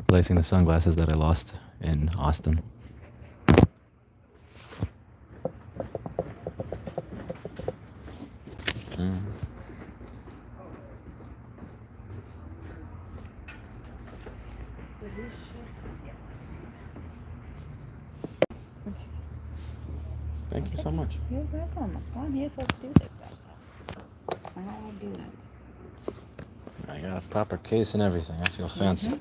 replacing the sunglasses that I lost in Austin. Thank you so much. You're welcome. That's why I'm here for to do this stuff. So I do that. I got a proper case and everything. I feel fancy.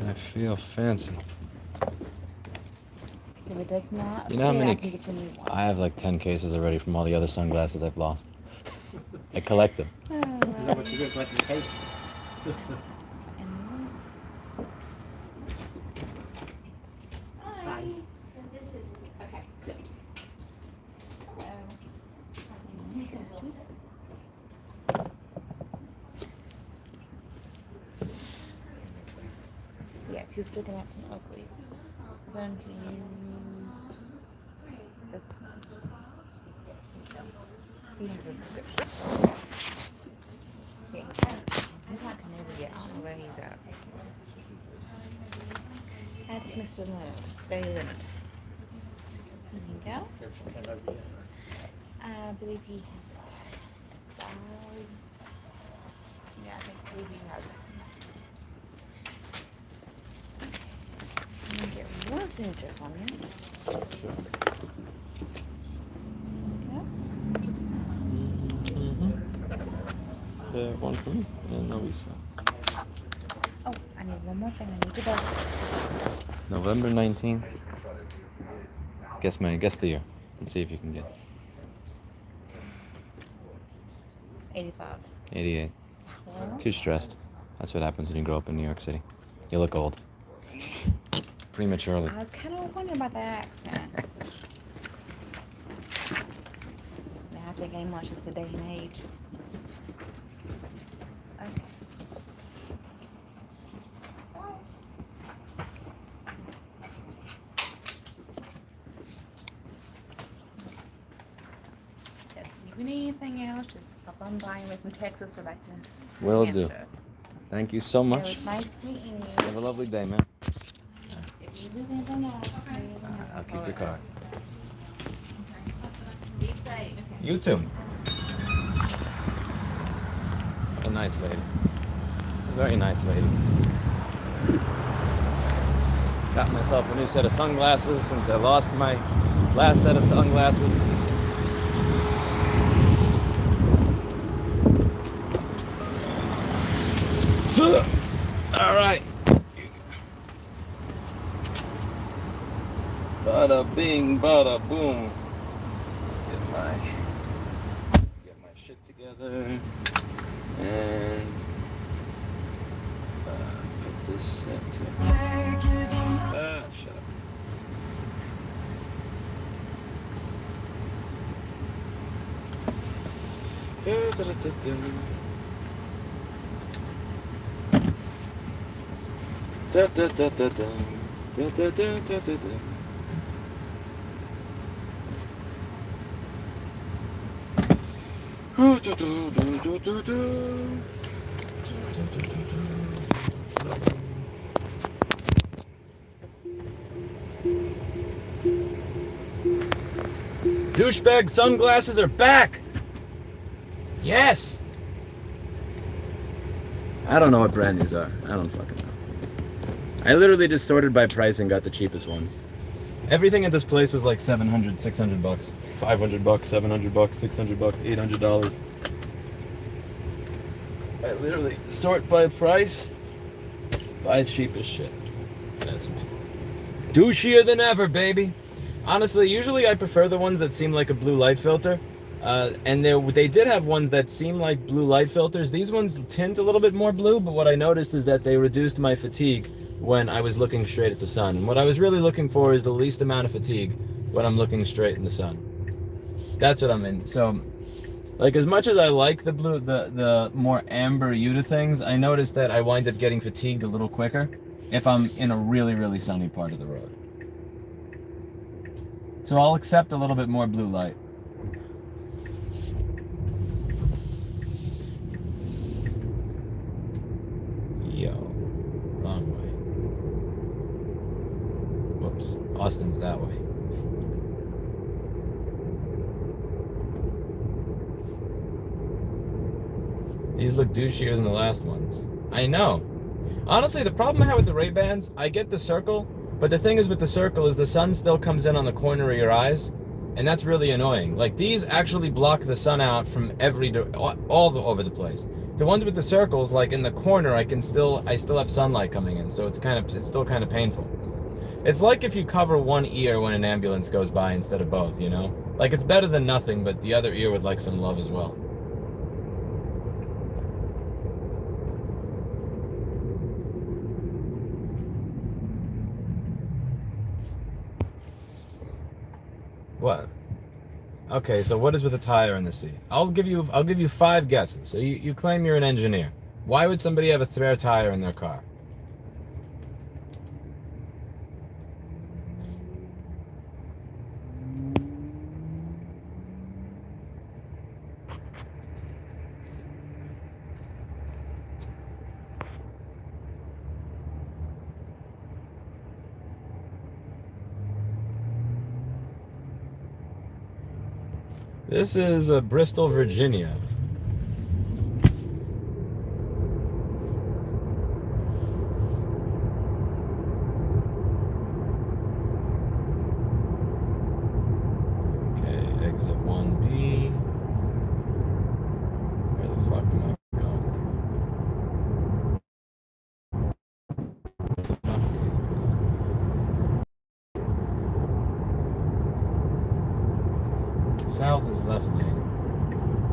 I feel fancy. So it does not. You know how many? I have like 10 cases already from all the other sunglasses I've lost. I collect them. Oh, You know what you do collecting cases? Hi. So this is okay. Yes, he's looking at some Oakleys. I'm going to use this one. He has a prescription. Yeah. He's not coming over yet. I don't know where he's at. That's Mr. Leonard. Very Leonard. There you go. I believe he has it. Yeah, I believe he has it. I'm gonna get one signature from you. One for me and no visa. Oh, I need one more thing. I need your birthday. November 19th. Guess the year and see if you can guess. 85. 88. Well, Too stressed. That's what happens when you grow up in New York City. You look old. Prematurely. I was kind of wondering about that accent. Now I think anymore, it's just the day and age. Okay. Let's see if we need anything else. Just pop on by with me, Texas, or back to Will Hampshire. do. Thank you so It much. was nice meeting you. Have a lovely day, man. If you lose anything else, I'll keep your card. Be safe. You too. A nice lady. It's a very nice lady. Got myself a new set of sunglasses since I lost my last set of sunglasses. All right. Bada bing, bada boom. Get my shit together and put this set to. Shut up. Da da da da da da da da da da da. Douchebag sunglasses are back! Yes! I don't know what brand these are. I don't fucking know. I literally just sorted by price and got the cheapest ones. Everything at this place was like $700, $600, $500, $700, $600, $800. I literally sort by price, buy cheapest shit. That's me. Douchier than ever, baby. Honestly, usually I prefer the ones that seem like a blue light filter. And they did have ones that seem like blue light filters. These ones tint a little bit more blue, but what I noticed is that they reduced my fatigue when I was looking straight at the sun. And what I was really looking for is the least amount of fatigue when I'm looking straight in the sun. That's what I'm in. So, like, as much as I like the blue, the more amber hue to things, I noticed that I wind up getting fatigued a little quicker if I'm in a really, really sunny part of the road. So I'll accept a little bit more blue light. Yo, Austin's that way. These look douchier than the last ones. I know. Honestly, the problem I have with the Ray-Bans, I get the circle, but the thing is with the circle is the sun still comes in on the corner of your eyes, and that's really annoying. Like, these actually block the sun out from all over the place. The ones with the circles, like in the corner, I still have sunlight coming in, so it's still kind of painful. It's like if you cover one ear when an ambulance goes by instead of both, you know? Like, it's better than nothing, but the other ear would like some love as well. What? Okay, so what is with a tire in the sea? I'll give you 5 guesses. So you claim you're an engineer. Why would somebody have a spare tire in their car? This is Bristol, Virginia. Okay, exit 1B. Where the fuck am I going to? South is left lane.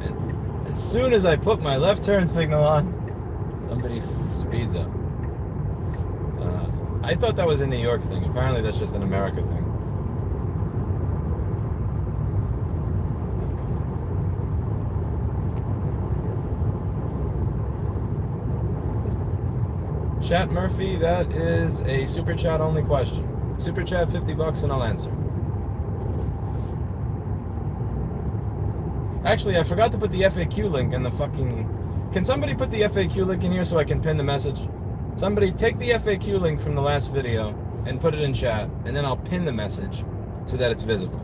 And as soon as I put my left turn signal on, somebody speeds up. I thought that was a New York thing. Apparently that's just an America thing. Chat Murphy, that is a super chat only question. Super chat $50 and I'll answer. Actually, I forgot to put the FAQ link in the fucking... Can somebody put the FAQ link in here so I can pin the message? Somebody take the FAQ link from the last video and put it in chat, and then I'll pin the message so that it's visible.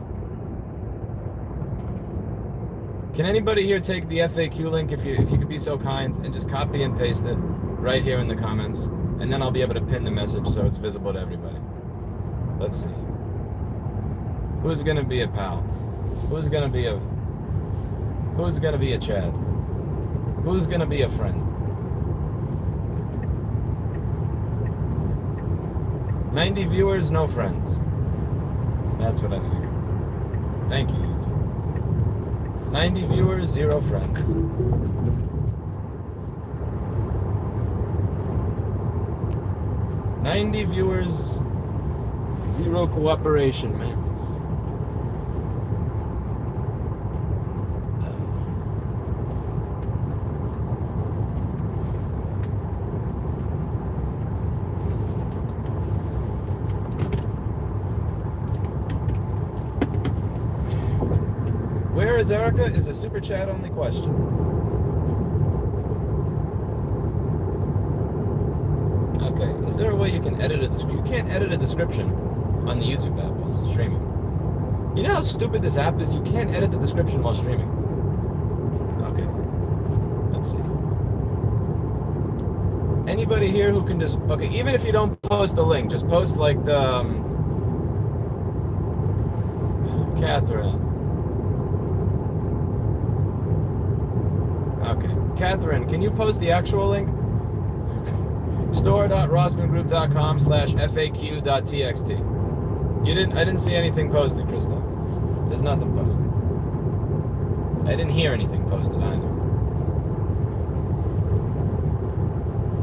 Can anybody here take the FAQ link, if you could be so kind, and just copy and paste it right here in the comments, and then I'll be able to pin the message so it's visible to everybody. Let's see. Who's gonna be a pal? Who's gonna be a Chad? Who's gonna be a friend? 90 viewers, no friends. That's what I figured. Thank you, YouTube. 90 viewers, 0 friends. "90 viewers, 0 cooperation, man." Where is Erica is a super chat only question. Okay, is there a way you can edit a description? You can't edit a description on the YouTube app while streaming. You know how stupid this app is? You can't edit the description while streaming. Okay, let's see. Anybody here who can just... Okay, even if you don't post a link, just post like the... Catherine. Okay, Catherine, can you post the actual link? store.rossmanngroup.com/faq.txt. I didn't see anything posted, Crystal. There's nothing posted. I didn't hear anything posted either.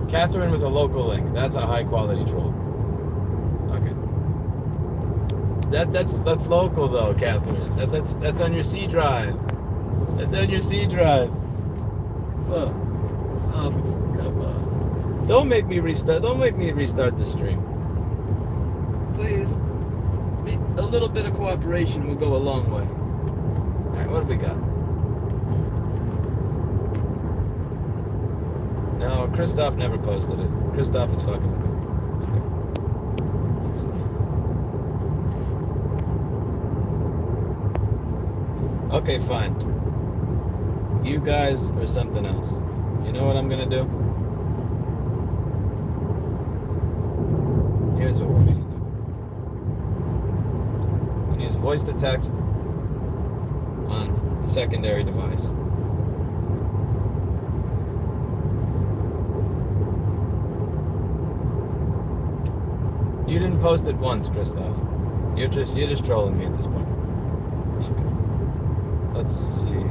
Catherine with a local link. That's a high quality troll. Okay. That's local though, Catherine. That's on your C drive. That's on your C drive. Oh, come on. Don't make me restart the stream. Please. A little bit of cooperation will go a long way. Alright, what do we got? No, Christoph never posted it. Christoph is fucking with me. Okay. Let's see. Okay, fine. You guys are something else. You know what I'm gonna do? Here's what we're gonna do. I'm gonna use voice to text on the secondary device. You didn't post it once, Christoph. You're just trolling me at this point. Okay. Let's see.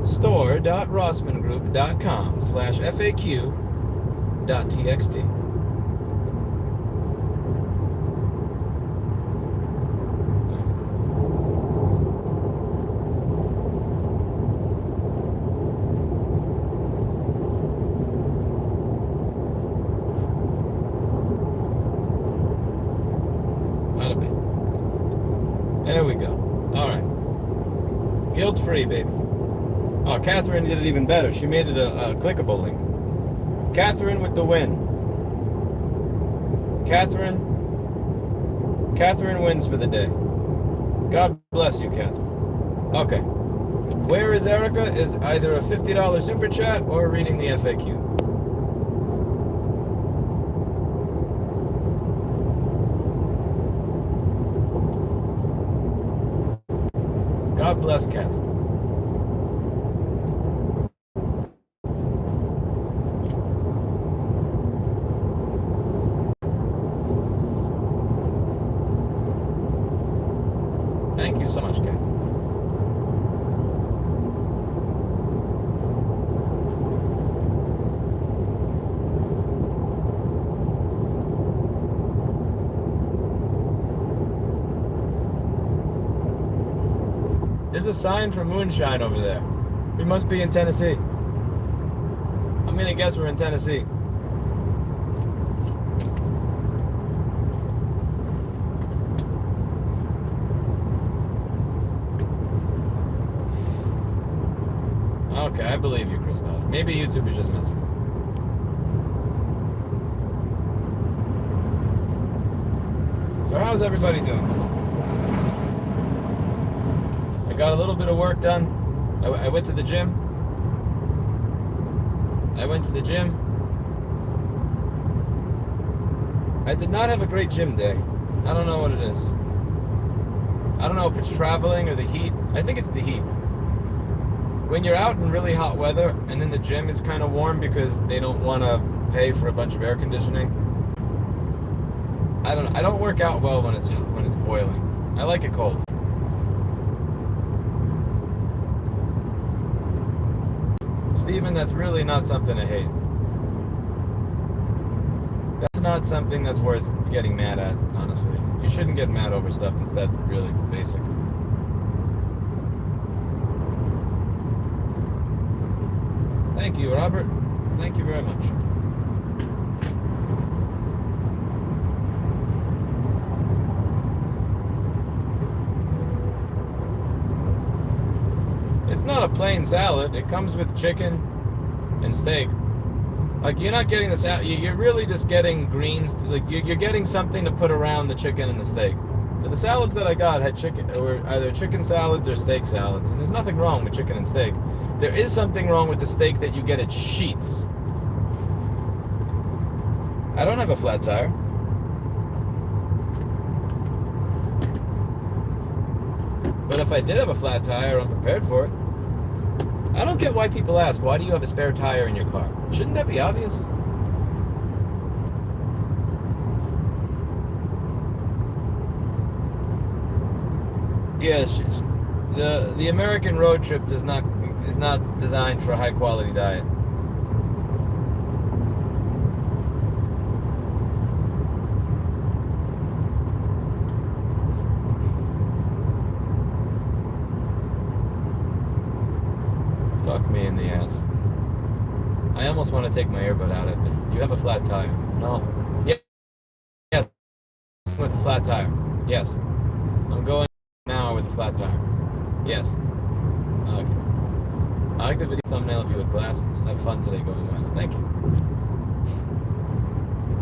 store.rossmangroup.com/FAQ.txt. There we go. All right. Guilt-free, baby. Oh, Catherine did it even better. She made it a clickable link. Catherine with the win. Catherine wins for the day. God bless you, Catherine. Okay. Where is Erica? Is either a $50 super chat or reading the FAQ. God bless Catherine. Thank you so much, Catherine. There's a sign for moonshine over there. We must be in Tennessee. I'm gonna guess we're in Tennessee. Okay, I believe you, Christoph. Maybe YouTube is just messing with me. So how's everybody doing? I got a little bit of work done. I went to the gym. I did not have a great gym day. I don't know what it is. I don't know if it's traveling or the heat. I think it's the heat. When you're out in really hot weather and then the gym is kind of warm because they don't want to pay for a bunch of air conditioning. I don't work out well when it's boiling. I like it cold. Steven, that's really not something to hate. That's not something that's worth getting mad at, honestly. You shouldn't get mad over stuff that's that really basic. Thank you, Robert. Thank you very much. It's not a plain salad. It comes with chicken and steak. Like, you're not getting the salad. You're really just getting greens. You're getting something to put around the chicken and the steak. So the salads that I got had chicken, or either chicken salads or steak salads. And there's nothing wrong with chicken and steak. There is something wrong with the steak that you get at Sheetz. I don't have a flat tire. But if I did have a flat tire, I'm prepared for it. I don't get why people ask, why do you have a spare tire in your car? Shouldn't that be obvious? Yes, the American road trip is not designed for a high quality diet. Fuck me in the ass. I almost want to take my earbud out after. You have a flat tire. No. Yes. With a flat tire. Yes. I'm going now with a flat tire. Yes. Okay. I like the video thumbnail of you with glasses. Have fun today going west. Thank you.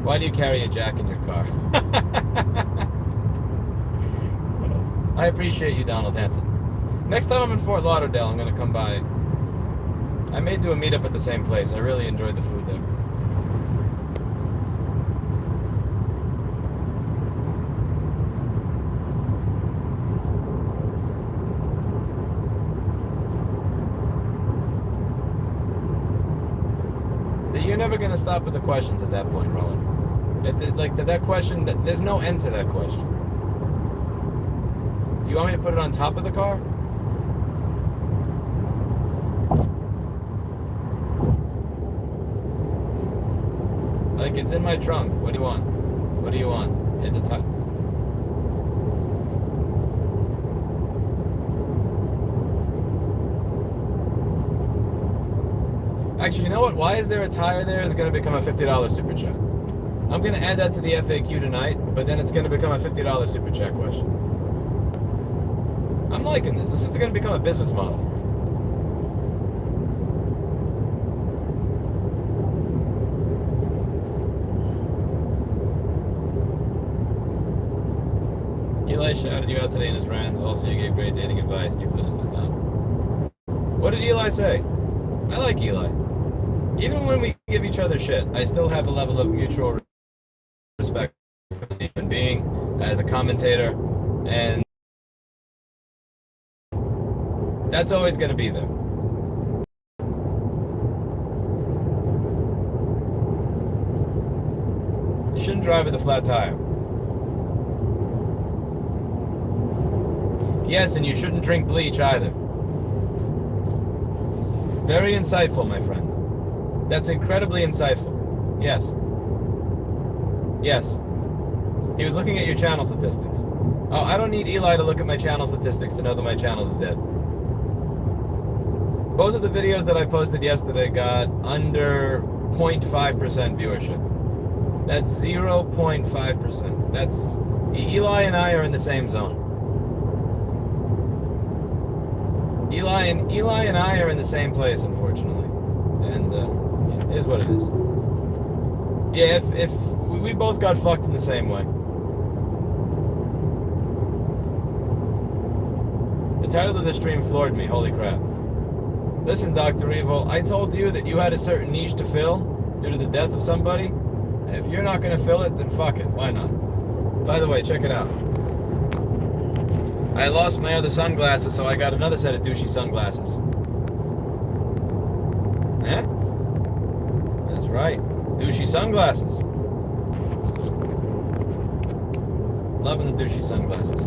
Why do you carry a jack in your car? I appreciate you, Donald Hanson. Next time I'm in Fort Lauderdale, I'm going to come by. I may do a meetup at the same place. I really enjoyed the food there. You're never going to stop with the questions at that point, Rowan. That question, there's no end to that question. You want me to put it on top of the car? Like, it's in my trunk. What do you want? What do you want? It's a top. Actually, you know what? Why is there a tire there is going to become a $50 super chat. I'm going to add that to the FAQ tonight, but then it's going to become a $50 super chat question. I'm liking this. This is going to become a business model. Eli shouted you out today in his rant. Also, you gave great dating advice. People are just as dumb. What did Eli say? I like Eli. Even when we give each other shit, I still have a level of mutual respect for the human being as a commentator, and that's always going to be there. You shouldn't drive with a flat tire. Yes, and you shouldn't drink bleach either. Very insightful, my friend. That's incredibly insightful. Yes. Yes. He was looking at your channel statistics. Oh, I don't need Eli to look at my channel statistics to know that my channel is dead. Both of the videos that I posted yesterday got under 0.5% viewership. That's 0.5%. That's... Eli and I are in the same zone. Eli and I are in the same place, unfortunately, and it is what it is. Yeah, if we both got fucked in the same way. The title of the stream floored me. Holy crap! Listen, Dr. Evil, I told you that you had a certain niche to fill due to the death of somebody. And if you're not gonna fill it, then fuck it. Why not? By the way, check it out. I lost my other sunglasses, so I got another set of douchey sunglasses. Eh? That's right. Douchey sunglasses. Loving the douchey sunglasses.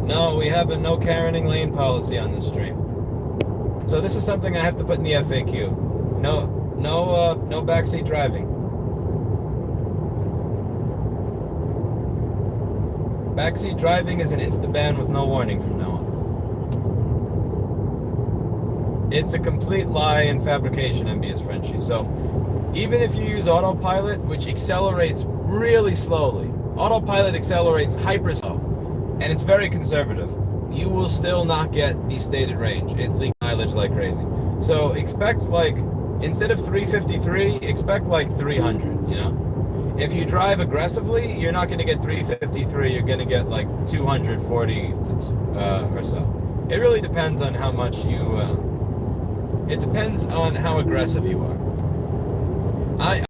No, we have a no Karening lane policy on this stream. So this is something I have to put in the FAQ. No backseat driving. Backseat driving is an insta ban with no warning from now on. It's a complete lie and fabrication, envious Frenchie. So even if you use autopilot, which accelerates really slowly, autopilot accelerates hyper slow, and it's very conservative, you will still not get the stated range. It leaks mileage like crazy. So expect, like, instead of 353, expect like 300, you know? If you drive aggressively, you're not going to get 353, you're going to get like 240 or so. It really depends on how much you, it depends on how aggressive you are.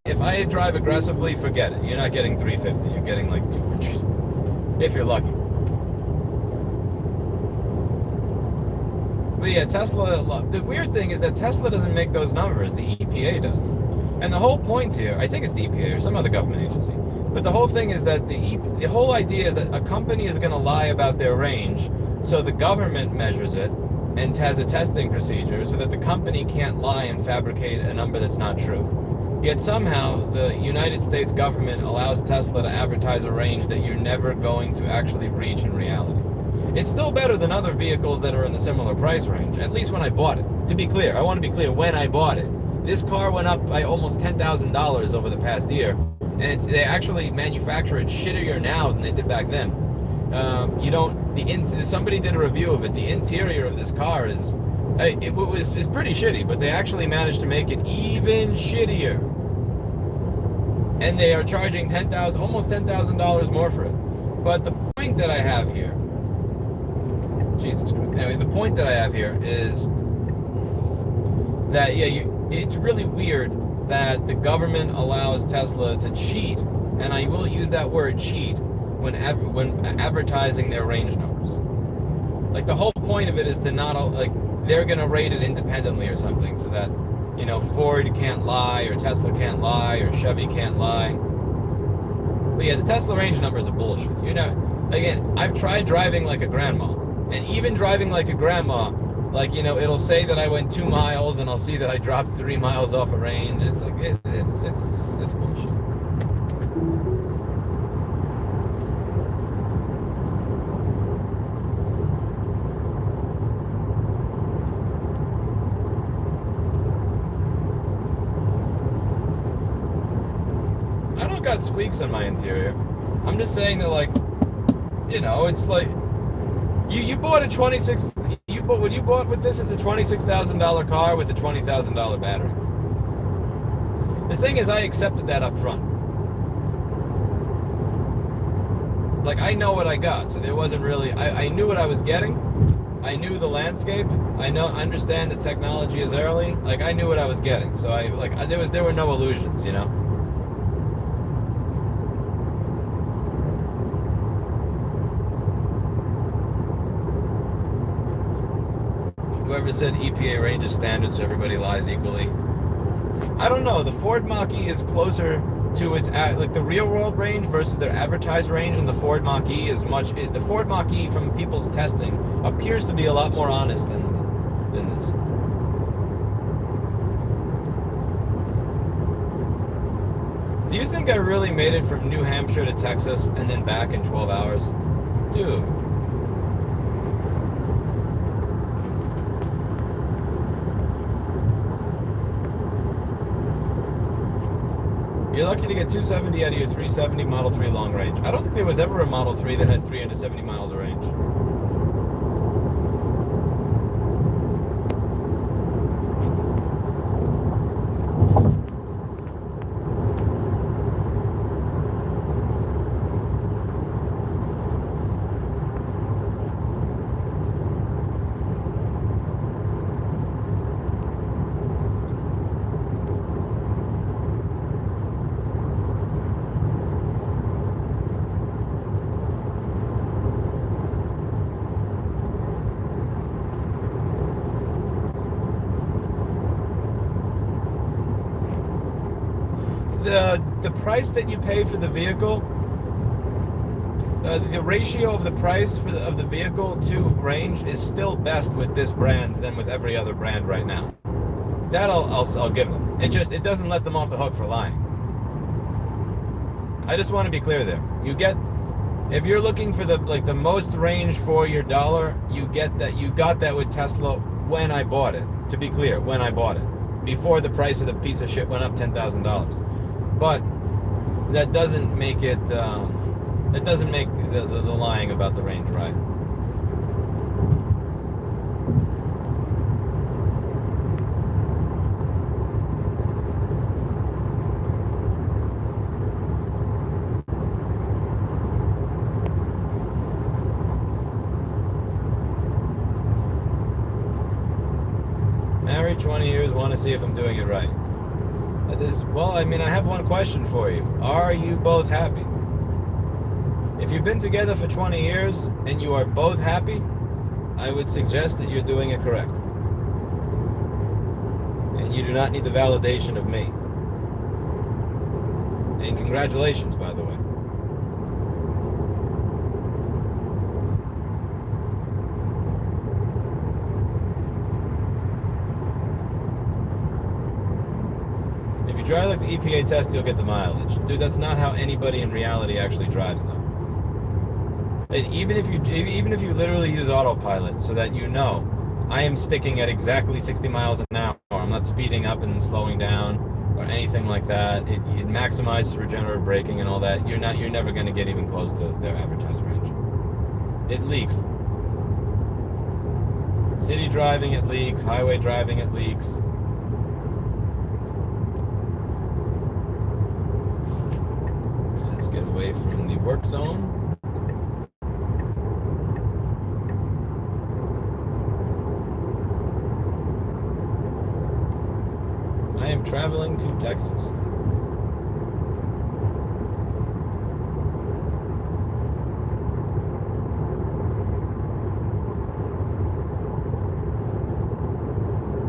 If I drive aggressively, forget it. You're not getting 350, you're getting like 200, if you're lucky. But yeah, Tesla, the weird thing is that Tesla doesn't make those numbers, the EPA does. And the whole point here, I think it's the EPA or some other government agency, but the whole thing is that the whole idea is that a company is going to lie about their range, so the government measures it and has a testing procedure so that the company can't lie and fabricate a number that's not true. Yet somehow the United States government allows Tesla to advertise a range that you're never going to actually reach in reality. It's still better than other vehicles that are in the similar price range, at least when I bought it. To be clear, I want to be clear, when I bought it. This car went up by almost $10,000 over the past year, and they actually manufacture it shittier now than they did back then. Somebody did a review of it. The interior of this car is pretty shitty, but they actually managed to make it even shittier. And they are charging almost $10,000 more for it. But the point that I have here, Jesus Christ. Anyway, the point that I have here is that it's really weird that the government allows Tesla to cheat, and I will use that word cheat when advertising their range numbers. Like, the whole point of it is to not, like, they're gonna rate it independently or something, so that, Ford can't lie, or Tesla can't lie, or Chevy can't lie. But yeah, the Tesla range numbers are bullshit. Again, I've tried driving like a grandma, and even driving like a grandma, like, it'll say that I went 2 miles, and I'll see that I dropped 3 miles off a range. It's like, it's bullshit. I don't got squeaks on my interior. I'm just saying that, like, it's like, you bought a what you bought with this is a $26,000 car with a $20,000 battery. The thing is, I accepted that up front. Like, I know what I got, so there wasn't really, I knew what I was getting. I knew the landscape. I understand the technology is early. Like, I knew what I was getting, so there were no illusions, Whoever said EPA range is standard so everybody lies equally. I don't know. The Ford Mach-E is closer to its, like, the real world range versus their advertised range, and the Ford Mach-E is the Ford Mach-E from people's testing appears to be a lot more honest than this. Do you think I really made it from New Hampshire to Texas and then back in 12 hours? Dude. You're lucky to get 270 out of your 370 Model 3 long range. I don't think there was ever a Model 3 that had 370 miles of range. The price that you pay for the vehicle, the ratio of the price of the vehicle to range is still best with this brand than with every other brand right now. That I'll give them. It doesn't let them off the hook for lying. I just want to be clear there. If you're looking for the most range for your dollar, you got that with Tesla when I bought it. To be clear, when I bought it, before the price of the piece of shit went up $10,000. But that doesn't make it. It doesn't make the lying about the range right. Married 20 years, want to see if I'm doing it right. I have one question for you. Are you both happy? If you've been together for 20 years and you are both happy, I would suggest that you're doing it correct. And you do not need the validation of me. And congratulations, by the way. Drive like the EPA test, you'll get the mileage. Dude, that's not how anybody in reality actually drives though. And even if you literally use autopilot so that I am sticking at exactly 60 miles an hour. I'm not speeding up and slowing down or anything like that. It maximizes regenerative braking and all that. You're never going to get even close to their advertised range. It leaks. City driving, it leaks. Highway driving, it leaks. Let's get away from the work zone. I am traveling to Texas.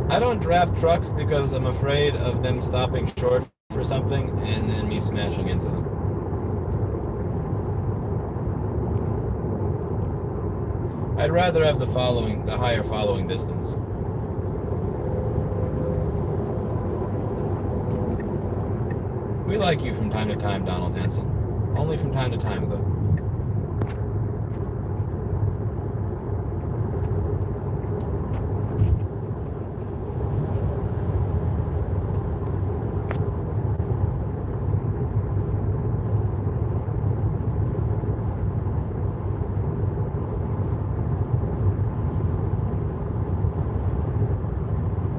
I don't draft trucks because I'm afraid of them stopping short for something and then me smashing into them. I'd rather have the higher following distance. We like you from time to time, Donald Hanson. Only from time to time, though.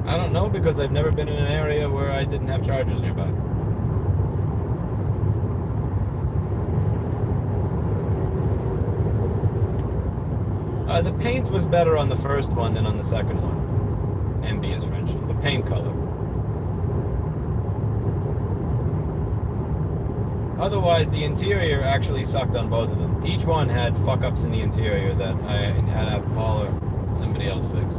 I don't know because I've never been in an area where I didn't have chargers nearby. The paint was better on the first one than on the second one. MB is French. The paint color. Otherwise, the interior actually sucked on both of them. Each one had fuck-ups in the interior that I had to have Paul or somebody else fix.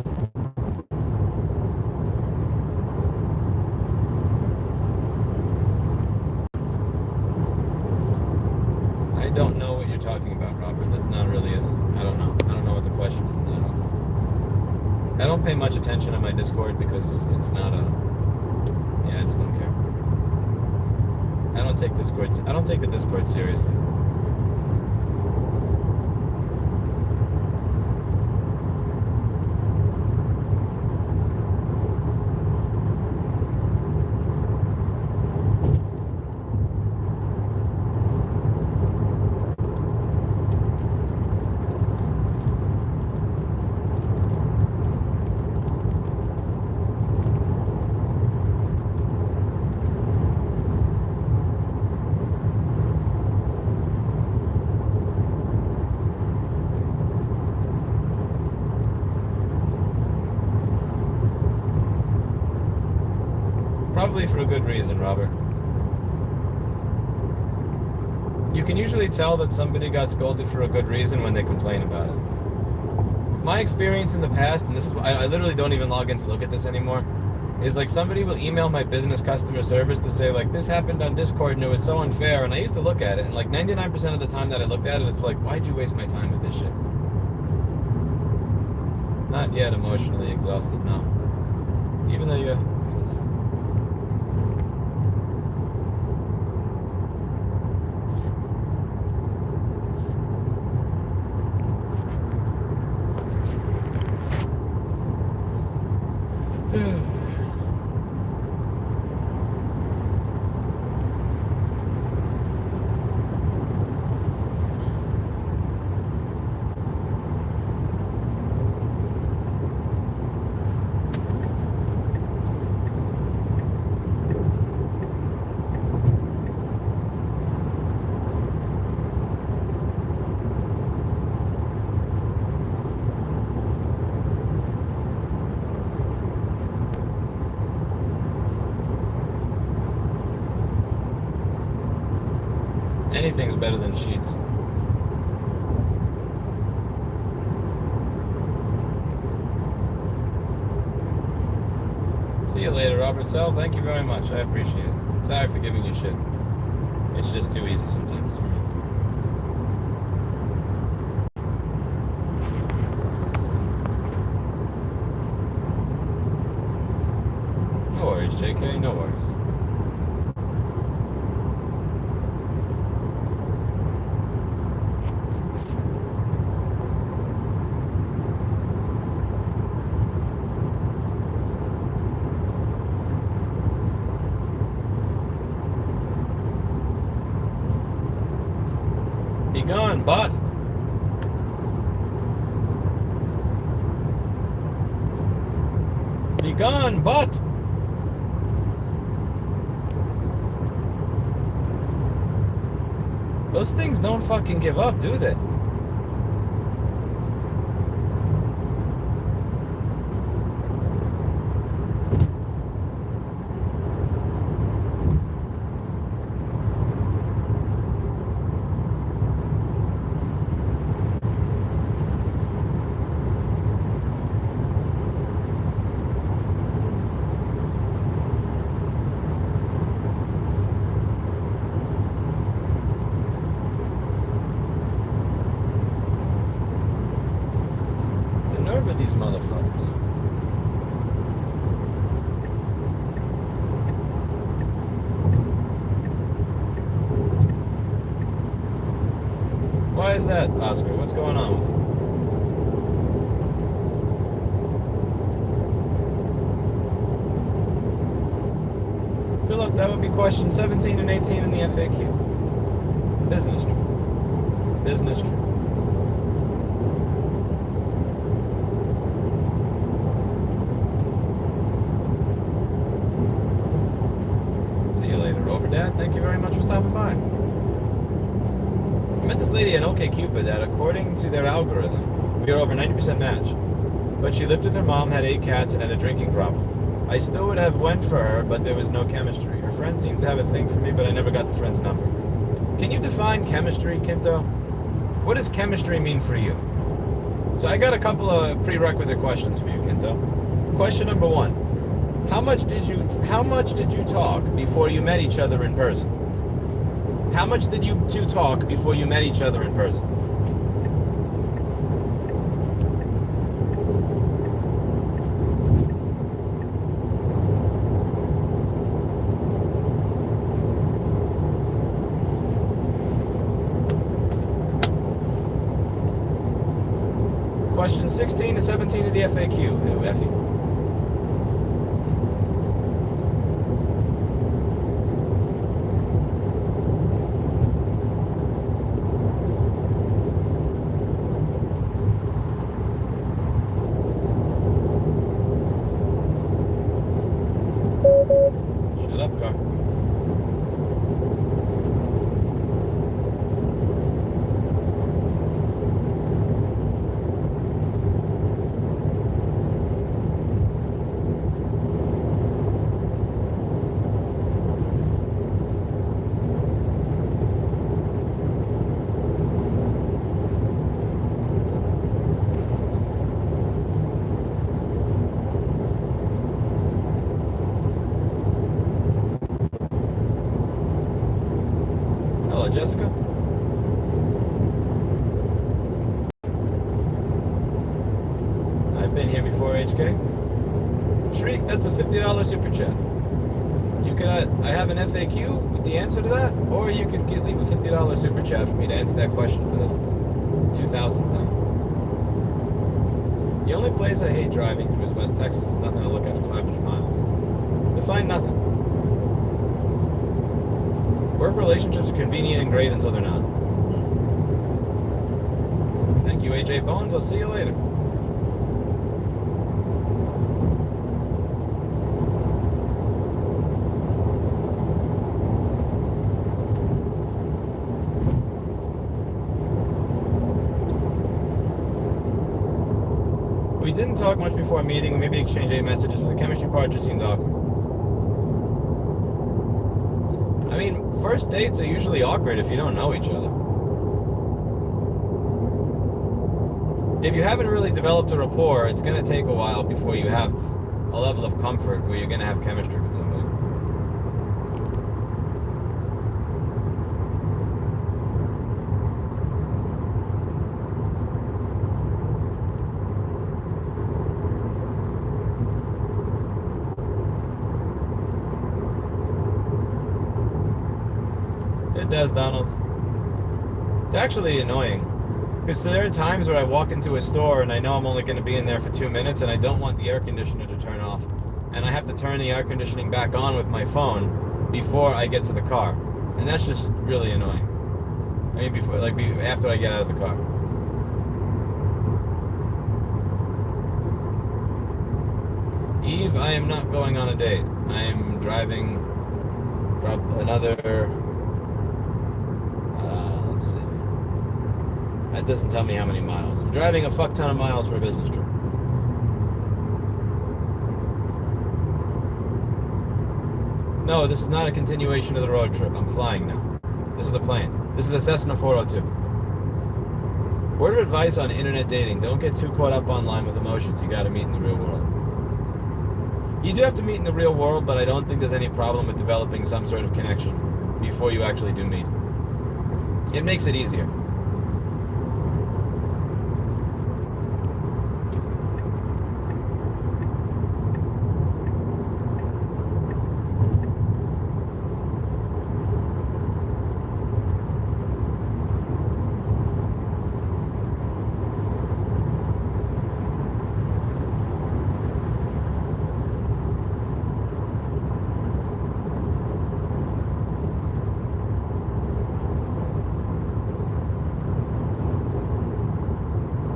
I don't know what you're talking about, Robert. That's not really I don't know. I don't know what the question is. I don't pay much attention on my Discord because it's not yeah, I just don't care. I don't take the Discord seriously. Probably for a good reason, Robert. You can usually tell that somebody got scolded for a good reason when they complain about it. My experience in the past, and this is why I literally don't even log in to look at this anymore, is like somebody will email my business customer service to say like, this happened on Discord and it was so unfair, and I used to look at it and like 99% of the time that I looked at it, it's like, why'd you waste my time with this shit? Not yet emotionally exhausted, no. Even though you... Let's see. Anything's better than sheets. See you later, Robert Sell. Thank you very much. I appreciate it. Sorry for giving you shit. It's just too easy sometimes for me. No worries, JK. No worries. Gone, but those things don't fucking give up, do they? These motherfuckers. Why is that, Oscar? What's going on with you? Philip, that would be question 17 and 18 in the FAQ. Business trip. Business trip. Dad, thank you very much for stopping by. I met this lady at OkCupid that, according to their algorithm, we are over 90% match. But she lived with her mom, had 8 cats, and had a drinking problem. I still would have went for her, but there was no chemistry. Her friend seemed to have a thing for me, but I never got the friend's number. Can you define chemistry, Kinto? What does chemistry mean for you? So I got a couple of prerequisite questions for you, Kinto. Question number 1. How much did you talk before you met each other in person? How much did you two talk before you met each other in person? Question 16 to 17 of the FAQ. Ooh, Effie. Jessica? I've been here before, HK. Shriek, that's a $50 super chat. I have an FAQ with the answer to that, or you could leave a $50 super chat for me to answer that question for the 2000th time. The only place I hate driving through is West Texas. There's nothing to look at for 500 miles. To find nothing. Work relationships are convenient and great until they're not. Thank you, AJ Bones. I'll see you later. We didn't talk much before a meeting. We maybe exchanged 8 messages. For the chemistry part, just seemed awkward. I mean, first dates are usually awkward if you don't know each other. If you haven't really developed a rapport, it's going to take a while before you have a level of comfort where you're going to have chemistry with somebody. It does, Donald. It's actually annoying. Because there are times where I walk into a store and I know I'm only going to be in there for 2 minutes and I don't want the air conditioner to turn off. And I have to turn the air conditioning back on with my phone before I get to the car. And that's just really annoying. I mean, after I get out of the car. Eve, I am not going on a date. I am driving another, let's see. That doesn't tell me how many miles. I'm driving a fuck ton of miles for a business trip. No, this is not a continuation of the road trip. I'm flying now. This is a plane. This is a Cessna 402. Word of advice on internet dating. Don't get too caught up online with emotions. You gotta meet in the real world. You do have to meet in the real world, but I don't think there's any problem with developing some sort of connection before you actually do meet. It makes it easier.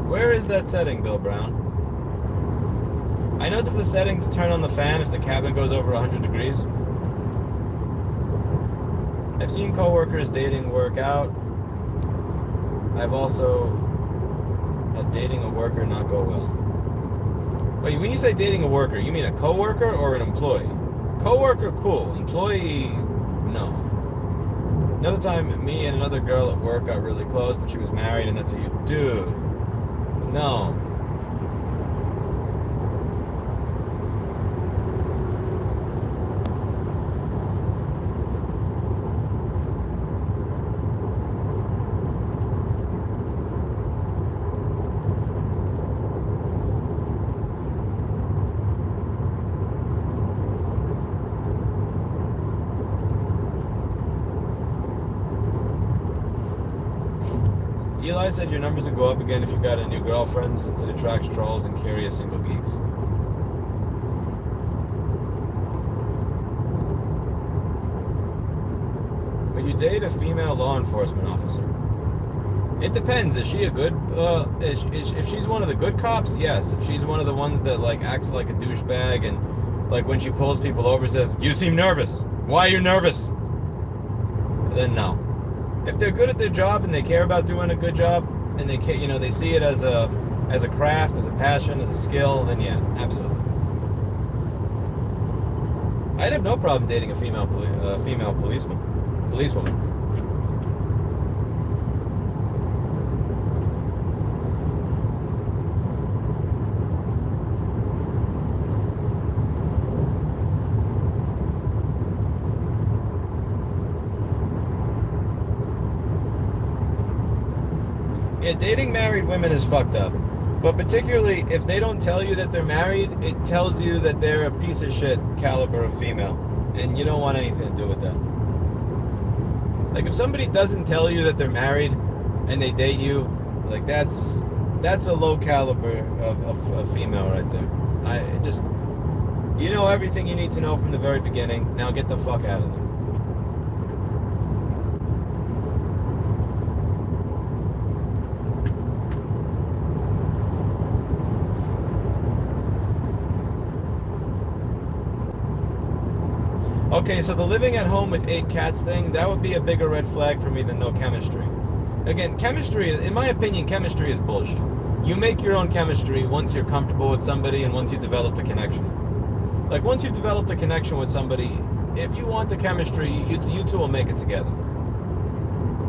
Where is that setting, Bill Brown? I know there's a setting to turn on the fan if the cabin goes over 100 degrees. I've seen coworkers dating work out. I've also had dating a worker not go well. Wait, when you say dating a worker, you mean a coworker or an employee? Coworker, cool. Employee, no. Another time, me and another girl at work got really close, but she was married, and that's a dude. No. Eli said your numbers would go up again if you got a new girlfriend, since it attracts trolls and curious single geeks. Would you date a female law enforcement officer? It depends. Is she a good, if she's one of the good cops, yes. If she's one of the ones that like acts like a douchebag and like when she pulls people over says, "You seem nervous. Why are you nervous?" Then no. If they're good at their job and they care about doing a good job and they they see it as a craft, as a passion, as a skill, then yeah, absolutely. I'd have no problem dating a female policewoman. Yeah, dating married women is fucked up. But particularly if they don't tell you that they're married, it tells you that they're a piece of shit caliber of female. And you don't want anything to do with that. Like if somebody doesn't tell you that they're married and they date you, like that's a low caliber of female right there. You know everything you need to know from the very beginning. Now get the fuck out of there. Okay, so the living at home with 8 cats thing, that would be a bigger red flag for me than no chemistry. Again, chemistry, in my opinion, chemistry is bullshit. You make your own chemistry once you're comfortable with somebody and once you've developed a connection. Like, once you've developed a connection with somebody, if you want the chemistry, you two will make it together.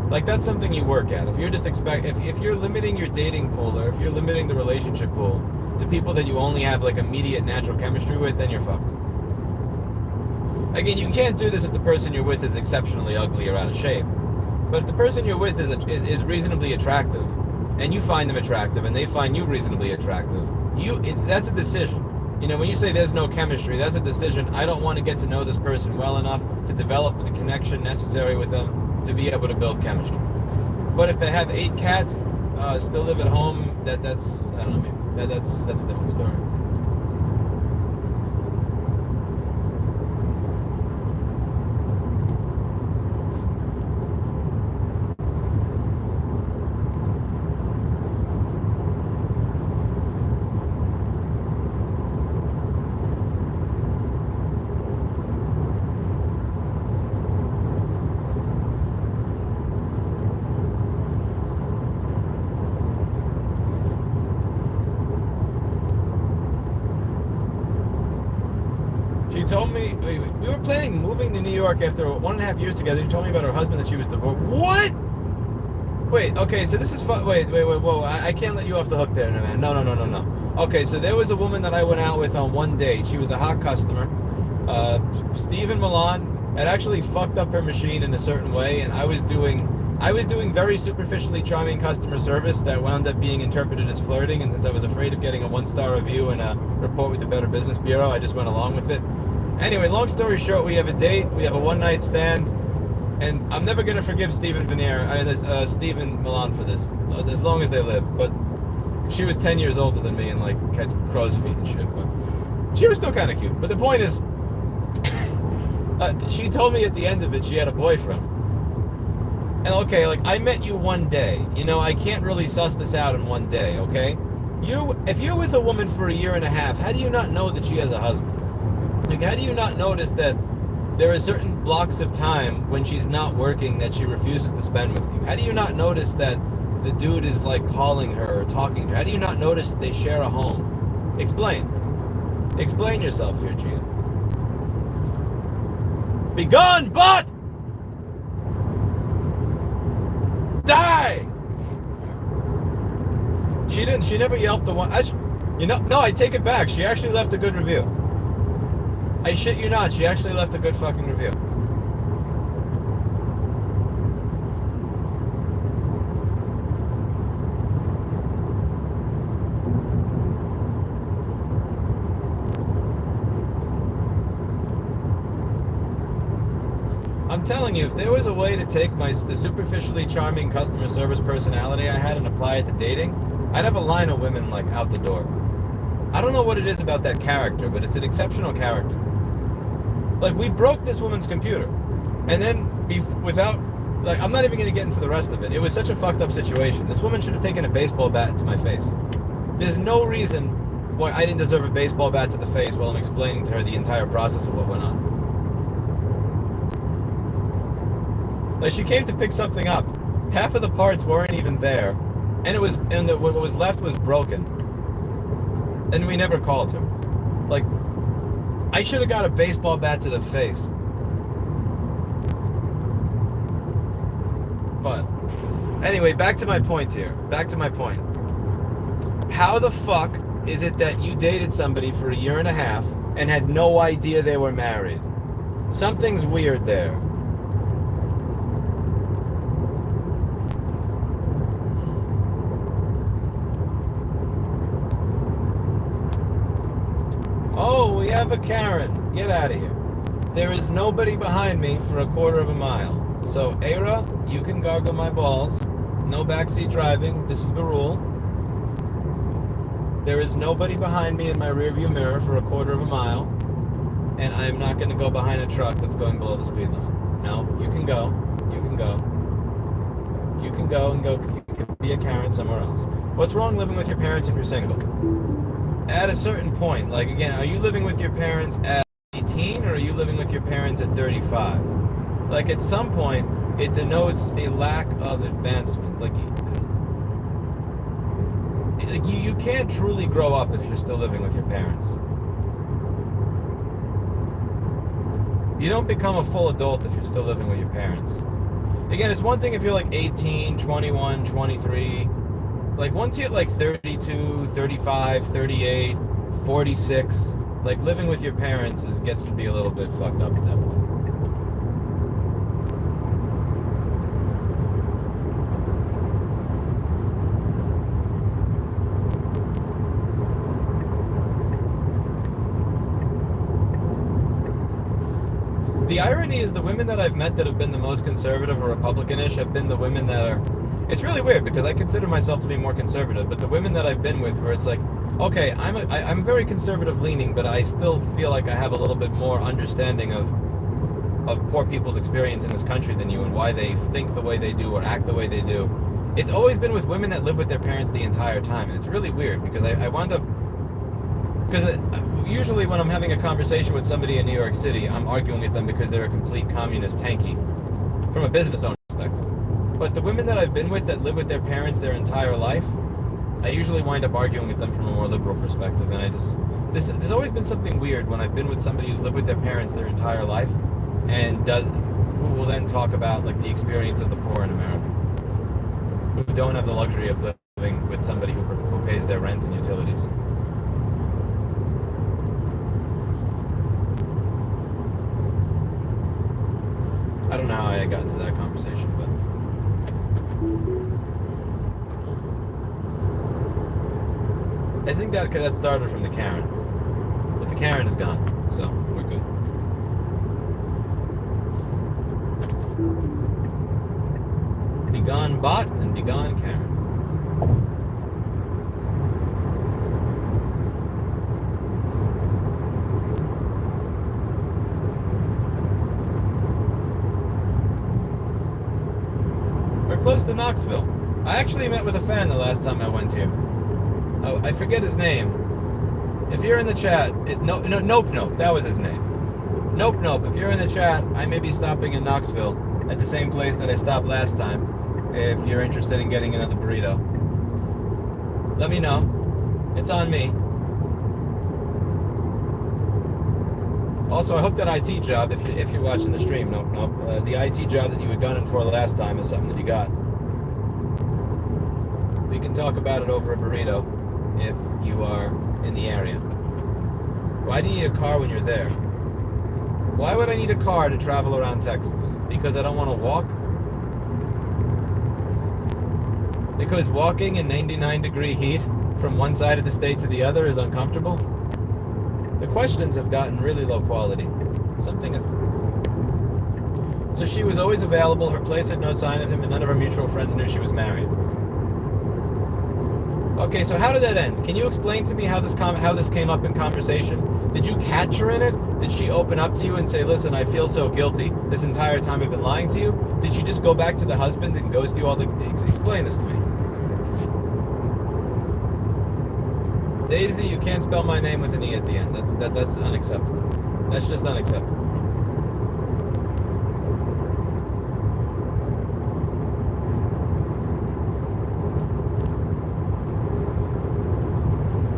Like, that's something you work at. If you're just if you're limiting your dating pool, or if you're limiting the relationship pool to people that you only have, like, immediate natural chemistry with, then you're fucked. Again, you can't do this if the person you're with is exceptionally ugly or out of shape. But if the person you're with is reasonably attractive, and you find them attractive, and they find you reasonably attractive, that's a decision. You know, when you say there's no chemistry, that's a decision. I don't want to get to know this person well enough to develop the connection necessary with them to be able to build chemistry. But if they have 8 cats, still live at home, that's I don't know, maybe that's a different story. told me we were planning moving to New York after 1.5 years together. You told me about her husband that she was divorced. What? Wait, okay, so this is fun. Wait, whoa. I can't let you off the hook there, man. No. Okay, so there was a woman that I went out with on one date. She was a hot customer. Steve in Milan had actually fucked up her machine in a certain way, and I was doing very superficially charming customer service that wound up being interpreted as flirting, and since I was afraid of getting a 1-star review and a report with the Better Business Bureau, I just went along with it. Anyway, long story short, we have a date, we have a one-night stand, and I'm never going to forgive Stephen Stephen Milan for this, as long as they live, but she was 10 years older than me and like had crow's feet and shit, but she was still kind of cute. But the point is, she told me at the end of it she had a boyfriend. And okay, like, I met you one day. You know, I can't really suss this out in one day, okay? If you're with a woman for 1.5 years, how do you not know that she has a husband? Like, how do you not notice that there are certain blocks of time when she's not working that she refuses to spend with you? How do you not notice that the dude is, like, calling her or talking to her? How do you not notice that they share a home? Explain. Explain yourself here, Gia. Be gone, butt! Die! She never yelped the one. No, I take it back. She actually left a good review. I shit you not, she actually left a good fucking review. I'm telling you, if there was a way to take the superficially charming customer service personality I had and apply it to dating, I'd have a line of women, like, out the door. I don't know what it is about that character, but it's an exceptional character. Like, we broke this woman's computer, and then without, like, I'm not even going to get into the rest of it. It was such a fucked up situation. This woman should have taken a baseball bat to my face. There's no reason why I didn't deserve a baseball bat to the face while I'm explaining to her the entire process of what went on. Like, she came to pick something up. Half of the parts weren't even there, and what was left was broken. And we never called her. Like, I should have got a baseball bat to the face. But anyway, back to my point here. Back to my point. How the fuck is it that you dated somebody for 1.5 years and had no idea they were married? Something's weird there. Oh, we have a Karen. Get out of here. There is nobody behind me for 1/4 mile. So, Era, you can gargle my balls. No backseat driving. This is the rule. There is nobody behind me in my rearview mirror for 1/4 mile. And I'm not going to go behind a truck that's going below the speed limit. No, you can go. You can go. You can go and go. You can be a Karen somewhere else. What's wrong living with your parents if you're single? At a certain point, like, again, are you living with your parents at 18 or are you living with your parents at 35? Like, at some point, it denotes a lack of advancement. Like you can't truly grow up if you're still living with your parents. You don't become a full adult if you're still living with your parents. Again, it's one thing if you're like 18, 21, 23. Like, once you hit like 32, 35, 38, 46, like, living with your parents gets to be a little bit fucked up at that point. The irony is the women that I've met that have been the most conservative or Republican-ish have been the women that are... It's really weird because I consider myself to be more conservative, but the women that I've been with where it's like, okay, I'm very conservative leaning, but I still feel like I have a little bit more understanding of poor people's experience in this country than you and why they think the way they do or act the way they do. It's always been with women that live with their parents the entire time, and it's really weird because I wound up... Because usually when I'm having a conversation with somebody in New York City, I'm arguing with them because they're a complete communist tanky from a business owner perspective. But the women that I've been with that live with their parents their entire life, I usually wind up arguing with them from a more liberal perspective, and There's always been something weird when I've been with somebody who's lived with their parents their entire life, and who will then talk about like the experience of the poor in America, who don't have the luxury of living with somebody who pays their rent and utilities. I don't know how I got into that conversation, but I think that started from the Karen. But the Karen is gone, so we're good. Be gone bot and be gone Karen. We're close to Knoxville. I actually met with a fan the last time I went here. Oh, I forget his name. If you're in the chat, Nope, that was his name. Nope, if you're in the chat, I may be stopping in Knoxville at the same place that I stopped last time. If you're interested in getting another burrito, let me know. It's on me. Also, I hope that IT job, if you're watching the stream, the IT job that you were gunning for last time is something that you got. We can talk about it over a burrito if you are in the area. Why do you need a car when you're there? Why would I need a car to travel around Texas? Because I don't want to walk? Because walking in 99-degree heat from one side of the state to the other is uncomfortable? The questions have gotten really low quality. Something is... So she was always available, her place had no sign of him, and none of her mutual friends knew she was married. Okay, so how did that end? Can you explain to me how this came up in conversation? Did you catch her in it? Did she open up to you and say, listen, I feel so guilty. This entire time I've been lying to you? Did she just go back to the husband and ghost you all the... Explain this to me. Daisy, you can't spell my name with an E at the end. That's unacceptable. That's just unacceptable.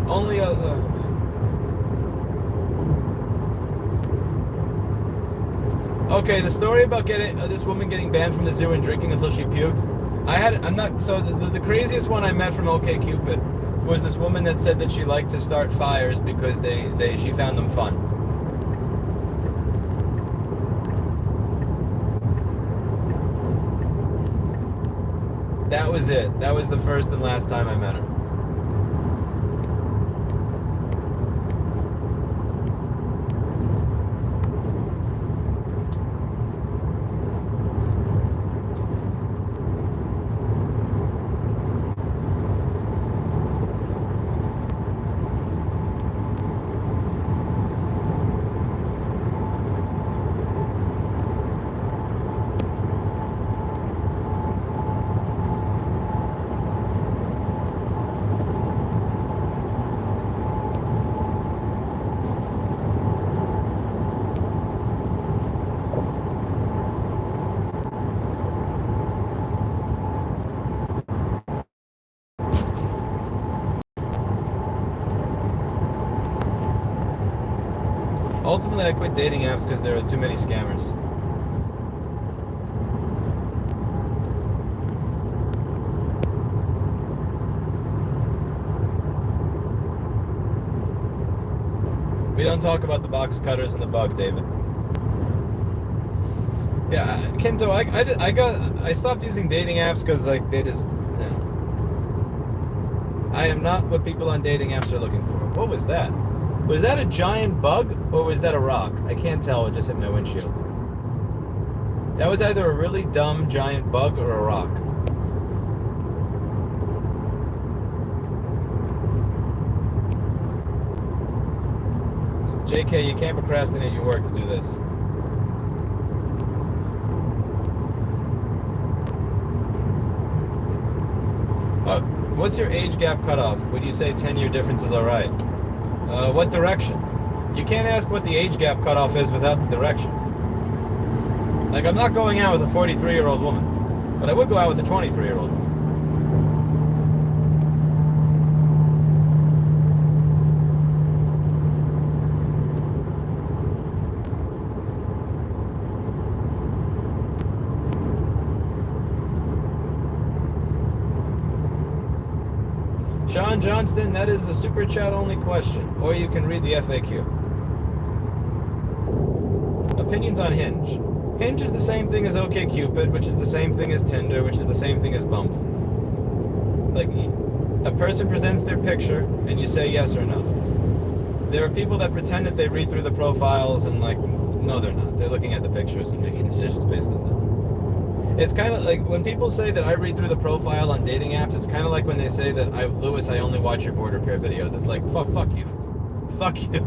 Only okay, the story about this woman getting banned from the zoo and drinking until she puked. The craziest one I met from OkCupid was this woman that said that she liked to start fires because she found them fun. That was it. That was the first and last time I met her. Ultimately, I quit dating apps because there are too many scammers. We don't talk about the box cutters and the bug, David. Yeah, Kento, I stopped using dating apps because like they just, you know, I am not what people on dating apps are looking for. What was that? Was that a giant bug or was that a rock? I can't tell, it just hit my windshield. That was either a really dumb giant bug or a rock. JK, you can't procrastinate your work to do this. What's your age gap cutoff? Would you say 10-year difference is alright? What direction? You can't ask what the age gap cutoff is without the direction. Like, I'm not going out with a 43-year-old woman, but I would go out with a 23-year-old woman. Sean Johnston, that is a super chat only question. Or you can read the FAQ. Opinions on Hinge. Hinge is the same thing as OkCupid, which is the same thing as Tinder, which is the same thing as Bumble. Like, a person presents their picture, and you say yes or no. There are people that pretend that they read through the profiles, and like, no, they're not. They're looking at the pictures and making decisions based on that. It's kind of like when people say that I read through the profile on dating apps, it's kind of like when they say that, Lewis, I only watch your border pair videos. It's like, fuck you. Fuck you.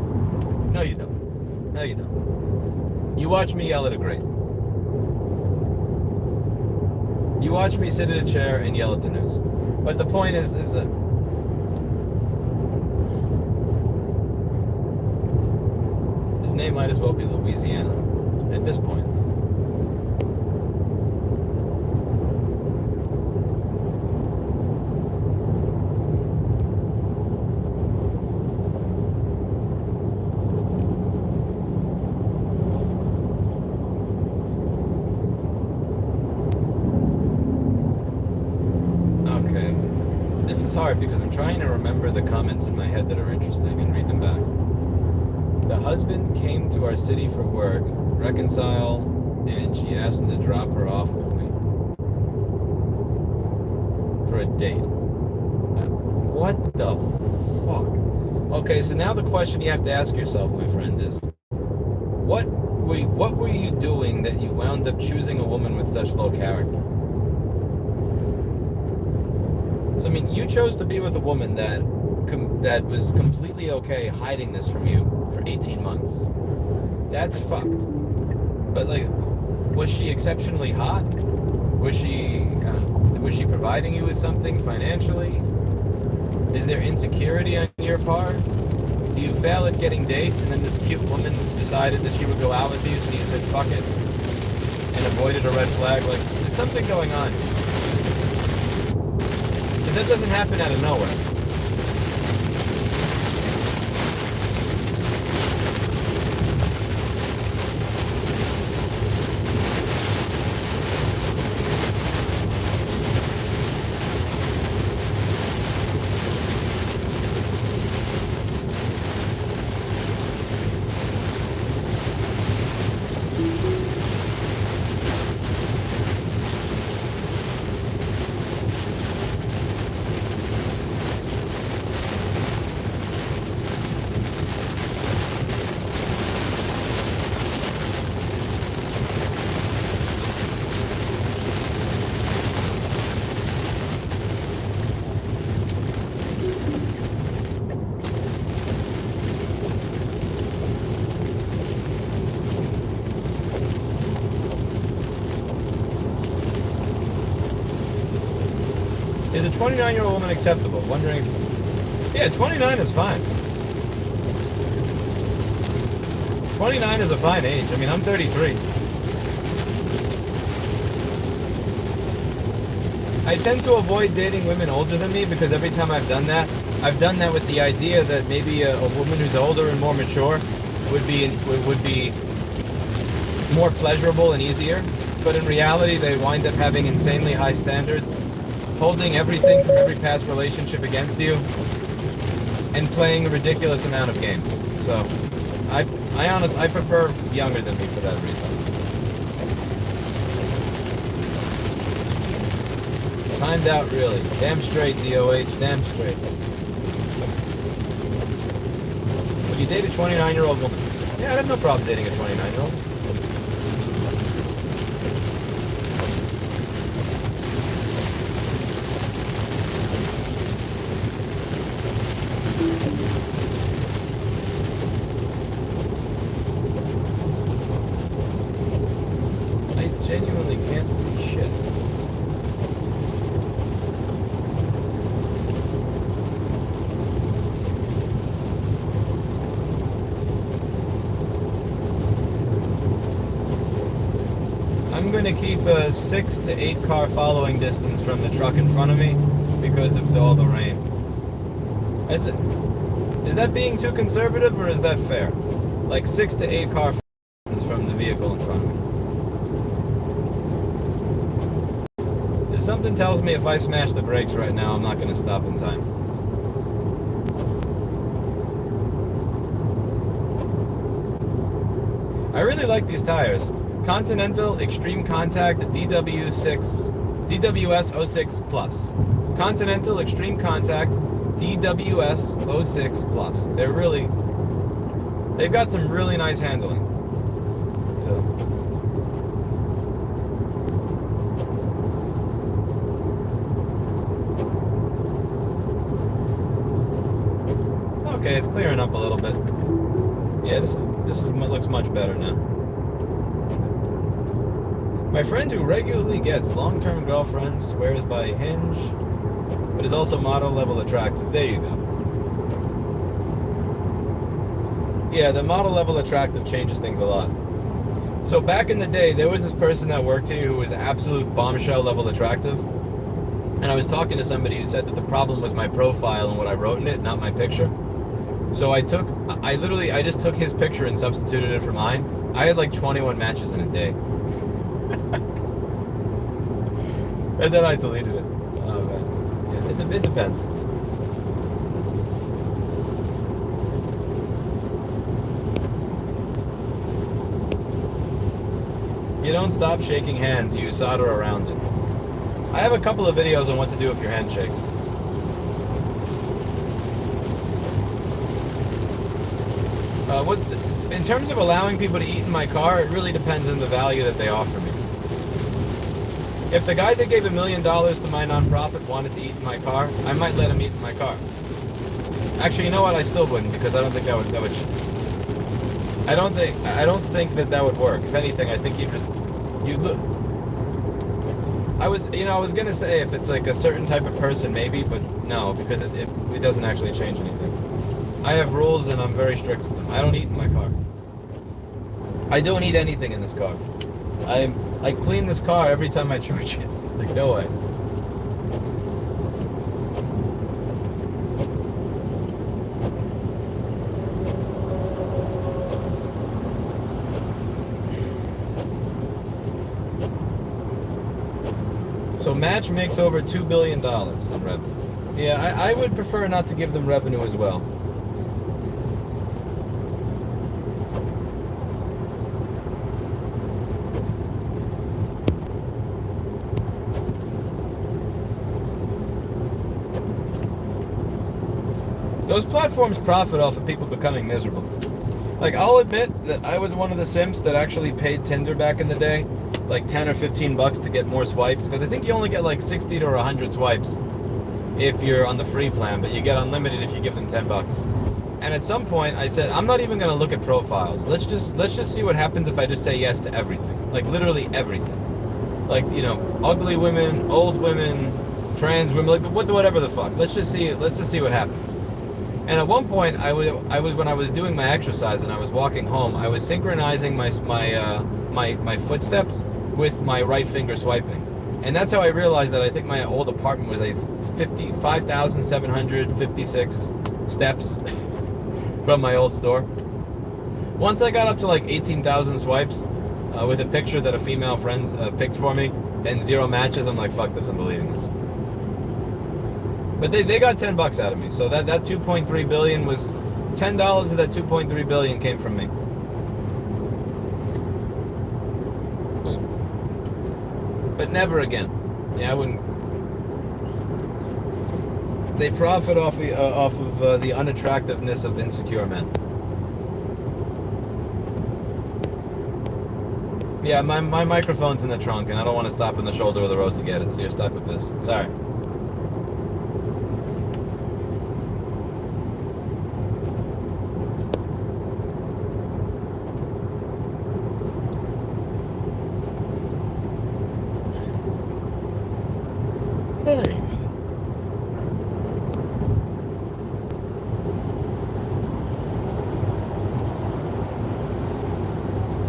No, you don't. No, you don't. You watch me yell at a grate. You watch me sit in a chair and yell at the news. But the point is that his name might as well be Louisiana at this point. Because I'm trying to remember the comments in my head that are interesting and read them back. The husband came to our city for work, reconcile, and she asked him to drop her off with me for a date. What the fuck? Okay, so now the question you have to ask yourself, my friend, is what were you doing that you wound up choosing a woman with such low character? So, I mean, you chose to be with a woman that was completely okay hiding this from you for 18 months. That's fucked. But, like, was she exceptionally hot? Was she providing you with something financially? Is there insecurity on your part? Do you fail at getting dates and then this cute woman decided that she would go out with you, so you said fuck it and avoided a red flag? Like, there's something going on. That doesn't happen out of nowhere. Is a 29-year-old woman acceptable? Wondering if... Yeah, 29 is fine. 29 is a fine age. I mean, I'm 33. I tend to avoid dating women older than me because every time I've done that with the idea that maybe a woman who's older and more mature would be more pleasurable and easier. But in reality, they wind up having insanely high standards, holding everything from every past relationship against you, and playing a ridiculous amount of games. So, I prefer younger than me for that reason. Timed out, really. Damn straight, DOH. Damn straight. Would you date a 29-year-old woman? Yeah, I'd have no problem dating a 29-year-old. I'm going to keep a 6 to 8 car following distance from the truck in front of me because of all the rain. Is that being too conservative or is that fair? Like 6 to 8 car distance from the vehicle in front of me. Something tells me if I smash the brakes right now, I'm not going to stop in time. I really like these tires. Continental Extreme Contact DWS 06 Plus. Continental Extreme Contact DWS 06 Plus. They've got some really nice handling. So. Okay, it's clearing up a little bit. Yeah, this looks much better now. My friend who regularly gets long-term girlfriends swears by Hinge, but is also model level attractive. There you go. Yeah, the model level attractive changes things a lot. So back in the day, there was this person that worked here who was absolute bombshell level attractive. And I was talking to somebody who said that the problem was my profile and what I wrote in it, not my picture. So I just took his picture and substituted it for mine. I had like 21 matches in a day. And then I deleted it. Oh man. Yeah, it depends. You don't stop shaking hands, you solder around it. I have a couple of videos on what to do if your hand shakes. In terms of allowing people to eat in my car, it really depends on the value that they offer me. If the guy that gave $1 million to my nonprofit wanted to eat in my car, I might let him eat in my car. Actually, you know what? I still wouldn't, because I don't think that would. I don't think that would work. If anything, I think you look. I was gonna say if it's like a certain type of person, maybe, but no, because it doesn't actually change anything. I have rules and I'm very strict with them. I don't eat in my car. I don't eat anything in this car. I clean this car every time I charge it. Like, no way. So Match makes over $2 billion in revenue. Yeah, I would prefer not to give them revenue as well. Those platforms profit off of people becoming miserable. Like, I'll admit that I was one of the simps that actually paid Tinder back in the day, like 10 or 15 bucks to get more swipes, because I think you only get like 60 to 100 swipes if you're on the free plan, but you get unlimited if you give them 10 bucks. And at some point I said, I'm not even going to look at profiles. Let's just see what happens if I just say yes to everything. Like literally everything. Like, you know, ugly women, old women, trans women, like whatever the fuck. Let's just see what happens. And at one point, I was when I was doing my exercise and I was walking home, I was synchronizing my footsteps with my right finger swiping, and that's how I realized that I think my old apartment was like 5,756 steps from my old store. Once I got up to like 18,000 swipes with a picture that a female friend picked for me and 0 matches, I'm like, fuck this, I'm deleting this. But they got 10 bucks out of me. So that 2.3 billion was $10 of that 2.3 billion came from me. But never again. Yeah, I wouldn't. They profit off of the unattractiveness of insecure men. Yeah, my microphone's in the trunk and I don't want to stop in the shoulder of the road to get it, so you're stuck with this. Sorry.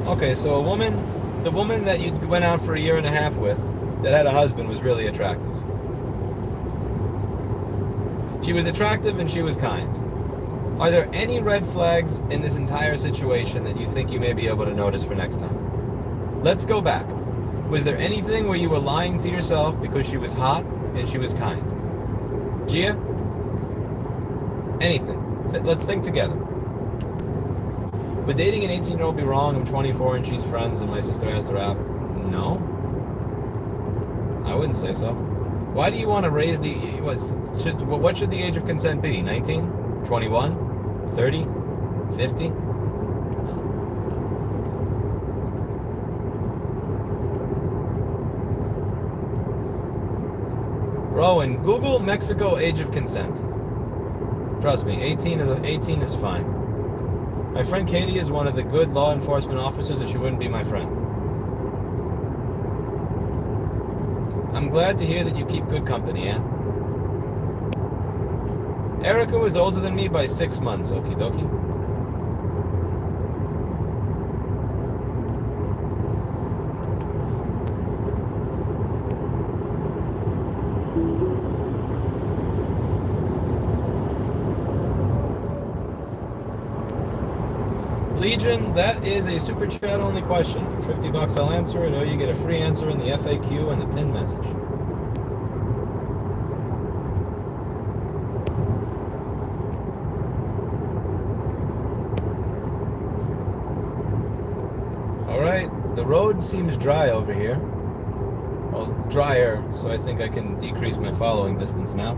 Okay, so the woman that you went out for 1.5 years with, that had a husband, was really attractive. She was attractive and she was kind. Are there any red flags in this entire situation that you think you may be able to notice for next time? Let's go back. Was there anything where you were lying to yourself because she was hot and she was kind? Gia? Anything. Let's think together. Would dating an 18-year-old be wrong? I'm 24 and she's friends and my sister has to rap. No. I wouldn't say so. Why do you want to raise the... What should the age of consent be? 19? 21? 30? 50? Rowan, Google Mexico age of consent. Trust me, 18 is fine. My friend Katie is one of the good law enforcement officers, and she wouldn't be my friend. I'm glad to hear that you keep good company, Ann. Erica was older than me by 6 months, okie dokie. Legion, that is a super chat only question. For 50 bucks, I'll answer it, or you get a free answer in the FAQ and the pin message. Alright, the road seems dry over here. Well, drier, so I think I can decrease my following distance now.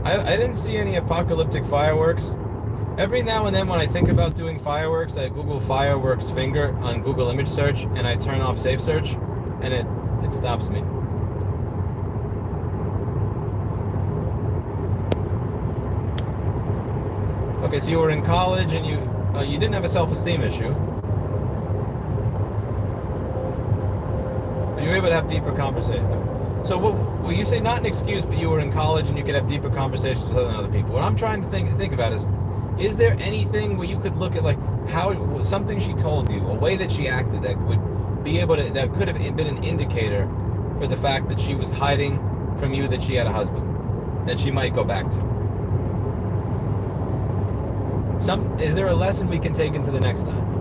I didn't see any apocalyptic fireworks. Every now and then when I think about doing fireworks, I Google fireworks finger on Google image search and I turn off safe search and it stops me. Okay, so you were in college and you didn't have a self-esteem issue. But you were able to have deeper conversations. So well, you say not an excuse, but you were in college and you could have deeper conversations with other people. What I'm trying to think about is there anything where you could look at like how something she told you, a way that she acted that would be able to, that could have been an indicator for the fact that she was hiding from you that she had a husband that she might go back to? Is there a lesson we can take into the next time?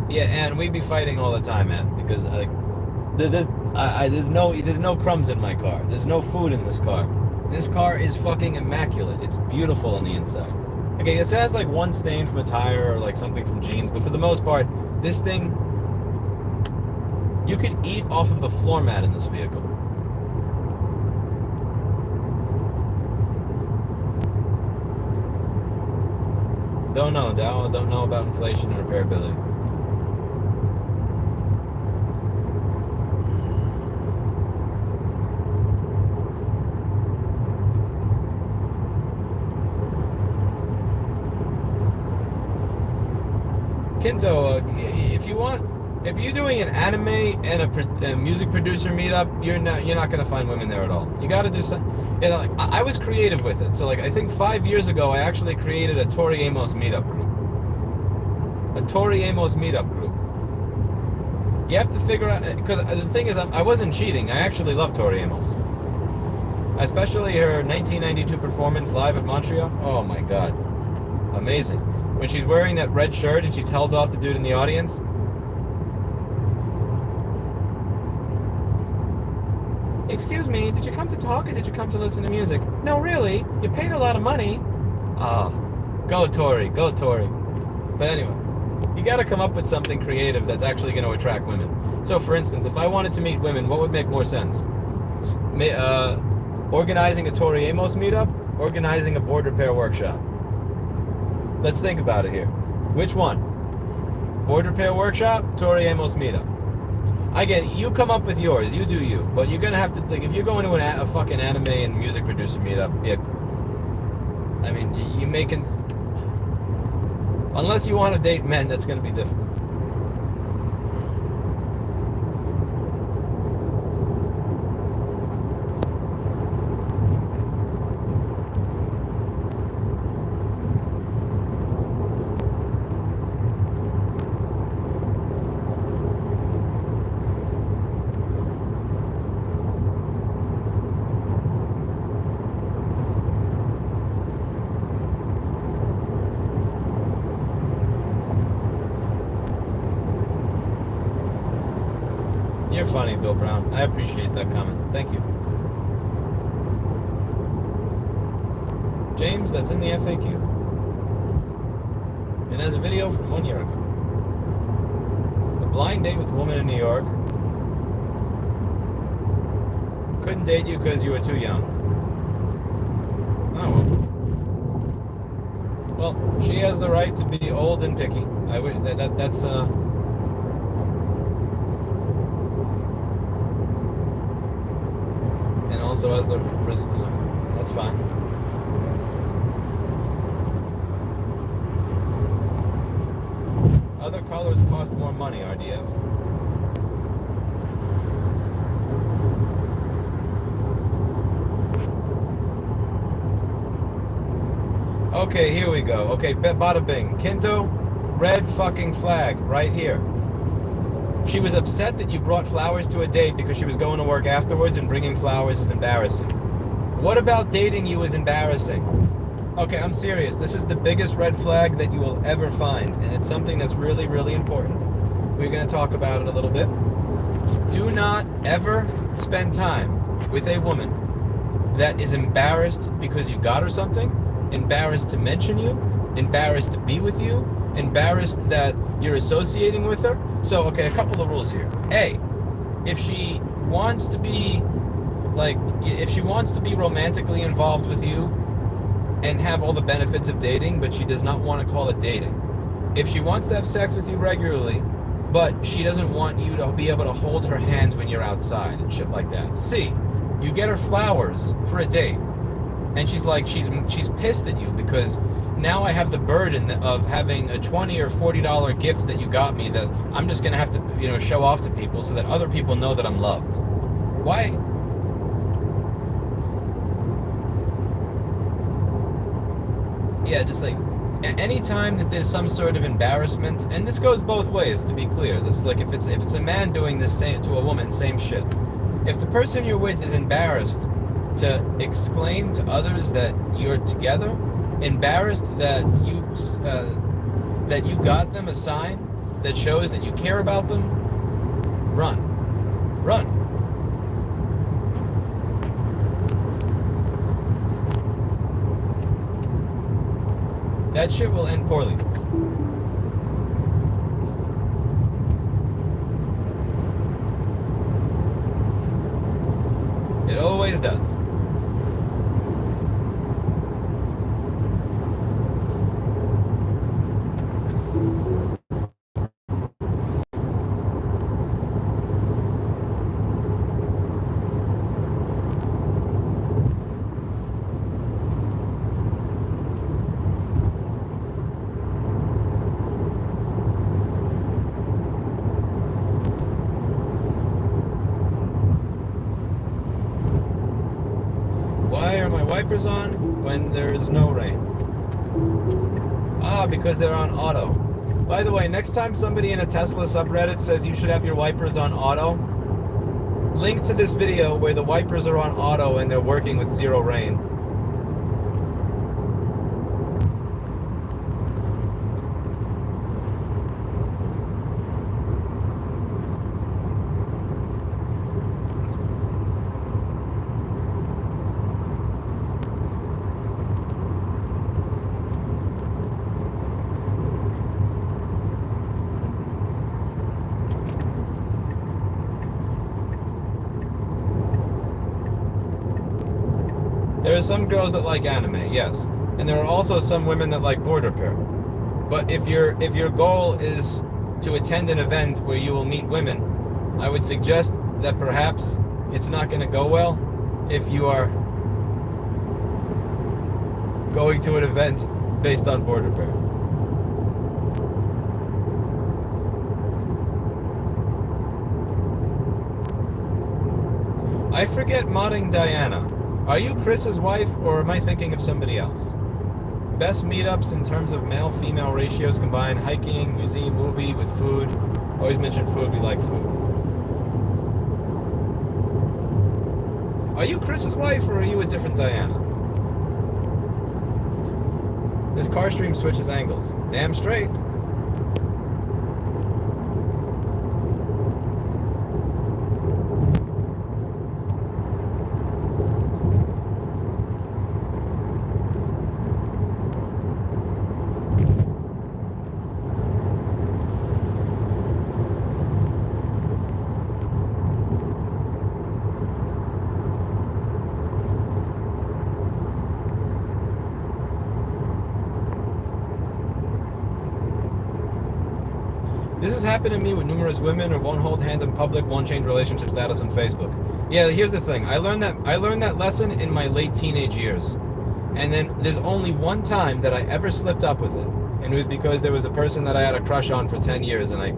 Yeah, and we'd be fighting all the time, man, because like there's no crumbs in my car. There's no food in this car. This car is fucking immaculate. It's beautiful on the inside. Okay, it has like one stain from a tire or like something from jeans, but for the most part, this thing, you could eat off of the floor mat in this vehicle. Don't know, Dow. Don't know about inflation and repairability. Kinto, if you're doing an anime and a music producer meetup, you're not gonna find women there at all. You got to do some. You know, like, I was creative with it. So like I think 5 years ago, I actually created a Tori Amos meetup group. A Tori Amos meetup group. You have to figure out, because the thing is, I wasn't cheating. I actually love Tori Amos, especially her 1992 performance live at Montreal. Oh my God, amazing! When she's wearing that red shirt and she tells off the dude in the audience. Excuse me, did you come to talk or did you come to listen to music? No, really, you paid a lot of money. Ah, go Tori, go Tori. But anyway, you gotta come up with something creative that's actually gonna attract women. So for instance, if I wanted to meet women, what would make more sense? Organizing a Tori Amos meetup, organizing a board repair workshop. Let's think about it here. Which one? Board repair workshop, Tori Amos meetup. Again, you come up with yours, you do you. But you're gonna have to, like, if you're going to a fucking anime and music producer meetup, yeah, I mean, you making, unless you want to date men, that's gonna be difficult. funny, Bill Brown. I appreciate that comment. Thank you. James, that's in the FAQ. It has a video from 1 year ago. A blind date with a woman in New York. Couldn't date you because you were too young. Oh well. Well, she has the right to be old and picky. I would that's and also has the that's fine. Other colors cost more money, RDF. Okay, here we go. Okay, bada bing. Kinto, red fucking flag right here. She was upset that you brought flowers to a date because she was going to work afterwards, and bringing flowers is embarrassing. What about dating you is embarrassing? Okay, I'm serious. This is the biggest red flag that you will ever find, and it's something that's really, really important. We're going to talk about it a little bit. Do not ever spend time with a woman that is embarrassed because you got her something, embarrassed to mention you, embarrassed to be with you, embarrassed that you're associating with her. So, okay, a couple of rules here. A, if she wants to be romantically involved with you and have all the benefits of dating, but she does not want to call it dating. If she wants to have sex with you regularly, but she doesn't want you to be able to hold her hands when you're outside and shit like that. C, you get her flowers for a date, and she's like, she's pissed at you because now I have the burden of having a $20 or $40 gift that you got me that I'm just gonna have to, show off to people so that other people know that I'm loved. Why? Yeah, just like anytime that there's some sort of embarrassment, and this goes both ways, to be clear. This is like if it's a man doing this to a woman, same shit. If the person you're with is embarrassed to exclaim to others that you're together, embarrassed that you got them a sign that shows that you care about them, run. That shit will end poorly. It always does. Wipers on when there is no rain. Because they're on auto. By the way, next time somebody in a Tesla subreddit says you should have your wipers on auto, link to this video where the wipers are on auto and they're working with zero rain. There are some girls that like anime, yes, and there are also some women that like border pair. But if your goal is to attend an event where you will meet women, I would suggest that perhaps it's not going to go well if you are going to an event based on border pair. I forget modding Diana. Are you Chris's wife, or am I thinking of somebody else? Best meetups in terms of male-female ratios combined: hiking, museum, movie, with food. Always mention food, we like food. Are you Chris's wife, or are you a different Diana? This car stream switches angles. Damn straight. This has happened to me with numerous women who won't hold hands in public, won't change relationship status on Facebook. Yeah, here's the thing. I learned that lesson in my late teenage years. And then there's only one time that I ever slipped up with it. And it was because there was a person that I had a crush on for 10 years and I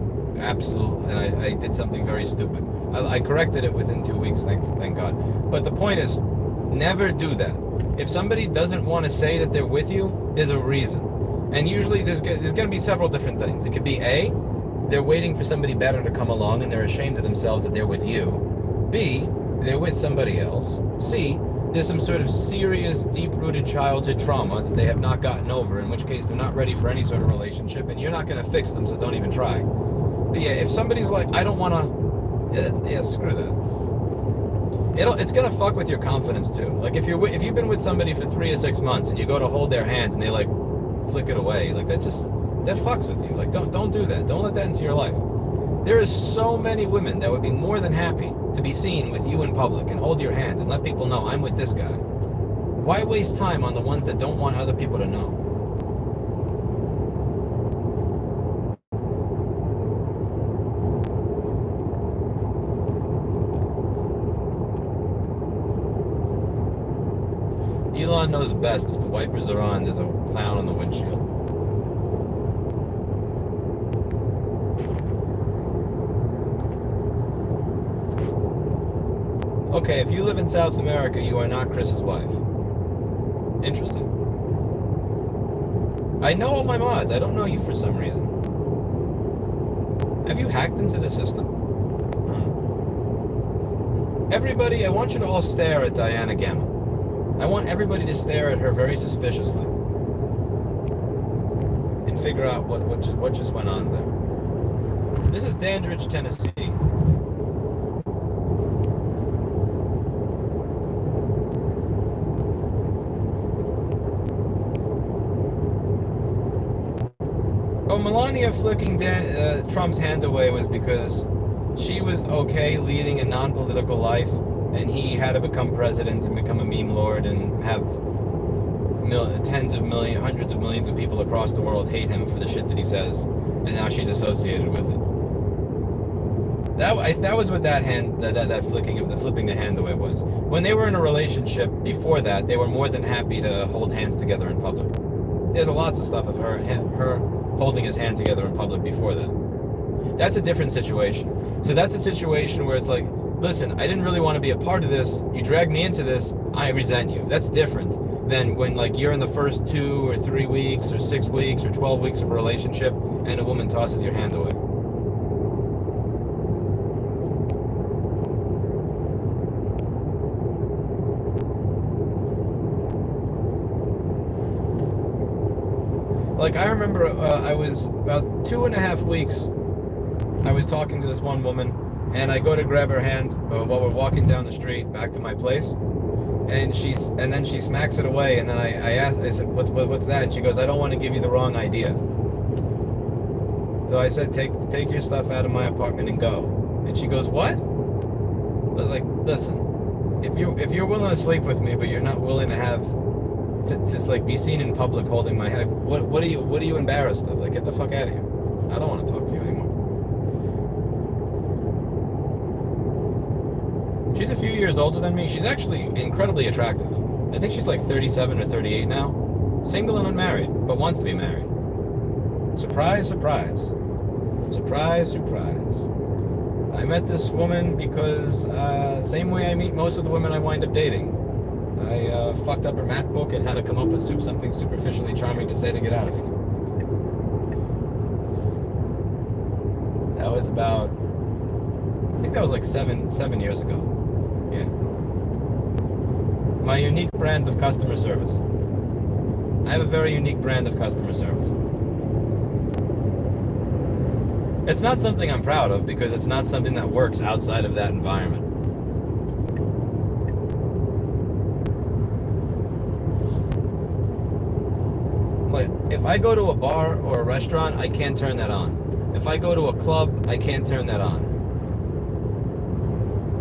did something very stupid. I corrected it within 2 weeks, thank God. But the point is, never do that. If somebody doesn't want to say that they're with you, there's a reason. And usually there's going to be several different things. It could be A, they're waiting for somebody better to come along and they're ashamed of themselves that they're with you. B, they're with somebody else. C, there's some sort of serious, deep-rooted childhood trauma that they have not gotten over, in which case they're not ready for any sort of relationship, and you're not going to fix them, so don't even try. But yeah, if somebody's like, I don't want to, yeah, screw that. It's gonna fuck with your confidence too. Like if you've been with somebody for 3 or 6 months and you go to hold their hand and they like flick it away, like that fucks with you. Like don't do that. Don't let that into your life. There is so many women that would be more than happy to be seen with you in public and hold your hand and let people know I'm with this guy. Why waste time on the ones that don't want other people to know? Elon knows best. If the wipers are on, there's a clown on the windshield. Okay, if you live in South America, you are not Chris's wife. Interesting. I know all my mods. I don't know you for some reason. Have you hacked into the system? Everybody, I want you to all stare at Diana Gamma. I want everybody to stare at her very suspiciously and figure out what just went on there. This is Dandridge, Tennessee. Oh, Melania flicking Trump's hand away was because she was okay leading a non-political life, and he had to become president and become a meme lord and have tens of millions, hundreds of millions of people across the world hate him for the shit that he says, and now she's associated with it. That was what that flipping the hand away was. When they were in a relationship before that, they were more than happy to hold hands together in public. There's lots of stuff of her holding his hand together in public before that. That's a different situation. So that's a situation where it's like, listen, I didn't really want to be a part of this. You dragged me into this. I resent you. That's different than when like you're in the first 2 or 3 weeks or 6 weeks or 12 weeks of a relationship and a woman tosses your hand away. Like I remember I was about 2.5 weeks, I was talking to this one woman, and I go to grab her hand while we're walking down the street back to my place, and then she smacks it away, and then I said, what's that? And she goes, I don't want to give you the wrong idea. So I said, take your stuff out of my apartment and go. And she goes, what? I was like, listen, if you're willing to sleep with me, but you're not willing to have to like be seen in public holding my head, what are you embarrassed of? Like, get the fuck out of here. I don't want to talk to you anymore. She's a few years older than me. She's actually incredibly attractive. I think she's like 37 or 38 now. Single and unmarried, but wants to be married. Surprise, surprise. Surprise, surprise. I met this woman because same way I meet most of the women I wind up dating. I fucked up her MacBook and had to come up with something superficially charming to say to get out of it. That was about, I think that was like seven years ago. Yeah. My unique brand of customer service. I have a very unique brand of customer service. It's not something I'm proud of because it's not something that works outside of that environment. Like, if I go to a bar or a restaurant, I can't turn that on. If I go to a club, I can't turn that on.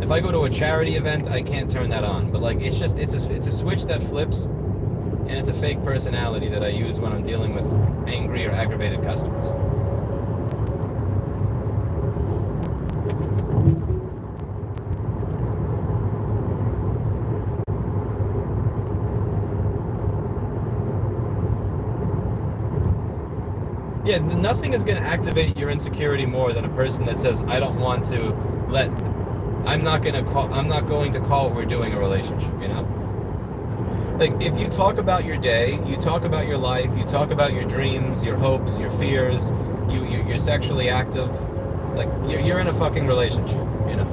If I go to a charity event, I can't turn that on. But like, it's a switch that flips, and it's a fake personality that I use when I'm dealing with angry or aggravated customers. Yeah, nothing is going to activate your insecurity more than a person that says, I don't want to let, I'm not going to call what we're doing a relationship, you know? Like, if you talk about your day, you talk about your life, you talk about your dreams, your hopes, your fears, you're sexually active, like, you're in a fucking relationship, you know?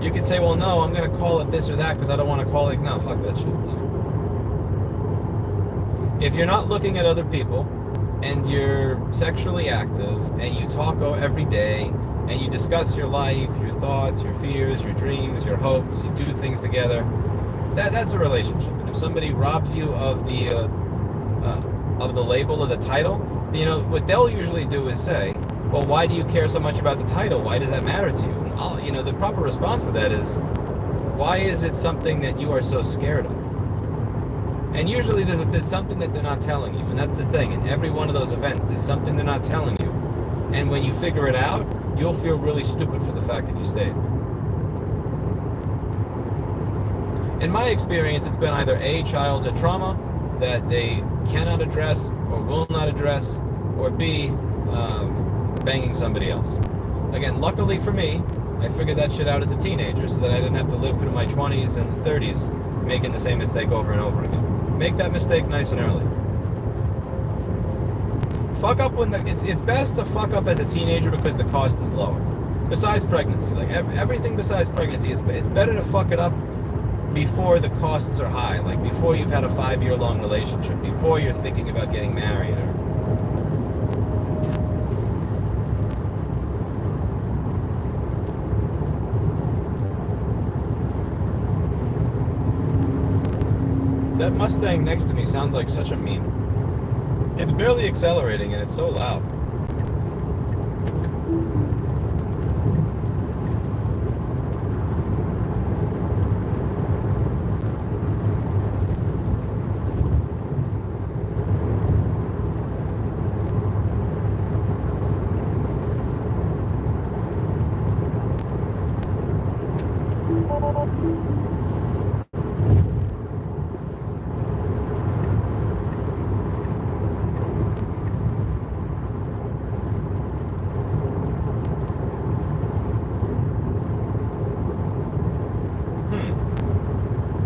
You could say, well, no, I'm going to call it this or that because I don't want to call it, no, fuck that shit, you know? If you're not looking at other people, and you're sexually active, and you talk every day, and you discuss your life, your thoughts, your fears, your dreams, your hopes, you do things together, that's a relationship. And if somebody robs you of the label or the title, you know, what they'll usually do is say, well, why do you care so much about the title? Why does that matter to you? And you know, the proper response to that is, why is it something that you are so scared of? And usually there's something that they're not telling you, and that's the thing. In every one of those events, there's something they're not telling you. And when you figure it out, you'll feel really stupid for the fact that you stayed. In my experience, it's been either A, childhood trauma that they cannot address or will not address, or B, banging somebody else. Again, luckily for me, I figured that shit out as a teenager so that I didn't have to live through my 20s and 30s making the same mistake over and over again. Make that mistake nice and early. Fuck up when it's best to fuck up as a teenager because the cost is lower. Besides pregnancy, like everything besides pregnancy, it's better to fuck it up before the costs are high, like before you've had a 5-year-long relationship, before you're thinking about getting married, or that Mustang next to me sounds like such a meme. It's barely accelerating and it's so loud.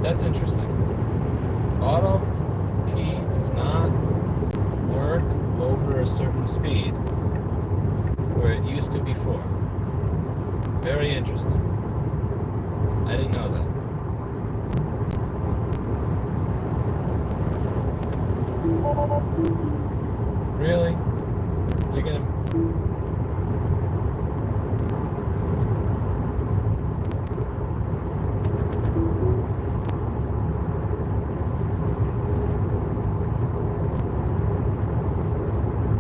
That's interesting. Auto key does not work over a certain speed where it used to before. Very interesting. I didn't know that. Really? You're gonna...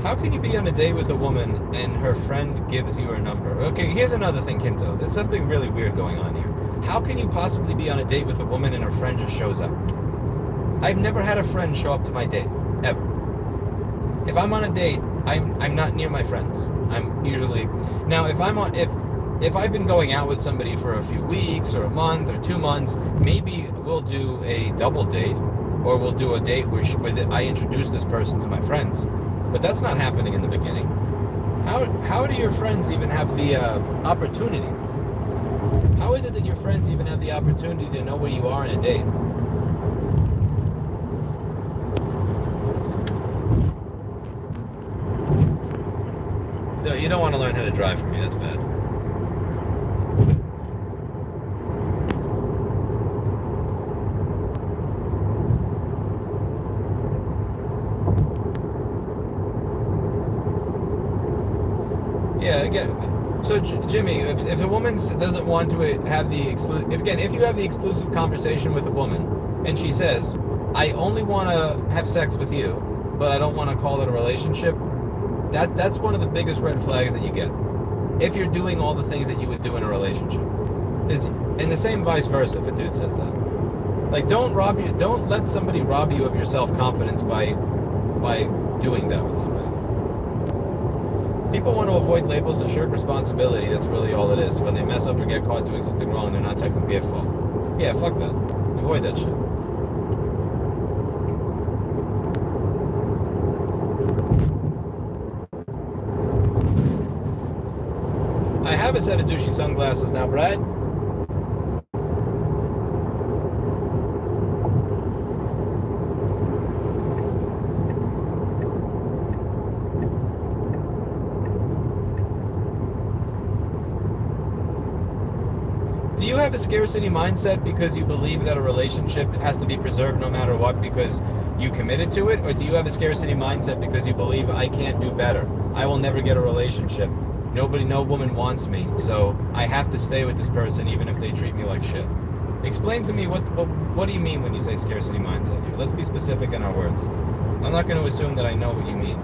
How can you be on a date with a woman and her friend gives you her number? Okay, here's another thing, Kinto. There's something really weird going on here. How can you possibly be on a date with a woman and her friend just shows up? I've never had a friend show up to my date, ever. If I'm on a date, I'm not near my friends. I'm usually... Now, if I've been going out with somebody for a few weeks or a month or 2 months, maybe we'll do a double date, or we'll do a date where I introduce this person to my friends. But that's not happening in the beginning. How do your friends even have the opportunity? How is it that your friends even have the opportunity to know where you are in a date? No, you don't want to learn how to drive from me, that's bad. Yeah, again, so Jimmy, if a woman doesn't want to have the if you have the exclusive conversation with a woman and she says, I only want to have sex with you, but I don't want to call it a relationship, that's one of the biggest red flags that you get. If you're doing all the things that you would do in a relationship. And the same vice versa if a dude says that. Like, don't let somebody rob you of your self-confidence by doing that with somebody. People want to avoid labels and shirk responsibility. That's really all it is. So when they mess up or get caught doing something wrong, they're not technically at fault. Yeah, fuck that. Avoid that shit. have a set of douchey sunglasses now, Brad. Do you have a scarcity mindset because you believe that a relationship has to be preserved no matter what because you committed to it? Or do you have a scarcity mindset because you believe I can't do better? I will never get a relationship. No woman wants me, so I have to stay with this person even if they treat me like shit. Explain to me what do you mean when you say scarcity mindset here? Let's be specific in our words. I'm not going to assume that I know what you mean.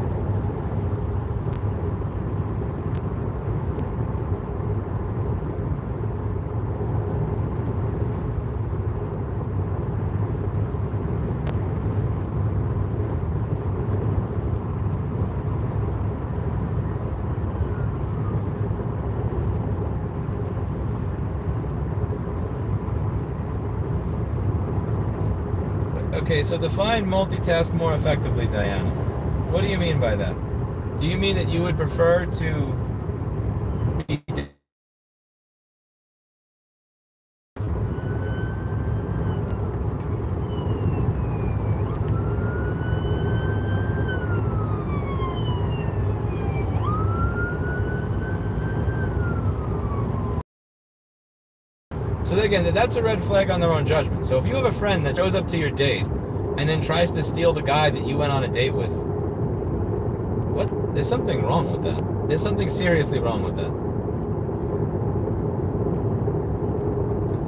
Okay, so define multitask more effectively, Diana. What do you mean by that? Do you mean that you would prefer to be... So again, that's a red flag on their own judgment. So if you have a friend that shows up to your date and then tries to steal the guy that you went on a date with, what? There's something wrong with that. There's something seriously wrong with that.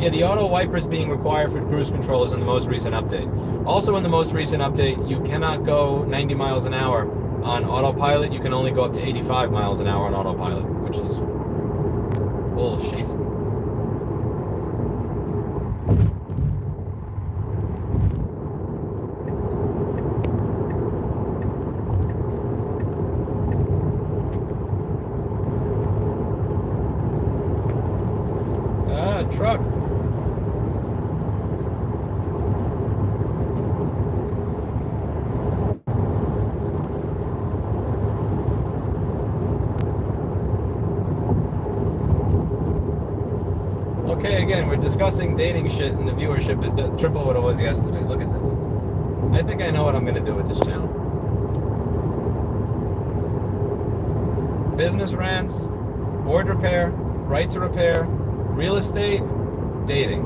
Yeah, the auto wipers being required for cruise control is in the most recent update. Also in the most recent update, you cannot go 90 miles an hour on autopilot. You can only go up to 85 miles an hour on autopilot, which is bullshit. Truck. Okay, again, we're discussing dating shit and the viewership is triple what it was yesterday. Look at this. I think I know what I'm going to do with this channel. Business rants, board repair, right to repair, real estate, dating.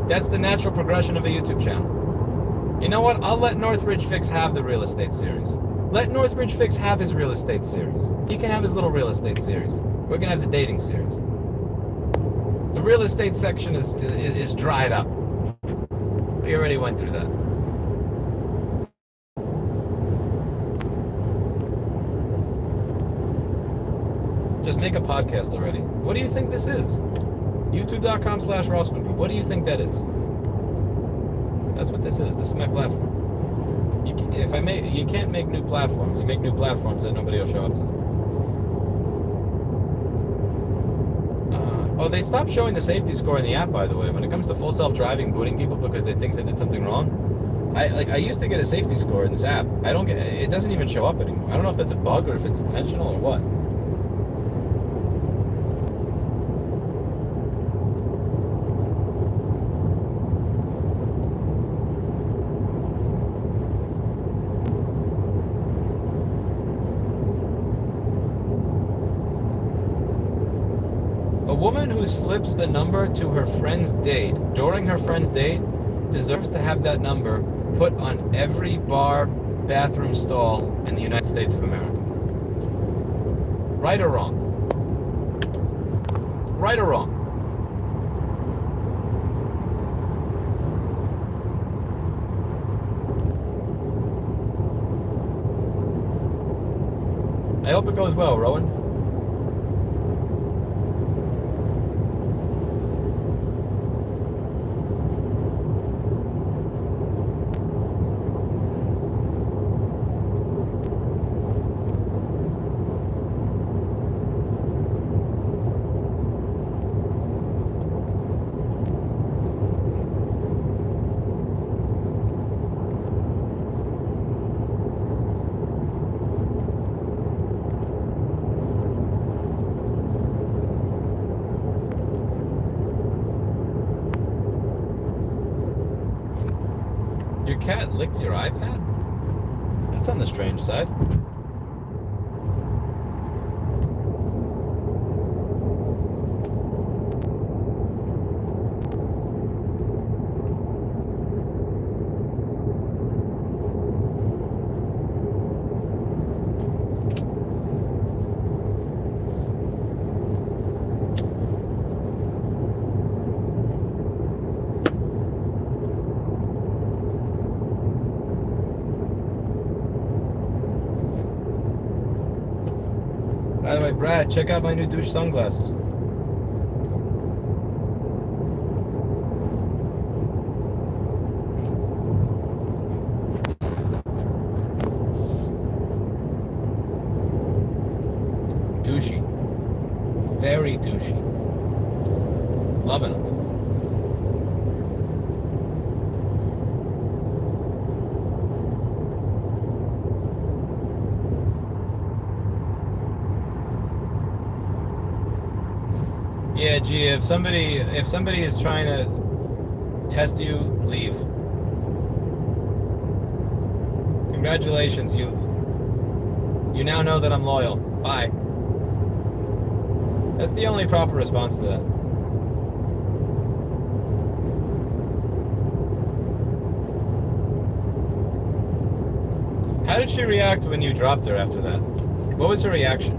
That's the natural progression of a YouTube channel. You know what? I'll let Northridge Fix have the real estate series. Let Northridge Fix have his real estate series. He can have his little real estate series. We're going to have the dating series. The real estate section is dried up. We already went through that. Just make a podcast already. What do you think this is? YouTube.com/Rossmann. What do you think that is? That's what this is. This is my platform. You can't make new platforms. You make new platforms that nobody will show up to. Oh, they stopped showing the safety score in the app, by the way. When it comes to full self-driving, booting people because they think they did something wrong. I used to get a safety score in this app. It doesn't even show up anymore. I don't know if that's a bug or if it's intentional or what. A woman who slips a number to her friend's date during her friend's date deserves to have that number put on every bar, bathroom stall in the United States of America. Right or wrong? Right or wrong? I hope it goes well, Rowan. licked your iPad? That's on the strange side. By the way, Brad, check out my new douche sunglasses. Douchey. Very douchey. Loving them. Yeah, gee, if somebody is trying to test you, leave. Congratulations, you now know that I'm loyal. Bye. That's the only proper response to that. How did she react when you dropped her after that? What was her reaction?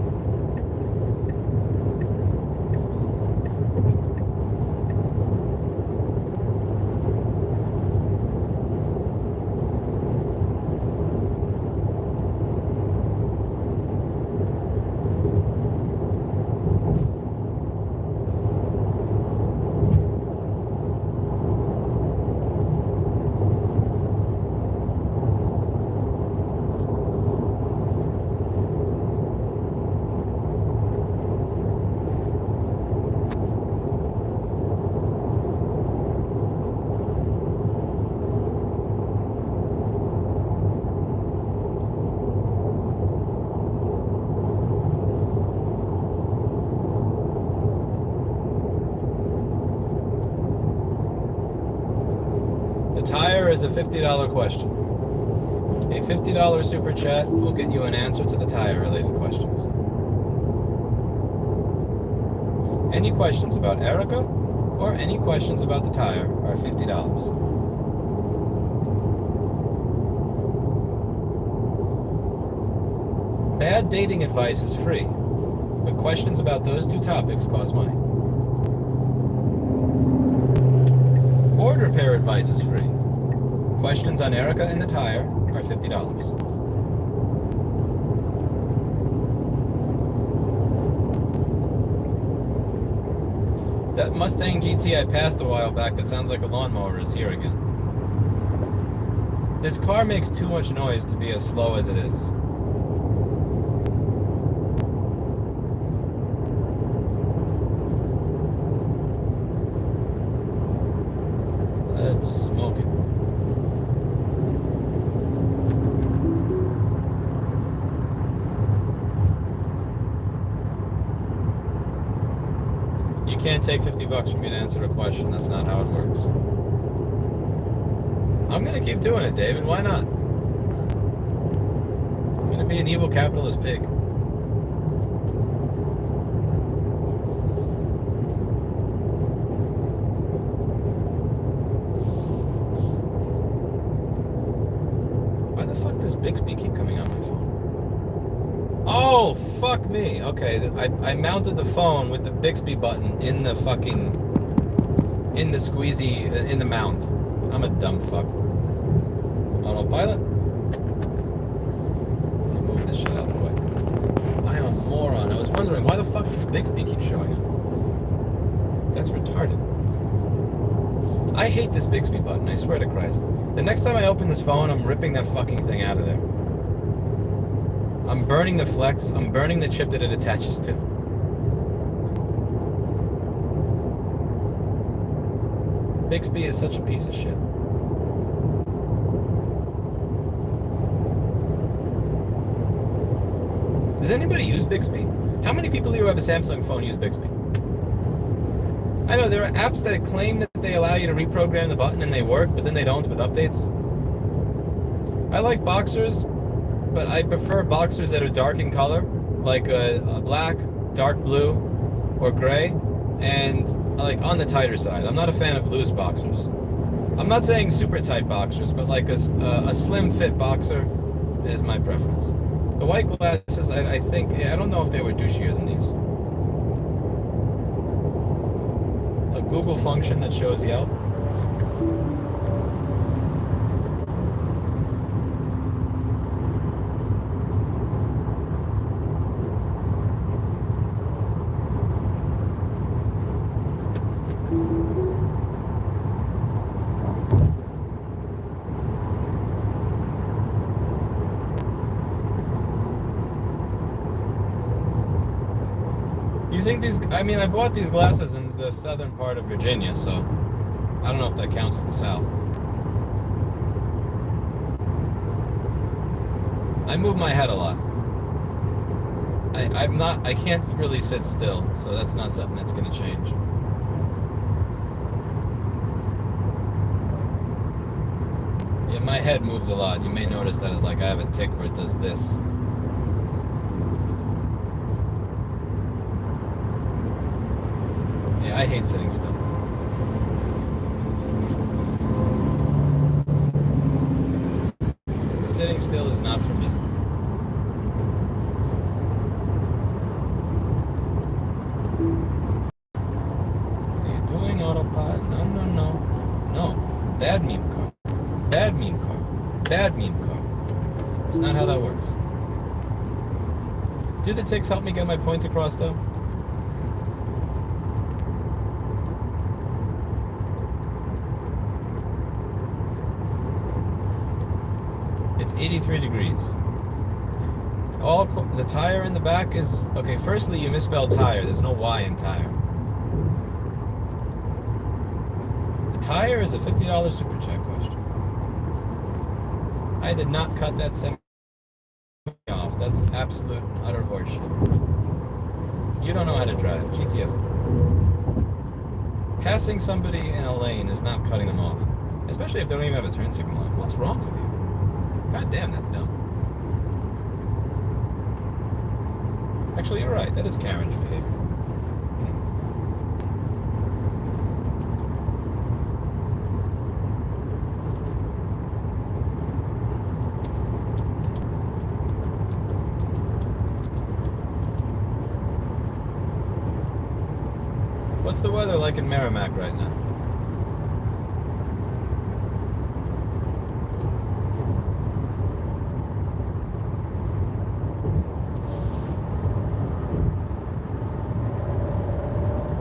Tire is a $50 question. A $50 super chat will get you an answer to the tire related questions. Any questions about Erica or any questions about the tire are $50. Bad dating advice is free, but questions about those two topics cost money. Board repair advice is free. Questions on Erica and the tire are $50. That Mustang GT I passed a while back that sounds like a lawnmower is here again. This car makes too much noise to be as slow as it is. Let's smoke it. You can't take $50 from me to answer a question. That's not how it works. I'm gonna keep doing it, David. Why not? I'm gonna be an evil capitalist pig. Why the fuck does Bixby keep coming on my phone? Oh, fuck me. Okay, I mounted the phone with the Bixby button in the fucking, in the squeezy, in the mount. I'm a dumb fuck. Autopilot. Let me move this shit out of the way. I am a moron. I was wondering why the fuck does Bixby keep showing up? That's retarded. I hate this Bixby button, I swear to Christ. The next time I open this phone, I'm ripping that fucking thing out of there. I'm burning the flex. I'm burning the chip that it attaches to. Bixby is such a piece of shit. Does anybody use Bixby? How many people who have a Samsung phone use Bixby? I know there are apps that claim that they allow you to reprogram the button and they work, but then they don't with updates. I like boxers, but I prefer boxers that are dark in color, like a black, dark blue, or gray, and like on the tighter side. I'm not a fan of loose boxers. I'm not saying super tight boxers, but like a slim fit boxer is my preference. The white glasses, I think, I don't know if they were douchier than these. A Google function that shows Yelp. You think these, I mean, I bought these glasses in the southern part of Virginia, so I don't know if that counts as the South. I move my head a lot. I can't really sit still, so that's not something that's going to change. Yeah, my head moves a lot. You may notice that like I have a tick where it does this. Yeah, I hate sitting still. Sitting still is not for me. What are you doing, Autopod? No, no, no. No. Bad meme car. Bad meme car. Bad meme car. It's not how that works. Do the ticks help me get my points across, though? It's 83 degrees. The tire in the back is... Okay, firstly, you misspelled tire. There's no Y in tire. The tire is a $50 super chat question. I did not cut that semi off. That's absolute, utter horseshit. You don't know how to drive. GTF. Passing somebody in a lane is not cutting them off. Especially if they don't even have a turn signal on. What's wrong with you? God damn, that's dumb. Actually, you're right. That is Karen's behavior. What's the weather like in Merrimack right now?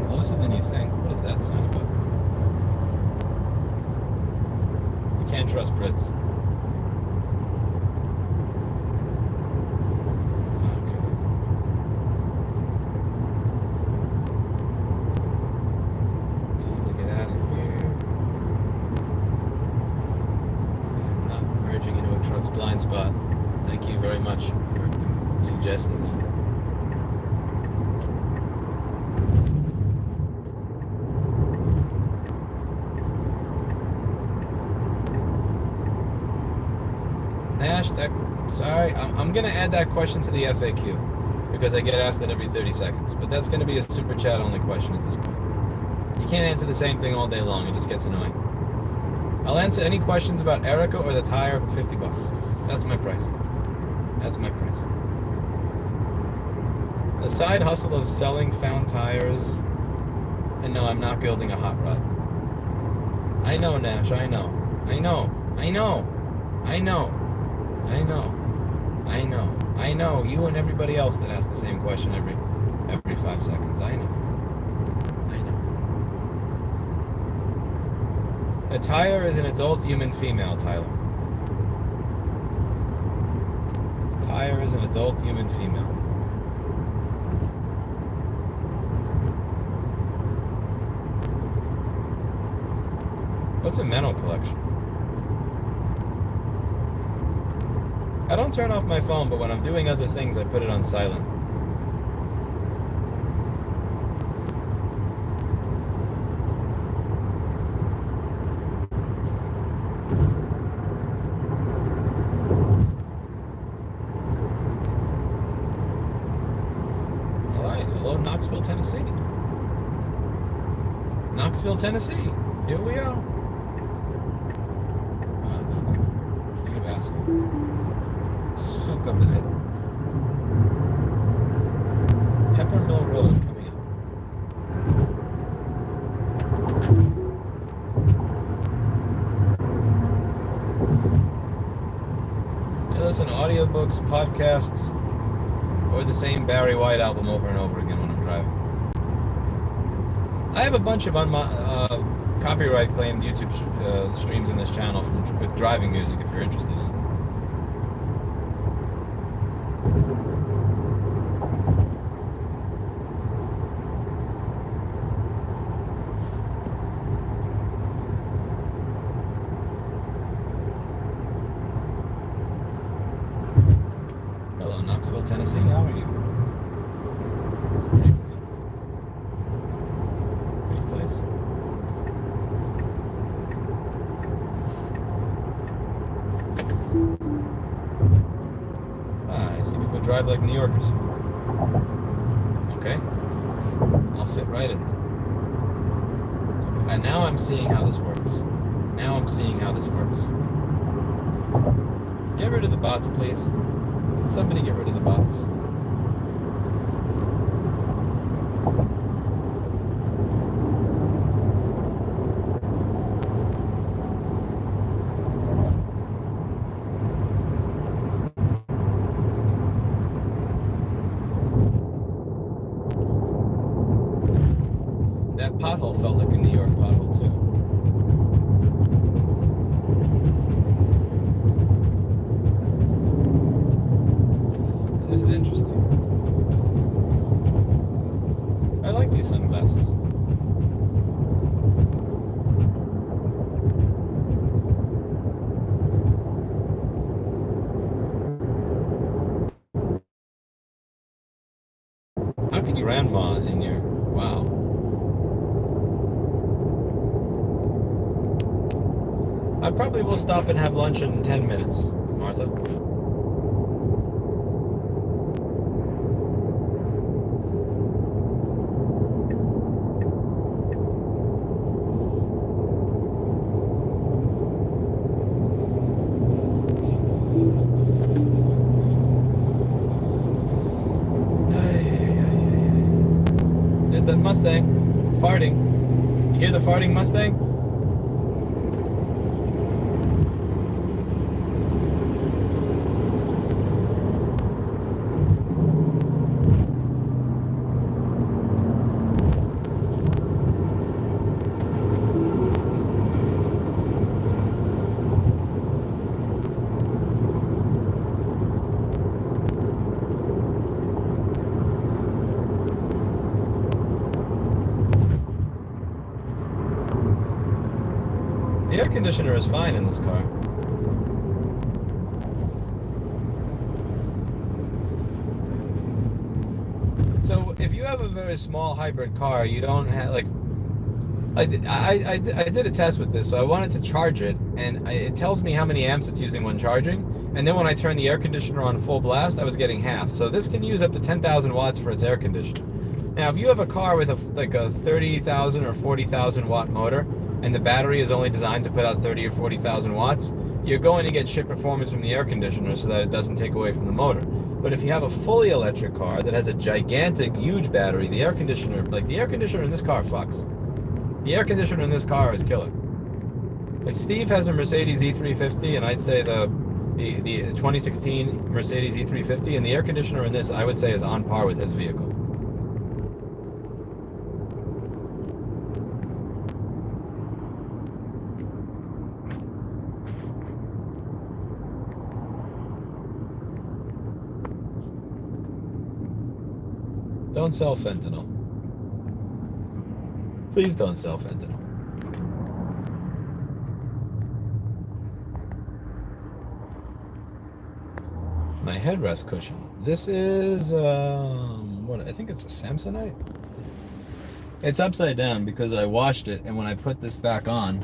Closer than you think. What is that sign about? You can't trust Brits. Okay. Time to get out of here. I'm not merging into a truck's blind spot. Thank you very much for suggesting that. Nash, sorry, I'm going to add that question to the FAQ because I get asked that every 30 seconds. But that's going to be a super chat only question at this point. You can't answer the same thing all day long. It just gets annoying. I'll answer any questions about Erica or the tire for $50. That's my price. That's my price. A side hustle of selling found tires. And no, I'm not building a hot rod. I know, Nash. I know. I know. I know. I know. I know. I know. I know. You and everybody else that asks the same question every 5 seconds. I know. I know. A tire is an adult human female, Tyler. A tire is an adult human female. What's a mental collection? I don't turn off my phone, but when I'm doing other things, I put it on silent. Knoxville, Tennessee. Knoxville, Tennessee. Here we are. Oh, fuck. You asshole. Suka minute. Peppermill Road coming up. I listen to audiobooks, podcasts, or the same Barry White album over and over again when I'm driving. I have a bunch of copyright claimed YouTube streams in this channel with driving music if you're interested in it. Hello, Knoxville, Tennessee. How are you? This is a pretty place. I see people drive like New Yorkers. Okay. I'll fit right in there. Okay. And now I'm seeing how this works. Now I'm seeing how this works. Get rid of the bots, please. Can somebody get rid of the bots? That pothole felt like a New York pothole too. This is interesting. I like these sunglasses. How can you grandma in your wow? I probably will stop and have lunch in 10 minutes, Martha. There's that Mustang farting. You hear the farting Mustang? The air conditioner is fine in this car. So if you have a very small hybrid car, you don't have like I did a test with this, so I wanted to charge it, and it tells me how many amps it's using when charging, and then when I turn the air conditioner on full blast, I was getting half. So this can use up to 10,000 watts for its air conditioner. Now, if you have a car with like a 30,000 or 40,000 watt motor, and the battery is only designed to put out 30 or 40,000 watts, you're going to get shit performance from the air conditioner so that it doesn't take away from the motor. But if you have a fully electric car that has a gigantic, huge battery, the air conditioner, like the air conditioner in this car fucks. The air conditioner in this car is killer. Like Steve has a Mercedes E350, and I'd say the 2016 Mercedes E350, and the air conditioner in this, I would say, is on par with his vehicle. Don't sell fentanyl. Please don't sell fentanyl. My headrest cushion. This is, what, I think it's a Samsonite? It's upside down because I washed it, and when I put this back on,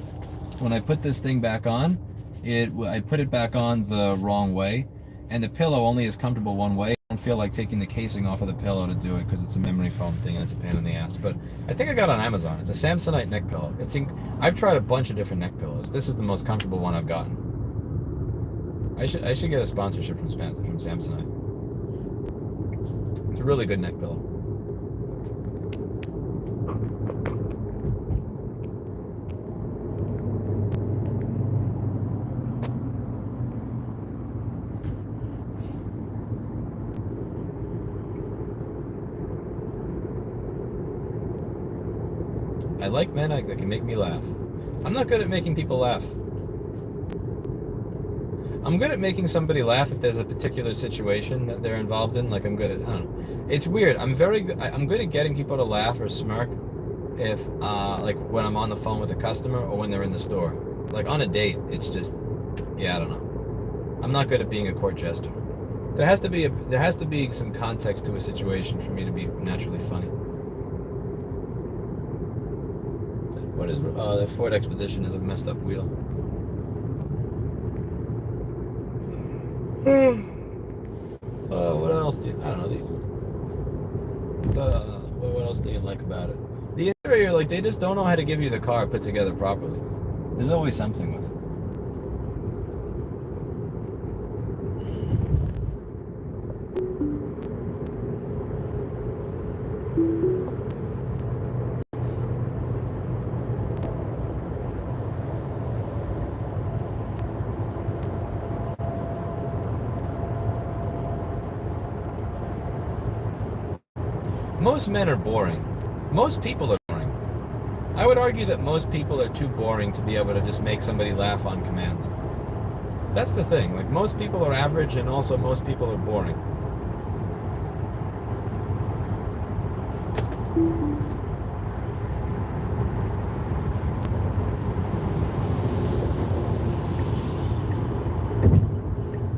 when I put this thing back on, I put it back on the wrong way, and the pillow only is comfortable one way. don't feel like taking the casing off of the pillow to do it because it's a memory foam thing and it's a pain in the ass. But I think I got it on Amazon. It's a Samsonite neck pillow. I've tried a bunch of different neck pillows. This is the most comfortable one I've gotten. I should get a sponsorship from Samsonite. It's a really good neck pillow. I like men that can make me laugh. I'm not good at making people laugh. I'm good at making somebody laugh if there's a particular situation that they're involved in. Like I'm good at, I don't know. It's weird. I'm good at getting people to laugh or smirk if, like when I'm on the phone with a customer or when they're in the store. Like on a date, it's just, yeah, I don't know. I'm not good at being a court jester. There has to be some context to a situation for me to be naturally funny. What is, the Ford Expedition has a messed up wheel. What else do you, I don't know, what else do you like about it? The interior, like, they just don't know how to give you the car put together properly. There's always something with it. Most men are boring. Most people are boring. I would argue that most people are too boring to be able to just make somebody laugh on command. That's the thing. Like, most people are average, and also most people are boring.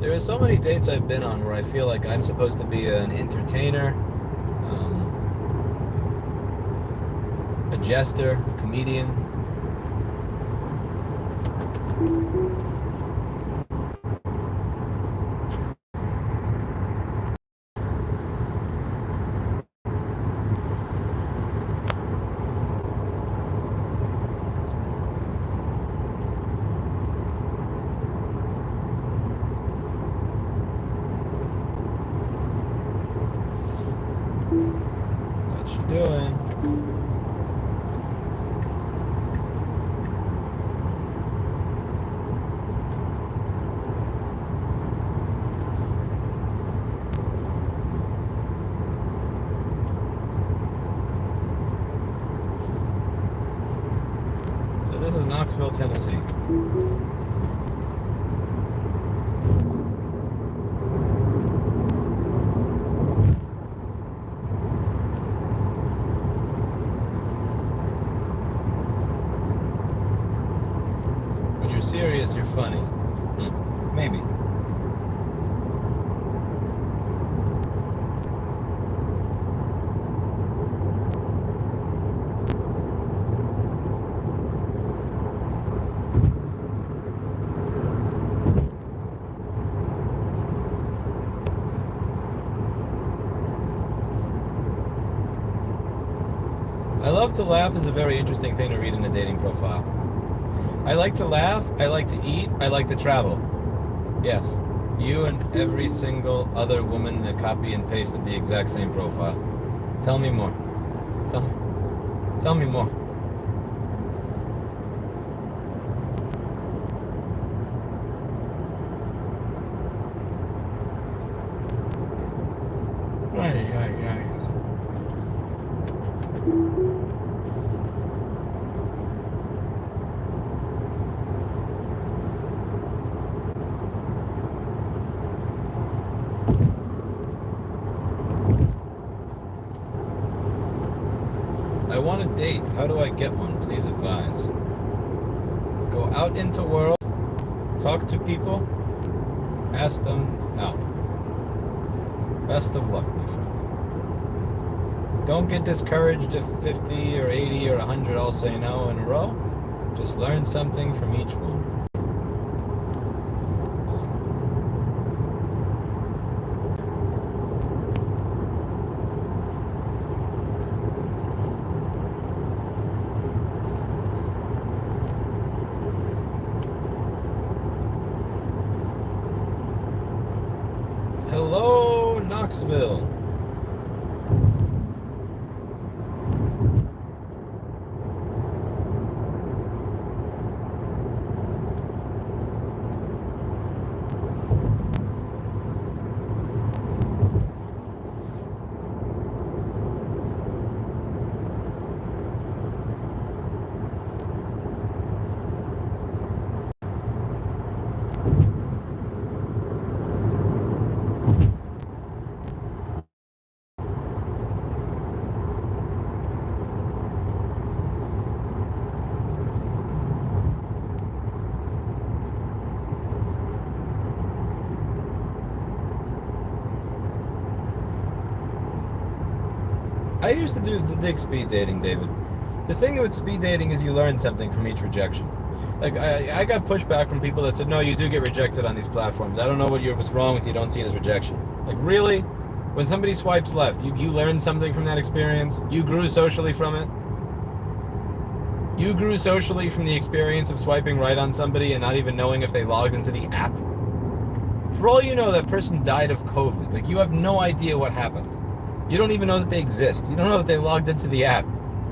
There are so many dates I've been on where I feel like I'm supposed to be an entertainer, a jester, a comedian. What you doing? This is Knoxville, Tennessee. When you're serious, you're funny. Maybe. I love to laugh is a very interesting thing to read in a dating profile. I like to laugh, I like to eat, I like to travel. Yes, you and every single other woman that copy and pasted the exact same profile. Tell me more. Tell me more. I want a date. How do I get one? Please advise. Go out into world, talk to people, ask them out. Best of luck, my friend. Don't get discouraged if 50 or 80 or 100 all say no in a row. Just learn something from each one. Hello, Knoxville. I used to dig speed dating, David. The thing with speed dating is you learn something from each rejection. Like, I got pushback from people that said, no, you do get rejected on these platforms. I don't know what's wrong with you, don't see it as rejection. Like, really? When somebody swipes left, you learn something from that experience? You grew socially from it? You grew socially from the experience of swiping right on somebody and not even knowing if they logged into the app? For all you know, that person died of COVID. Like, you have no idea what happened. You don't even know that they exist. You don't know that they logged into the app.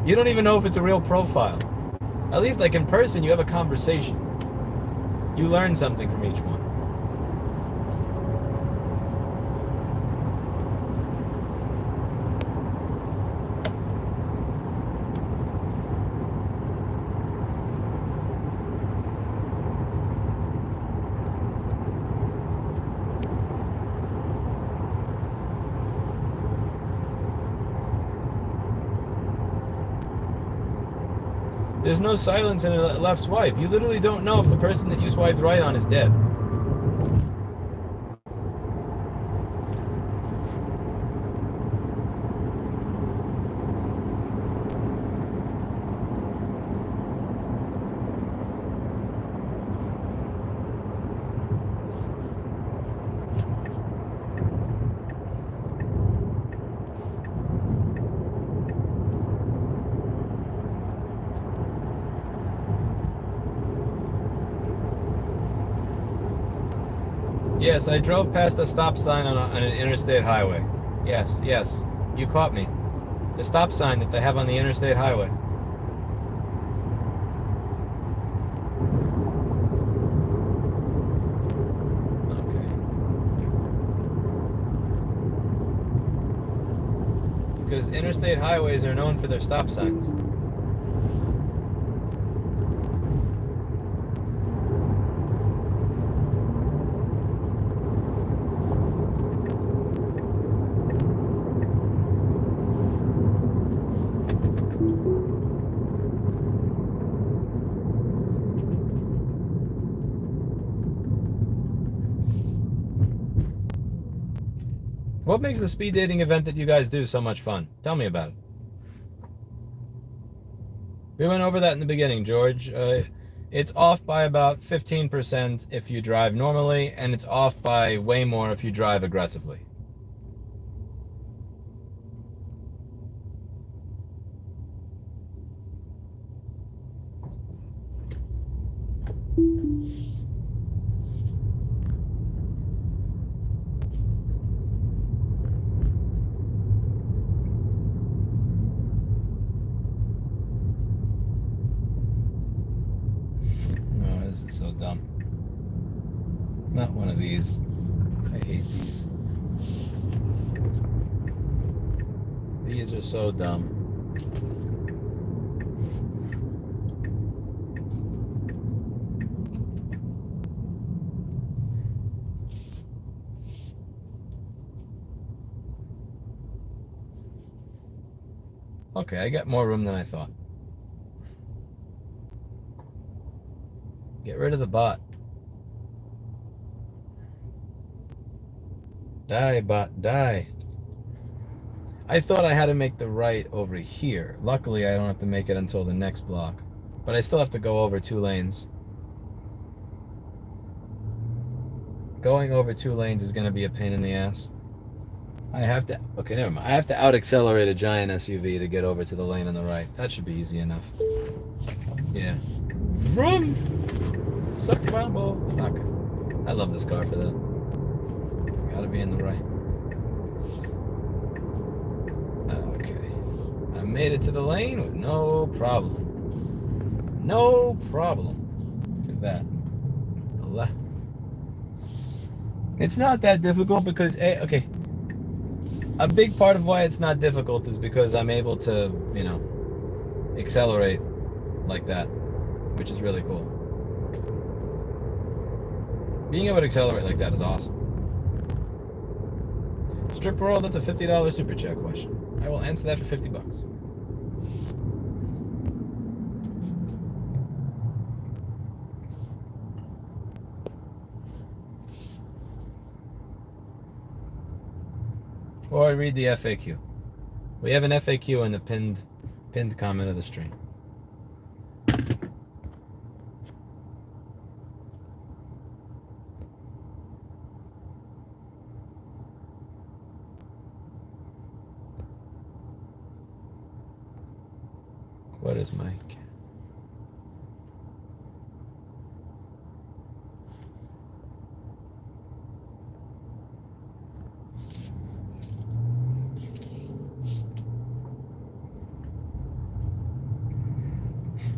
You don't even know if it's a real profile. At least, like, in person, you have a conversation. You learn something from each one. There's no silence in a left swipe. You literally don't know if the person that you swiped right on is dead. Yes, I drove past a stop sign on an interstate highway. Yes, you caught me. The stop sign that they have on the interstate highway. Okay. Because interstate highways are known for their stop signs. What makes the speed dating event that you guys do so much fun? Tell me about it. We went over that in the beginning, George. It's off by about 15% if you drive normally, and it's off by way more if you drive aggressively. So dumb. Not one of these. I hate these. These are so dumb. Okay, I got more room than I thought. Get rid of the bot. Die, bot, die. I thought I had to make the right over here. Luckily, I don't have to make it until the next block. But I still have to go over 2 lanes. Going over 2 lanes is going to be a pain in the ass. I have to... Okay, never mind. I have to out-accelerate a giant SUV to get over to the lane on the right. That should be easy enough. Yeah. Vroom! Suck my ball. Okay. I love this car for that. Gotta be in the right. Okay. I made it to the lane with no problem. No problem. Look at that. It's not that difficult because, okay, a big part of why it's not difficult is because I'm able to, you know, accelerate like that, which is really cool. Being able to accelerate like that is awesome. Strip World, that's a $50 super chat question. I will answer that for $50. Or I read the FAQ. We have an FAQ in the pinned comment of the stream. What is my...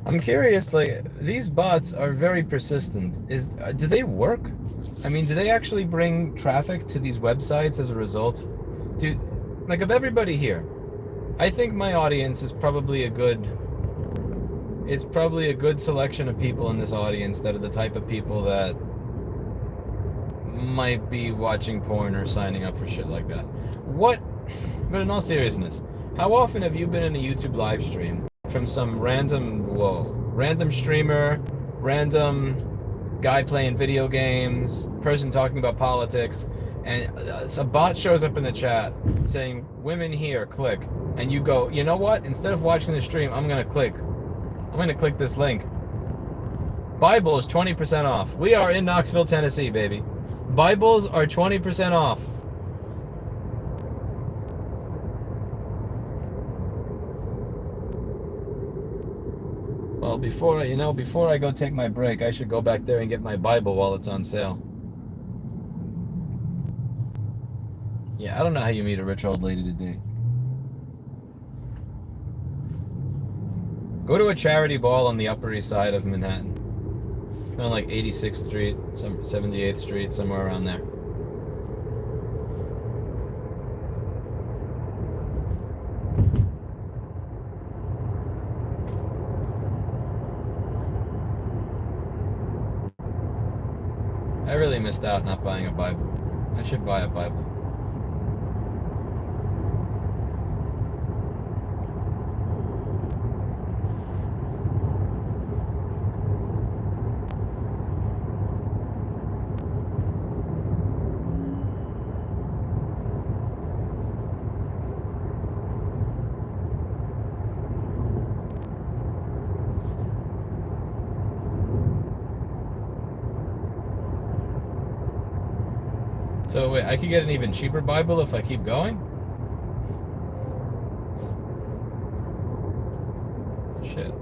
I'm curious, like, these bots are very persistent. Do they work? I mean, do they actually bring traffic to these websites as a result? Like, of everybody here, I think my audience is probably it's probably a good selection of people in this audience that are the type of people that might be watching porn or signing up for shit like that. But in all seriousness, how often have you been in a YouTube live stream from some random streamer, random guy playing video games, person talking about politics, and a bot shows up in the chat saying, women here, click, and you go, you know what, instead of watching the stream, I'm gonna click this link. Bible is 20% off. We are in Knoxville, Tennessee, baby. Bibles are 20% off. Well, before I go take my break, I should go back there and get my Bible while it's on sale. Yeah, I don't know how you meet a rich old lady today. Go to a charity ball on the Upper East Side of Manhattan. On like 86th Street, 78th Street, somewhere around there. I really missed out not buying a Bible. I should buy a Bible. So wait, I could get an even cheaper Bible if I keep going? Shit.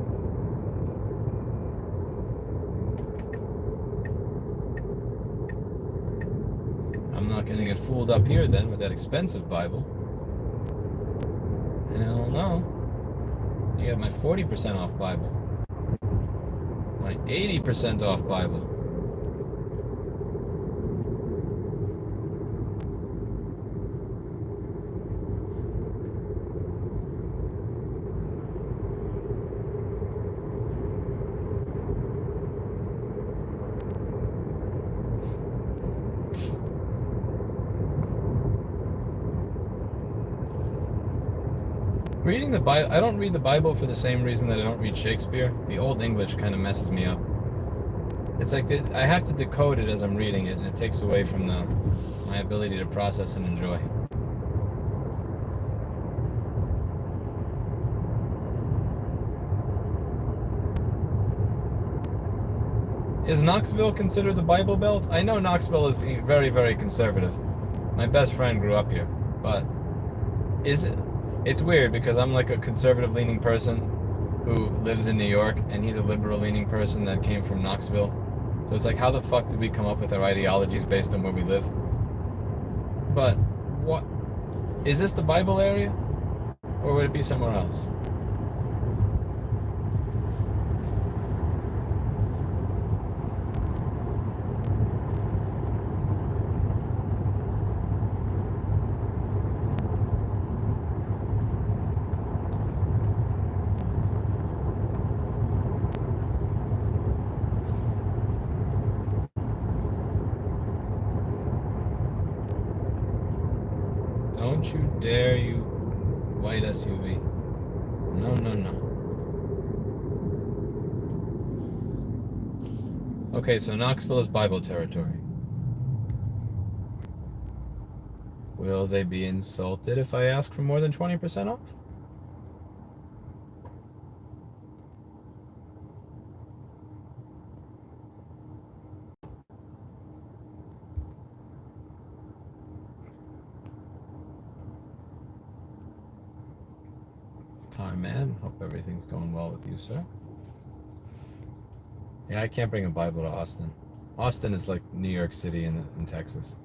I'm not gonna get fooled up here then with that expensive Bible. Hell no. You got my 40% off Bible. My 80% off Bible. Reading the Bible, I don't read the Bible for the same reason that I don't read Shakespeare. The Old English kind of messes me up. It's like I have to decode it as I'm reading it, and it takes away from my ability to process and enjoy. Is Knoxville considered the Bible Belt? I know Knoxville is very, very conservative. My best friend grew up here, but is it? It's weird because I'm like a conservative-leaning person who lives in New York, and he's a liberal-leaning person that came from Knoxville. So it's like, how the fuck did we come up with our ideologies based on where we live? But what is this, the Bible area, or would it be somewhere else? Don't you dare, you white SUV. No, no, no. Okay, so Knoxville is Bible territory. Will they be insulted if I ask for more than 20% off? Hi, man. Hope everything's going well with you, sir. Yeah, I can't bring a Bible to Austin. Austin is like New York City in Texas.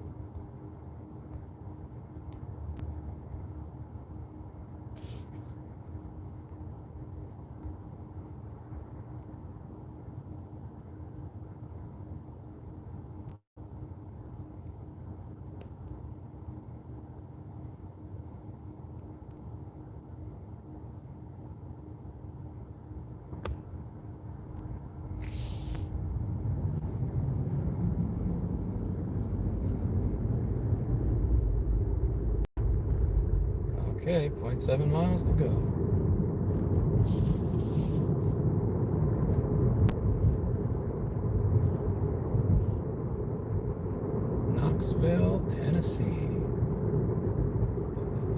Okay, 0.7 miles to go. Knoxville, Tennessee.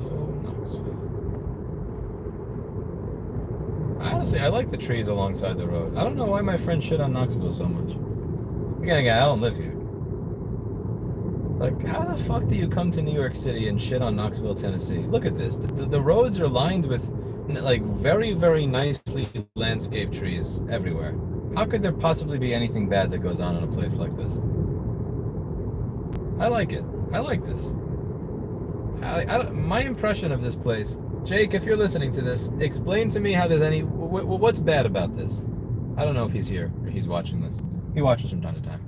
Hello, Knoxville. Honestly, I like the trees alongside the road. I don't know why my friends shit on Knoxville so much. Again, I don't live here. Like, how the fuck do you come to New York City and shit on Knoxville, Tennessee? Look at this. The roads are lined with, like, very, very nicely landscaped trees everywhere. How could there possibly be anything bad that goes on in a place like this? I like it. I like this. My impression of this place, Jake, if you're listening to this, explain to me how there's any, what's bad about this? I don't know if he's here or he's watching this. He watches from time to time.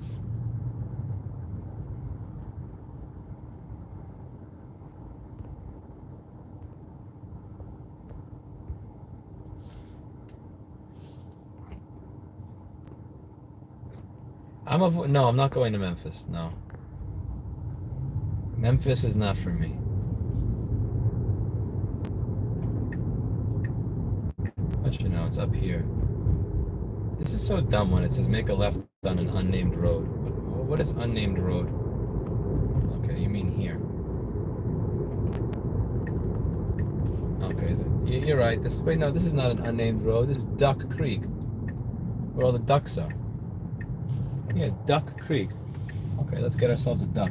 No, I'm not going to Memphis. No. Memphis is not for me. But you know, it's up here. This is so dumb when it says make a left on an unnamed road. What is unnamed road? Okay, you mean here. Okay, you're right. Wait, no, this is not an unnamed road. This is Duck Creek, where all the ducks are. Yeah, Duck Creek. Okay, let's get ourselves a duck.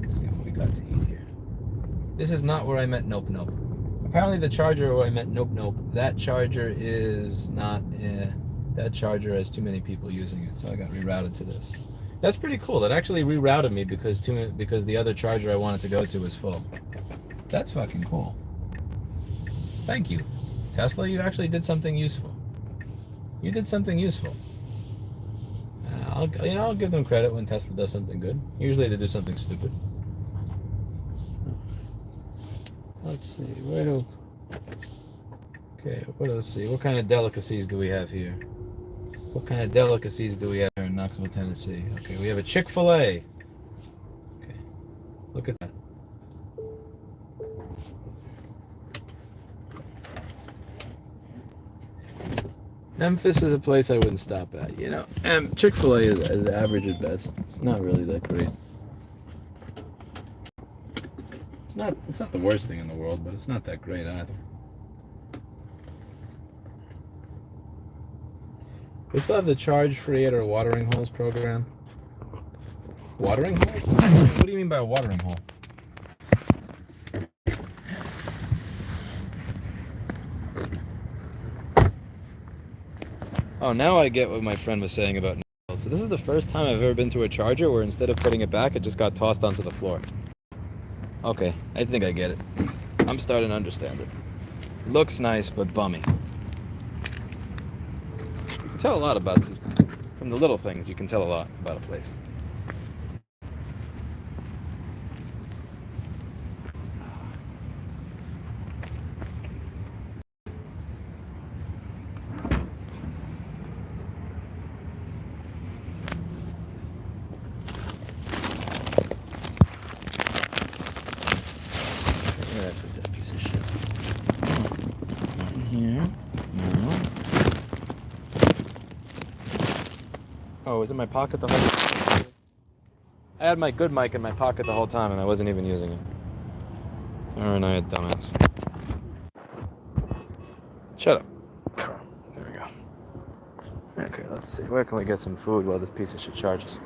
Let's see what we got to eat here. This is not where I met Nope Nope. Apparently the charger where I met Nope Nope, that charger is not, that charger has too many people using it, so I got rerouted to this. That's pretty cool. It actually rerouted me because the other charger I wanted to go to was full. That's fucking cool. Thank you. Tesla, you actually did something useful. You did something useful. I'll give them credit when Tesla does something good. Usually they do something stupid. Let's see, let's see. What kind of delicacies do we have here? What kind of delicacies do we have here in Knoxville, Tennessee? Okay, we have a Chick-fil-A. Okay, look at that. Memphis is a place I wouldn't stop at, you know. And Chick-fil-A is average at best. It's not really that great. It's not the worst thing in the world, but it's not that great either. We still have the charge-free at our watering holes program. Watering holes? What do you mean by a watering hole? Oh, now I get what my friend was saying about nails. So this is the first time I've ever been to a charger where instead of putting it back, it just got tossed onto the floor. Okay, I think I get it. I'm starting to understand it. Looks nice, but bummy. You can tell a lot about this. From the little things, you can tell a lot about a place. Where did I put that piece of shit? Not in here. No. Oh, it was in my pocket the whole time. I had my good mic in my pocket the whole time and I wasn't even using it. Aren't I a dumbass? Shut up. There we go. Okay, let's see. Where can we get some food while this piece of shit charges?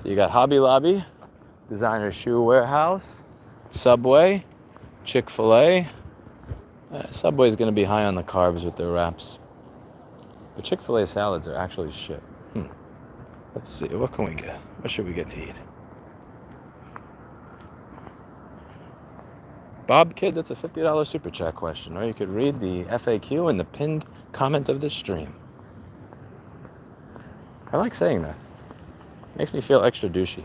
So you got Hobby Lobby, Designer Shoe Warehouse, Subway, Chick-fil-A. Subway's gonna be high on the carbs with their wraps. But Chick-fil-A salads are actually shit. Let's see, what can we get? What should we get to eat? Bob Kid, that's a $50 super chat question. Or you could read the FAQ in the pinned comment of this stream. I like saying that. Makes me feel extra douchey.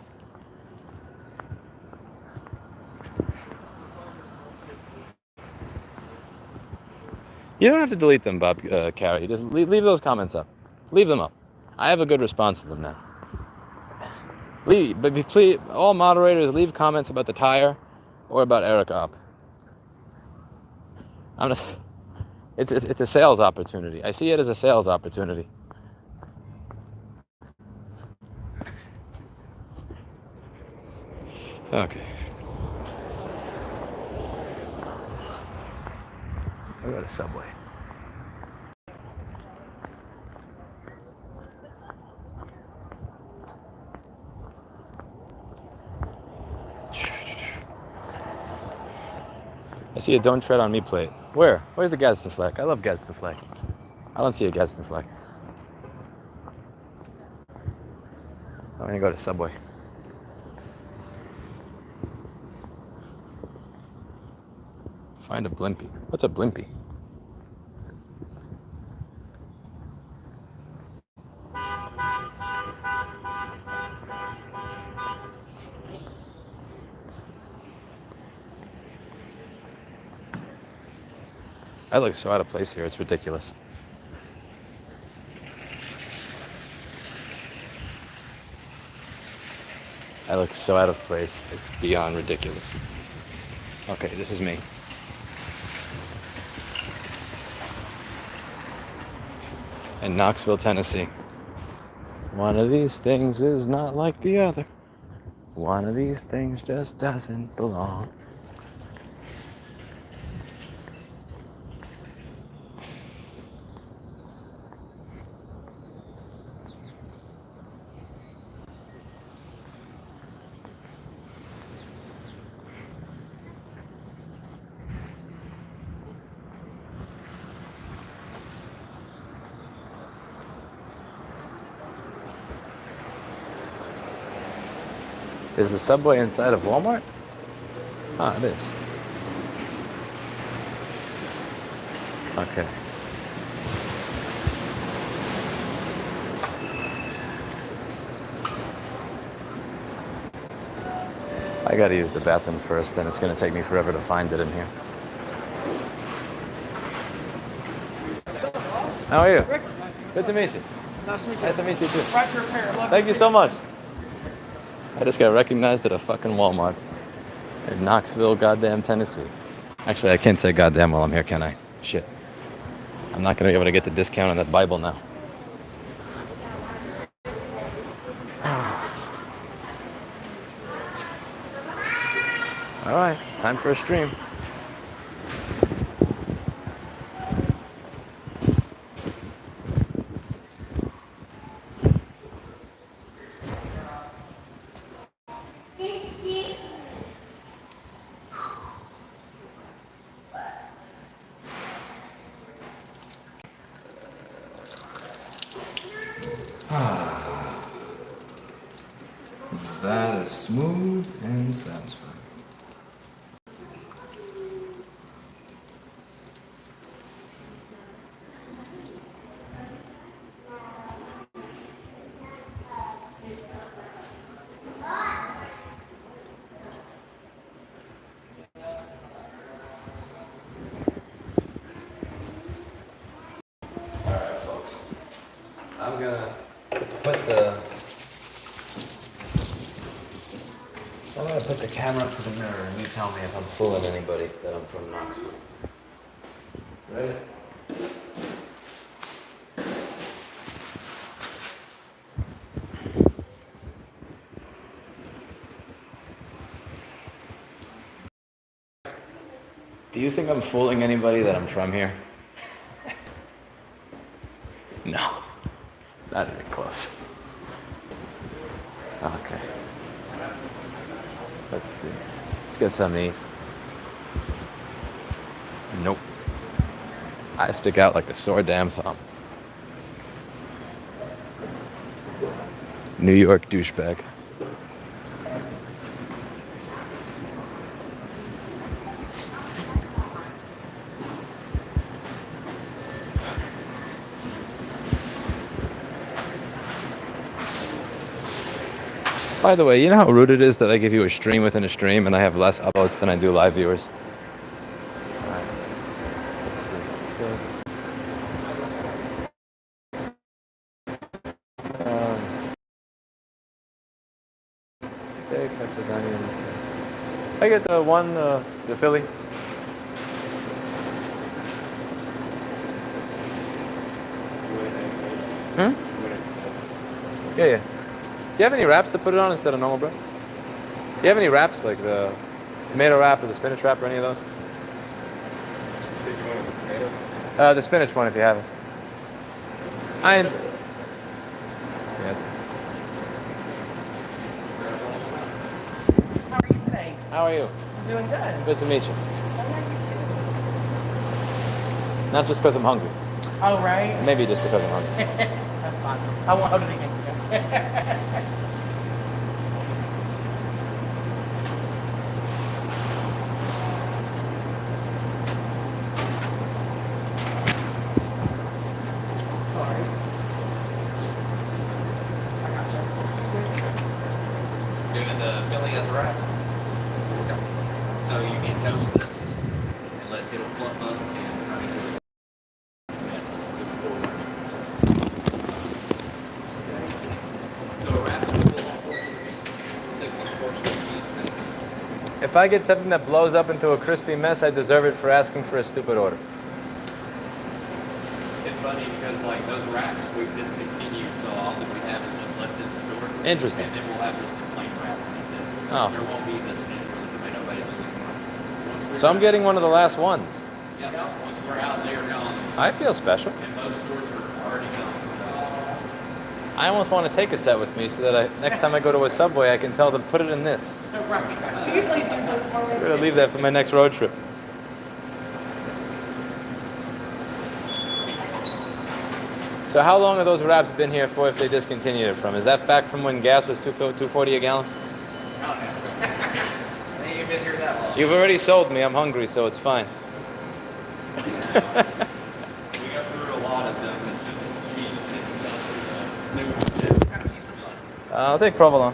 You don't have to delete them, Bob Carey. Just leave those comments up. Leave them up. I have a good response to them now. But please, all moderators, leave comments about the tire or about Eric Opp. It's a sales opportunity. I see it as a sales opportunity. Okay. I got a Subway. I see a "Don't Tread on Me" plate. Where? Where's the Gadsden flag? I love Gadsden flag. I don't see a Gadsden flag. I'm gonna go to Subway. Find a blimpie. What's a blimpie? I look so out of place here, it's ridiculous. I look so out of place, it's beyond ridiculous. Okay, this is me. In Knoxville, Tennessee. One of these things is not like the other. One of these things just doesn't belong. Is the Subway inside of Walmart? Ah, it is. Okay. I gotta use the bathroom first, and it's gonna take me forever to find it in here. How are you? Good to meet you. Nice to meet you. Nice to meet you too. Right for a pair. Thank you so much. I just got recognized at a fucking Walmart in Knoxville, goddamn Tennessee. Actually, I can't say goddamn while I'm here, can I? Shit. I'm not gonna be able to get the discount on that Bible now. All right, time for a stream. That is smooth and satisfying. Alright, folks. I'm gonna put the camera up to the mirror and you tell me if I'm fooling anybody that I'm from Knoxville. Ready? Do you think I'm fooling anybody that I'm from here? No. Not even close. Okay. Let's see. Let's get something to eat. Nope. I stick out like a sore damn thumb. New York douchebag. By the way, you know how rude it is that I give you a stream within a stream and I have less uploads than I do live viewers? Alright. Let's see. Steak, peppers, onions. I get the one, the Philly. Hmm? Yeah. Do you have any wraps to put it on instead of normal bread? Do you have any wraps, like the tomato wrap or the spinach wrap or any of those? The spinach one if you have it. Yeah, that's good. How are you today? How are you? I'm doing good. Good to meet you. I like you too. Not just because I'm hungry. Oh, right? Maybe just because I'm hungry. That's fine. I won't hold it against you. Sorry. I gotcha. Doing the Philly as a wrap. So you can toast this and let it fluff up and run into it. Yes, just forward. So a wrap is full on portion of meat, 6-inch portion of cheese bits. If I get something that blows up into a crispy mess, I deserve it for asking for a stupid order. It's funny because like those wraps we've discontinued, so all that we have is what's left in the store. Interesting. And then we'll have just a plain wrap and that's it. So Oh. there won't be this thing where the tomato base anymore. So I'm getting one of the last ones. Yeah, once we're out, they are gone. I feel special. And most stores are already gone. So. I almost want to take a set with me so that next time I go to a Subway, I can tell them, put it in this. Right. Can you please use this for me? I'm going to leave that for my next road trip. So how long have those wraps been here for if they discontinued it from? Is that back from when gas was $2.40 a gallon? They ain't been here that long. You've already sold me. I'm hungry, so it's fine. We got through a lot of them. It's just cheese and stuff. What kind of cheese would you like? I'll take provolone.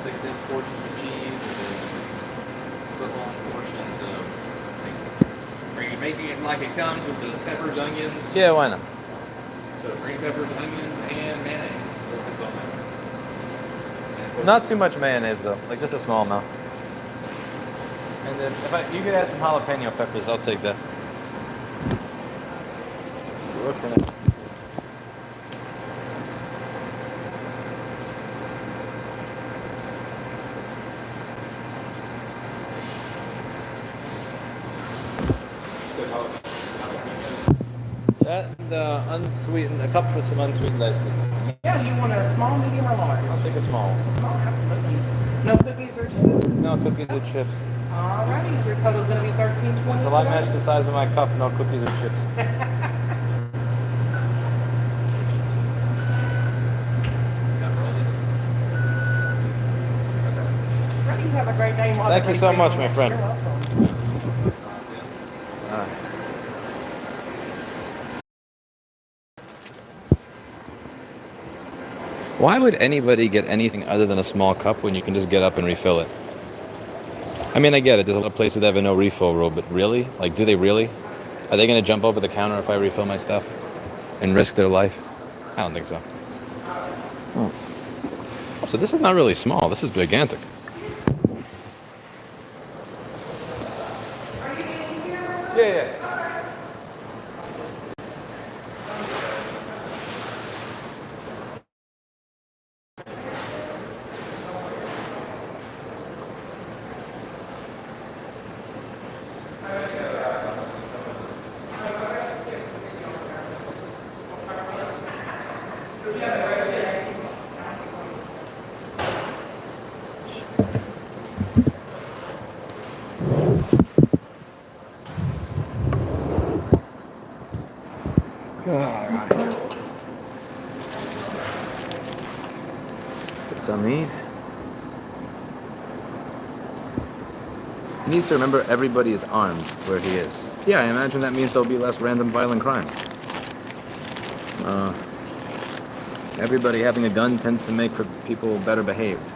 6-inch portions of cheese, foot-long portions of. Are you making it like it comes with those peppers, onions? Yeah, why not? So green peppers, onions, and mayonnaise. Not too much mayonnaise though, like just a small amount. And then if you could add some jalapeno peppers, I'll take that. So what can I? That and unsweetened, a cup for some unsweetened iced tea. Yeah, you want a small, medium, or large? I'll take a small one. Small, absolutely. No cookies or chips? No cookies or chips. Alrighty, your total's gonna be $13.20. Until I match the size of my cup, no cookies or chips. Thank you so much, my friend. Why would anybody get anything other than a small cup when you can just get up and refill it? I mean, I get it. There's a lot of places that have a no refill rule, but really? Like, do they really? Are they going to jump over the counter if I refill my stuff and risk their life? I don't think so. So this is not really small. This is gigantic. Yeah. Alright. Let's get some meat. He needs to remember everybody is armed where he is. Yeah, I imagine that means there'll be less random violent crime. Everybody having a gun tends to make for people better behaved.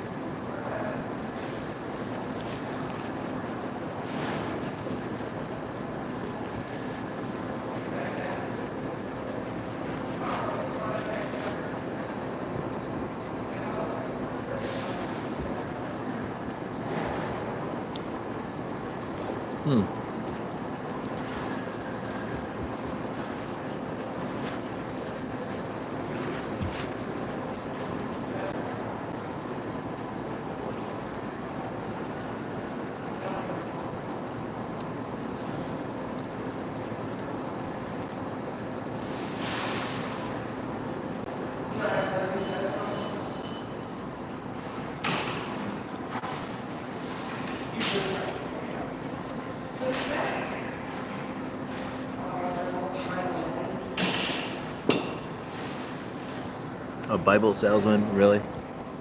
A Bible salesman, really?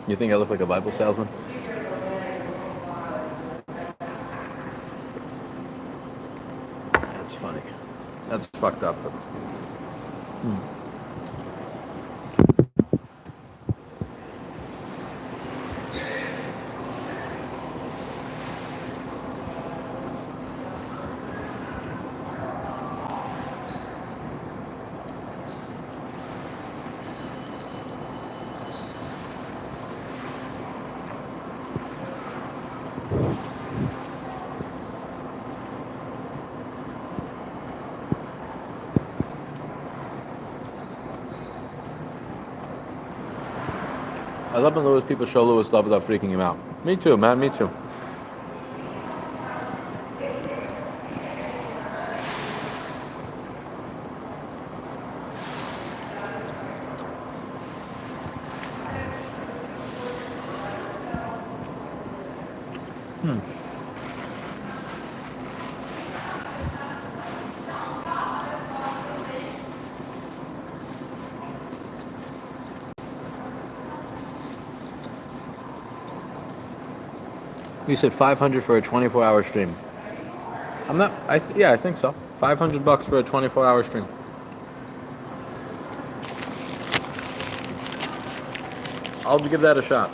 You think I look like a Bible salesman? That's funny. That's fucked up, but... I love when Lewis people show Lewis love without freaking him out. Me too, man, me too. You said 500 for a 24-hour stream. Yeah, I think so. $500 for a 24-hour stream. I'll give that a shot.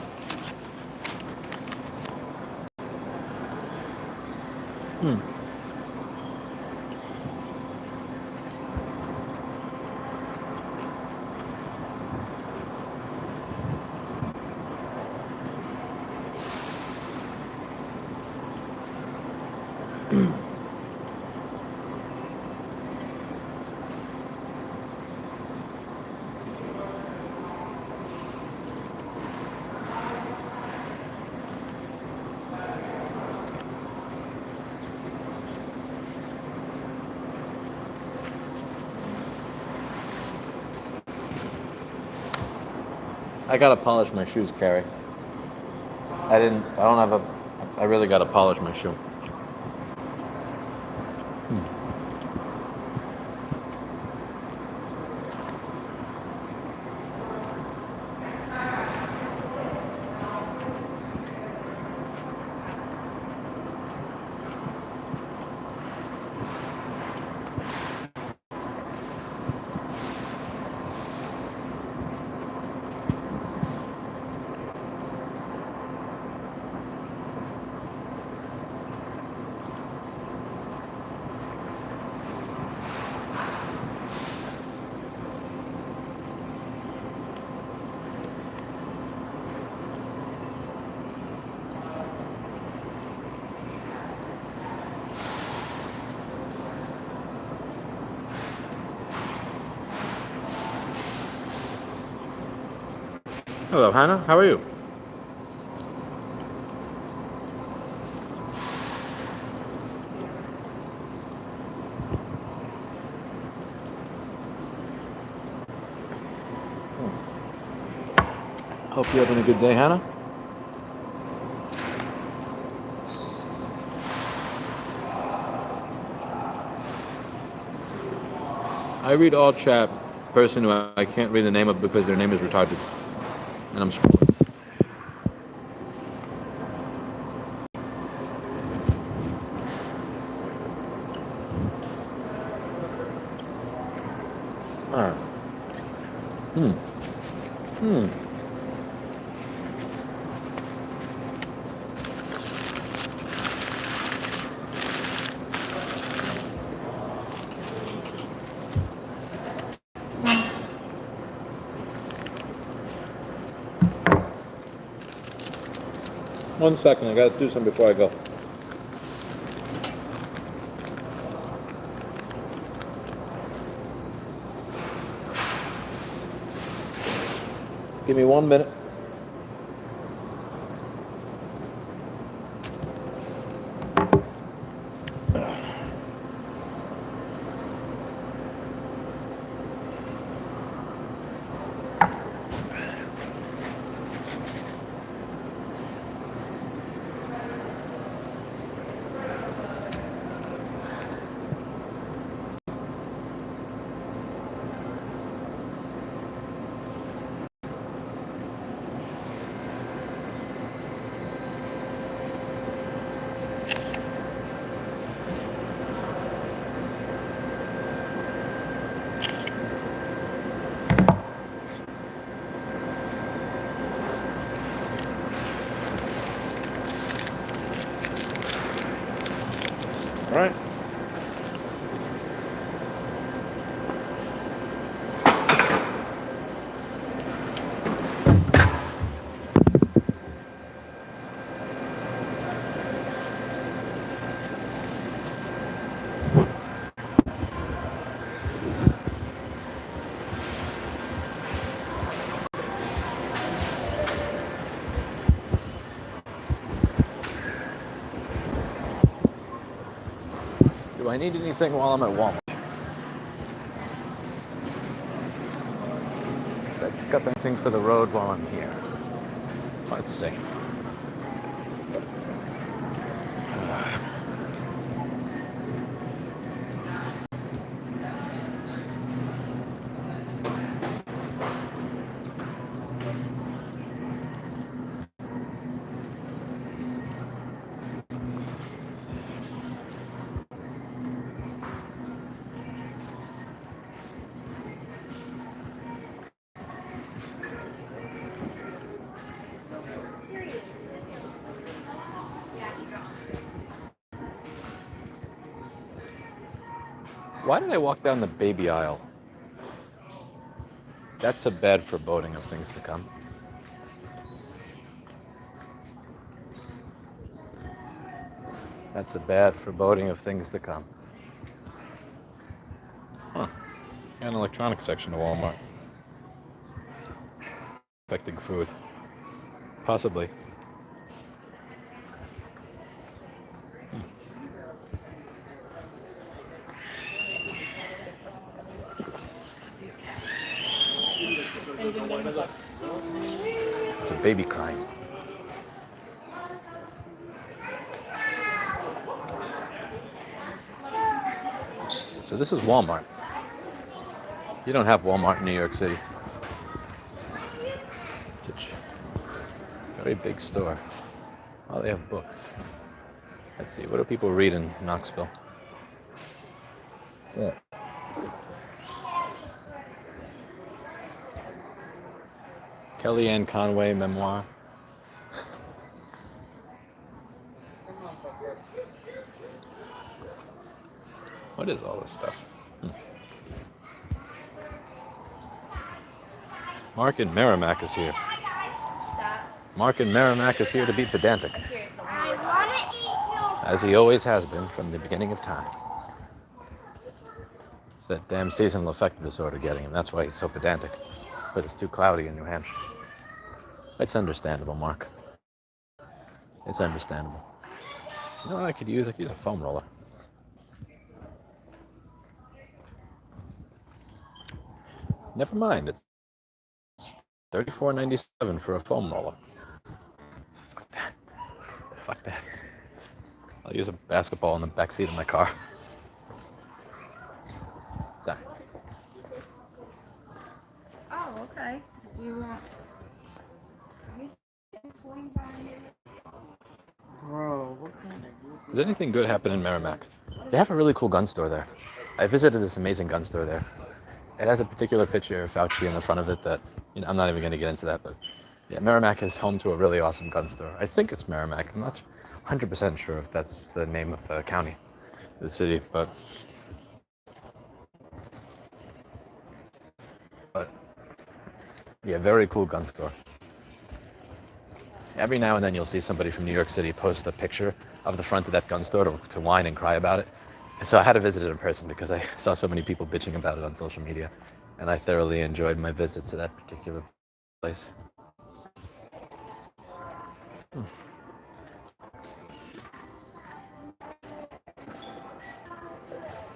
I gotta polish my shoes, Carrie. I really gotta polish my shoe. Hello, Hannah. How are you? Hope you're having a good day, Hannah. I read all chat person who I can't read the name of because their name is retarded. And I'm scrolling. One second, I gotta do something before I go. Give me 1 minute. All right. Do I need anything while I'm at Walmart? Should I pick up anything for the road while I'm here? Let's see. Why did I walk down the baby aisle? That's a bad foreboding of things to come. That's a bad foreboding of things to come. Huh. Got an electronics section of Walmart. Affecting food. Possibly. It's a baby crying. So this is Walmart. You don't have Walmart in New York City. It's a very big store. Oh, they have books. Let's see, what do people read in Knoxville? Yeah. Kellyanne Conway memoir. What is all this stuff? Mark in Merrimack is here. Mark in Merrimack is here to be pedantic. As he always has been from the beginning of time. It's that damn seasonal affective disorder getting him. That's why he's so pedantic. But it's too cloudy in New Hampshire. It's understandable, Mark. It's understandable. You know what I could use? I could use a foam roller. Never mind. It's $34.97 for a foam roller. Fuck that. Fuck that. I'll use a basketball in the backseat of my car. Sorry. Oh, okay. Do you want? Bro, what kind of? Does anything good happen in Merrimack? They have a really cool gun store there. I visited this amazing gun store there. It has a particular picture of Fauci in the front of it that, I'm not even going to get into that, but yeah, Merrimack is home to a really awesome gun store. I think it's Merrimack. I'm not 100% sure if that's the name of the county, the city, but yeah, very cool gun store. Every now and then you'll see somebody from New York City post a picture of the front of that gun store to whine and cry about it. And so I had to visit it in person because I saw so many people bitching about it on social media. And I thoroughly enjoyed my visit to that particular place.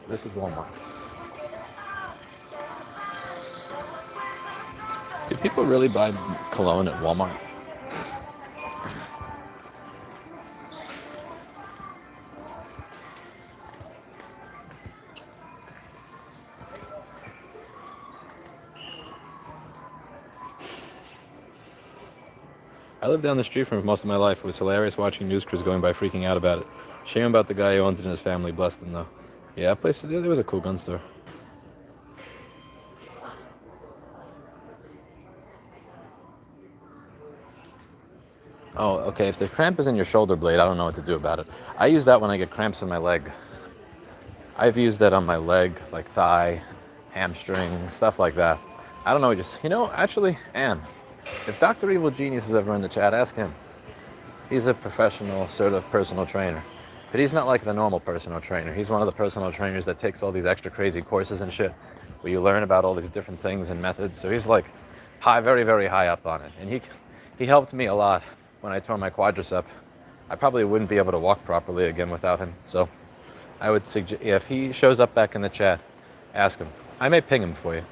This is Walmart. Do people really buy cologne at Walmart? I lived down the street from it most of my life. It was hilarious watching news crews going by freaking out about it. Shame about the guy who owns it and his family. Bless them, though. Yeah, that place, there was a cool gun store. Oh, okay, if the cramp is in your shoulder blade, I don't know what to do about it. I use that when I get cramps in my leg. I've used that on my leg, like thigh, hamstring, stuff like that. I don't know, actually, Anne, if Dr. Evil Genius is ever in the chat, ask him. He's a professional sort of personal trainer. But he's not like the normal personal trainer. He's one of the personal trainers that takes all these extra crazy courses and shit where you learn about all these different things and methods. So he's like high, very, very high up on it. And he helped me a lot when I tore my quadricep. I probably wouldn't be able to walk properly again without him. So I would suggest, if he shows up back in the chat, ask him. I may ping him for you.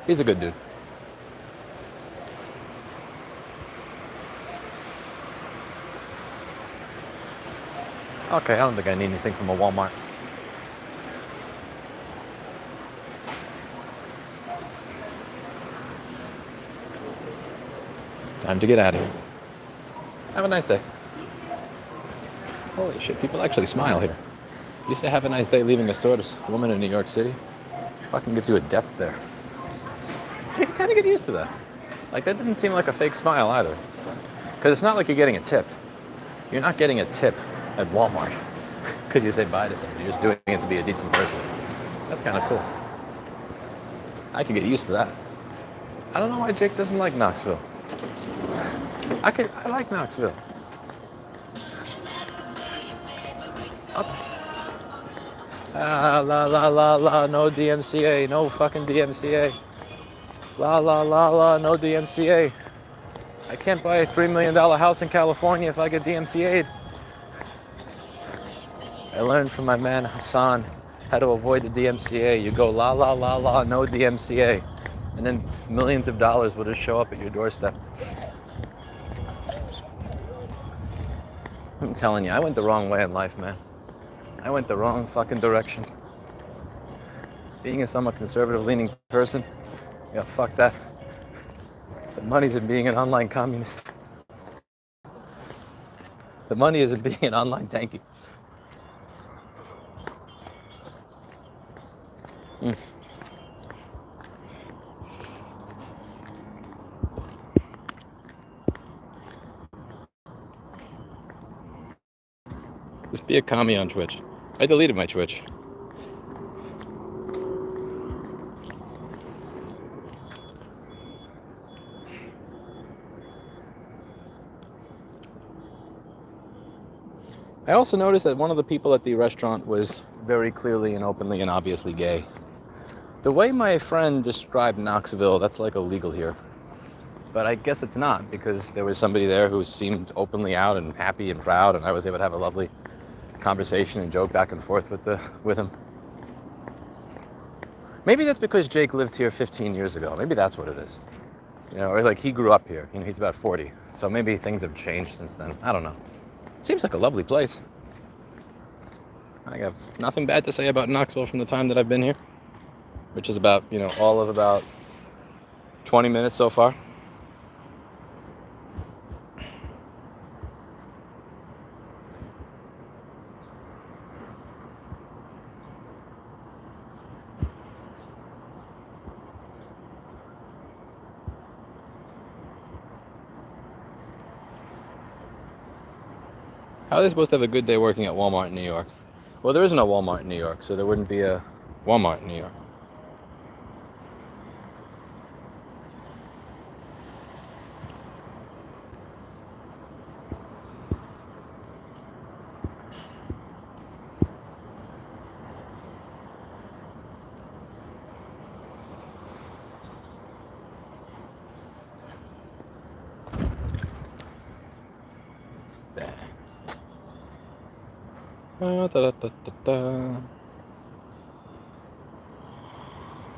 He's a good dude. Okay, I don't think I need anything from a Walmart. Time to get out of here. Have a nice day. Holy shit, people actually smile here. You say have a nice day leaving a store to a woman in New York City, she fucking gives you a death stare. You can kind of get used to that. Like, that didn't seem like a fake smile either. Because it's not like you're getting a tip. You're not getting a tip at Walmart because you say bye to somebody. You're just doing it to be a decent person. That's kind of cool. I can get used to that. I don't know why Jake doesn't like Knoxville. I like Knoxville. La la la la, no DMCA, no fucking DMCA. La la la la, no DMCA. I can't buy a $3 million house in California if I get DMCA'd. I learned from my man Hassan how to avoid the DMCA. You go la la la la, no DMCA. And then millions of dollars will just show up at your doorstep. I'm telling you, I went the wrong way in life, man. I went the wrong fucking direction. Being a somewhat conservative-leaning person, yeah, fuck that. The money's in being an online communist. The money is in being an online tanky. Just be a commie on Twitch. I deleted my Twitch. I also noticed that one of the people at the restaurant was very clearly and openly and obviously gay. The way my friend described Knoxville, that's like illegal here. But I guess it's not, because there was somebody there who seemed openly out and happy and proud, and I was able to have a lovely conversation and joke back and forth with him. Maybe that's because Jake lived here 15 years ago. Maybe that's what it is. You know, or like he grew up here. You know, he's about 40. So maybe things have changed since then. I don't know. Seems like a lovely place. I have nothing bad to say about Knoxville from the time that I've been here, which is about, you know, all of about 20 minutes so far. How are they supposed to have a good day working at Walmart in New York? Well, there is no Walmart in New York, so there wouldn't be a Walmart in New York.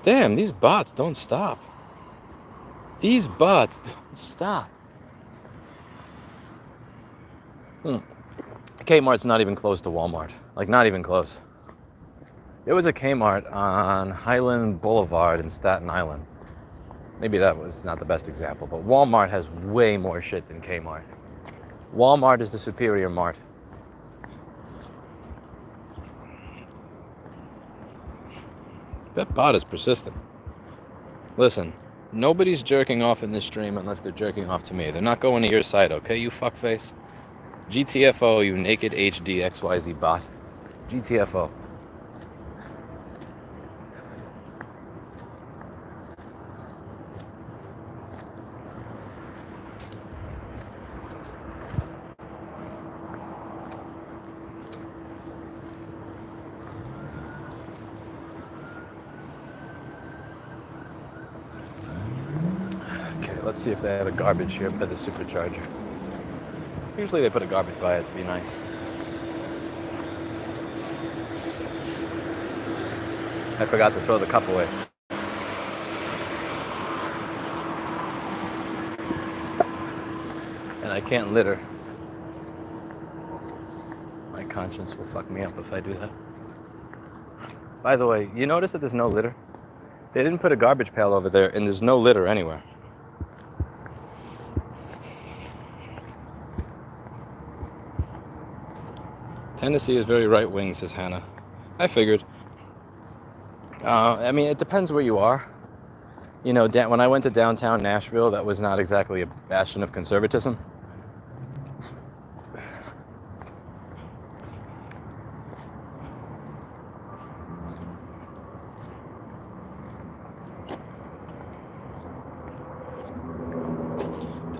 Damn, these bots don't stop. These bots don't stop. Kmart's not even close to Walmart. Like, not even close. There was a Kmart on Highland Boulevard in Staten Island. Maybe that was not the best example, but Walmart has way more shit than Kmart. Walmart is the superior mart. That bot is persistent. Listen, nobody's jerking off in this stream unless they're jerking off to me. They're not going to your site, okay, you fuckface? GTFO, you naked HD XYZ bot. GTFO. Let's see if they have a garbage here by the supercharger. Usually they put a garbage by it to be nice. I forgot to throw the cup away. And I can't litter. My conscience will fuck me up if I do that. By the way, you notice that there's no litter? They didn't put a garbage pail over there, and there's no litter anywhere. Tennessee is very right-wing, says Hannah. I figured. I mean, it depends where you are. You know, when I went to downtown Nashville, that was not exactly a bastion of conservatism.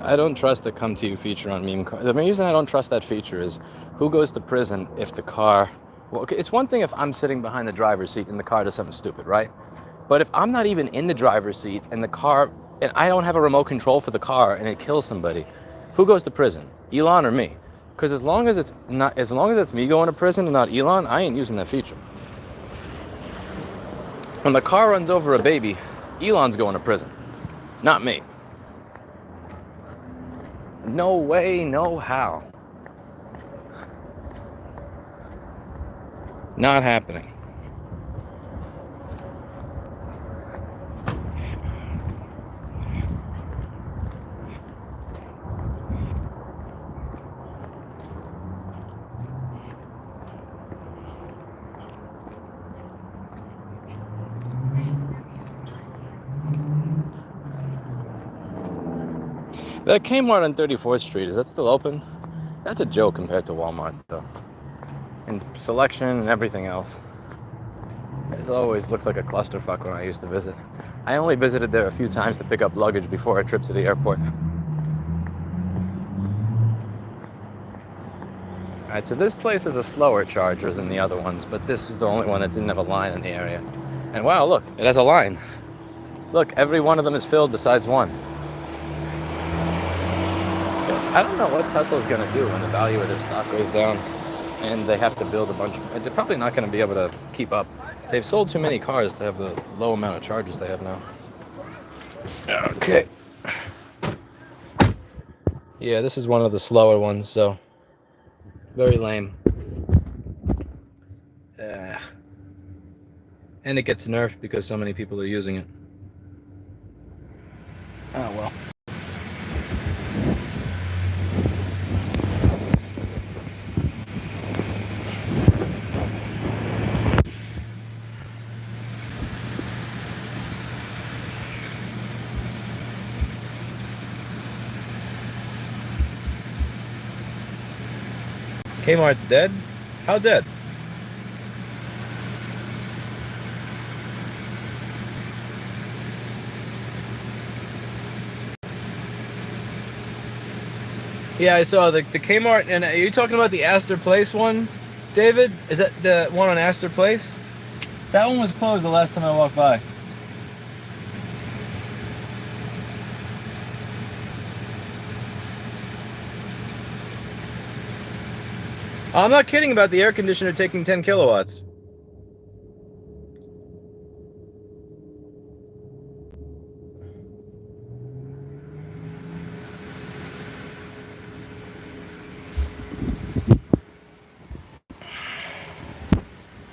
I don't trust the come to you feature on meme cars. The reason I don't trust that feature is who goes to prison if the car... Well, okay, it's one thing if I'm sitting behind the driver's seat and the car does something stupid, right? But if I'm not even in the driver's seat and the car... And I don't have a remote control for the car and it kills somebody, who goes to prison? Elon or me? Because as long as it's me going to prison and not Elon, I ain't using that feature. When the car runs over a baby, Elon's going to prison, not me. No way, no how. Not happening. That Kmart on 34th Street, is that still open? That's a joke compared to Walmart, though. And selection and everything else. It always looks like a clusterfuck when I used to visit. I only visited there a few times to pick up luggage before a trip to the airport. Alright, so this place is a slower charger than the other ones, but this is the only one that didn't have a line in the area. And wow, look, it has a line. Look, every one of them is filled besides one. I don't know what Tesla's going to do when the value of their stock goes down and they have to build a bunch. They're probably not going to be able to keep up. They've sold too many cars to have the low amount of charges they have now. Okay. Yeah, this is one of the slower ones, so very lame. And it gets nerfed because so many people are using it. Oh well. Kmart's dead? How dead? Yeah, I saw the Kmart, and are you talking about the Astor Place one, David? Is that the one on Astor Place? That one was closed the last time I walked by. I'm not kidding about the air conditioner taking 10 kilowatts.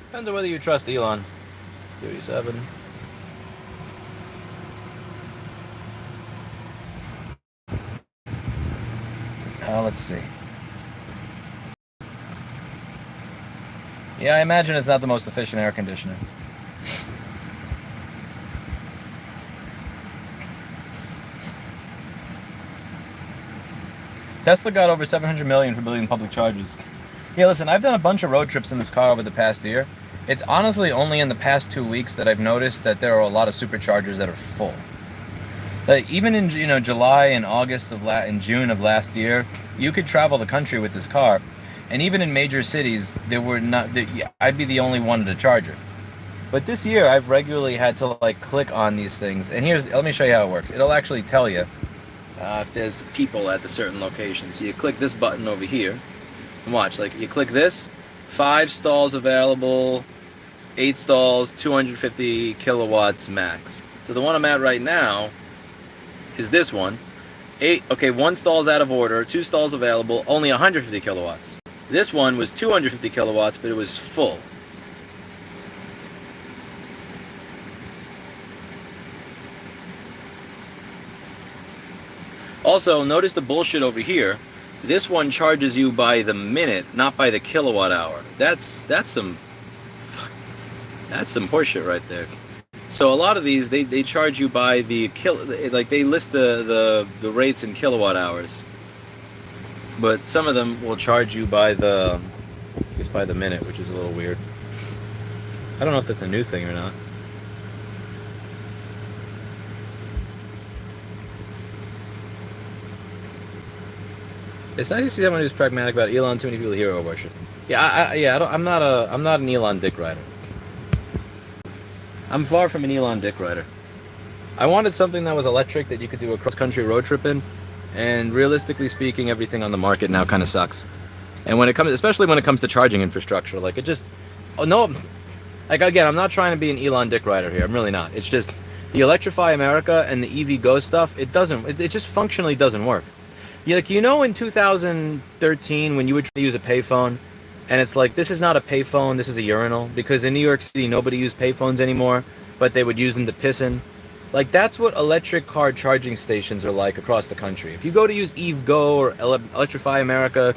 Depends on whether you trust Elon. 37. Let's see. Yeah, I imagine it's not the most efficient air conditioner. Tesla got over 700 million for building public chargers. Yeah, listen, I've done a bunch of road trips in this car over the past year. It's honestly only in the past 2 weeks that I've noticed that there are a lot of superchargers that are full. Like even in July and August and June of last year, you could travel the country with this car, and even in major cities, I'd be the only one to charge it. But this year, I've regularly had to like click on these things, and let me show you how it works. It'll actually tell you if there's people at the certain location. So you click this button over here, and watch. Like you click this, 5 stalls available, 8 stalls, 250 kilowatts max. So the one I'm at right now is this one. 1 stall's out of order, 2 stalls available, only 150 kilowatts. This one was 250 kilowatts, but it was full. Also, notice the bullshit over here. This one charges you by the minute, not by the kilowatt hour. That's some horseshit right there. So a lot of these, they charge you by the they list the rates in kilowatt hours. But some of them will charge you by the minute, which is a little weird. I don't know if that's a new thing or not. It's nice to see someone who's pragmatic about Elon. Too many people hero worship. Yeah, I'm not an Elon dick rider. I'm far from an Elon dick rider. I wanted something that was electric that you could do a cross-country road trip in, and realistically speaking, everything on the market now kind of sucks. And especially when it comes to charging infrastructure, like again, I'm not trying to be an Elon dick rider here. I'm really not. It's just the Electrify America and the EV Go stuff. It just functionally doesn't work. In 2013 when you would try to use a payphone, and it's like, this is not a payphone, this is a urinal, because in New York City nobody used payphones anymore, but they would use them to piss in. Like, that's what electric car charging stations are like across the country. If you go to use EV Go or Electrify America,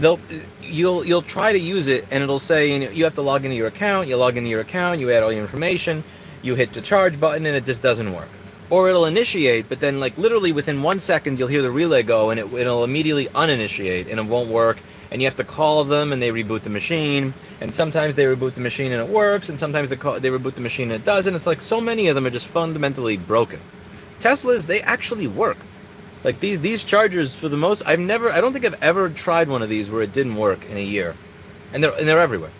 you'll try to use it, and it'll say you have to log into your account. You log into your account, you add all your information, you hit the charge button, and it just doesn't work. Or it'll initiate, but then like literally within 1 second you'll hear the relay go, and it'll immediately uninitiate, and it won't work. And you have to call them, and they reboot the machine. And sometimes they reboot the machine and it works, and sometimes they reboot the machine and it doesn't. It's like so many of them are just fundamentally broken. Teslas, they actually work. Like these chargers, for the most, I don't think I've ever tried one of these where it didn't work in a year. And they're everywhere.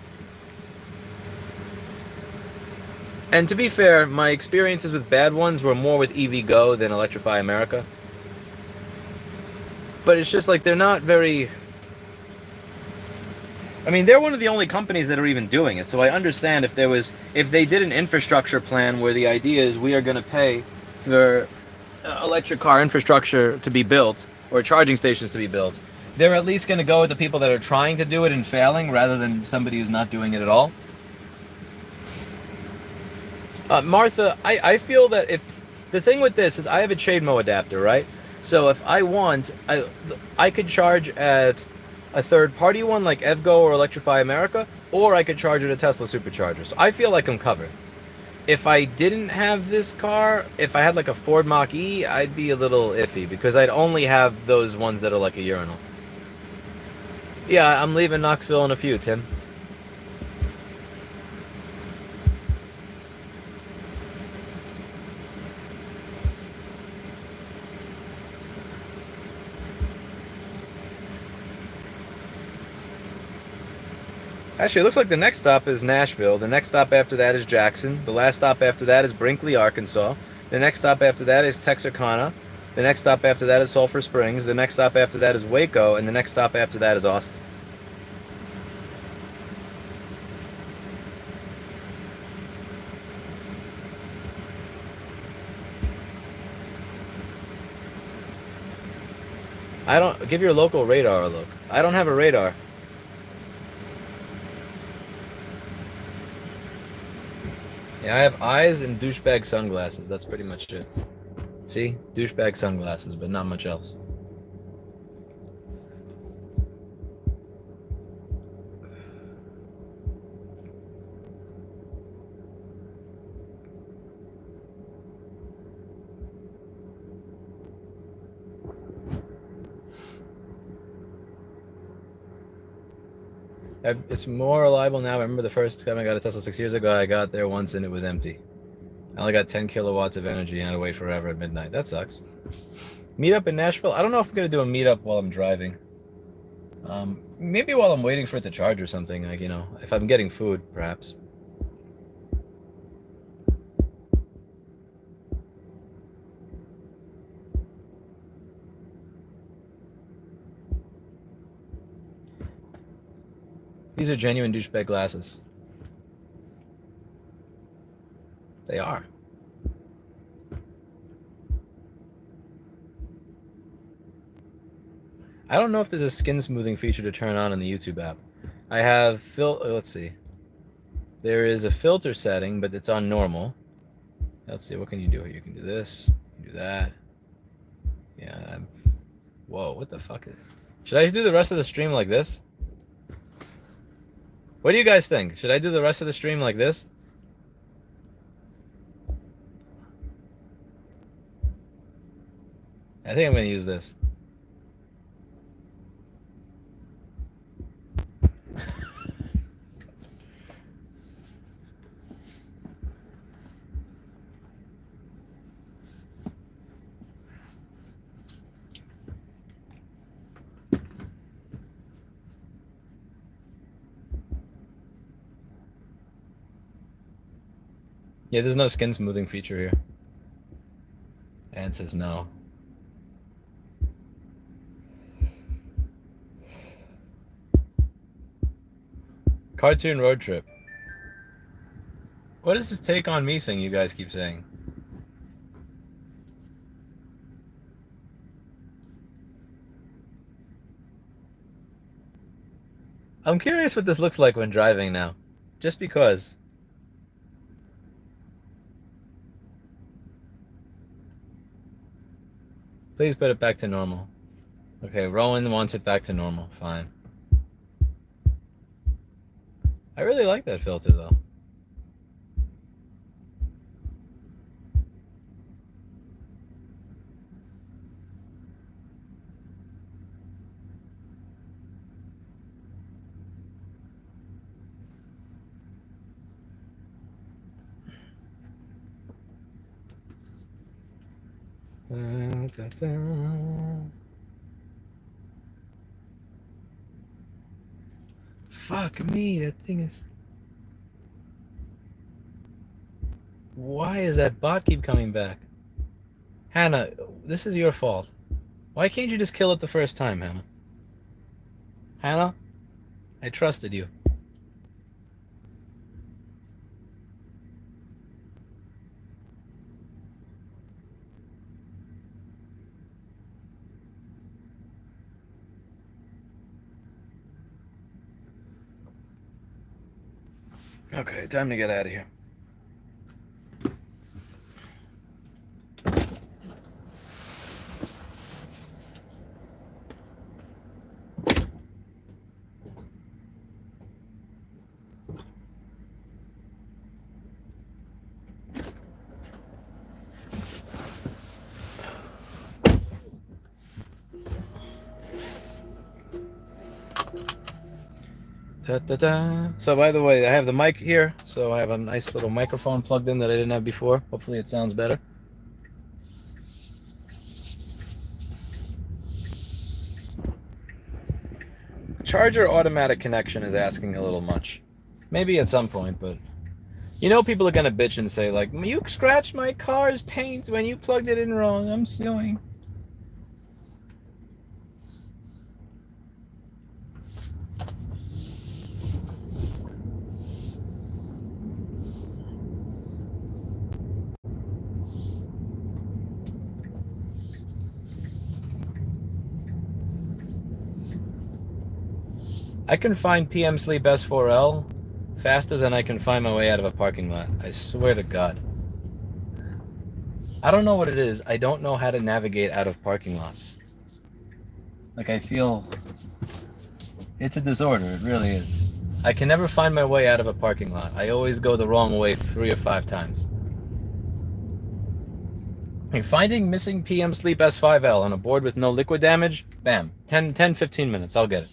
And to be fair, my experiences with bad ones were more with EVgo than Electrify America. But it's just like they're not very... I mean, they're one of the only companies that are even doing it. So I understand if they did an infrastructure plan where the idea is we are going to pay for electric car infrastructure to be built or charging stations to be built, they're at least going to go with the people that are trying to do it and failing rather than somebody who's not doing it at all. Martha, I feel that if the thing with this is I have a CHAdeMO adapter, right? So if I want, I could charge at a third-party one like EVgo or Electrify America, or I could charge at a Tesla supercharger. So I feel like I'm covered. If I didn't have this car, if I had like a Ford Mach-E, I'd be a little iffy because I'd only have those ones that are like a urinal. Yeah, I'm leaving Knoxville in a few, Tim. Actually, it looks like the next stop is Nashville. The next stop after that is Jackson. The last stop after that is Brinkley, Arkansas. The next stop after that is Texarkana. The next stop after that is Sulphur Springs. The next stop after that is Waco. And the next stop after that is Austin. Give your local radar a look. I don't have a radar. Yeah, I have eyes and douchebag sunglasses. That's pretty much it. See? Douchebag sunglasses, but not much else. It's more reliable now. I remember the first time I got a Tesla 6 years ago, I got there once and it was empty. I only got 10 kilowatts of energy and I had to wait forever at midnight. That sucks. Meetup in Nashville? I don't know if I'm going to do a meetup while I'm driving. Maybe while I'm waiting for it to charge or something, like, you know, if I'm getting food, perhaps. These are genuine douchebag glasses. They are. I don't know if there's a skin smoothing feature to turn on in the YouTube app. I have let's see. There is a filter setting, but it's on normal. Let's see, what can you do here? You can do this, you can do that. Yeah, whoa, what the fuck is it? Should I just do the rest of the stream like this? What do you guys think? Should I do the rest of the stream like this? I think I'm going to use this. Yeah, there's no skin smoothing feature here. And it says no. Cartoon road trip. What is this take on me thing you guys keep saying? I'm curious what this looks like when driving now. Just because. Please put it back to normal. Okay, Rowan wants it back to normal. Fine. I really like that filter though. Fuck me, that thing is... Why is that bot keep coming back? Hannah, this is your fault. Why can't you just kill it the first time, Hannah? Hannah, I trusted you. Okay, time to get out of here. Da, da, da. So by the way, I have the mic here, so I have a nice little microphone plugged in that I didn't have before. Hopefully it sounds better. Charger automatic connection is asking a little much. Maybe at some point, but you know people are gonna bitch and say like, you scratched my car's paint when you plugged it in wrong, I'm suing. I can find PM Sleep S4L faster than I can find my way out of a parking lot. I swear to God. I don't know what it is. I don't know how to navigate out of parking lots. Like, I feel it's a disorder. It really is. I can never find my way out of a parking lot. I always go the wrong way 3 or 5 times. I mean, finding missing PM Sleep S5L on a board with no liquid damage, bam, 10, 15 minutes, I'll get it.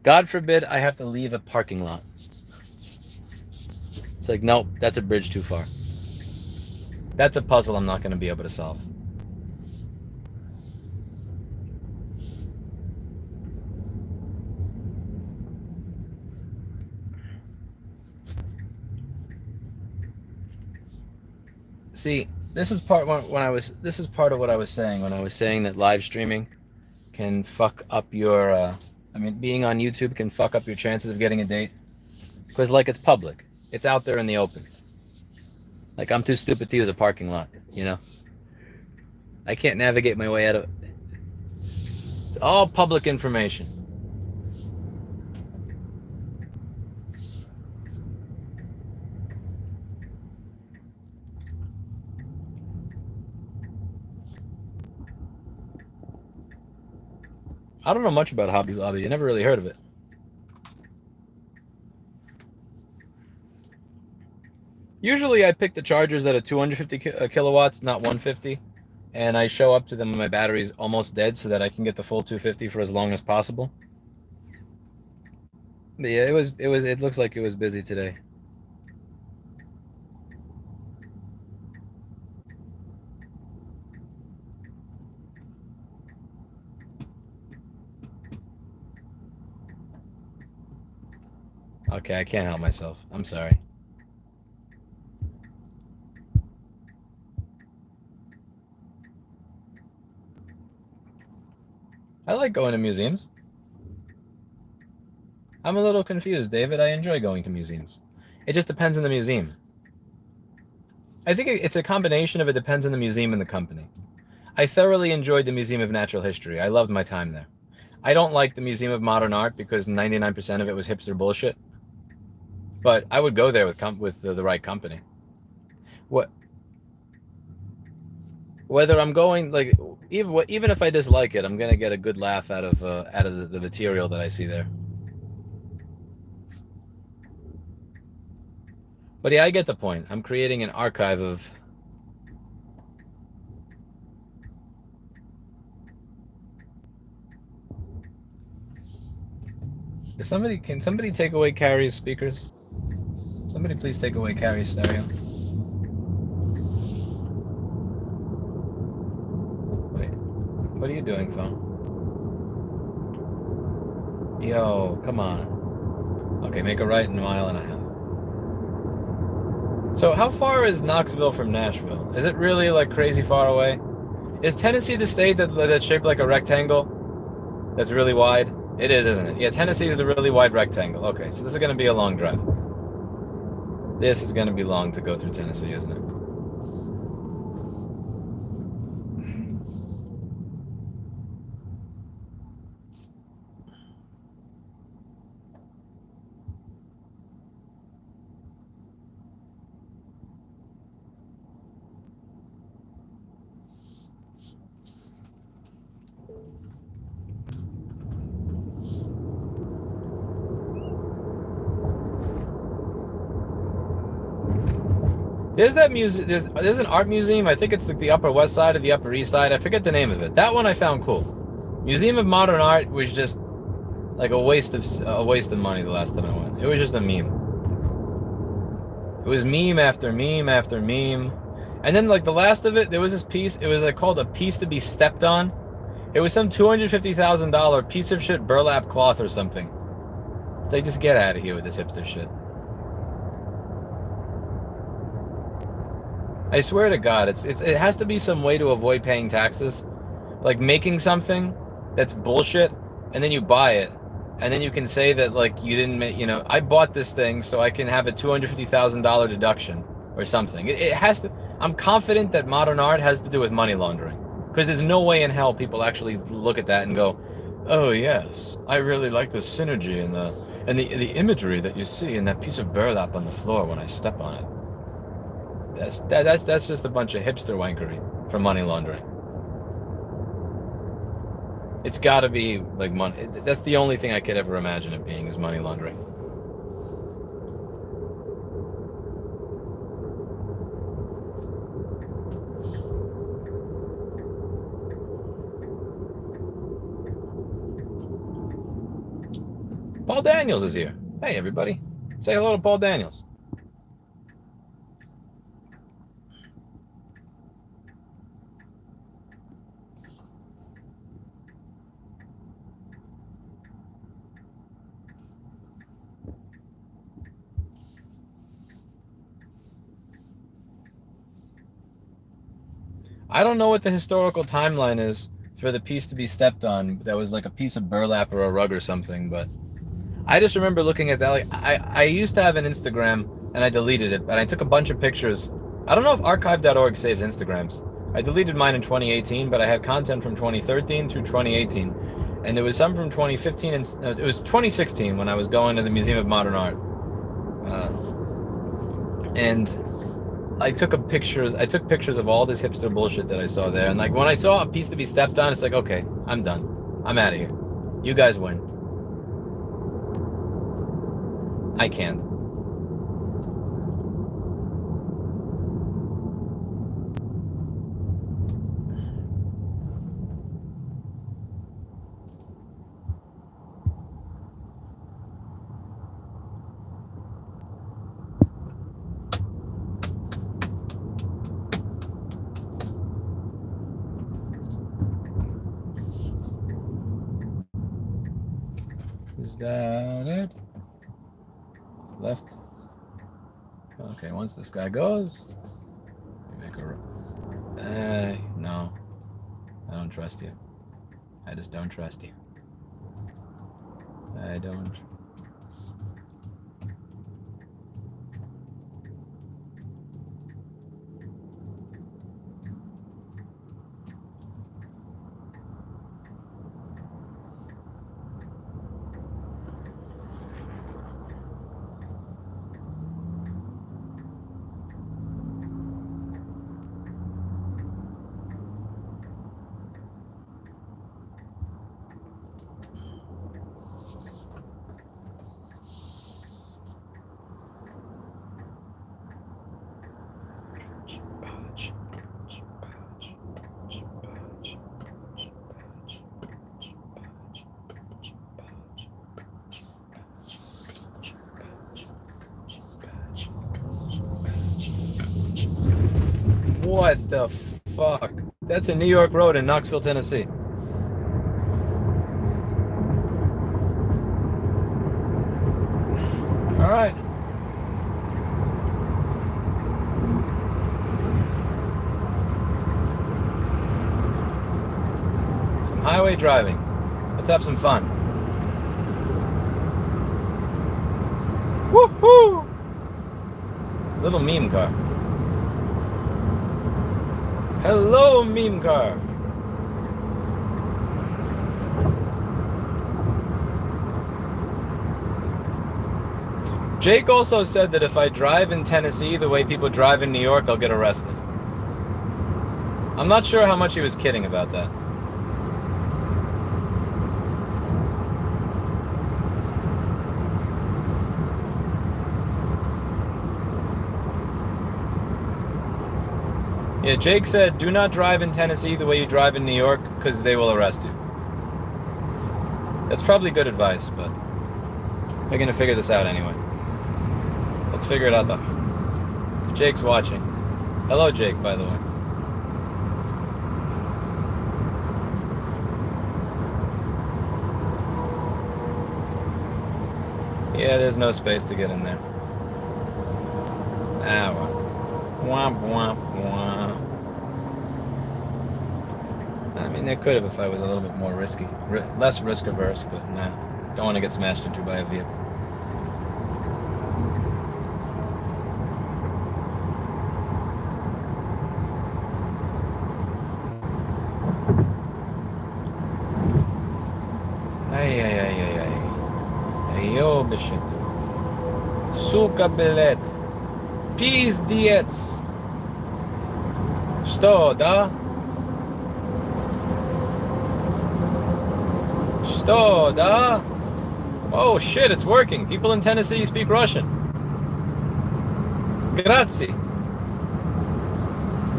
God forbid I have to leave a parking lot. It's like, nope, that's a bridge too far. That's a puzzle I'm not going to be able to solve. See, this is part this is part of what I was saying when I was saying that live streaming can fuck up your being on YouTube can fuck up your chances of getting a date. Because, like, it's public. It's out there in the open. Like, I'm too stupid to use a parking lot, you know? I can't navigate my way out of it. It's all public information. I don't know much about Hobby Lobby. I never really heard of it. Usually I pick the chargers that are 250 kilowatts, not 150. And I show up to them when my battery's almost dead so that I can get the full 250 for as long as possible. But yeah, it looks like it was busy today. Okay, I can't help myself. I'm sorry. I like going to museums. I'm a little confused, David. I enjoy going to museums. It just depends on the museum. I think it's a combination of it depends on the museum and the company. I thoroughly enjoyed the Museum of Natural History. I loved my time there. I don't like the Museum of Modern Art because 99% of it was hipster bullshit. But I would go there with the right company. Whether I'm going, like, even if I dislike it, I'm gonna get a good laugh out of the material that I see there. But yeah, I get the point. I'm creating an archive of. Can somebody take away Carrie's speakers? Somebody please take away Carrie's stereo. Wait, what are you doing, phone? Yo, come on. Okay, make a right in a mile and a half. So how far is Knoxville from Nashville? Is it really like crazy far away? Is Tennessee the state that's shaped like a rectangle? That's really wide? It is, isn't it? Yeah, Tennessee is the really wide rectangle. Okay, so this is going to be a long drive. This is going to be long to go through Tennessee, isn't it? There's that museum. There's an art museum. I think it's like the Upper West Side or the Upper East Side. I forget the name of it. That one I found cool. Museum of Modern Art was just like a waste of money the last time I went. It was just a meme. It was meme after meme after meme, and then like the last of it, there was this piece. It was like called a piece to be stepped on. It was some $250,000 piece of shit burlap cloth or something. It's like, just get out of here with this hipster shit. I swear to God, it has to be some way to avoid paying taxes, like making something that's bullshit, and then you buy it, and then you can say that like you didn't make, I bought this thing so I can have a $250,000 deduction or something. It has to. I'm confident that modern art has to do with money laundering, because there's no way in hell people actually look at that and go, "Oh yes, I really like the synergy and the imagery that you see in that piece of burlap on the floor when I step on it." That's just a bunch of hipster wankery for money laundering. It's got to be like money. That's the only thing I could ever imagine it being, is money laundering. Paul Daniels is here. Hey everybody, say hello to Paul Daniels. I don't know what the historical timeline is for the piece to be stepped on. That was like a piece of burlap or a rug or something, but I just remember looking at that. Like I used to have an Instagram and I deleted it, and I took a bunch of pictures. I don't know if archive.org saves Instagrams. I deleted mine in 2018, but I had content from 2013 to 2018, and there was some from 2015 and it was 2016 when I was going to the Museum of Modern Art, and I took pictures of all this hipster bullshit that I saw there, and like when I saw a piece to be stepped on, it's like, okay, I'm done. I'm out of here. You guys win. I can't. Is that it? Left. Okay, once this guy goes, we make a... no. I don't trust you. I just don't trust you. I don't. What the fuck? That's a New York road in Knoxville, Tennessee. All right. highway driving. Let's have some fun. Woohoo! Little meme car. Hello, meme car. Jake also said that if I drive in Tennessee the way people drive in New York, I'll get arrested. I'm not sure how much he was kidding about that. Yeah, Jake said, do not drive in Tennessee the way you drive in New York, because they will arrest you. That's probably good advice, but they're going to figure this out anyway. Let's figure it out, though. If Jake's watching. Hello, Jake, by the way. Yeah, there's no space to get in there. Ah, well. Womp, womp, womp. I mean, they could have if I was a little bit more risky. Less risk averse, but nah. Don't want to get smashed into by a vehicle. Ay, yo, bishit. Suka bilet. Pizdiec. Что, да? Что, да? Oh shit, it's working. People in Tennessee speak Russian. Grazie.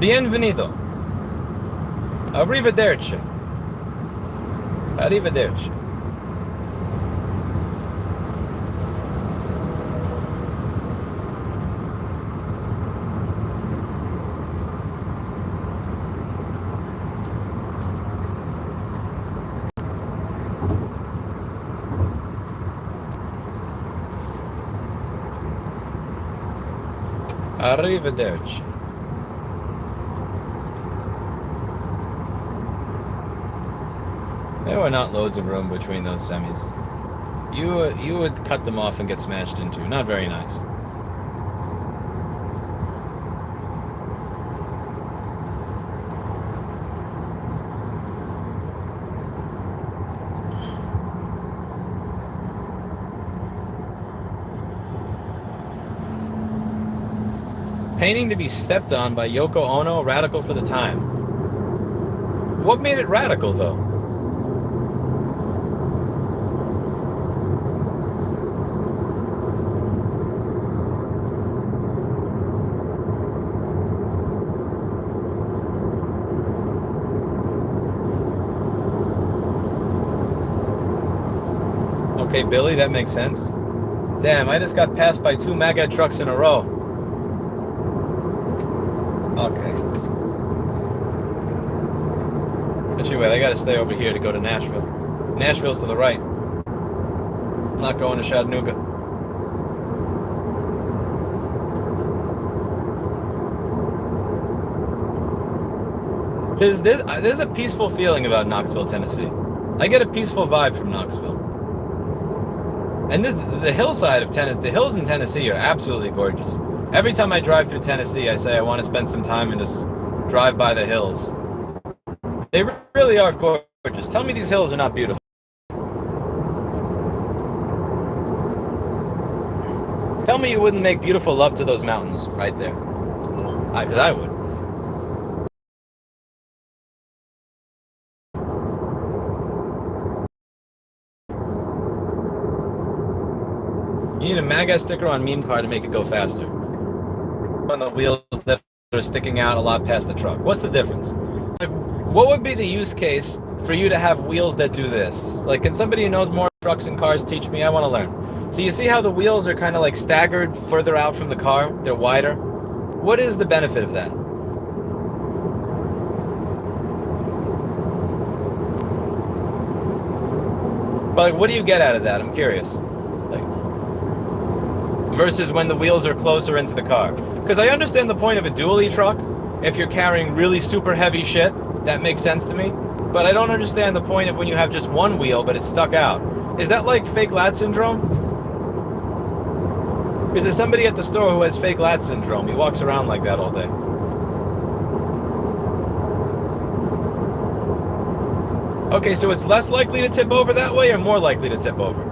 Bienvenido. Arrivederci. Arrivederci. Arrivederci. There were not loads of room between those semis. You would cut them off and get smashed into. Not very nice. Painting to be stepped on by Yoko Ono, radical for the time. What made it radical, though? Okay, Billy, that makes sense. Damn, I just got passed by 2 MAGA trucks in a row. Okay. But anyway, I gotta stay over here to go to Nashville. Nashville's to the right. I'm not going to Chattanooga. There's a peaceful feeling about Knoxville, Tennessee. I get a peaceful vibe from Knoxville. And the hillside of Tennessee, the hills in Tennessee are absolutely gorgeous. Every time I drive through Tennessee, I say I want to spend some time and just drive by the hills. They really are gorgeous. Tell me these hills are not beautiful. Tell me you wouldn't make beautiful love to those mountains right there. Because I would. You need a MAGA sticker on meme car to make it go faster. On the wheels that are sticking out a lot past the truck. What's the difference? Like, what would be the use case for you to have wheels that do this? Like, can somebody who knows more trucks and cars teach me? I want to learn. So you see how the wheels are kind of like staggered further out from the car? They're wider. What is the benefit of that? But like, what do you get out of that? I'm curious. Like, versus when the wheels are closer into the car. Because I understand the point of a dually truck. If you're carrying really super heavy shit, that makes sense to me. But I don't understand the point of when you have just one wheel, but it's stuck out. Is that like fake lat syndrome? Because there's somebody at the store who has fake lat syndrome. He walks around like that all day. Okay, so it's less likely to tip over that way or more likely to tip over?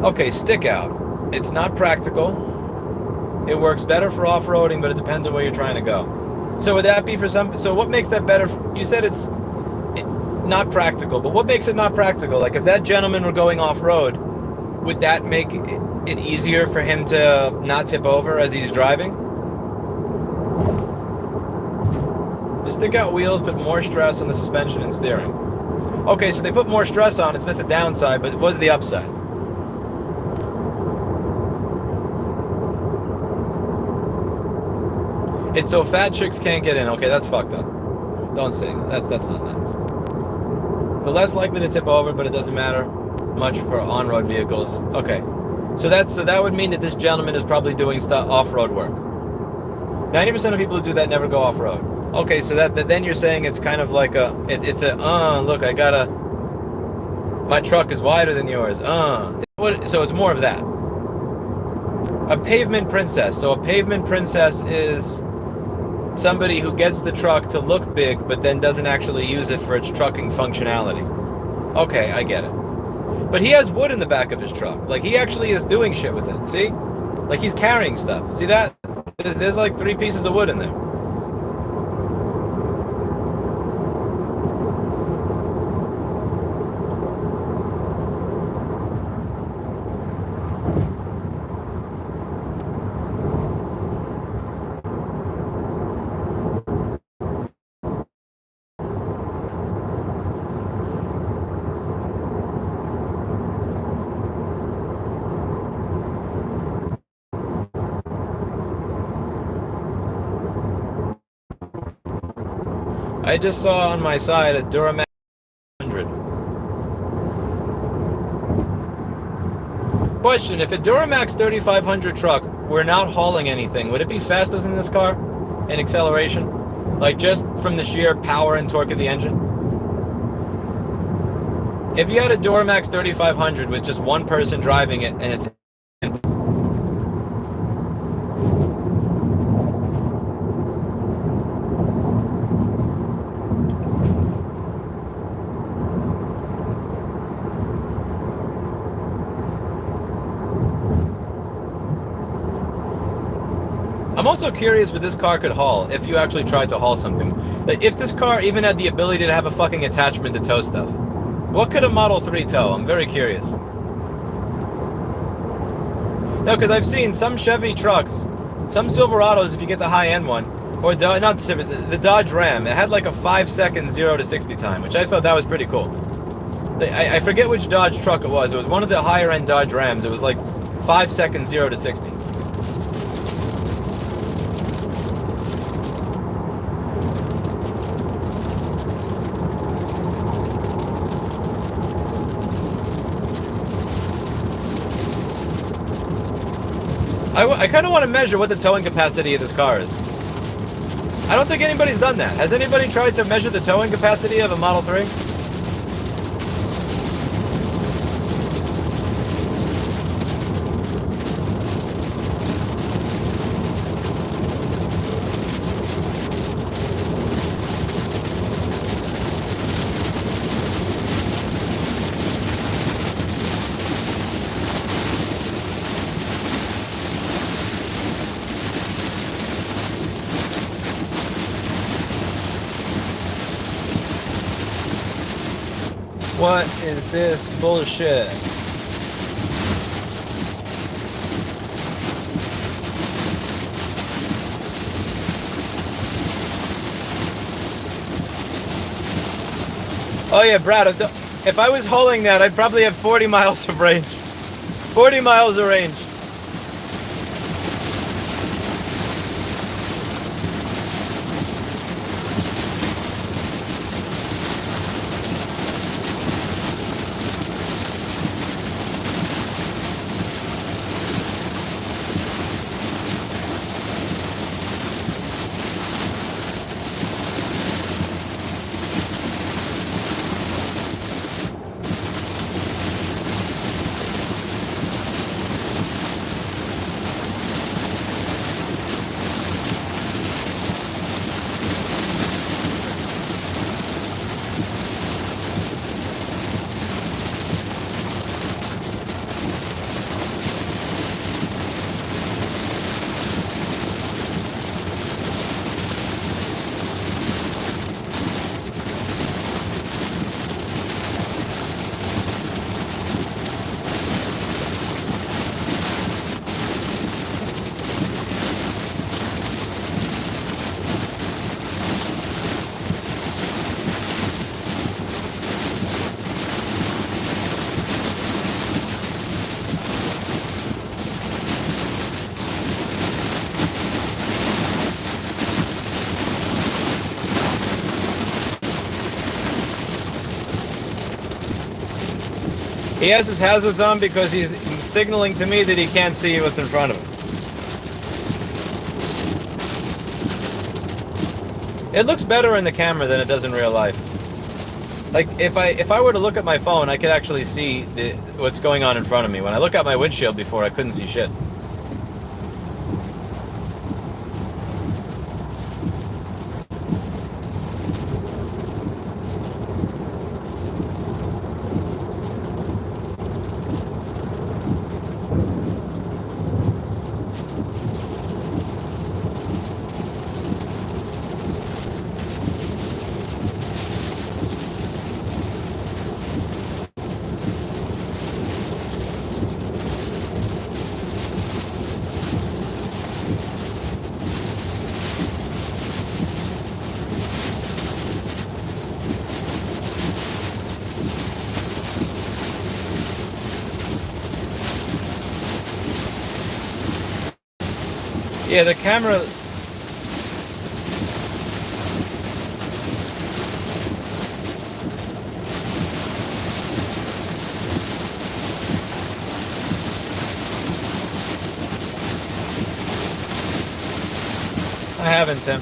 Okay, stick out. It's not practical. It works better for off-roading, but it depends on where you're trying to go. So would that be for some... So what makes that better? You said it's not practical, but what makes it not practical? Like if that gentleman were going off-road, would that make it easier for him to not tip over as he's driving? The stick-out wheels put more stress on the suspension and steering. Okay, so they put more stress on it, so that's the downside, but what's the upside? It's so fat chicks can't get in. Okay, that's fucked up. Don't say that. That's not nice. The less likely to tip over, but it doesn't matter much for on-road vehicles. Okay, so that would mean that this gentleman is probably doing stuff off-road work. 90% of people who do that never go off-road. Okay, so that then you're saying it's kind of like it's a look, my truck is wider than yours. So it's more of that. A pavement princess. So a pavement princess is somebody who gets the truck to look big, but then doesn't actually use it for its trucking functionality. Okay, I get it. But he has wood in the back of his truck. Like, he actually is doing shit with it, see? Like, he's carrying stuff. See that? There's like 3 pieces of wood in there. I just saw on my side a Duramax 100. Question, if a Duramax 3500 truck were not hauling anything, would it be faster than this car in acceleration? Like just from the sheer power and torque of the engine? If you had a Duramax 3500 with just one person driving it and it's empty, I'm also curious what this car could haul if you actually tried to haul something. Like if this car even had the ability to have a fucking attachment to tow stuff. What could a Model 3 tow? I'm very curious. No, because I've seen some Chevy trucks, some Silverados if you get the high-end one, or not the Dodge Ram. It had like a 5-second 0 to 60 time, which I thought that was pretty cool. I forget which Dodge truck it was. It was one of the higher-end Dodge Rams. It was like 5 seconds 0 to 60. I kind of want to measure what the towing capacity of this car is. I don't think anybody's done that. Has anybody tried to measure the towing capacity of a Model 3? What is this bullshit? Oh yeah, Brad, if I was hauling that, I'd probably have 40 miles of range. 40 miles of range. He has his hazards on because he's signaling to me that he can't see what's in front of him. It looks better in the camera than it does in real life. Like, if I were to look at my phone, I could actually see what's going on in front of me. When I look out my windshield before, I couldn't see shit. Yeah, the camera... I haven't, Tim.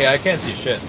Yeah, I can't see shit.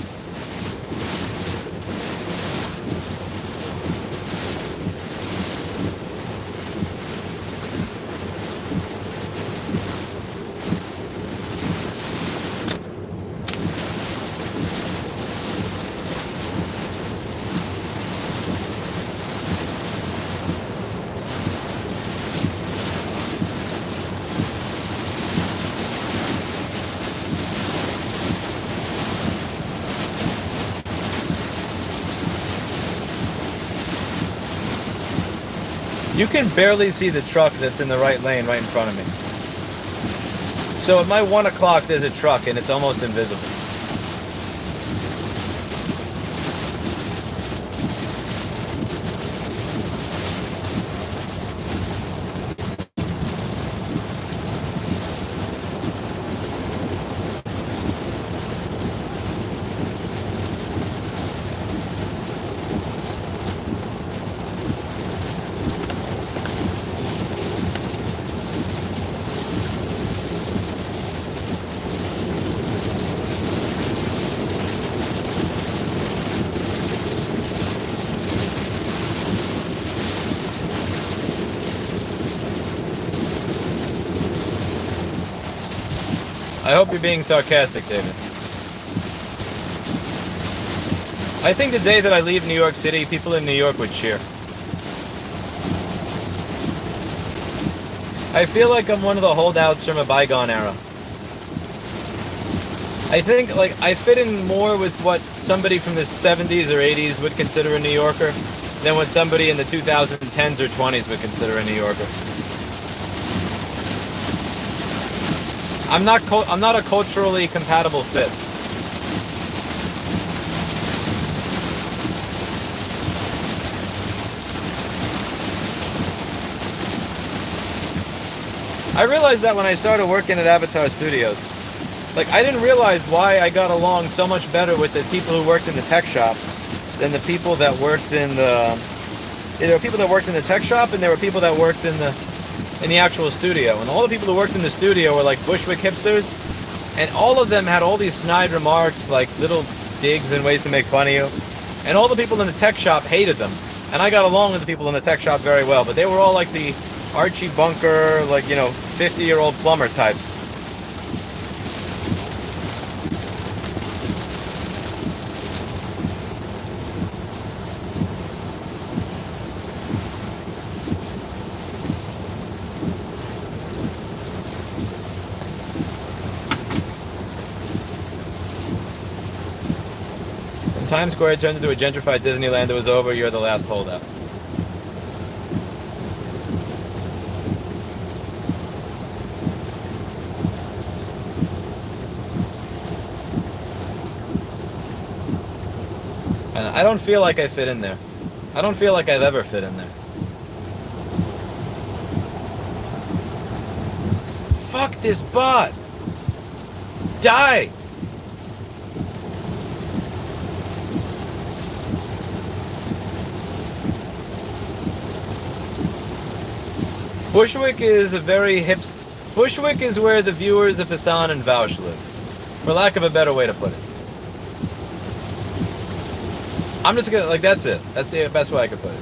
You can barely see the truck that's in the right lane right in front of me. So at my 1 o'clock, there's a truck and it's almost invisible. I hope you're being sarcastic, David. I think the day that I leave New York City, people in New York would cheer. I feel like I'm one of the holdouts from a bygone era. I think, like, I fit in more with what somebody from the 70s or 80s would consider a New Yorker than what somebody in the 2010s or 20s would consider a New Yorker. I'm not a culturally compatible fit. I realized that when I started working at Avatar Studios. Like, I didn't realize why I got along so much better with the people who worked in the tech shop than the people that worked in the... There were people that worked in the tech shop and there were people that worked in the actual studio. And all the people who worked in the studio were like Bushwick hipsters. And all of them had all these snide remarks, like little digs and ways to make fun of you. And all the people in the tech shop hated them. And I got along with the people in the tech shop very well. But they were all like the Archie Bunker, like, you know, 50-year-old plumber types. Times Square turned into a gentrified Disneyland. It was over. You're the last holdout. And I don't feel like I fit in there. I don't feel like I've ever fit in there. Fuck this bot! Die! Bushwick is a very hip. Bushwick is where the viewers of Hassan and Vaush live, for lack of a better way to put it. I'm just gonna, like, that's it. That's the best way I could put it.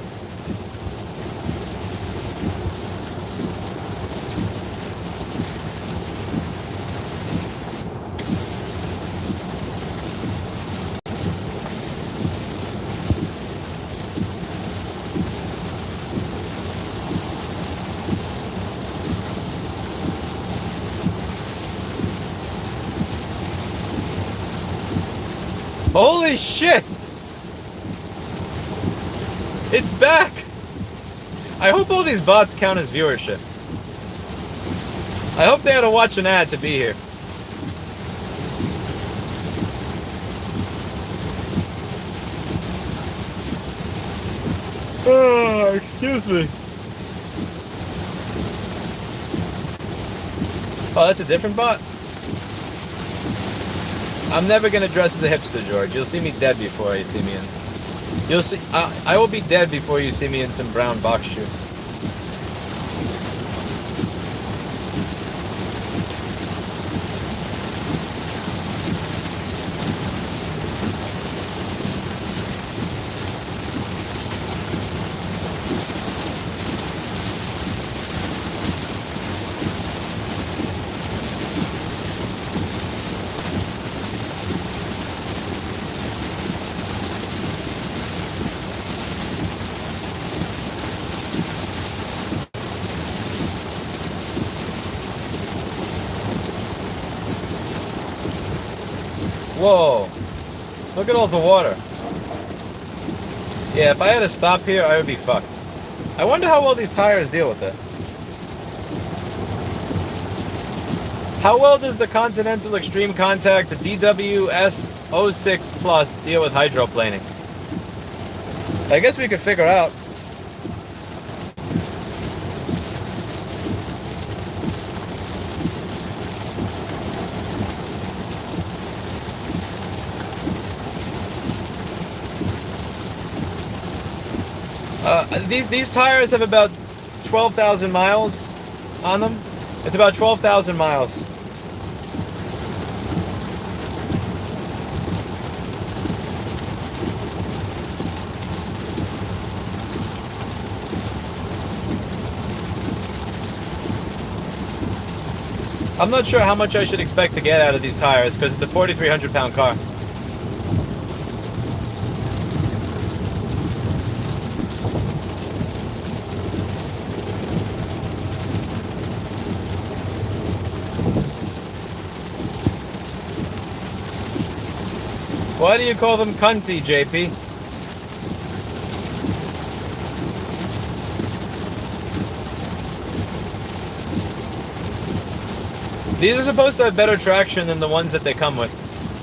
Holy shit! It's back! I hope all these bots count as viewership. I hope they had to watch an ad to be here. Oh, excuse me. Oh, that's a different bot? I'm never gonna dress as a hipster, George. You'll see me dead before you see me in. You'll see. I will be dead before you see me in some brown box shoe. Whoa, look at all the water. Yeah, if I had to stop here, I would be fucked. I wonder how well these tires deal with it. How well does the Continental Extreme Contact, the DWS-06 Plus, deal with hydroplaning? I guess we could figure out. These tires have about 12,000 miles on them. It's about 12,000 miles. I'm not sure how much I should expect to get out of these tires because it's a 4,300 pound car. Why do you call them cunty, JP? These are supposed to have better traction than the ones that they come with.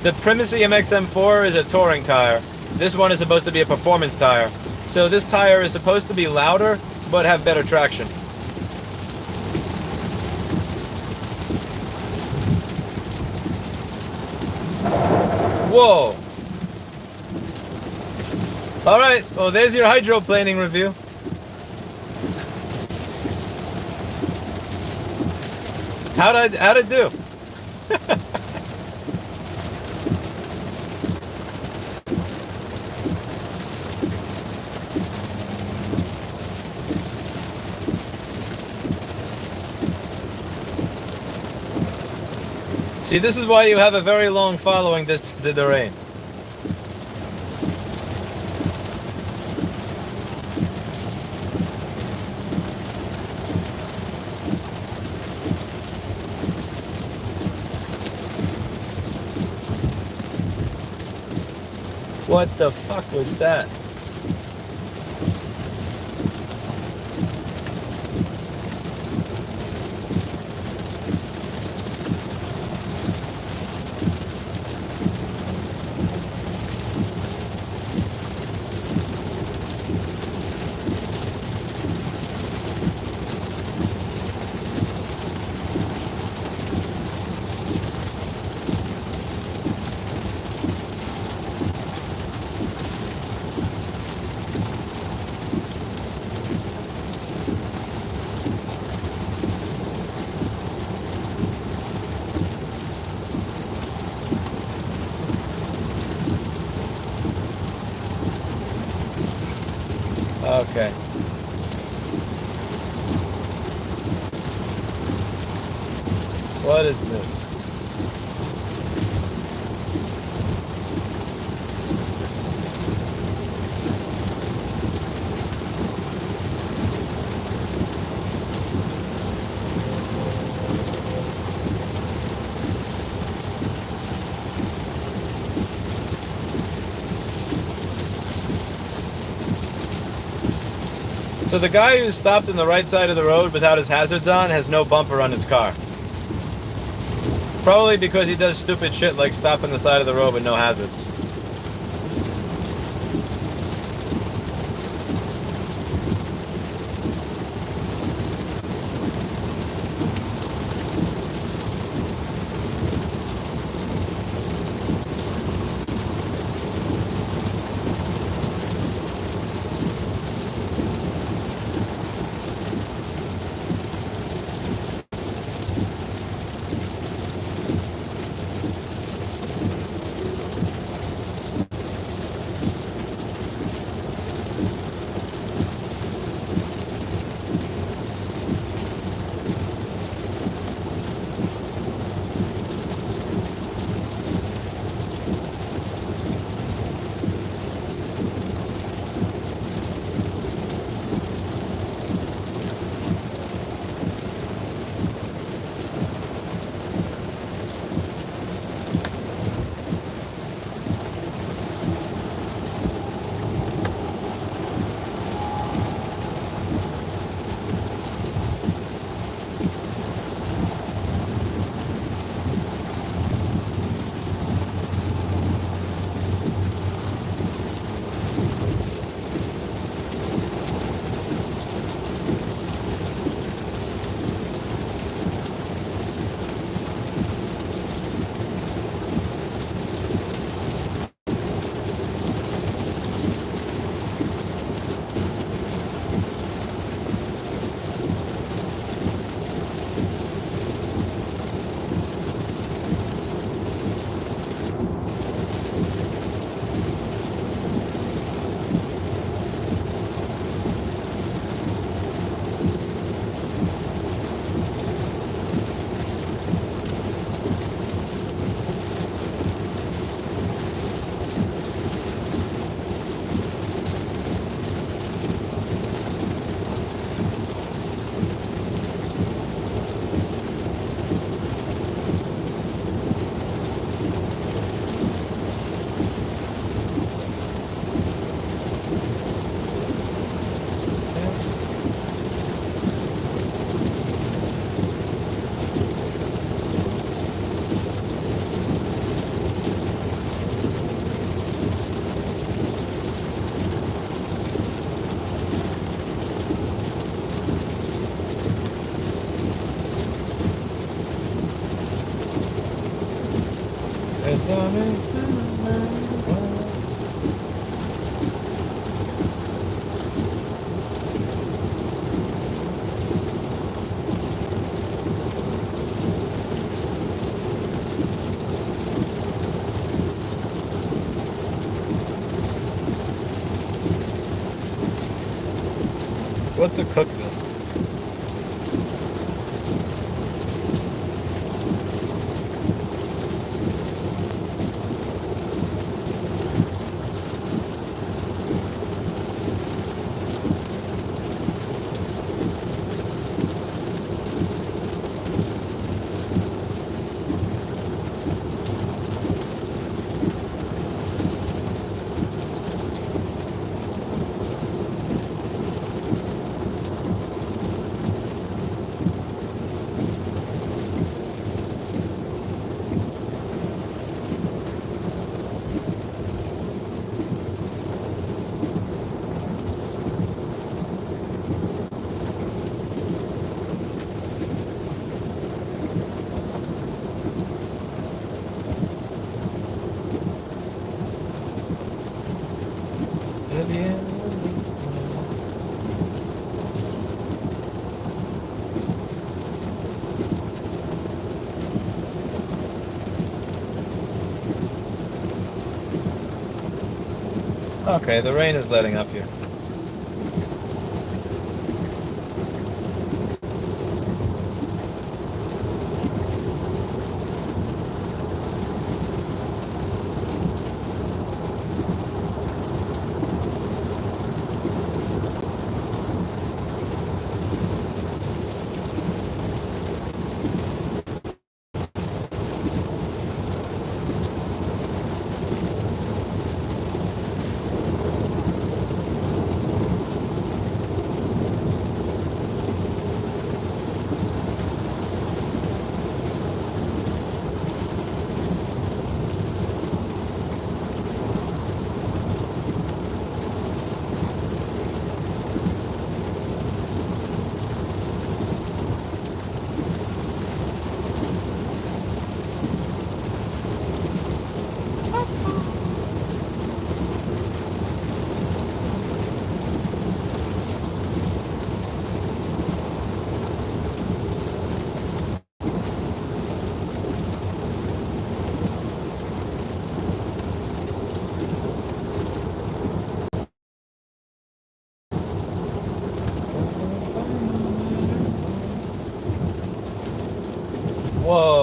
The Primacy MXM4 is a touring tire. This one is supposed to be a performance tire. So this tire is supposed to be louder, but have better traction. Whoa! Alright, well there's your hydroplaning review. How'd it do? See, this is why you have a very long following distance in the rain. What the fuck was that? Okay. What is this? So the guy who stopped on the right side of the road without his hazards on has no bumper on his car. Probably because he does stupid shit like stop on the side of the road with no hazards. What's a Cookville? Okay, the rain is letting up here.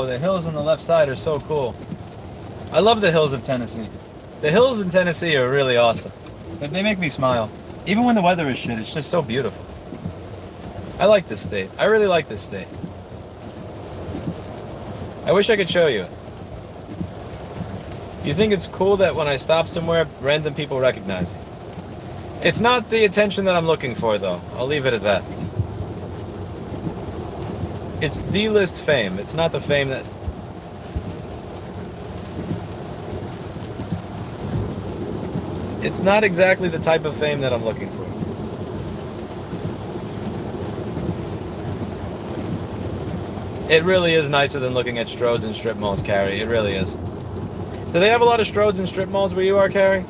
Oh, the hills on the left side are so cool. I love the hills of Tennessee. The hills in Tennessee are really awesome. They make me smile. Even when the weather is shit, it's just so beautiful. I like this state. I really like this state. I wish I could show you it. You think it's cool that when I stop somewhere, random people recognize you? It's not the attention that I'm looking for, though. I'll leave it at that. It's D-list fame. It's not the fame that... It's not exactly the type of fame that I'm looking for. It really is nicer than looking at Strodes and strip malls, Carrie. It really is. Do they have a lot of Strodes and strip malls where you are, Carrie?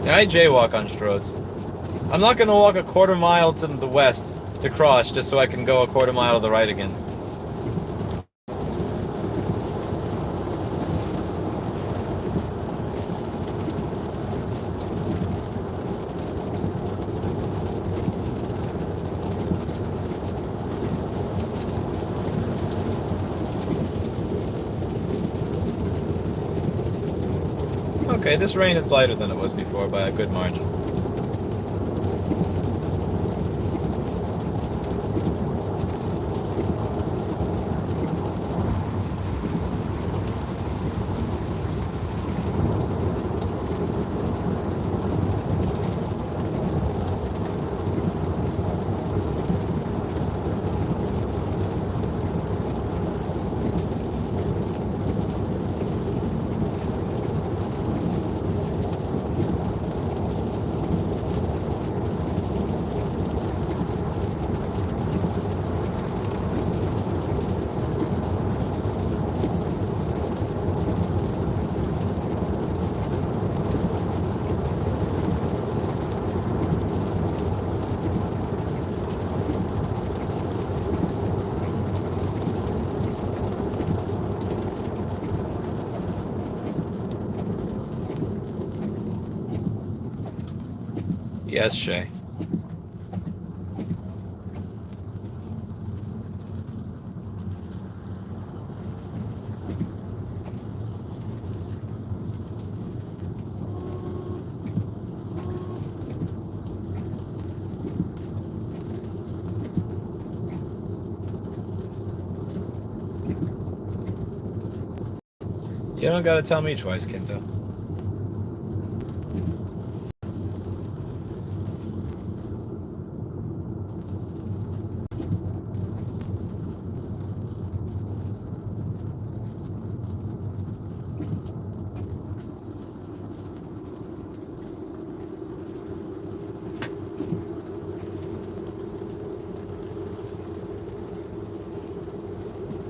Yeah, I jaywalk on Strodes. I'm not going to walk a quarter mile to the west to cross just so I can go a quarter mile to the right again. Okay, this rain is lighter than it was before by a good margin. Yes, Shay. You don't gotta tell me twice, Kinto.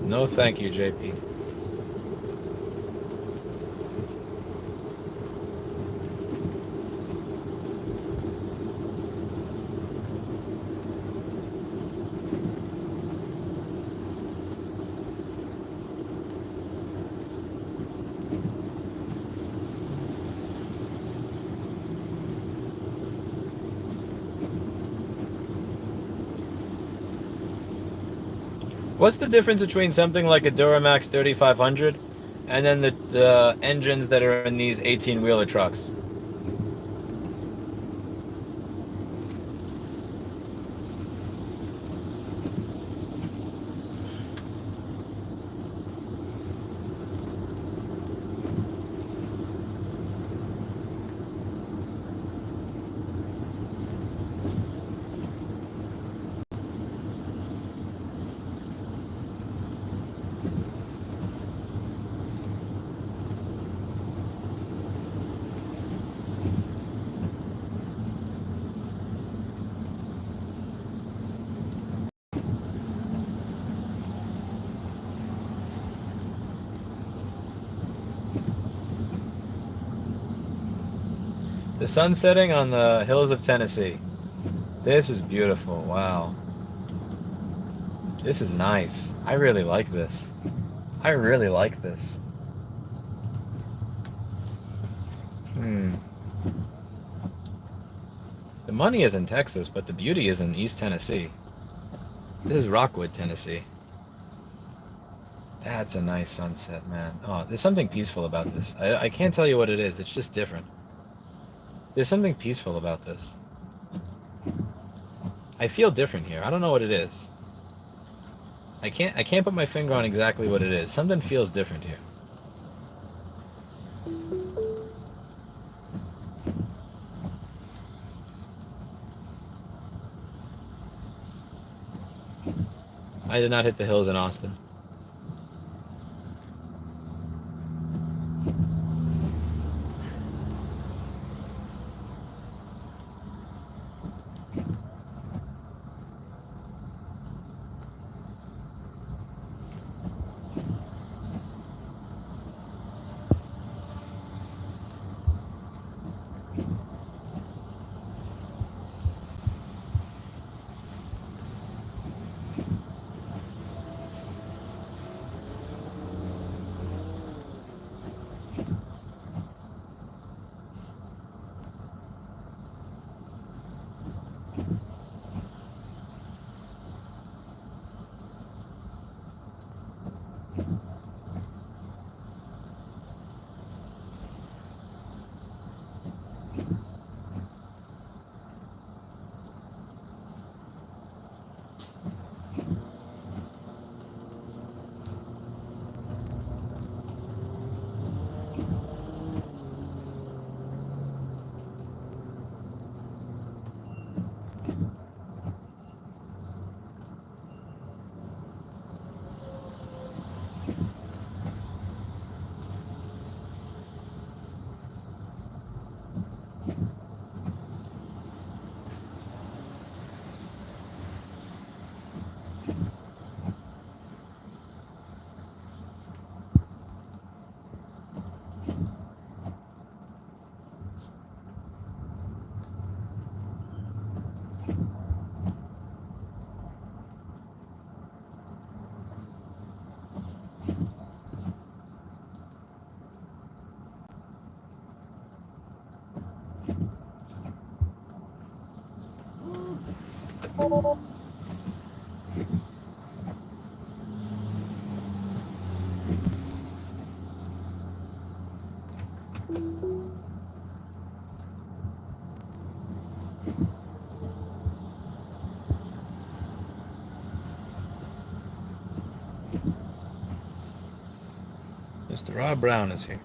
No thank you, JP. What's the difference between something like a Duramax 3500 and then the engines that are in these 18-wheeler trucks? The sun setting on the hills of Tennessee. This is beautiful. Wow. This is nice. I really like this. I really like this. The money is in Texas, but the beauty is in East Tennessee. This is Rockwood, Tennessee. That's a nice sunset, man. Oh, there's something peaceful about this. I can't tell you what it is. It's just different. There's something peaceful about this. I feel different here. I don't know what it is. I can't put my finger on exactly what it is. Something feels different here. I did not hit the hills in Austin. Mr. Rob Brown is here.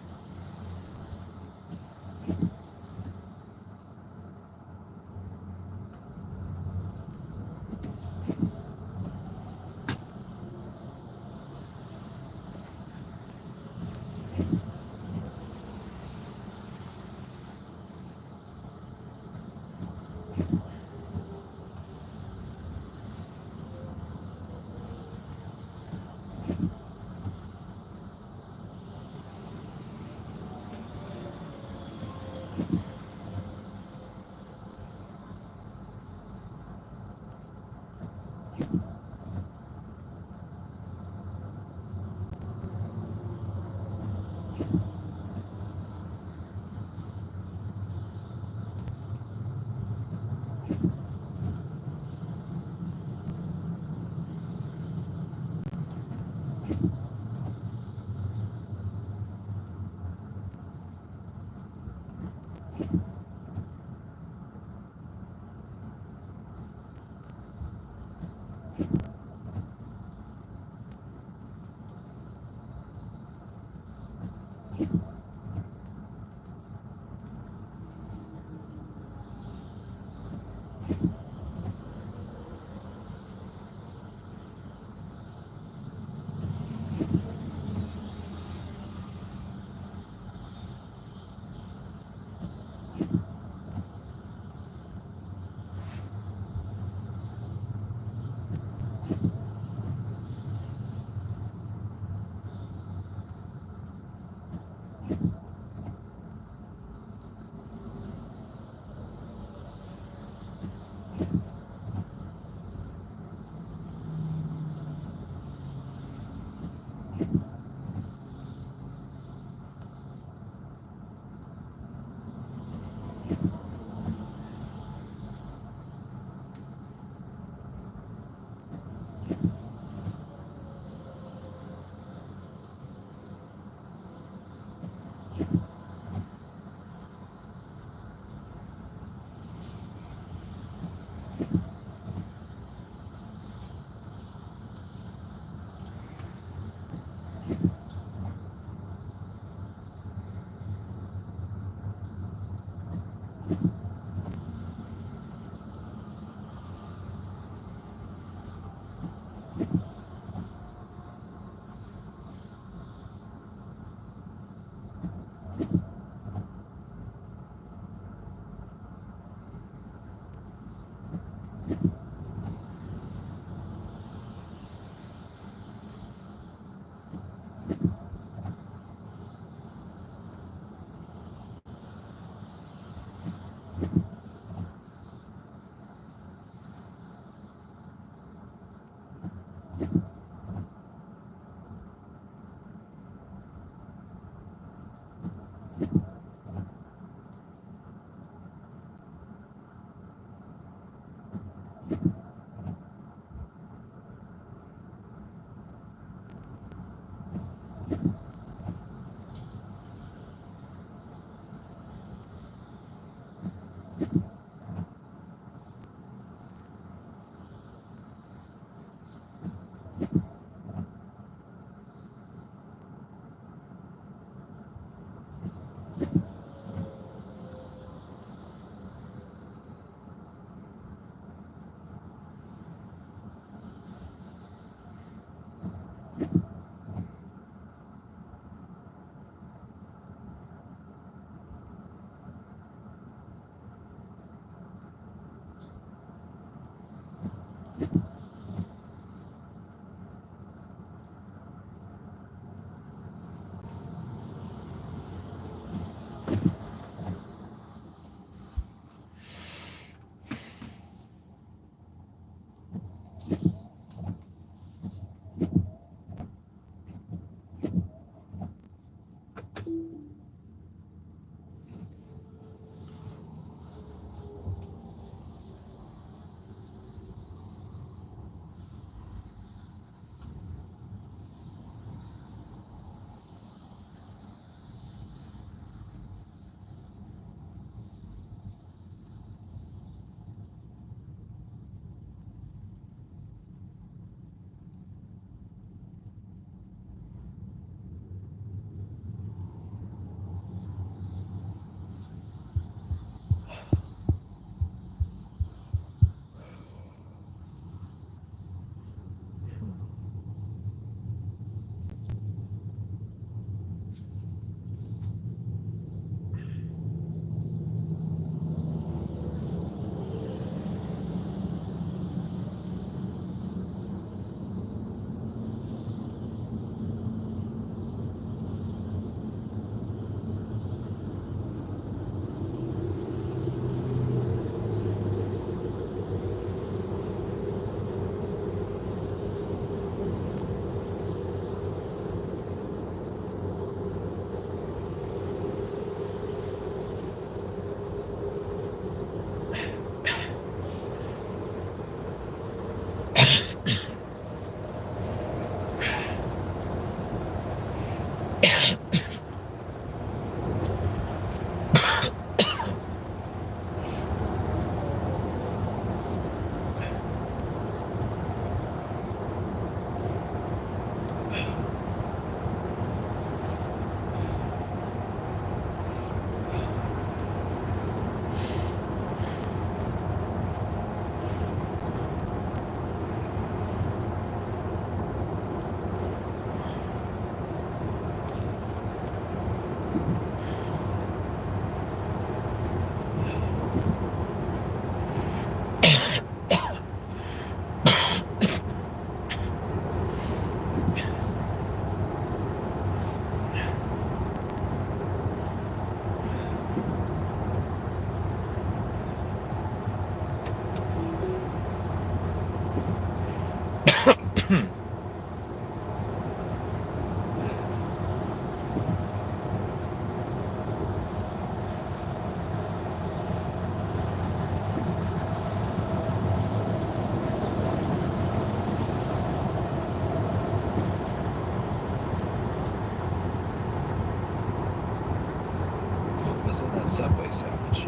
was in that Subway sandwich.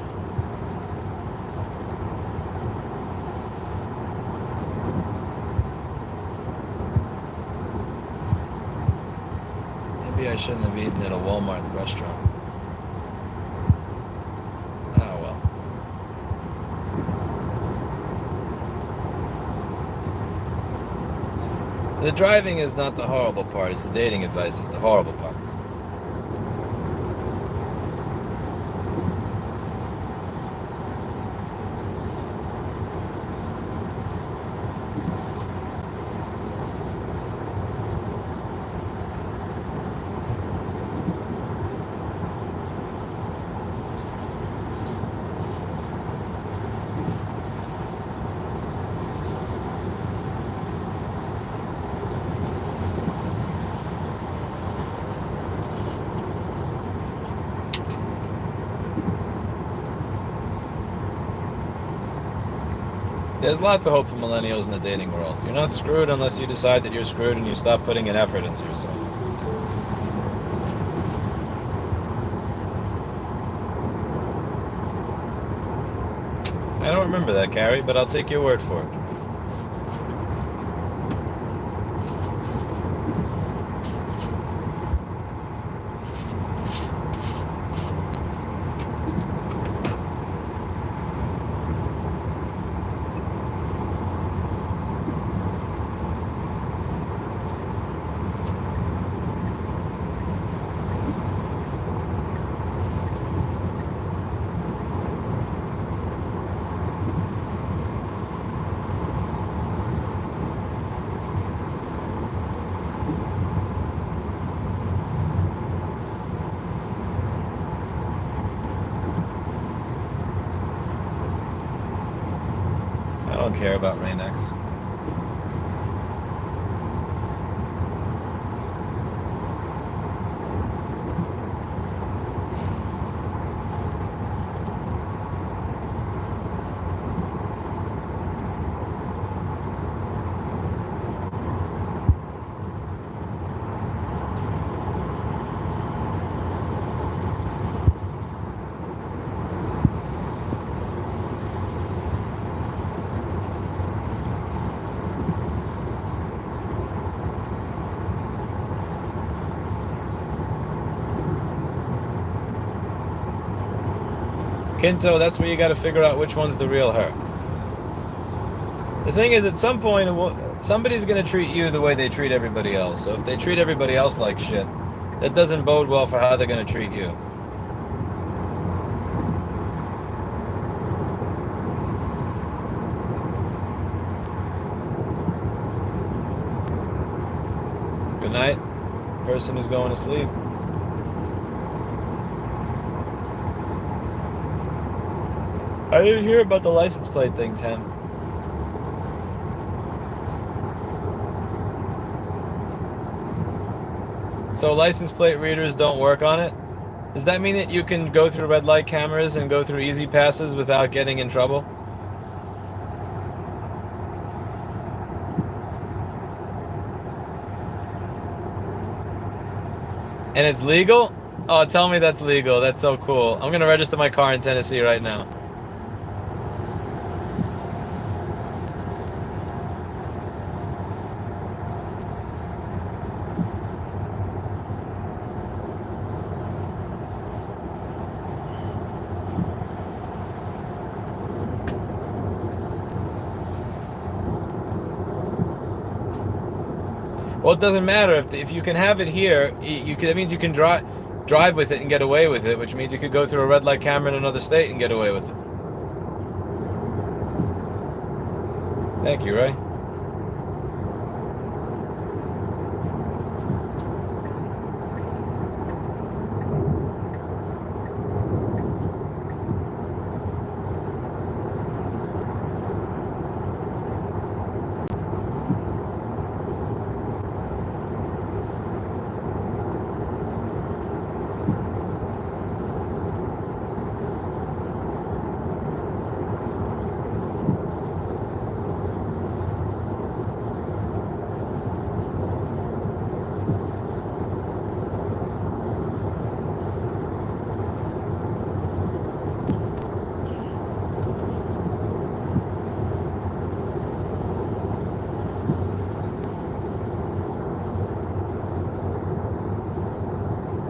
Maybe I shouldn't have eaten at a Walmart restaurant. Oh well. The driving is not the horrible part, it's the dating advice that's the horrible part. There's lots of hope for millennials in the dating world. You're not screwed unless you decide that you're screwed and you stop putting an effort into yourself. I don't remember that, Carrie, but I'll take your word for it. I don't care about Rain-X. Kinto, that's where you got to figure out which one's the real her. The thing is, at some point, somebody's going to treat you the way they treat everybody else. So if they treat everybody else like shit, that doesn't bode well for how they're going to treat you. Good night, person who's going to sleep. I didn't hear about the license plate thing, Tim. So license plate readers don't work on it? Does that mean that you can go through red light cameras and go through easy passes without getting in trouble? And it's legal? Oh, tell me that's legal. That's so cool. I'm going to register my car in Tennessee right now. Well, it doesn't matter if you can have it here. That means you can drive with it and get away with it, which means you could go through a red light camera in another state and get away with it. Thank you, Ray.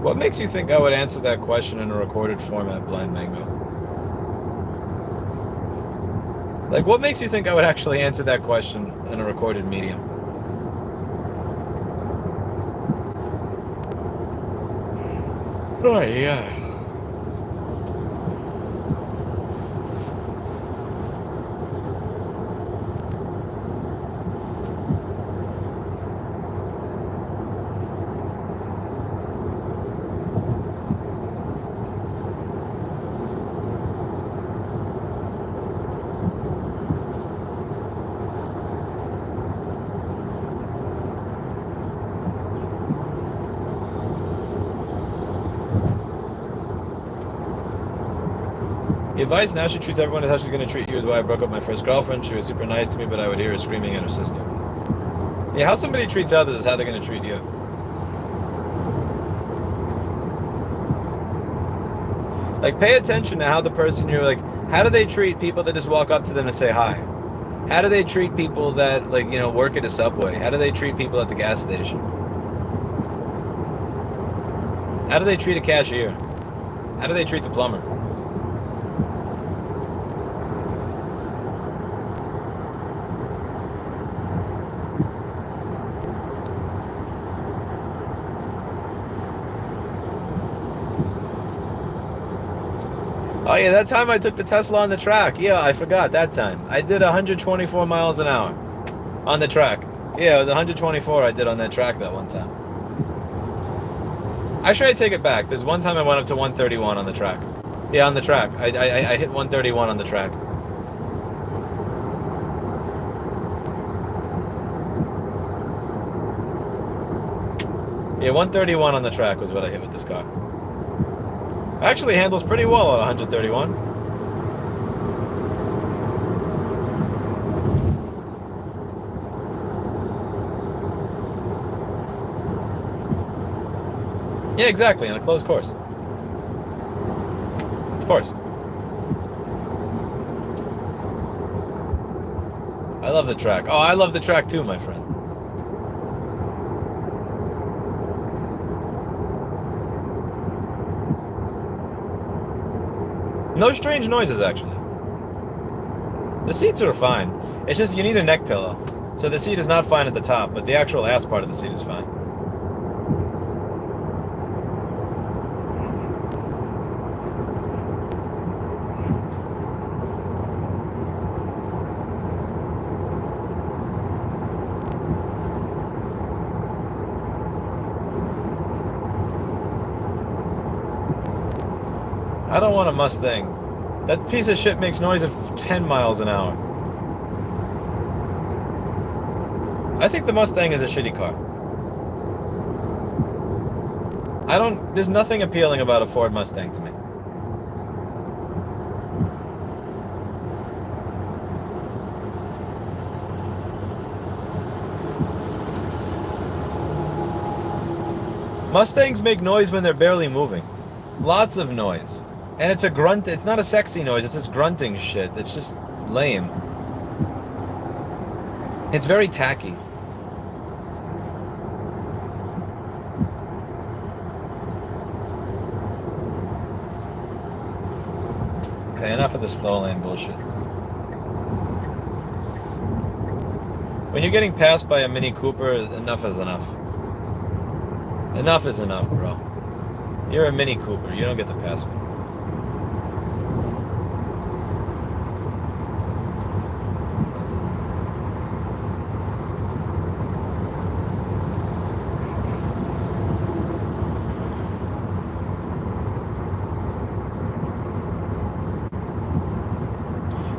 What makes you think I would answer that question in a recorded format, Blind Mango? Like, what makes you think I would actually answer that question in a recorded medium? Oh, yeah. The advice now she treats everyone as how she's going to treat you is why I broke up my first girlfriend. She was super nice to me, but I would hear her screaming at her sister. Yeah, how somebody treats others is how they're going to treat you. Like, pay attention to how the person you're like, how do they treat people that just walk up to them and say hi? How do they treat people that, like, you know, work at a Subway? How do they treat people at the gas station? How do they treat a cashier? How do they treat the plumber? Oh yeah, that time I took the Tesla on the track. Yeah, I forgot that time. I did 124 miles an hour on the track. Yeah, it was 124 I did on that track that one time. Actually, I take it back. There's one time I went up to 131 on the track. Yeah, on the track. I hit 131 on the track. Yeah, 131 on the track was what I hit with this car. Actually handles pretty well at 131. Yeah, exactly, on a closed course. Of course. I love the track. Oh, I love the track too, my friend. No strange noises, actually. The seats are fine. It's just you need a neck pillow. So the seat is not fine at the top, but the actual ass part of the seat is fine. I don't want a Mustang. That piece of shit makes noise at 10 miles an hour. I think the Mustang is a shitty car. There's nothing appealing about a Ford Mustang to me. Mustangs make noise when they're barely moving. Lots of noise. And it's a grunt, it's not a sexy noise, it's this grunting shit. It's just lame. It's very tacky. Okay, enough of the slow lane bullshit. When you're getting passed by a Mini Cooper, enough is enough. Enough is enough, bro. You're a Mini Cooper, you don't get to pass me.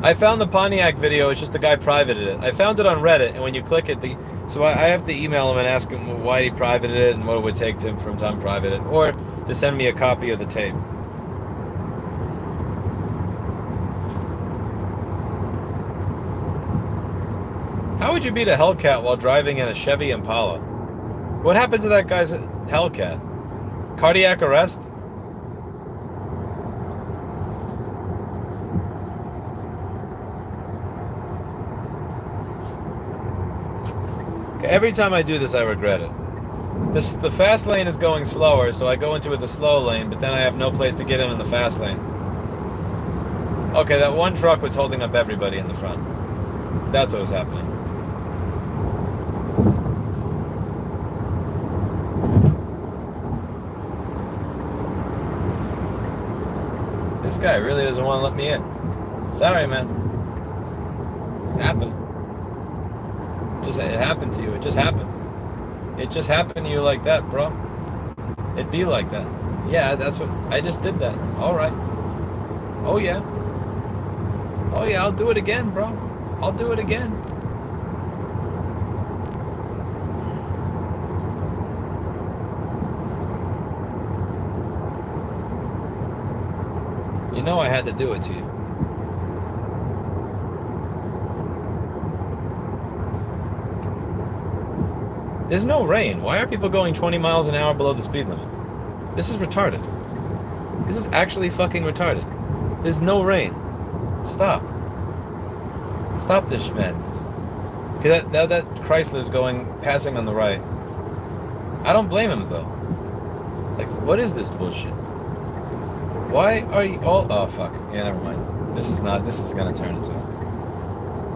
I found the Pontiac video, it's just the guy privated it. I found it on Reddit, and when you click it, so I have to email him and ask him why he privated it and what it would take to him for him to unprivate it, or to send me a copy of the tape. How would you beat a Hellcat while driving in a Chevy Impala? What happened to that guy's Hellcat? Cardiac arrest? Every time I do this, I regret it. The fast lane is going slower, so I go into the slow lane, but then I have no place to get in the fast lane. Okay, that one truck was holding up everybody in the front. That's what was happening. This guy really doesn't want to let me in. Sorry, man. It's happened. It happened to you. It just happened. It just happened to you like that, bro. It'd be like that. Yeah, that's what... I just did that. All right. Oh, yeah. Oh, yeah, I'll do it again, bro. I'll do it again. You know I had to do it to you. There's no rain. Why are people going 20 miles an hour below the speed limit? This is retarded. This is actually fucking retarded. There's no rain. Stop. Stop this madness. Okay, that Chrysler's passing on the right. I don't blame him though. Like, what is this bullshit? Why are you all... Oh, fuck. Yeah, never mind. This is gonna turn into...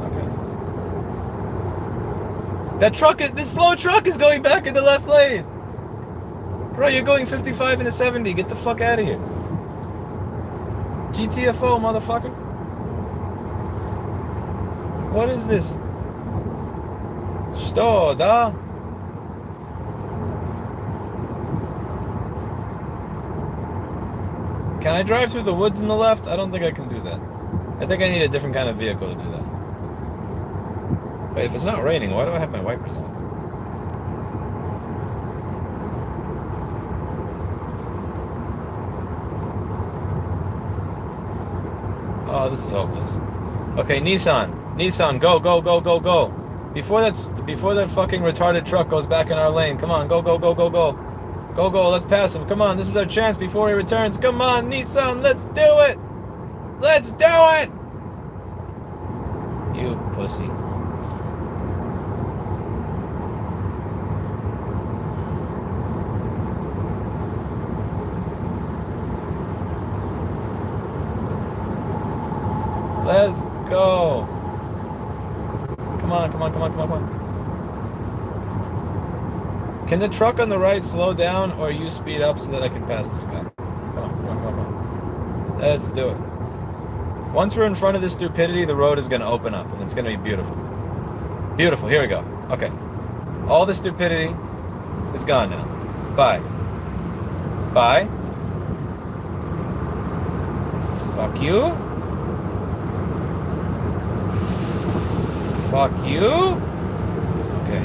Okay. This slow truck is going back in the left lane! Bro, you're going 55 and a 70. Get the fuck out of here. GTFO, motherfucker. What is this? Что, да? Can I drive through the woods on the left? I don't think I can do that. I think I need a different kind of vehicle to do that. Wait, if it's not raining, why do I have my wipers on? Oh, this is hopeless. Okay, Nissan, go, go, go, go, go. Before that fucking retarded truck goes back in our lane. Come on, go, go, go, go, go. Go, go, let's pass him. Come on, this is our chance before he returns. Come on, Nissan, let's do it! Let's do it! You pussy. Let's go. Come on, come on, come on, come on, come on. Can the truck on the right slow down or you speed up so that I can pass this guy? Come on, come on, come on, come on. Let's do it. Once we're in front of this stupidity, the road is going to open up and it's going to be beautiful. Beautiful. Here we go. Okay. All the stupidity is gone now. Bye. Bye. Fuck you. Fuck you. Okay.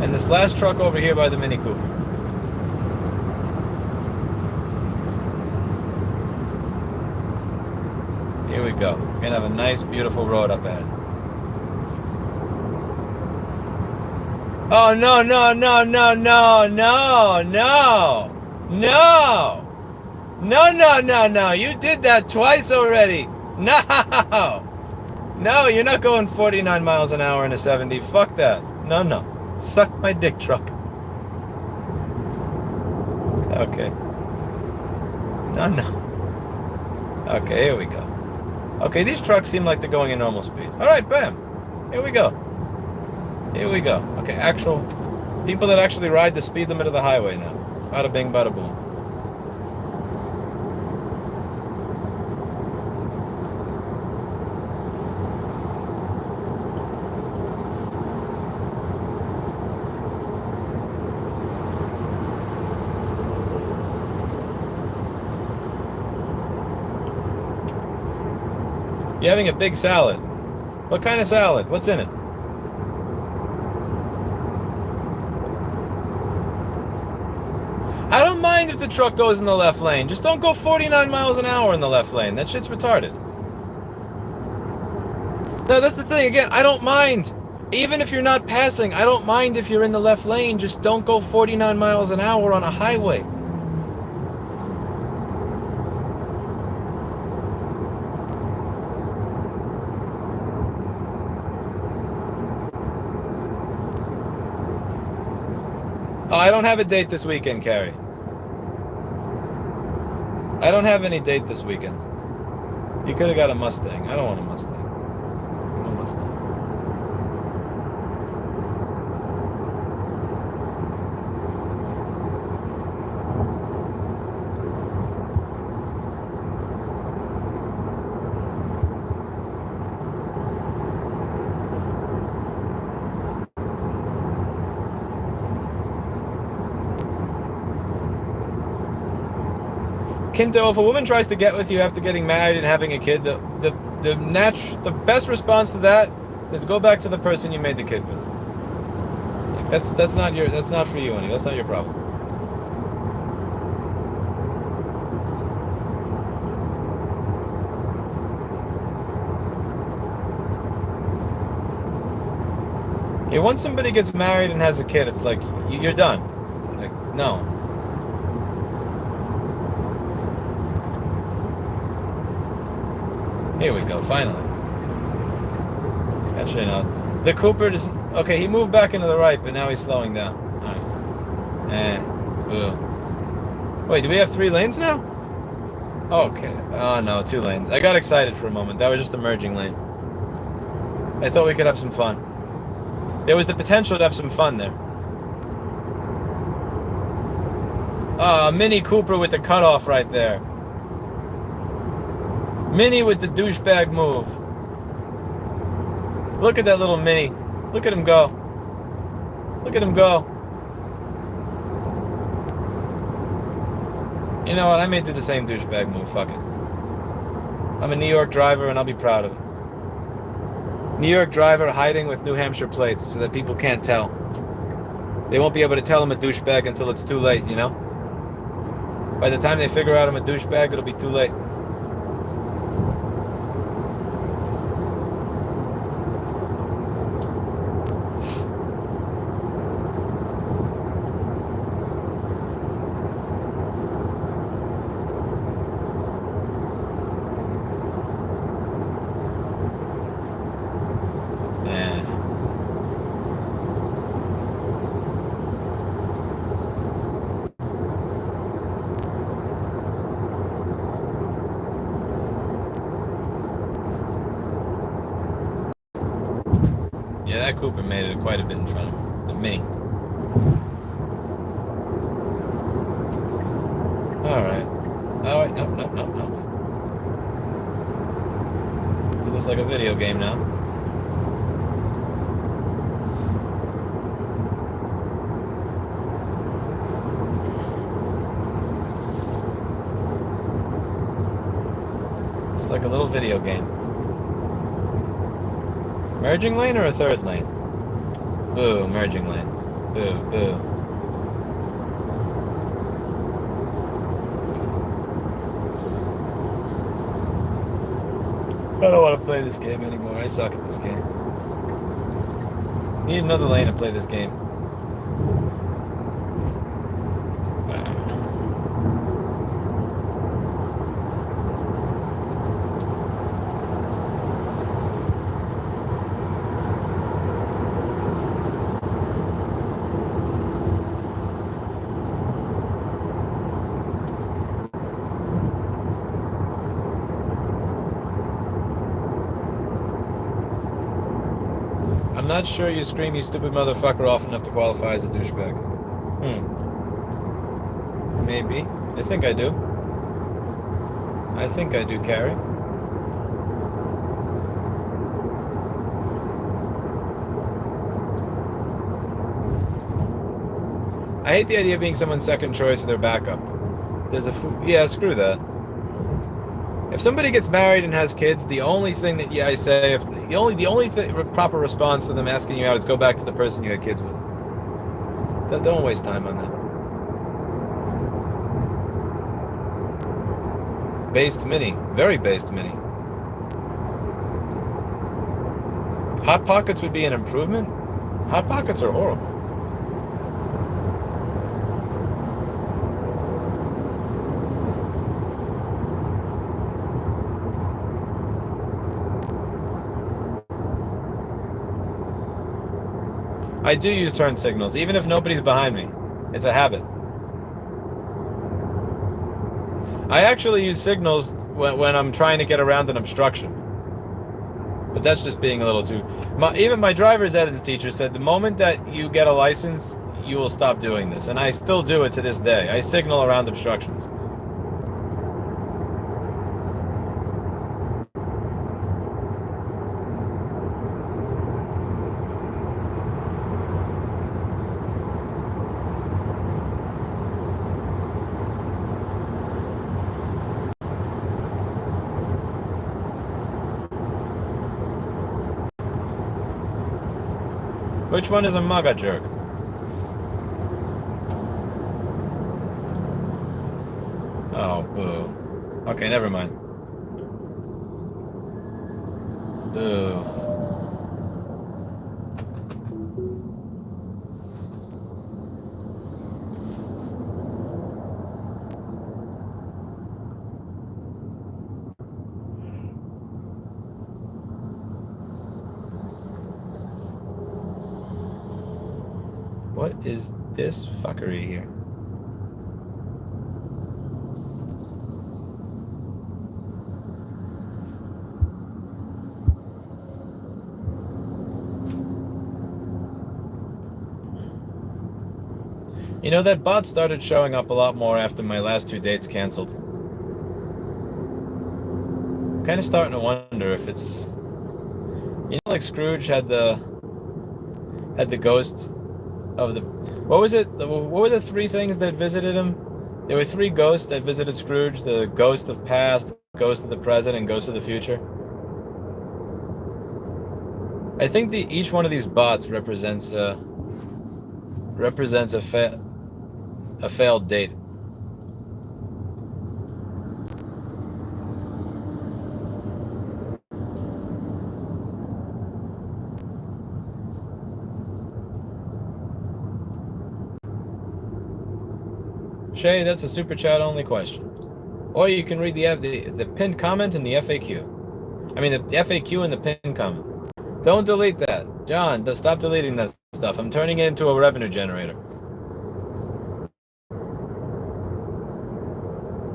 And this last truck over here by the Mini Cooper. Here we go. We're gonna have a nice, beautiful road up ahead. Oh, no, no, no, no, no, no, no, no. No, no, no, no. You did that twice already. No. No, you're not going 49 miles an hour in a 70. Fuck that. No, no. Suck my dick, truck. Okay. No, no. Okay, here we go. Okay, these trucks seem like they're going at normal speed. Alright, bam. Here we go. Here we go. Okay, actual people that actually ride the speed limit of the highway now. Bada bing, bada boom. You're having a big salad. What kind of salad? What's in it? I don't mind if the truck goes in the left lane. Just don't go 49 miles an hour in the left lane. That shit's retarded. No, that's the thing. Again, I don't mind. Even if you're not passing, I don't mind if you're in the left lane. Just don't go 49 miles an hour on a highway. Oh, I don't have a date this weekend, Carrie. I don't have any date this weekend. You could have got a Mustang. I don't want a Mustang. No Mustang. Kinto, if a woman tries to get with you after getting married and having a kid, the best response to that is go back to the person you made the kid with. Like that's not for you, honey. That's not your problem. Yeah, once somebody gets married and has a kid, it's like you're done. Like no. Here we go, finally. Actually, no. The Cooper just... Okay, he moved back into the right, but now he's slowing down. Alright. Boo. Wait, do we have 3 lanes now? Okay. Oh, no, 2 lanes. I got excited for a moment. That was just a merging lane. I thought we could have some fun. There was the potential to have some fun there. Ah, Mini Cooper with the cutoff right there. Mini with the douchebag move. Look at that little Mini. Look at him go. Look at him go. You know what? I may do the same douchebag move. Fuck it. I'm a New York driver and I'll be proud of it. New York driver hiding with New Hampshire plates so that people can't tell. They won't be able to tell I'm a douchebag until it's too late, you know? By the time they figure out I'm a douchebag, it'll be too late. Yeah, that Cooper made it quite a bit in front of me. Alright. Oh, wait, no. It looks like a video game now. It's like a little video game. Merging lane or a third lane? Boo, merging lane. Boo, boo. I don't want to play this game anymore. I suck at this game. Need another lane to play this game. I'm not sure you scream "you stupid motherfucker" often enough to qualify as a douchebag. Maybe. I think I do. I think I do, Carrie. I hate the idea of being someone's second choice or their backup. There's yeah, screw that. If somebody gets married and has kids, the only thing that I say, the only proper response to them asking you out is go back to the person you had kids with. Don't waste time on that. Based Mini, very based Mini. Hot Pockets would be an improvement. Hot Pockets are horrible. I do use turn signals, even if nobody's behind me. It's a habit. I actually use signals when I'm trying to get around an obstruction. But that's just being a little too... even my driver's ed teacher said the moment that you get a license, you will stop doing this. And I still do it to this day. I signal around obstructions. Which one is a MAGA jerk? Oh, boo. Okay, never mind. Boo. What is this fuckery here? You know, that bot started showing up a lot more after my last 2 dates canceled. Kind of starting to wonder if it's... You know, like Scrooge had the ghosts of the... What was it? What were the 3 things that visited him? There were 3 ghosts that visited Scrooge. The ghost of past, ghost of the present, and ghost of the future. I think each one of these bots represents a failed date. Shay, that's a super chat only question. Or you can read the pinned comment and the FAQ. I mean the FAQ and the pinned comment. Don't delete that. John, stop deleting that stuff. I'm turning it into a revenue generator.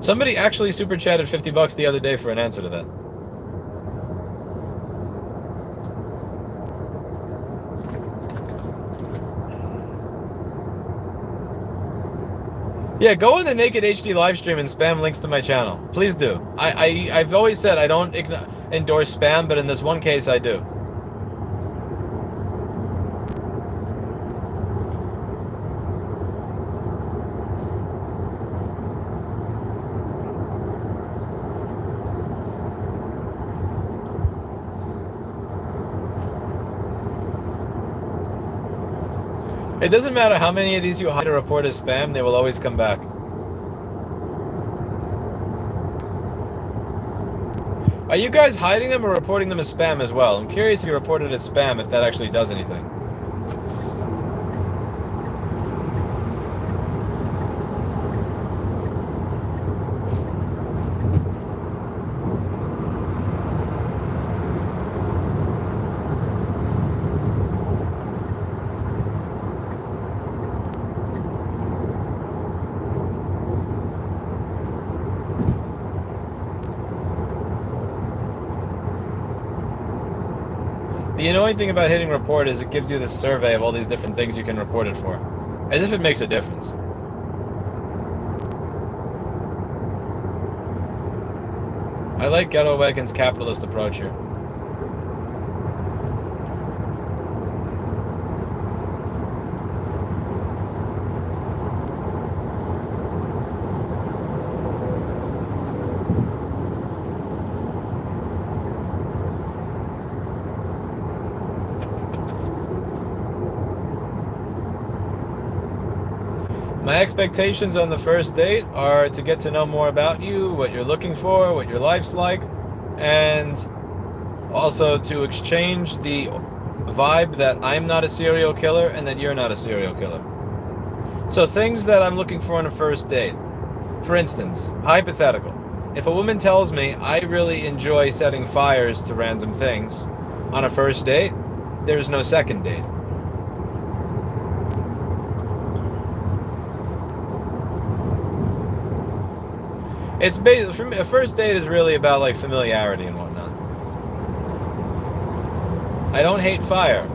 Somebody actually super chatted $50 the other day for an answer to that. Yeah, go on the Naked HD live stream and spam links to my channel. Please do. I've always said I don't endorse spam, but in this one case I do. It doesn't matter how many of these you hide or report as spam, they will always come back. Are you guys hiding them or reporting them as spam as well? I'm curious if you report it as spam, if that actually does anything. The annoying thing about hitting report is it gives you this survey of all these different things you can report it for. As if it makes a difference. I like Ghetto Wagon's capitalist approach here. My expectations on the first date are to get to know more about you, what you're looking for, what your life's like, and also to exchange the vibe that I'm not a serial killer and that you're not a serial killer. So things that I'm looking for on a first date. For instance, hypothetical. If a woman tells me I really enjoy setting fires to random things, on a first date, there's no second date. It's basically, for me, a first date is really about like familiarity and whatnot. I don't hate fire.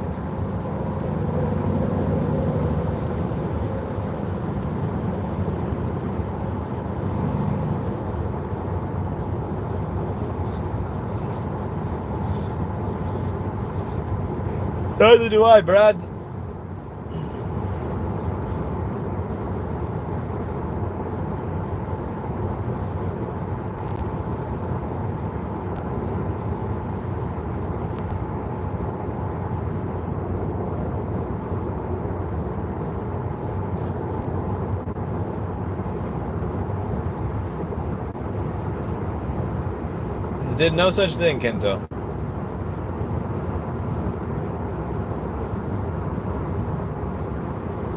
Neither do I, Brad. Did no such thing, Kento.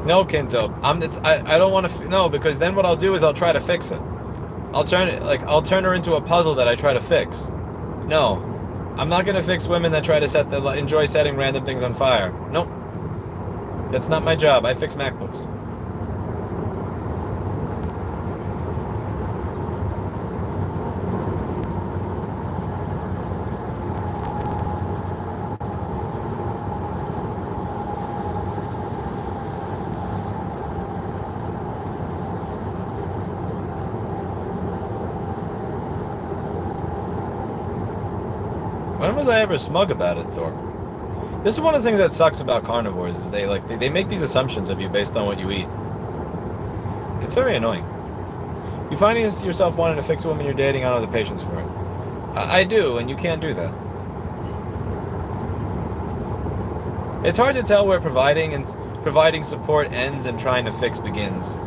No, Kento. I don't want to. No, because then what I'll do is I'll try to fix it. I'll turn her into a puzzle that I try to fix. No, I'm not gonna fix women that try to enjoy setting random things on fire. Nope. That's not my job. I fix MacBooks. When was I ever smug about it, Thorpe? This is one of the things that sucks about carnivores, is they make these assumptions of you based on what you eat. It's very annoying. You find yourself wanting to fix a woman you're dating, I don't have the patience for it. I do, and you can't do that. It's hard to tell where providing support ends and trying to fix begins.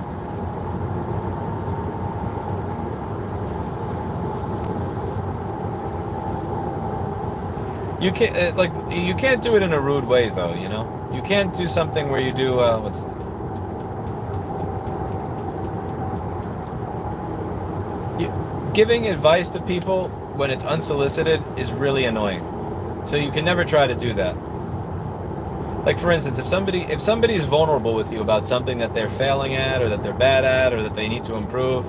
You can't you can't do it in a rude way, though. You know, you can't do something where you do giving advice to people when it's unsolicited is really annoying. So you can never try to do that. Like, for instance, if somebody's vulnerable with you about something that they're failing at, or that they're bad at, or that they need to improve,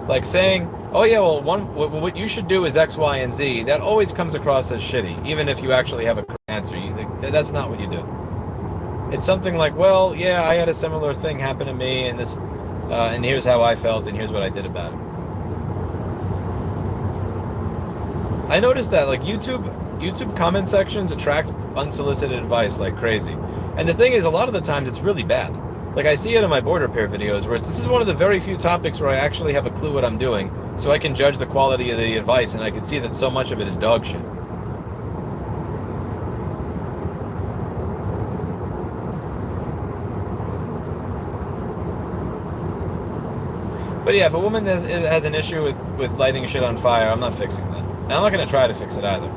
like saying, oh yeah, well, what you should do is X, Y, and Z, that always comes across as shitty, even if you actually have a correct answer. That's not what you do. It's something like, well, yeah, I had a similar thing happen to me, and and here's how I felt, and here's what I did about it. I noticed that, like, YouTube comment sections attract unsolicited advice like crazy. And the thing is, a lot of the times it's really bad. Like, I see it in my border pair videos where this is one of the very few topics where I actually have a clue what I'm doing, so I can judge the quality of the advice, and I can see that so much of it is dog shit. But yeah, if a woman has an issue with lighting shit on fire, I'm not fixing that. And I'm not going to try to fix it either.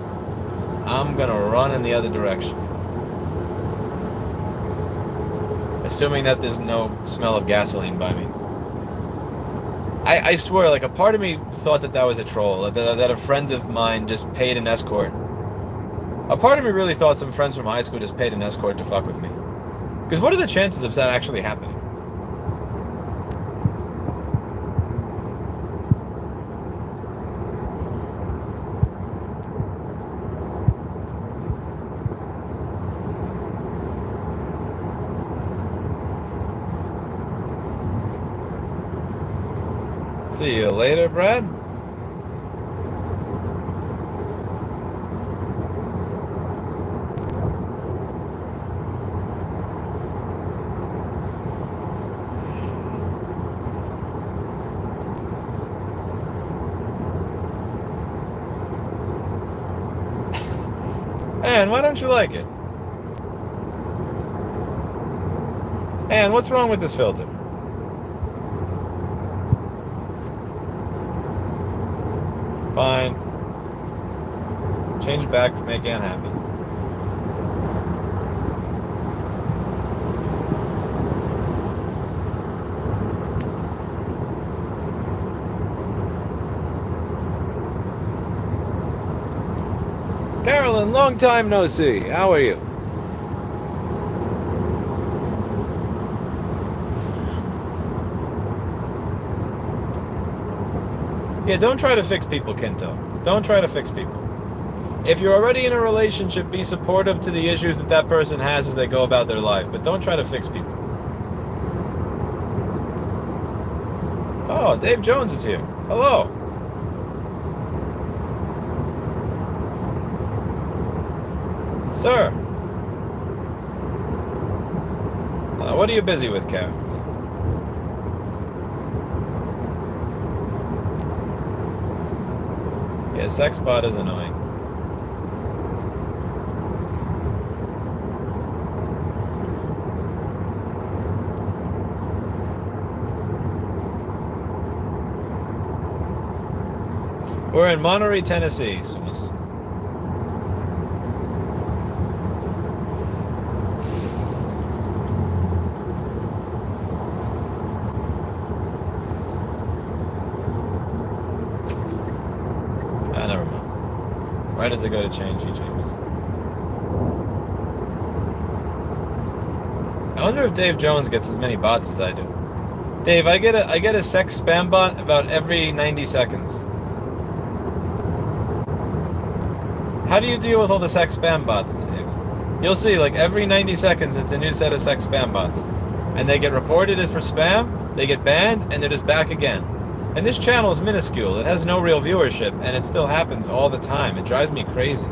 I'm going to run in the other direction. Assuming that there's no smell of gasoline by me. I swear, like, a part of me thought that was a troll, that a friend of mine just paid an escort. A part of me really thought some friends from high school just paid an escort to fuck with me. Because what are the chances of that actually happening? See you later, Brad. Ann, why don't you like it? Ann, what's wrong with this filter? Fine. Change it back to make Ann happy. Carolyn, long time no see. How are you? Yeah, don't try to fix people, Kento. Don't try to fix people. If you're already in a relationship, be supportive to the issues that that person has as they go about their life, but don't try to fix people. Oh, Dave Jones is here. Hello. Sir. What are you busy with, Kev? Yeah, Sexbot is annoying. We're in Monterey, Tennessee, Sumas. Never mind. Right as I go to change, he changes. I wonder if Dave Jones gets as many bots as I do. Dave, I get a sex spam bot about every 90 seconds. How do you deal with all the sex spam bots, Dave? You'll see, like every 90 seconds, it's a new set of sex spam bots. And they get reported for spam, they get banned, and they're just back again. And this channel is minuscule. It has no real viewership, and it still happens all the time. It drives me crazy.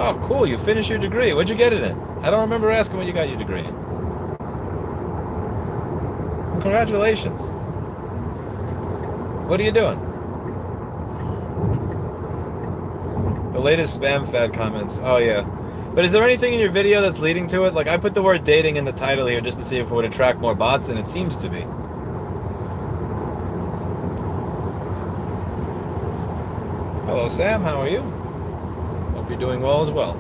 Oh, cool. You finished your degree. What'd you get it in? I don't remember asking what you got your degree in. Congratulations. What are you doing? The latest spam fad comments. Oh, yeah. But is there anything in your video that's leading to it? Like, I put the word dating in the title here just to see if it would attract more bots, and it seems to be. Hello, Sam. How are you? Hope you're doing well as well.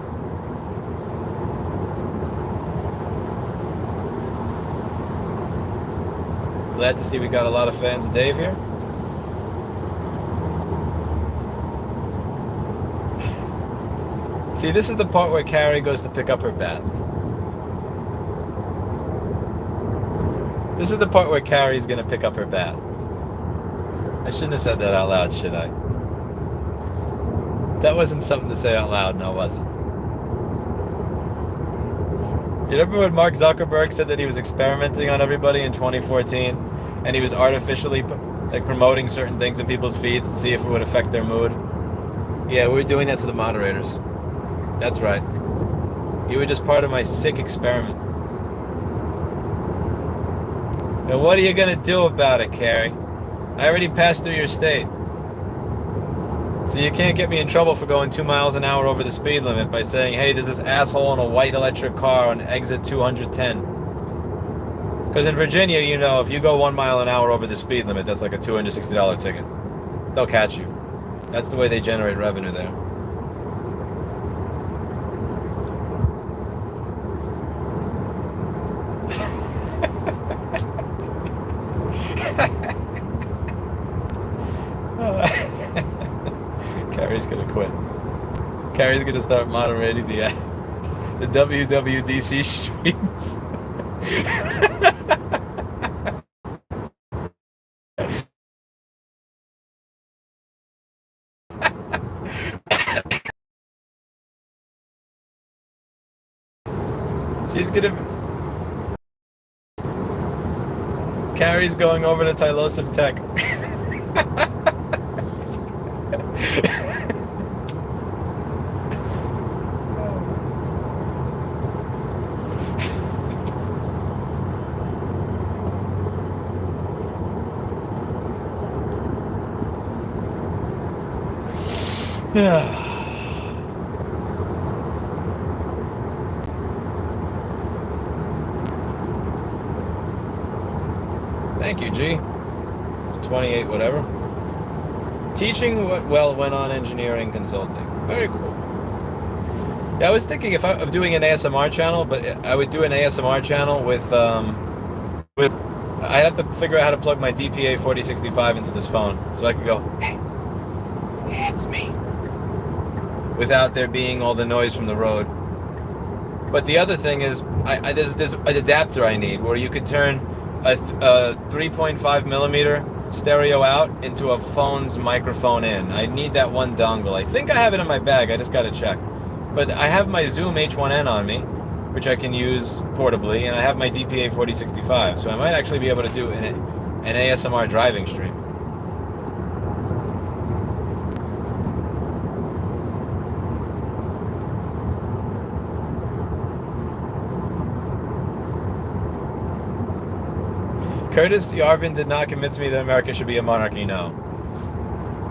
Glad to see we got a lot of fans of Dave here. See, this is the part where Carrie goes to pick up her bat. This is the part where Carrie's gonna pick up her bat. I shouldn't have said that out loud, should I? That wasn't something to say out loud, no, was it? You remember when Mark Zuckerberg said that he was experimenting on everybody in 2014, and he was artificially like promoting certain things in people's feeds to see if it would affect their mood? Yeah, we were doing that to the moderators. That's right. You were just part of my sick experiment. And what are you gonna do about it, Carrie? I already passed through your state. So you can't get me in trouble for going 2 miles an hour over the speed limit by saying, hey, there's this asshole in a white electric car on exit 210. Because in Virginia, you know, if you go 1 mile an hour over the speed limit, that's like a $260 ticket. They'll catch you. That's the way they generate revenue there. Carrie's gonna quit. Carrie's gonna start moderating the WWDC streams. She's gonna. Carrie's going over to Tylosive Tech. Thank you, G. 28 whatever. Teaching what well went on engineering consulting. Very cool. Yeah, I was thinking of doing an ASMR channel, but I would do an ASMR channel with I have to figure out how to plug my DPA 4065 into this phone so I could go, hey, it's me, without there being all the noise from the road. But the other thing is, there's an adapter I need where you could turn a 3.5 millimeter stereo out into a phone's microphone in. I need that one dongle. I think I have it in my bag. I just got to check. But I have my Zoom H1N on me, which I can use portably, and I have my DPA 4065, so I might actually be able to do an ASMR driving stream. Curtis Yarvin did not convince me that America should be a monarchy, no.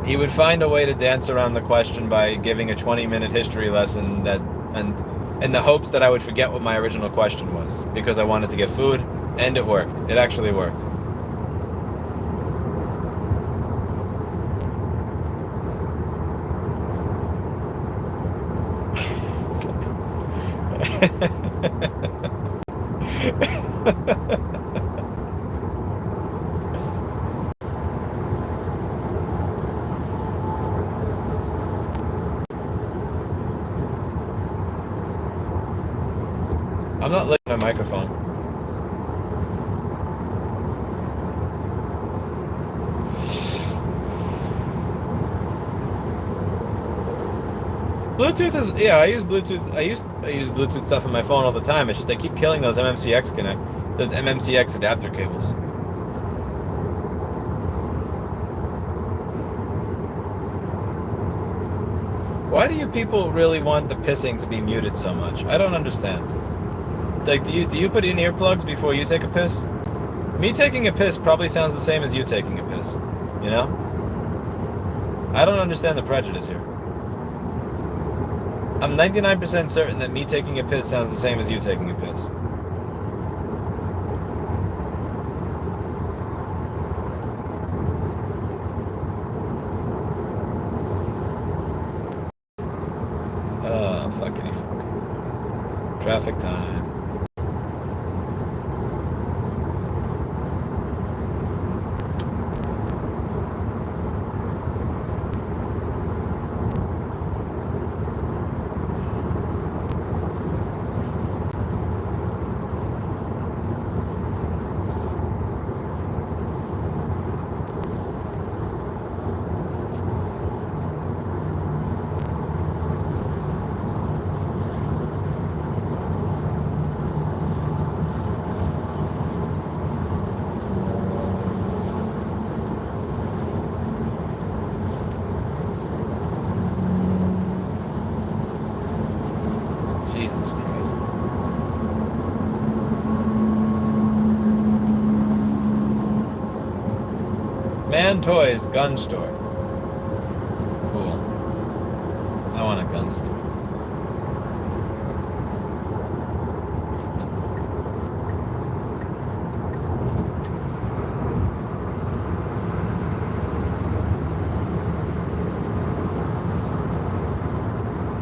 He would find a way to dance around the question by giving a 20-minute history lesson and in the hopes that I would forget what my original question was, because I wanted to get food, and it worked. It actually worked. I'm not licking my microphone. Bluetooth is, yeah, I use Bluetooth. I use Bluetooth stuff on my phone all the time. It's just they keep killing those those MMCX adapter cables. Why do you people really want the pissing to be muted so much? I don't understand. Like, do you put in earplugs before you take a piss? Me taking a piss probably sounds the same as you taking a piss. You know? I don't understand the prejudice here. I'm 99% certain that me taking a piss sounds the same as you taking a piss. Oh, fuckity fuck. Traffic time. Jesus Christ. Man Toys gun store. Cool. I want a gun store.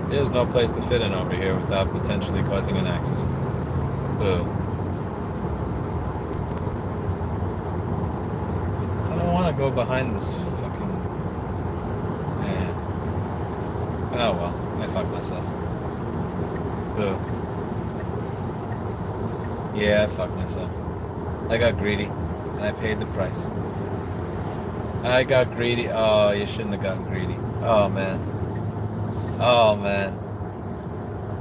There's no place to fit in over here without potentially causing an accident. Boo. I don't want to go behind this fucking... Yeah. Oh well, I fucked myself. Boo. Yeah, I fucked myself. I got greedy, and I paid the price. I got greedy. Oh, you shouldn't have gotten greedy. Oh, man. Oh, man.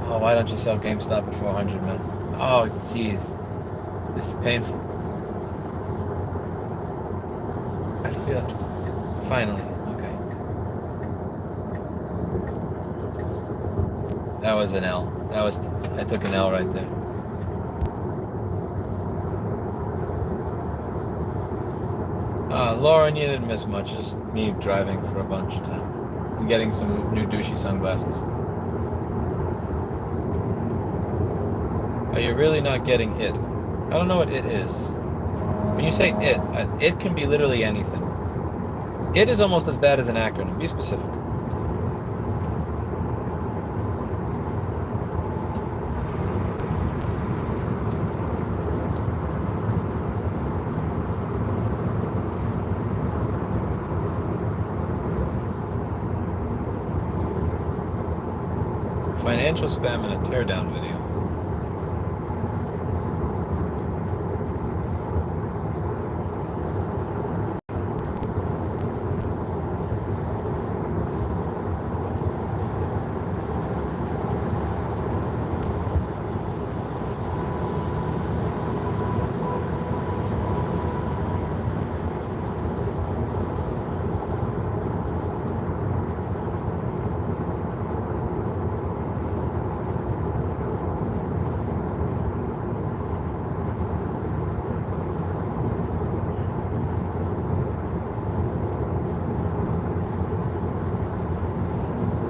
Oh, why don't you sell GameStop at 400, man? Oh, jeez. This is painful. I feel... Finally. Okay. That was an L. I took an L right there. Lauren, you didn't miss much. Just me driving for a bunch of time. I'm getting some new douchey sunglasses. Are you really not getting it? I don't know what it is. When you say it can be literally anything. It is almost as bad as an acronym. Be specific. Financial spam and a teardown video.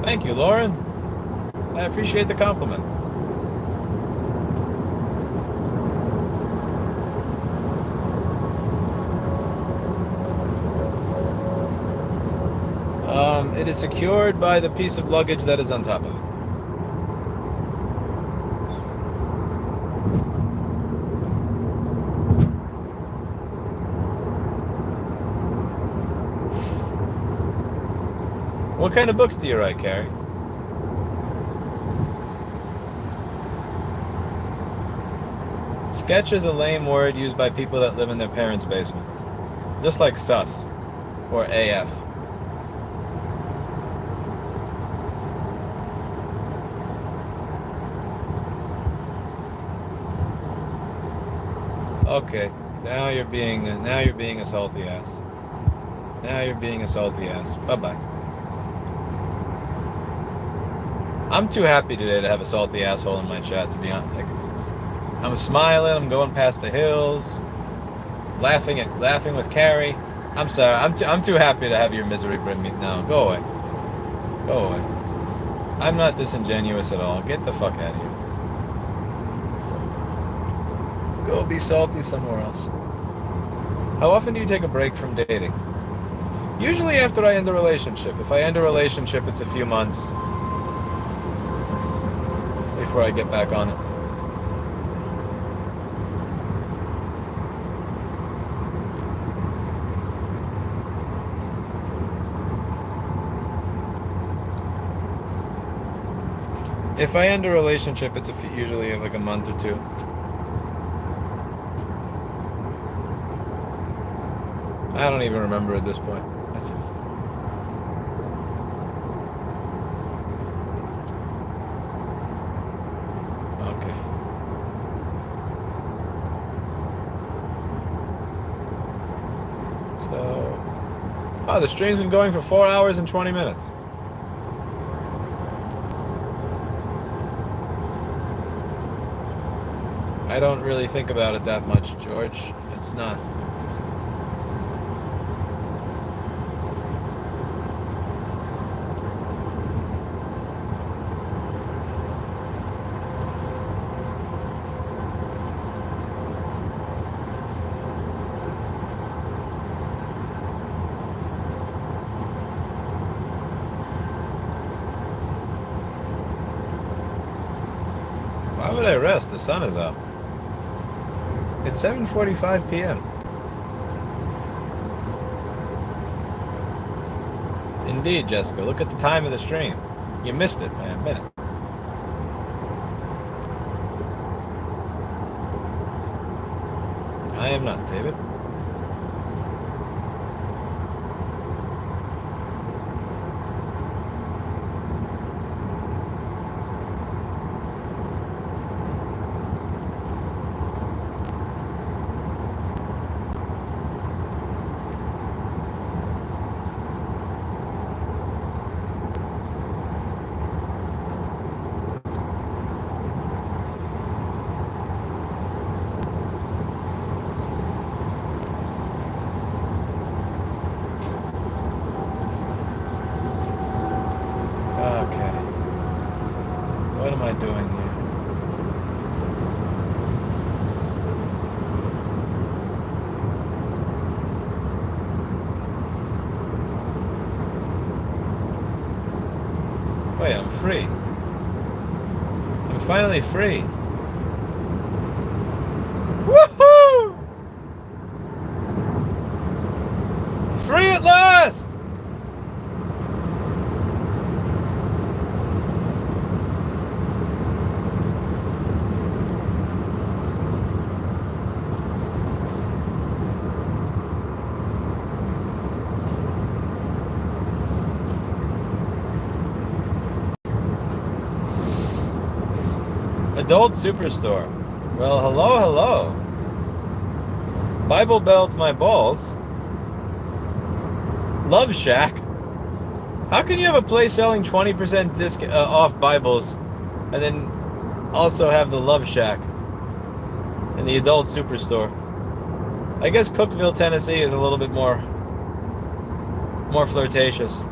Thank you, Lauren. I appreciate the compliment. It is secured by the piece of luggage that is on top of it. What kind of books do you write, Carrie? Sketch is a lame word used by people that live in their parents' basement. Just like sus or AF. Okay, now you're being a salty ass. Now you're being a salty ass. Bye-bye. I'm too happy today to have a salty asshole in my chat, to be honest. Like, I'm smiling, I'm going past the hills, laughing with Carrie. I'm sorry, I'm too happy to have your misery bring me. No, go away. Go away. I'm not disingenuous at all. Get the fuck out of here. Go be salty somewhere else. How often do you take a break from dating? Usually after I end a relationship. If I end a relationship, it's a few months before I get back on it. If I end a relationship, it's usually like a month or two. I don't even remember at this point. That's it. Okay. So, the stream's been going for 4 hours and 20 minutes. I don't really think about it that much, George. It's not. Why would I rest? The sun is up. It's 7:45 p.m. Indeed, Jessica. Look at the time of the stream. You missed it by a minute. I am not, David. I'm free. I'm finally free. Woohoo! Free at last! Adult Superstore. Well, hello, hello. Bible Belt my balls. Love Shack. How can you have a place selling 20% off Bibles and then also have the Love Shack and the Adult Superstore? I guess Cookeville, Tennessee is a little bit more flirtatious.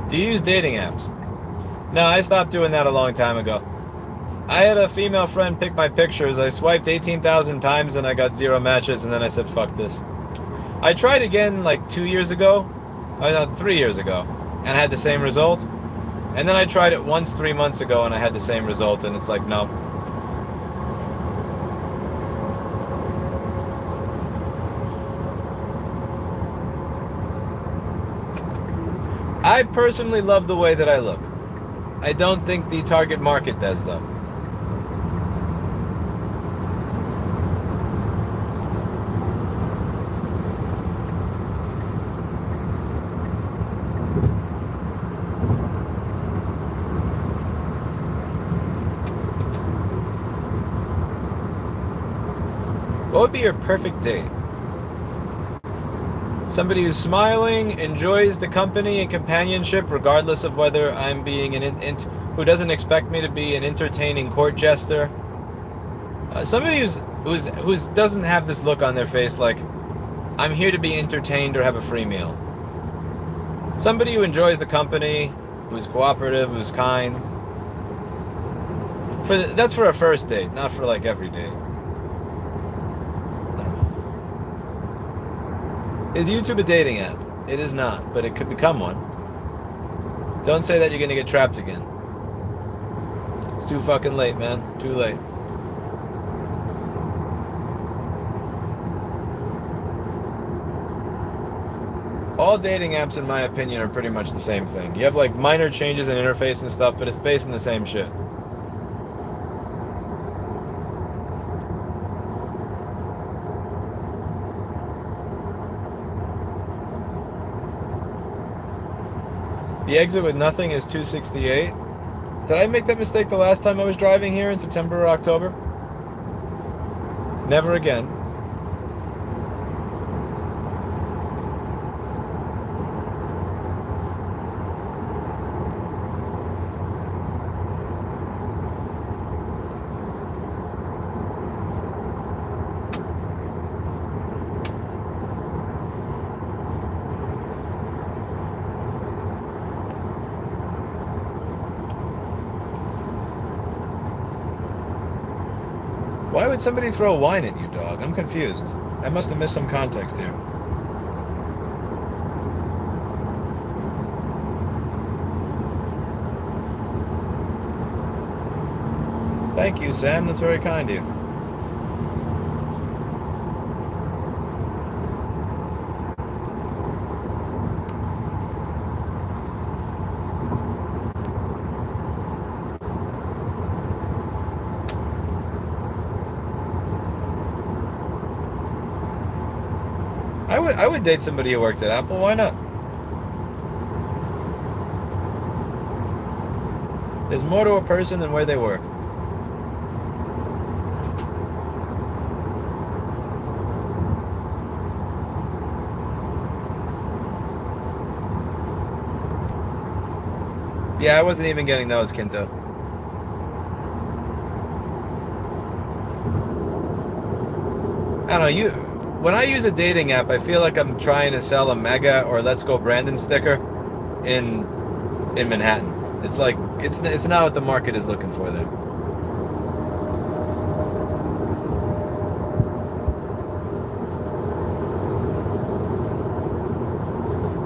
Do you use dating apps? No, I stopped doing that a long time ago. I had a female friend pick my pictures. I swiped 18,000 times and I got 0 matches, and then I said, fuck this. I tried again like 2 years ago, no, 3 years ago, and I had the same result. And then I tried it once 3 months ago and I had the same result, and it's like, no. I personally love the way that I look. I don't think the target market does, though. What would be your perfect date? Somebody who's smiling, enjoys the company and companionship, regardless of whether I'm being who doesn't expect me to be an entertaining court jester. Somebody who doesn't have this look on their face like, I'm here to be entertained or have a free meal. Somebody who enjoys the company, who's cooperative, who's kind. That's for a first date, not for like every date. Is YouTube a dating app? It is not, but it could become one. Don't say that you're gonna get trapped again. It's too fucking late, man. Too late. All dating apps, in my opinion, are pretty much the same thing. You have like minor changes in interface and stuff, but it's based on the same shit. The exit with nothing is 268. Did I make that mistake the last time I was driving here in September or October? Never again. Why would somebody throw wine at you, dog? I'm confused. I must have missed some context here. Thank you, Sam. That's very kind of you. I would date somebody who worked at Apple. Why not? There's more to a person than where they work. Yeah, I wasn't even getting those, Kinto. I don't know, when I use a dating app, I feel like I'm trying to sell a Mega or Let's Go Brandon sticker in Manhattan. It's like it's not what the market is looking for there.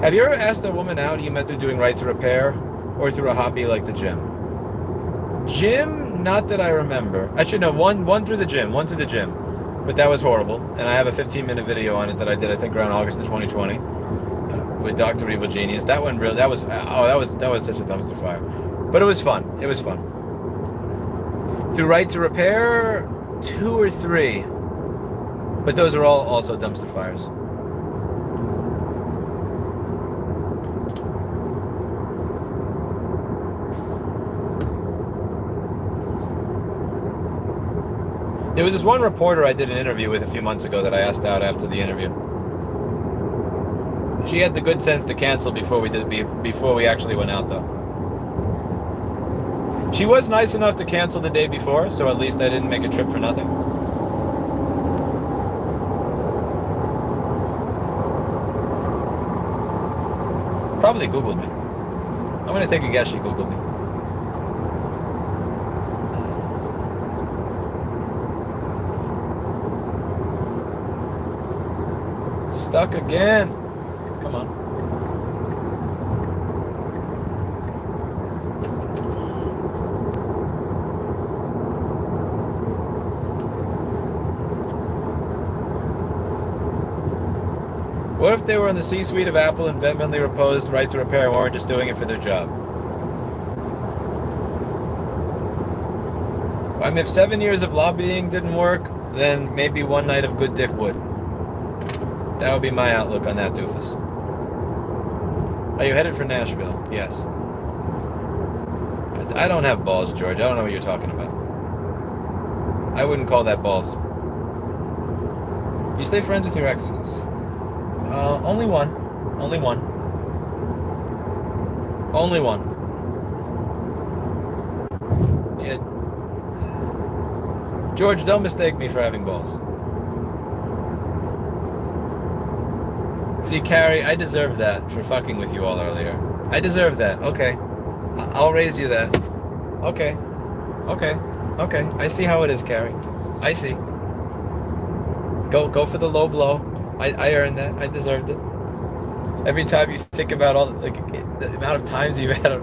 Have you ever asked a woman out you met through doing right to repair or through a hobby like the gym? Gym, not that I remember. Actually, no, one through the gym. but that was horrible. And I have a 15-minute video on it that I did, I think, around August of 2020 with Dr. Evil Genius. That one really, that was such a dumpster fire. But it was fun. It was fun. Through Right to Repair, 2 or 3. But those are all also dumpster fires. There was this one reporter I did an interview with a few months ago that I asked out after the interview. She had the good sense to cancel before we actually went out, though. She was nice enough to cancel the day before, so at least I didn't make a trip for nothing. Probably Googled me. I'm gonna take a guess she Googled me. Stuck again. Come on. What if they were in the C-suite of Apple and vehemently opposed Right to Repair and weren't just doing it for their job? I mean, if 7 years of lobbying didn't work, then maybe one night of good dick would. That would be my outlook on that, doofus. Are you headed for Nashville? Yes. I don't have balls, George. I don't know what you're talking about. I wouldn't call that balls. You stay friends with your exes. Only one. Only one. Only one. Yeah. George, don't mistake me for having balls. See, Carrie, I deserve that for fucking with you all earlier. I deserve that. Okay. I'll raise you that. Okay. Okay. Okay. I see how it is, Carrie. I see. Go for the low blow. I earned that. I deserved it. Every time you think about all the amount of times you've had to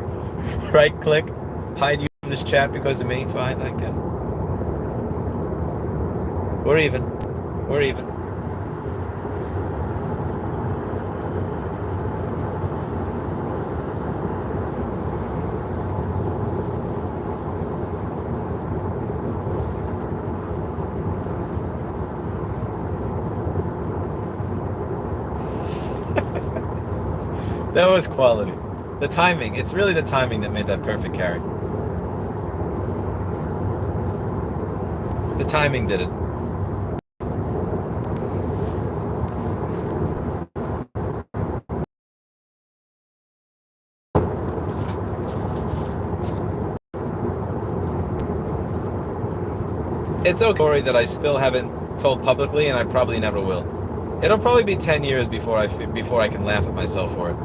right click, hide you from this chat because of me, fine, I get it. We're even. We're even. That was quality. The timing. It's really the timing that made that perfect carry. The timing did it. It's okay, story that I still haven't told publicly, and I probably never will. It'll probably be 10 years before I can laugh at myself for it.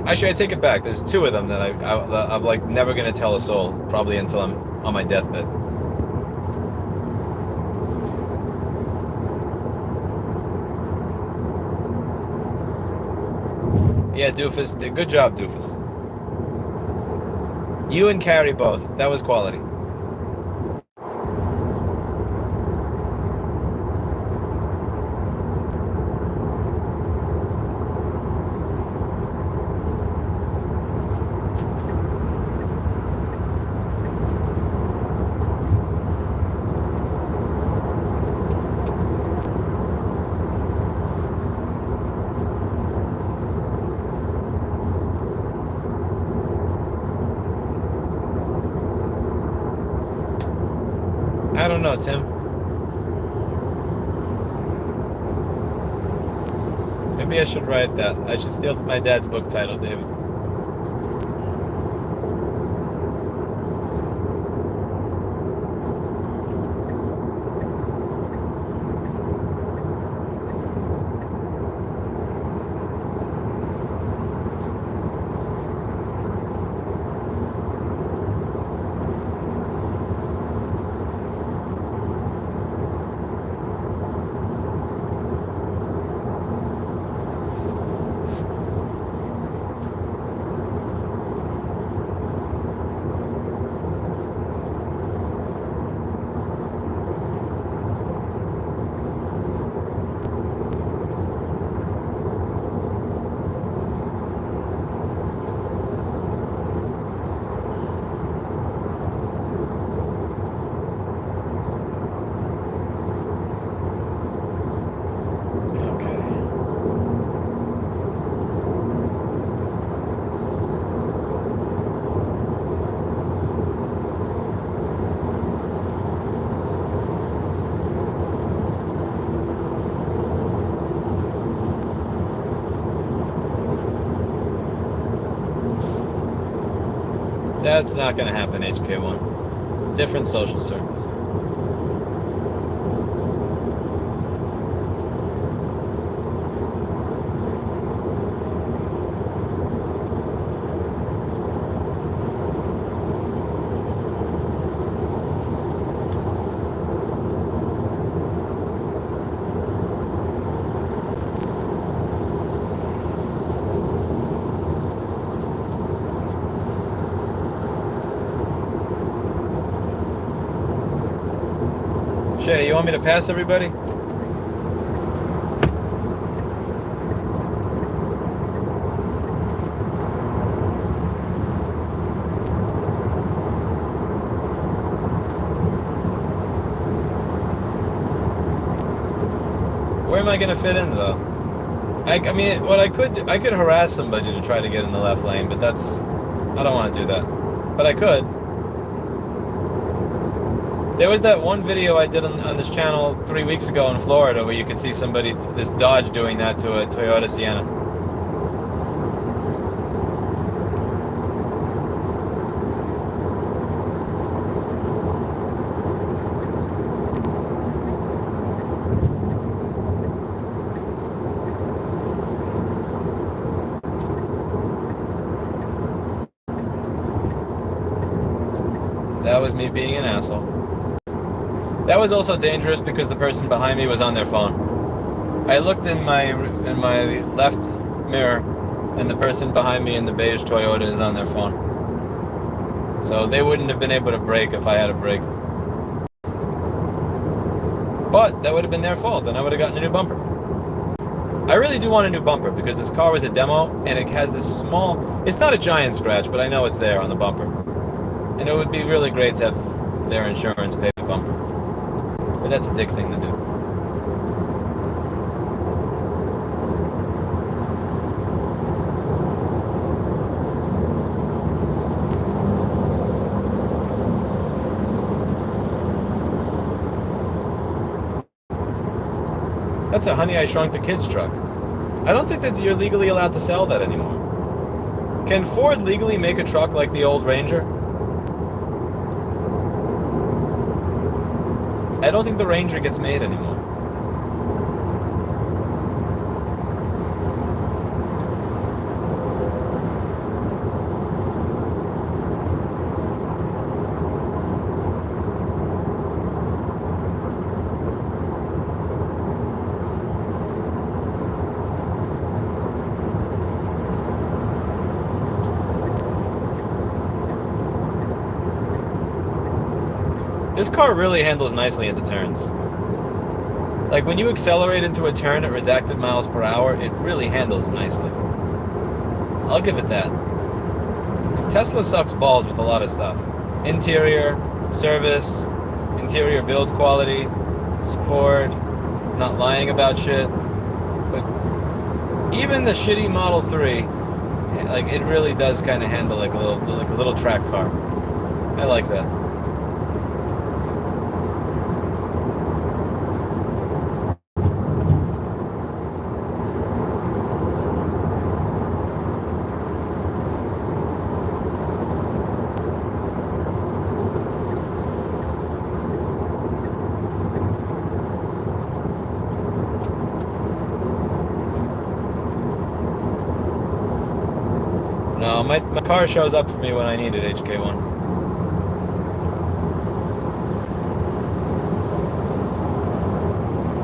Actually, I take it back. There's 2 of them that I'm like never gonna tell a soul, probably until I'm on my deathbed. Yeah, Doofus. Good job, Doofus. You and Carrie both. That was quality. I don't know, Tim. Maybe I should write that. I should steal my dad's book title, David. That's not going to happen, HK1. Different social circles. Shay, you want me to pass everybody? Where am I gonna fit in though? I mean, what I could harass somebody to try to get in the left lane, but that's, I don't want to do that. But I could. There was that one video I did on this channel 3 weeks ago in Florida where you could see somebody, this Dodge, doing that to a Toyota Sienna. That was me being an asshole. That was also dangerous because the person behind me was on their phone. I looked in my left mirror, and the person behind me in the beige Toyota is on their phone. So they wouldn't have been able to brake if I had a brake. But that would have been their fault, and I would have gotten a new bumper. I really do want a new bumper because this car was a demo, and it has this small, it's not a giant scratch, but I know it's there on the bumper. And it would be really great to have their insurance pay the bumper. But that's a dick thing to do. That's a Honey, I Shrunk the Kids truck. I don't think that you're legally allowed to sell that anymore. Can Ford legally make a truck like the old Ranger? I don't think the Ranger gets made anymore. This car really handles nicely into turns. Like when you accelerate into a turn at redacted miles per hour, it really handles nicely. I'll give it that. Tesla sucks balls with a lot of stuff. Interior, service, interior build quality, support, not lying about shit. But even the shitty Model 3, like it really does kind of handle like a little track car. I like that. No, my car shows up for me when I need it, HK1.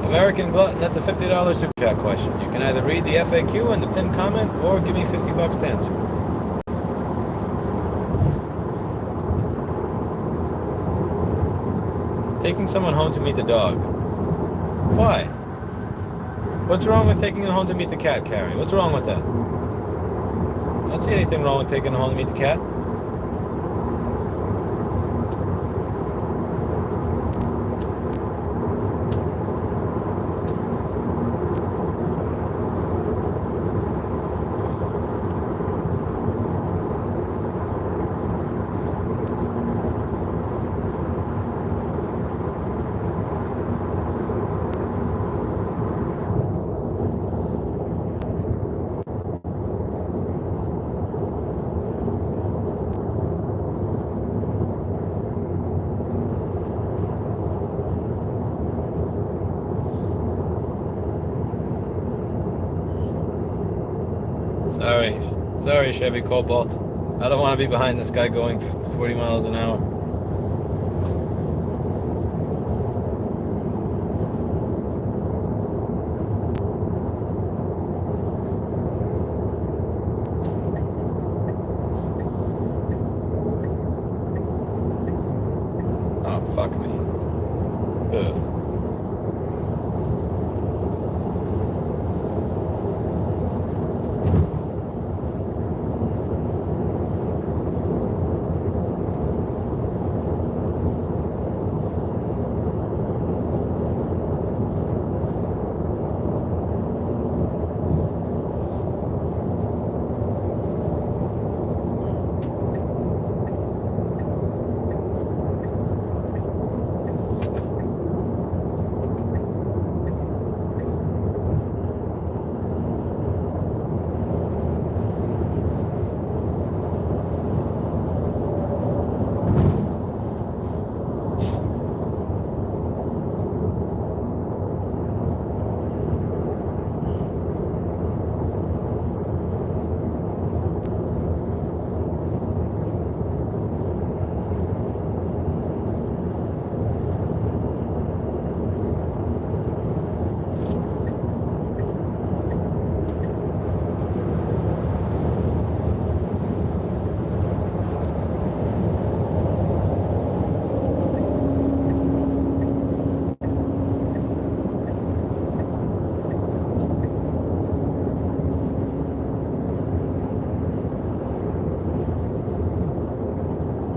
American Glutton, that's a $50 super chat question. You can either read the FAQ and the pinned comment, or give me $50 to answer. Taking someone home to meet the dog. Why? What's wrong with taking it home to meet the cat, Carrie? What's wrong with that? I don't see anything wrong with taking it home to meet the cat. Sorry, Chevy Cobalt. I don't want to be behind this guy going 40 miles an hour. Oh, fuck me. Ugh.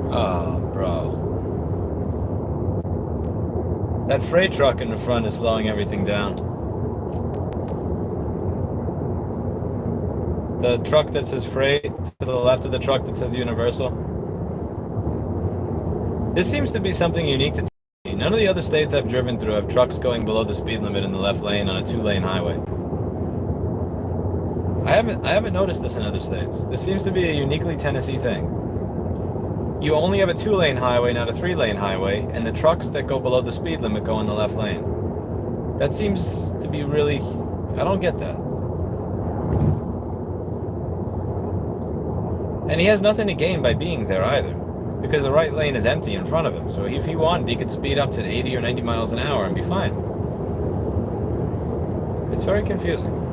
Oh, bro. That freight truck in the front is slowing everything down. The truck that says freight to the left of the truck that says universal. This seems to be something unique to Tennessee. None of the other states I've driven through have trucks going below the speed limit in the left lane on a 2-lane highway. I haven't noticed this in other states. This seems to be a uniquely Tennessee thing. You only have a 2-lane highway, not a 3-lane highway, and the trucks that go below the speed limit go in the left lane. That seems to be really... I don't get that. And he has nothing to gain by being there either, because the right lane is empty in front of him, so if he wanted, he could speed up to 80 or 90 miles an hour and be fine. It's very confusing.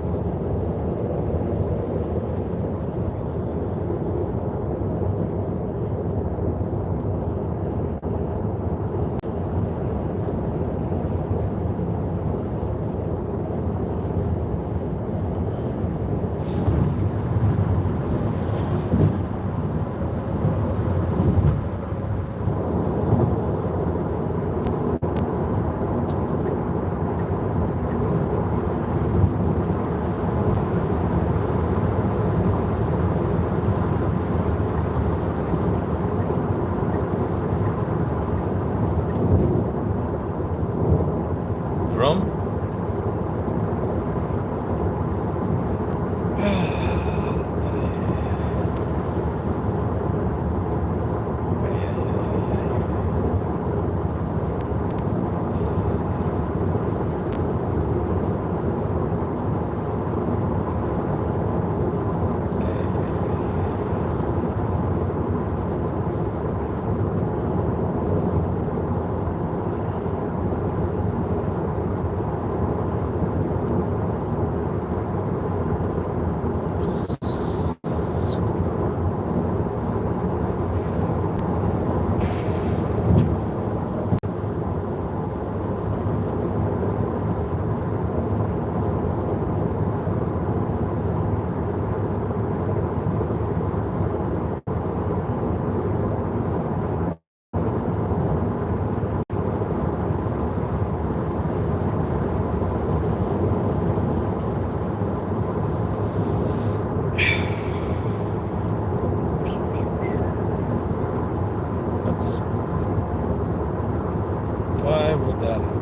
Why would that happen?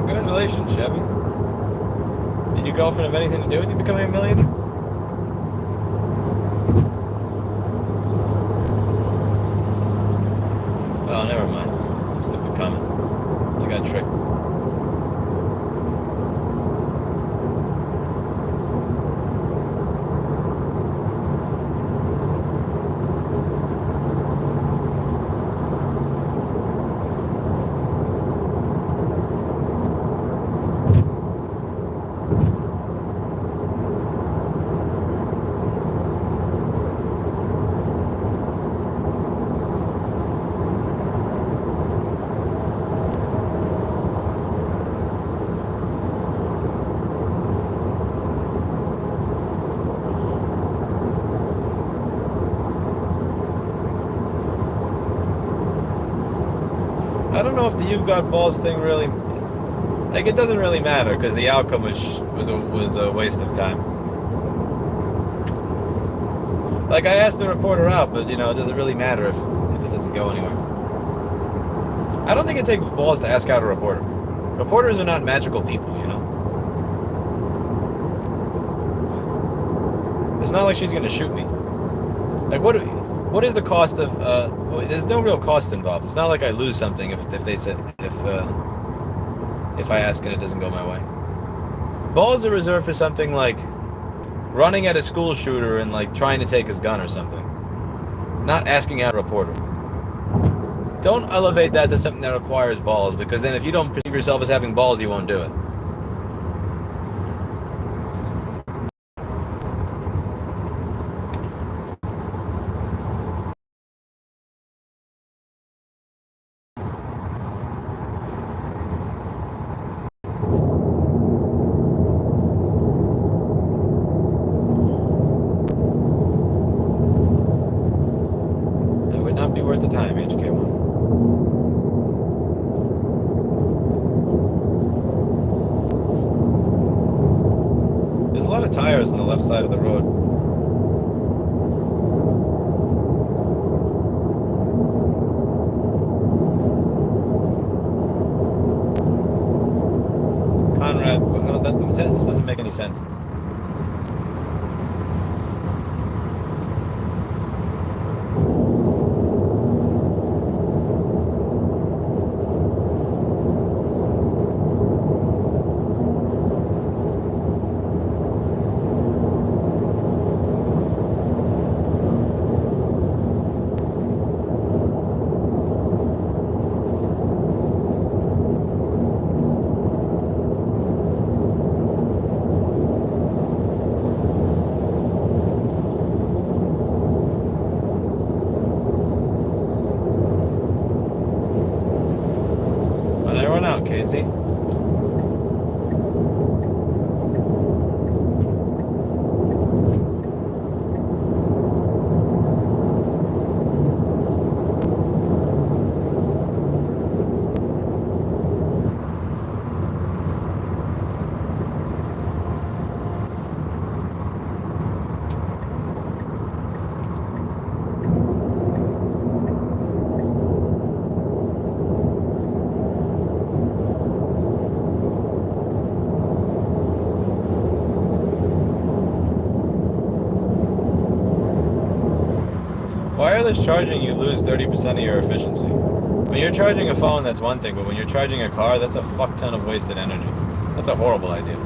Congratulations, Chevy. Did your girlfriend have anything to do with you becoming a millionaire? Oh, never mind. Stupid I don't know if the "you've got balls" thing really, like, it doesn't really matter because the outcome was a waste of time. Like, I asked the reporter out, but, you know, it doesn't really matter if it doesn't go anywhere. I don't think it takes balls to ask out a reporter. Reporters are not magical people, you know? It's not like she's gonna shoot me. Like, what is the cost of, there's no real cost involved. It's not like I lose something if they said, if I ask and it doesn't go my way. Balls are reserved for something like running at a school shooter and, like, trying to take his gun or something. Not asking out a reporter. Don't elevate that to something that requires balls, because then if you don't perceive yourself as having balls, you won't do it. It would not be worth the time, HK1. There's a lot of tires on the left side of the road. Conrad, this doesn't make any sense. Casey. Wireless charging, you lose 30% of your efficiency. When you're charging a phone, that's one thing, but when you're charging a car, that's a fuck ton of wasted energy. That's a horrible idea.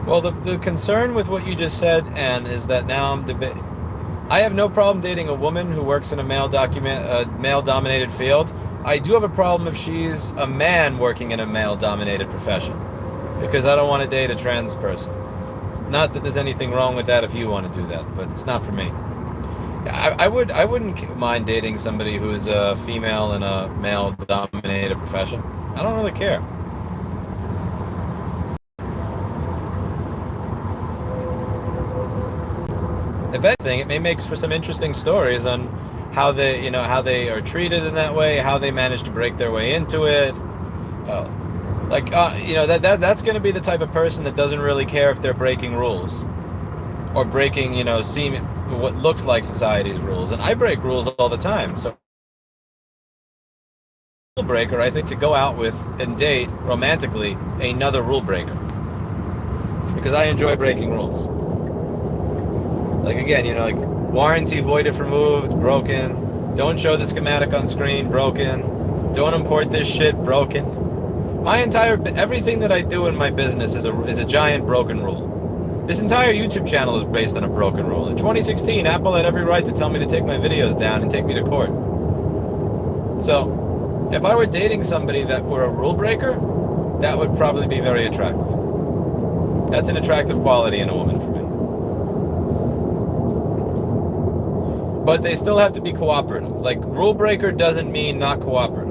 Well, the concern with what you just said, Anne, is that now I'm debating. I have no problem dating a woman who works in a male-dominated field. I do have a problem if she's a man working in a male-dominated profession, because I don't want to date a trans person. Not that there's anything wrong with that if you want to do that, but it's not for me. I wouldn't mind dating somebody who's a female in a male-dominated profession. I don't really care. If anything, it may make for some interesting stories on how they, how they are treated in that way, how they manage to break their way into it. That's going to be the type of person that doesn't really care if they're breaking rules or breaking, what looks like society's rules. And I break rules all the time. So, rule breaker, I think, to go out with and date romantically another rule breaker, because I enjoy breaking rules. Like, again, like warranty void if removed, broken. Don't show the schematic on screen, broken. Don't import this shit, broken. Everything that I do in my business is a giant broken rule. This entire YouTube channel is based on a broken rule. In 2016, Apple had every right to tell me to take my videos down and take me to court. So, if I were dating somebody that were a rule breaker, that would probably be very attractive. That's an attractive quality in a woman for me. But they still have to be cooperative. Like, rule breaker doesn't mean not cooperative.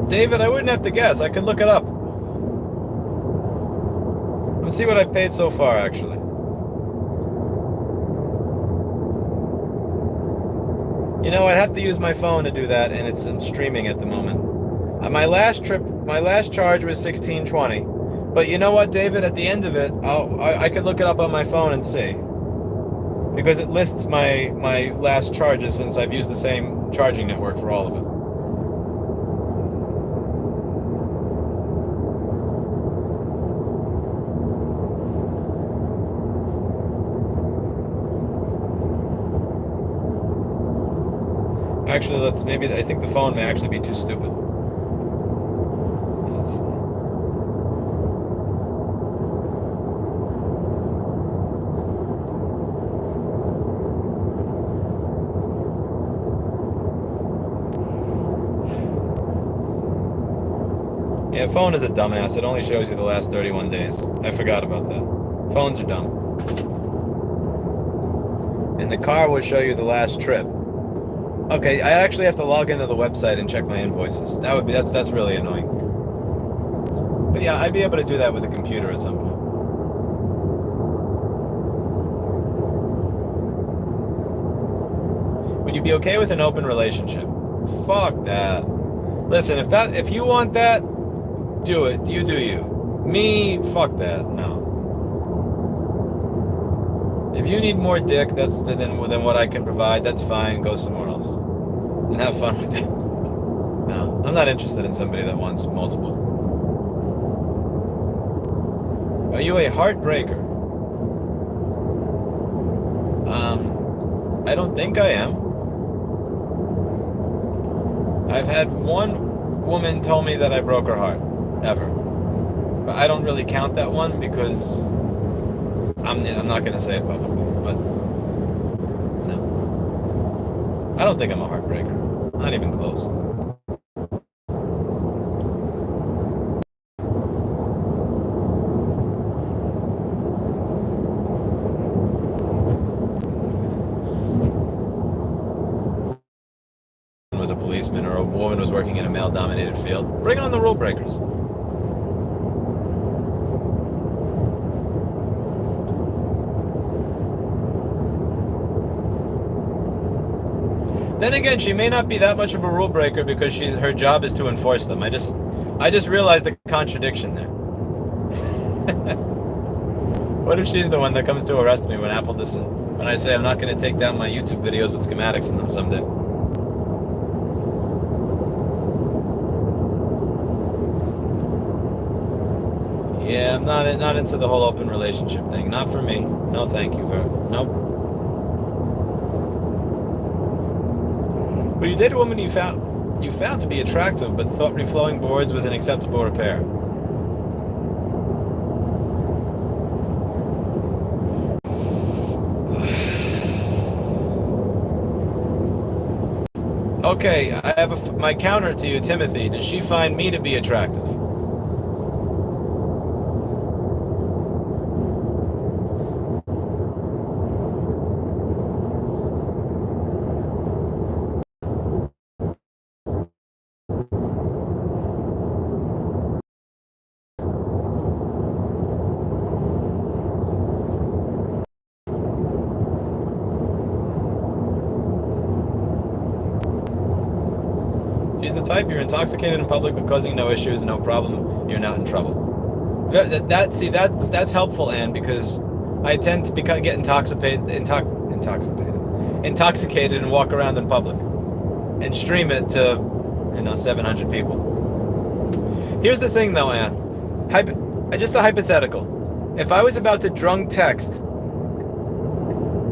David, I wouldn't have to guess. I could look it up. Let's see what I've paid so far, actually. I'd have to use my phone to do that, and I'm streaming at the moment. My last charge was $16.20. But you know what, David? At the end of it, I could look it up on my phone and see, because it lists my last charges since I've used the same charging network for all of it. Actually, I think the phone may actually be too stupid. Yeah, phone is a dumbass. It only shows you the last 31 days. I forgot about that. Phones are dumb. And the car will show you the last trip. Okay, I actually have to log into the website and check my invoices. That's really annoying. But yeah, I'd be able to do that with a computer at some point. Would you be okay with an open relationship? Fuck that. Listen, if you want that, do it. You do you. Me, fuck that. No. If you need more dick than what I can provide, that's fine. Go somewhere else and have fun with that. No, I'm not interested in somebody that wants multiple. Are you a heartbreaker? I don't think I am. I've had one woman tell me that I broke her heart, ever. But I don't really count that one because I'm not going to say it publicly, but no. I don't think I'm a heartbreaker. Not even close. Was a policeman or a woman was working in a male-dominated field. Bring on the rule breakers. Then again, she may not be that much of a rule breaker because her job is to enforce them. I just realized the contradiction there. What if she's the one that comes to arrest me when when I say I'm not going to take down my YouTube videos with schematics in them someday? Yeah, I'm not into the whole open relationship thing. Not for me. No, thank you. Nope. But you dated a woman you found to be attractive, but thought reflowing boards was an acceptable repair. Okay, I have my counter to you, Timothy. Did she find me to be attractive? She's the type, you're intoxicated in public but causing no issues, no problem, you're not in trouble. That's helpful, Anne, because I tend to get intoxicated and walk around in public and stream it to 700 people. Here's the thing though, Anne. Just a hypothetical. If I was about to drunk text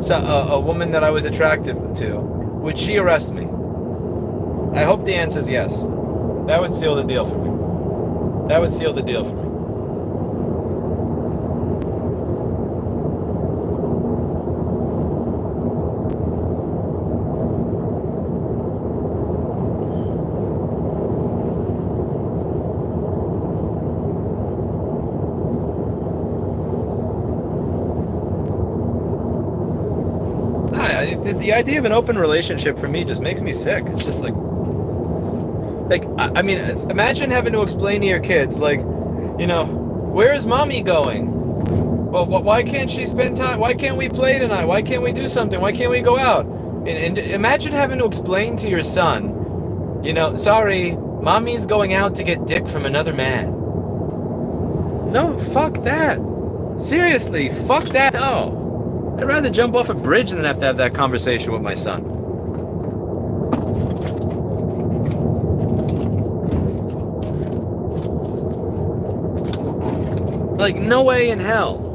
a woman that I was attracted to, would she arrest me? I hope the answer is yes. That would seal the deal for me. That would seal the deal for me. The idea of an open relationship for me just makes me sick. It's just like I mean, imagine having to explain to your kids, where is mommy going? Well, why can't she spend time? Why can't we play tonight? Why can't we do something? Why can't we go out? And imagine having to explain to your son, sorry, mommy's going out to get dick from another man. No, fuck that. Seriously, fuck that. No. I'd rather jump off a bridge than have to have that conversation with my son. Like, no way in hell.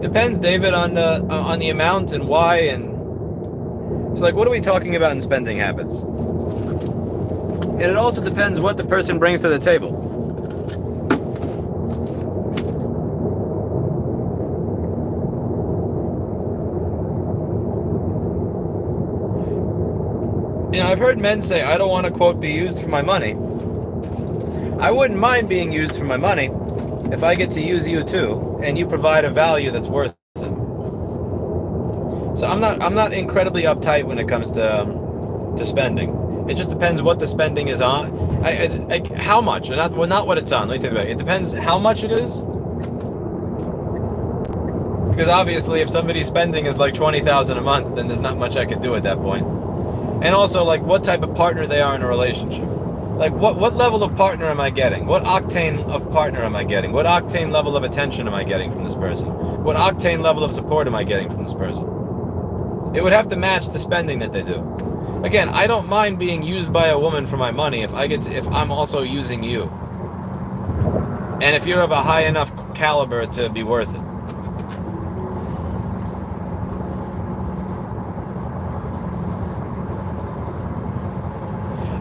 Depends, David, on the amount and why, and so what are we talking about in spending habits? And it also depends what the person brings to the table. I've heard men say, I don't want to, quote, be used for my money. I wouldn't mind being used for my money if I get to use you too, and you provide a value that's worth it. So I'm not incredibly uptight when it comes to spending. It just depends what the spending is on. How much? Not what it's on. Let me think about it. It depends how much it is. Because obviously, if somebody's spending is like $20,000 a month, then there's not much I can do at that point. And also, what type of partner they are in a relationship. What level of partner am I getting? What octane of partner am I getting? What octane level of attention am I getting from this person? What octane level of support am I getting from this person? It would have to match the spending that they do. Again, I don't mind being used by a woman for my money if I'm also using you. And if you're of a high enough caliber to be worth it.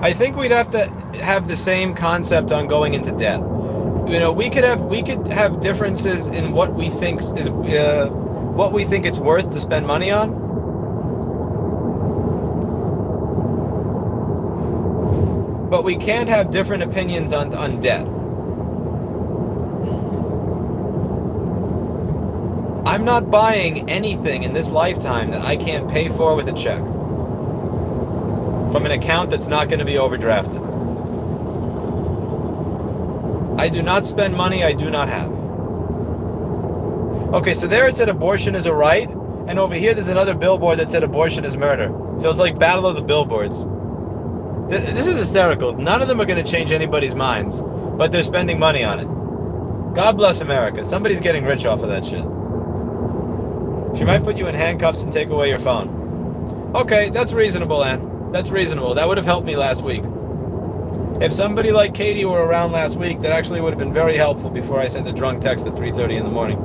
I think we'd have to have the same concept on going into debt. We could have differences in what we think it's worth to spend money on. But we can't have different opinions on debt. I'm not buying anything in this lifetime that I can't pay for with a check from an account that's not going to be overdrafted. I do not spend money I do not have. Okay, so there it said abortion is a right, and over here there's another billboard that said abortion is murder. So it's like battle of the billboards. This is hysterical. None of them are going to change anybody's minds, but they're spending money on it. God bless America. Somebody's getting rich off of that shit. She might put you in handcuffs and take away your phone. Okay, that's reasonable, Ann. That's reasonable. That would have helped me last week. If somebody like Katie were around last week, that actually would have been very helpful before I sent a drunk text at 3:30 in the morning.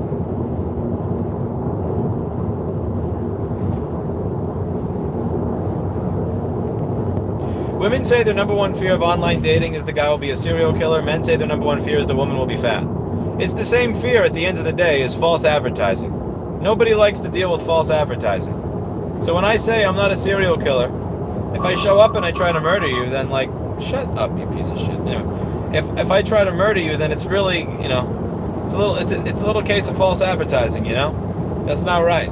Women say their number one fear of online dating is the guy will be a serial killer. Men say their number one fear is the woman will be fat. It's the same fear at the end of the day as false advertising. Nobody likes to deal with false advertising. So when I say I'm not a serial killer, if I show up and I try to murder you, then like, shut up, you piece of shit. Anyway, if I try to murder you, then it's really, you know, it's a little case of false advertising, you know? That's not right.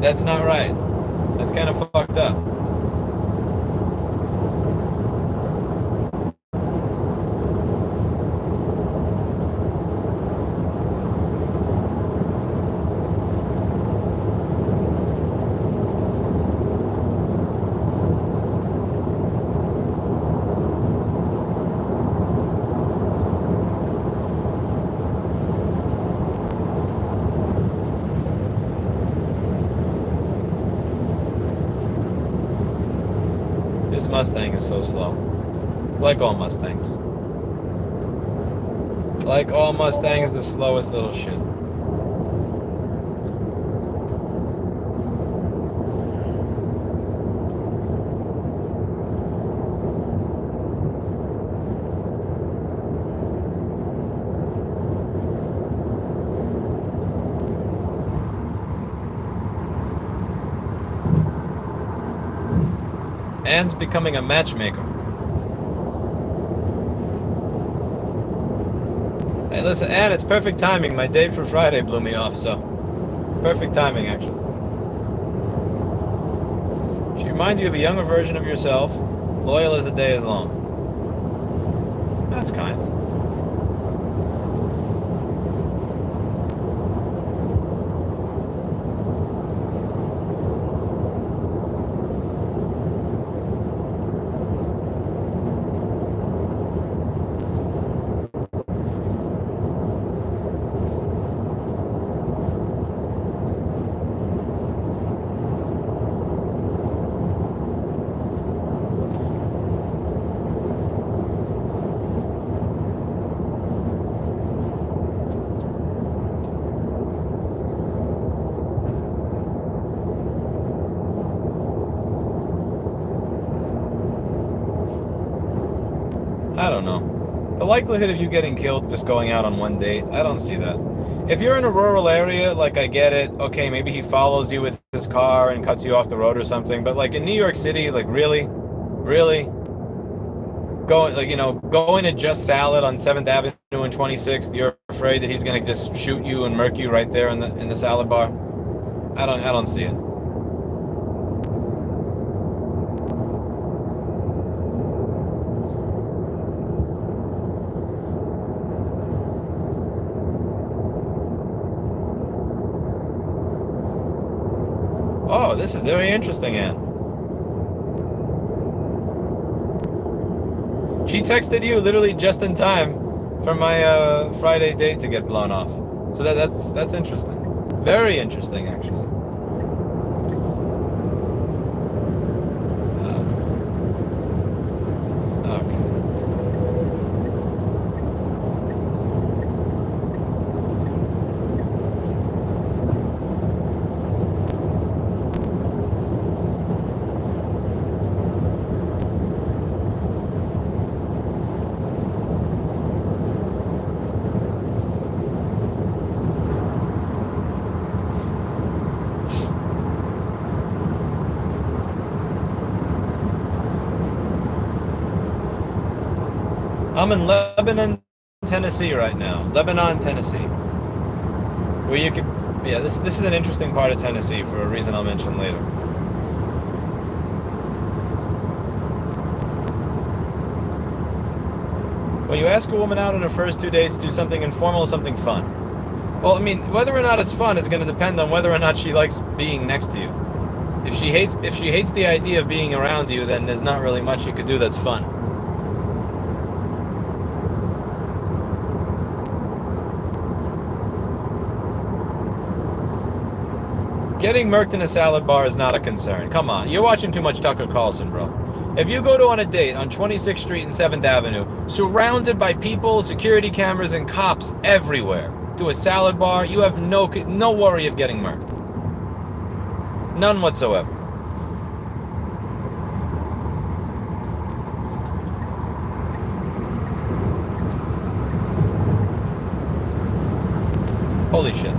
That's not right. That's kind of fucked up. This Mustang is so slow. Like all Mustangs. Like all Mustangs, the slowest little shit. Ann's becoming a matchmaker. Hey, listen, Ann, it's perfect timing. My date for Friday blew me off, so perfect timing, actually. She reminds you of a younger version of yourself, loyal as the day is long. That's kind. I don't know. The likelihood of you getting killed just going out on one date, I don't see that. If you're in a rural area, like, I get it. Okay, maybe he follows you with his car and cuts you off the road or something. But like in New York City, like really? Going, like, you know, going to Just Salad on 7th Avenue and 26th, you're afraid that he's gonna just shoot you and murk you right there in the salad bar? I don't see it. Oh, this is very interesting, Ann. She texted you literally just in time for my Friday date to get blown off. So that's interesting. Very interesting, actually. Okay. I'm in Lebanon, Tennessee right now. Lebanon, Tennessee. Where you could Yeah, this is an interesting part of Tennessee for a reason I'll mention later. When you ask a woman out on her first 2 dates, do something informal or something fun. Well, I mean, whether or not it's fun is going to depend on whether or not she likes being next to you. If she hates the idea of being around you, then there's not really much you could do that's fun. Getting murked in a salad bar is not a concern. Come on, you're watching too much Tucker Carlson, bro. If you go on a date on 26th Street and 7th Avenue, surrounded by people, security cameras, and cops everywhere, to a salad bar, you have no worry of getting murked. None whatsoever. Holy shit.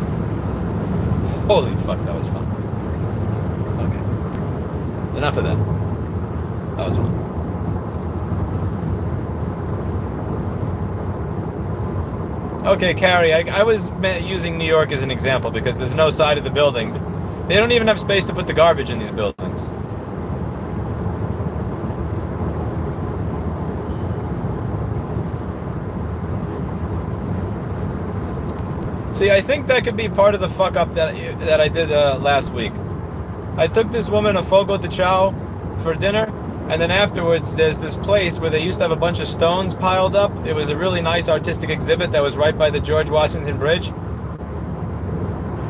Holy fuck, that was fun. Okay. Enough of that. That was fun. Okay, Carrie, I was using New York as an example because there's no side of the building. They don't even have space to put the garbage in these buildings. See, I think that could be part of the fuck up that I did last week. I took this woman a fogo de chao for dinner, and then afterwards there's this place where they used to have a bunch of stones piled up. It was a really nice artistic exhibit that was right by the George Washington Bridge.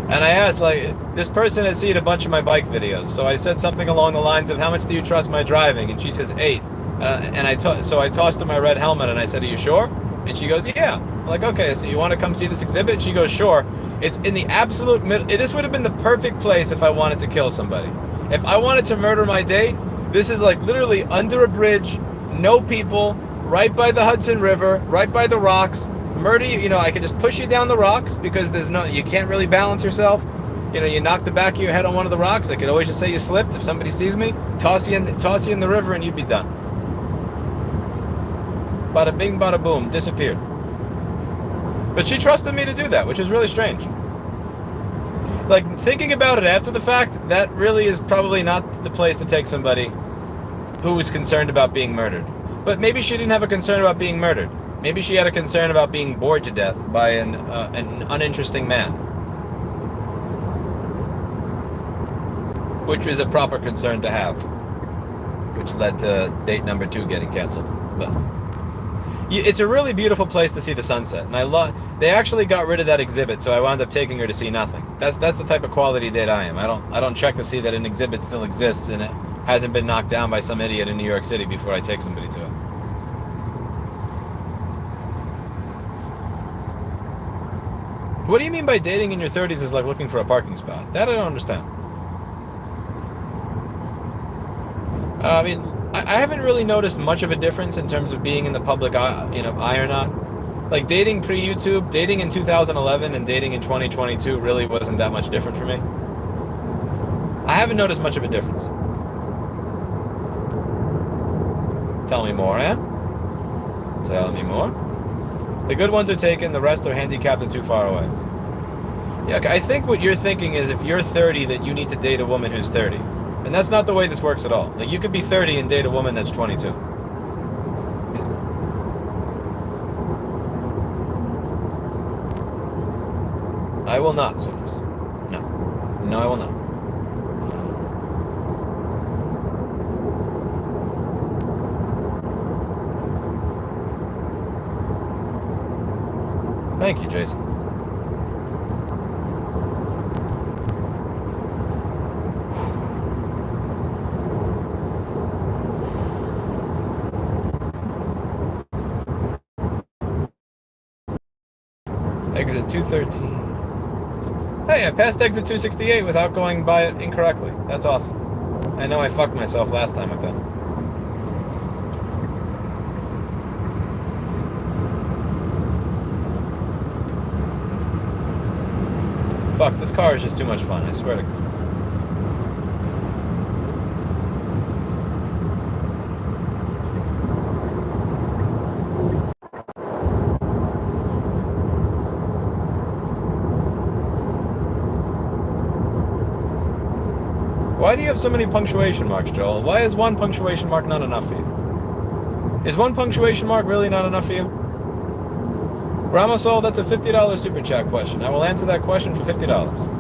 And I asked, like, this person has seen a bunch of my bike videos, so I said something along the lines of, how much do you trust my driving? And she says, 8. So I tossed her my red helmet and I said, are you sure? And she goes, yeah. I'm like, okay, so you want to come see this exhibit? She goes, sure. It's in the absolute middle. This would have been the perfect place if I wanted to kill somebody. If I wanted to murder my date, this is like literally under a bridge, no people, right by the Hudson River, right by the rocks. Murder you, I can just push you down the rocks because you can't really balance yourself. You knock the back of your head on one of the rocks. I could always just say you slipped if somebody sees me. Toss you in the river and you'd be done. Bada bing, bada boom, disappeared. But she trusted me to do that, which is really strange. Like, thinking about it after the fact, that really is probably not the place to take somebody who was concerned about being murdered. But maybe she didn't have a concern about being murdered. Maybe she had a concern about being bored to death by an uninteresting man. Which was a proper concern to have. Which led to date number 2 getting canceled. But it's a really beautiful place to see the sunset, and they actually got rid of that exhibit, so I wound up taking her to see nothing. That's the type of quality date I am. I don't check to see that an exhibit still exists and it hasn't been knocked down by some idiot in New York City before I take somebody to it. What do you mean by dating in your 30s is like looking for a parking spot? That I don't understand. I mean, I haven't really noticed much of a difference in terms of being in the public eye or not. Like, dating pre-YouTube, dating in 2011 and dating in 2022 really wasn't that much different for me. I haven't noticed much of a difference. Tell me more, eh? Tell me more. The good ones are taken, the rest are handicapped and too far away. Yeah, I think what you're thinking is if you're 30 that you need to date a woman who's 30. And that's not the way this works at all. Like, you could be 30 and date a woman that's 22. I will not, Sumas. No. No, I will not. Thank you, Jason. Exit 213. Hey, I passed exit 268 without going by it incorrectly. That's awesome. I know I fucked myself last time with that. Fuck, this car is just too much fun, I swear to God. Why do you have so many punctuation marks, Joel? Why is one punctuation mark not enough for you? Is one punctuation mark really not enough for you? Ramasol, that's a $50 super chat question. I will answer that question for $50.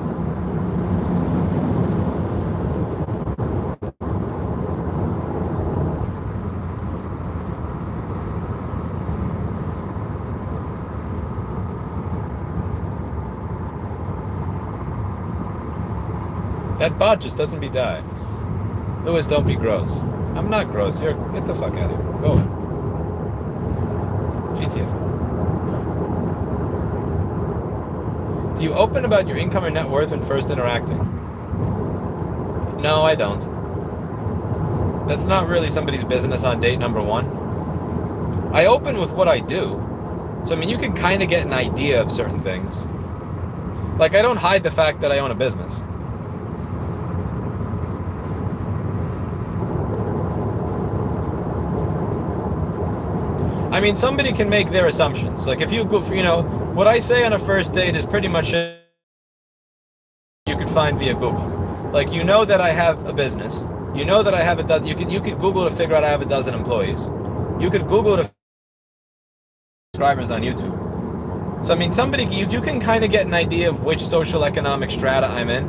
That bot just doesn't be die. Louis, don't be gross. I'm not gross. Get the fuck out of here. Go away. GTF. Do you open about your income or net worth when first interacting? No, I don't. That's not really somebody's business on date number one. I open with what I do. So, I mean, you can kind of get an idea of certain things. Like, I don't hide the fact that I own a business. I mean, somebody can make their assumptions. Like, if you go, you know, what I say on a first date is pretty much you could find via Google. Like, you know that I have a business. You know that I have a dozen. You could Google to figure out I have a dozen employees. You could Google to subscribers on YouTube. So I mean, somebody you can kind of get an idea of which social economic strata I'm in.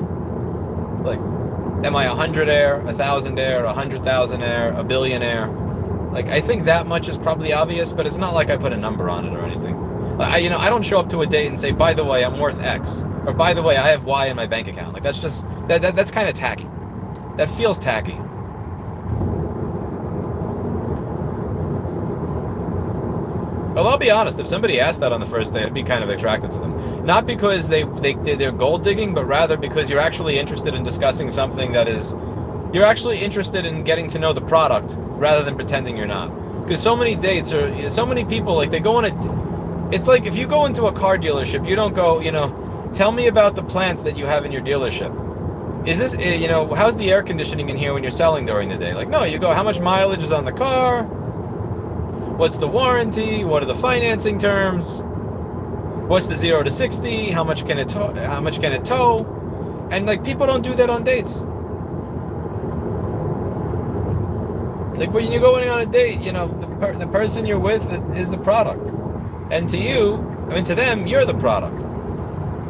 Like, am I a 100-aire, 1,000-aire, 100,000-aire, a billionaire? Like, I think that much is probably obvious, but it's not like I put a number on it or anything. I don't show up to a date and say, by the way, I'm worth X, or by the way, I have Y in my bank account. Like, that's just that's kind of tacky. That feels tacky. Well, I'll be honest. If somebody asked that on the first day, I'd be kind of attracted to them. Not because they're gold digging, but rather because you're actually interested in discussing something that is. You're actually interested in getting to know the product rather than pretending you're not. Because so many dates or so many people, like, they go on a. It's like if you go into a car dealership, you don't go, tell me about the plants that you have in your dealership. Is this, how's the air conditioning in here when you're selling during the day? Like, no, you go, how much mileage is on the car? What's the warranty? What are the financing terms? What's the 0 to 60? How much can it tow? And, like, people don't do that on dates. Like, when you're going on a date, the person you're with is the product. And to them, you're the product.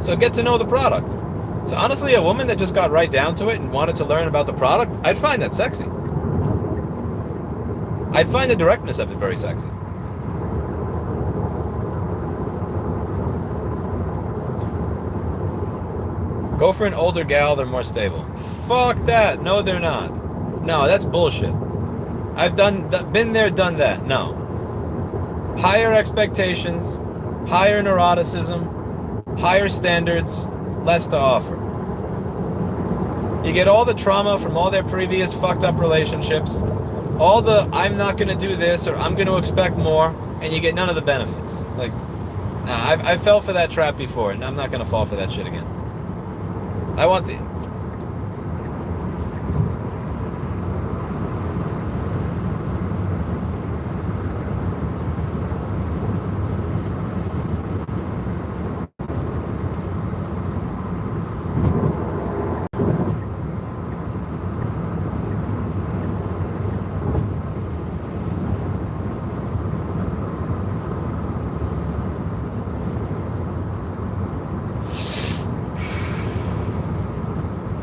So get to know the product. So honestly, a woman that just got right down to it and wanted to learn about the product, I'd find that sexy. I'd find the directness of it very sexy. Go for an older gal, they're more stable. Fuck that. No, they're not. No, that's bullshit. I've been there, done that. No. Higher expectations, higher neuroticism, higher standards, less to offer. You get all the trauma from all their previous fucked up relationships, all the I'm not going to do this or I'm going to expect more, and you get none of the benefits. Like, nah, I fell for that trap before, and I'm not going to fall for that shit again. I want the...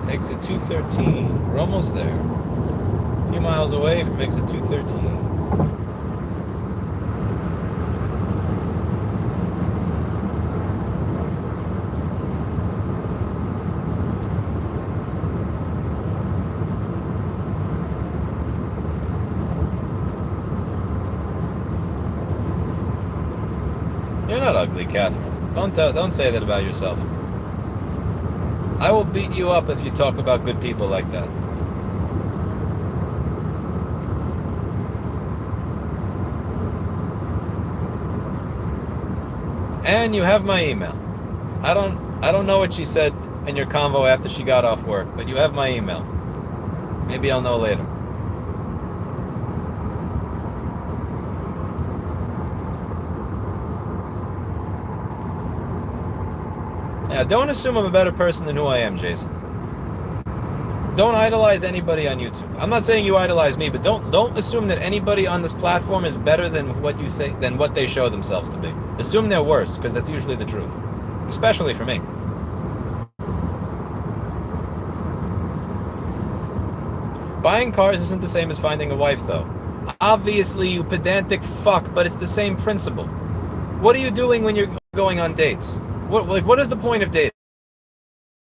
Exit 213. We're almost there. A few miles away from exit 213. You're not ugly, Catherine. Don't say that about yourself. I will beat you up if you talk about good people like that. And you have my email. I don't know what she said in your convo after she got off work, but you have my email. Maybe I'll know later. Yeah, don't assume I'm a better person than who I am, Jason. don't idolize anybody on YouTube. I'm not saying you idolize me, but don't assume that anybody on this platform is better than what you think, than what they show themselves to be. Assume they're worse, because that's usually the truth, especially for me. Buying cars isn't the same as finding a wife, though. Obviously, you pedantic fuck, but it's the same principle. What are you doing when you're going on dates? What is the point of dating?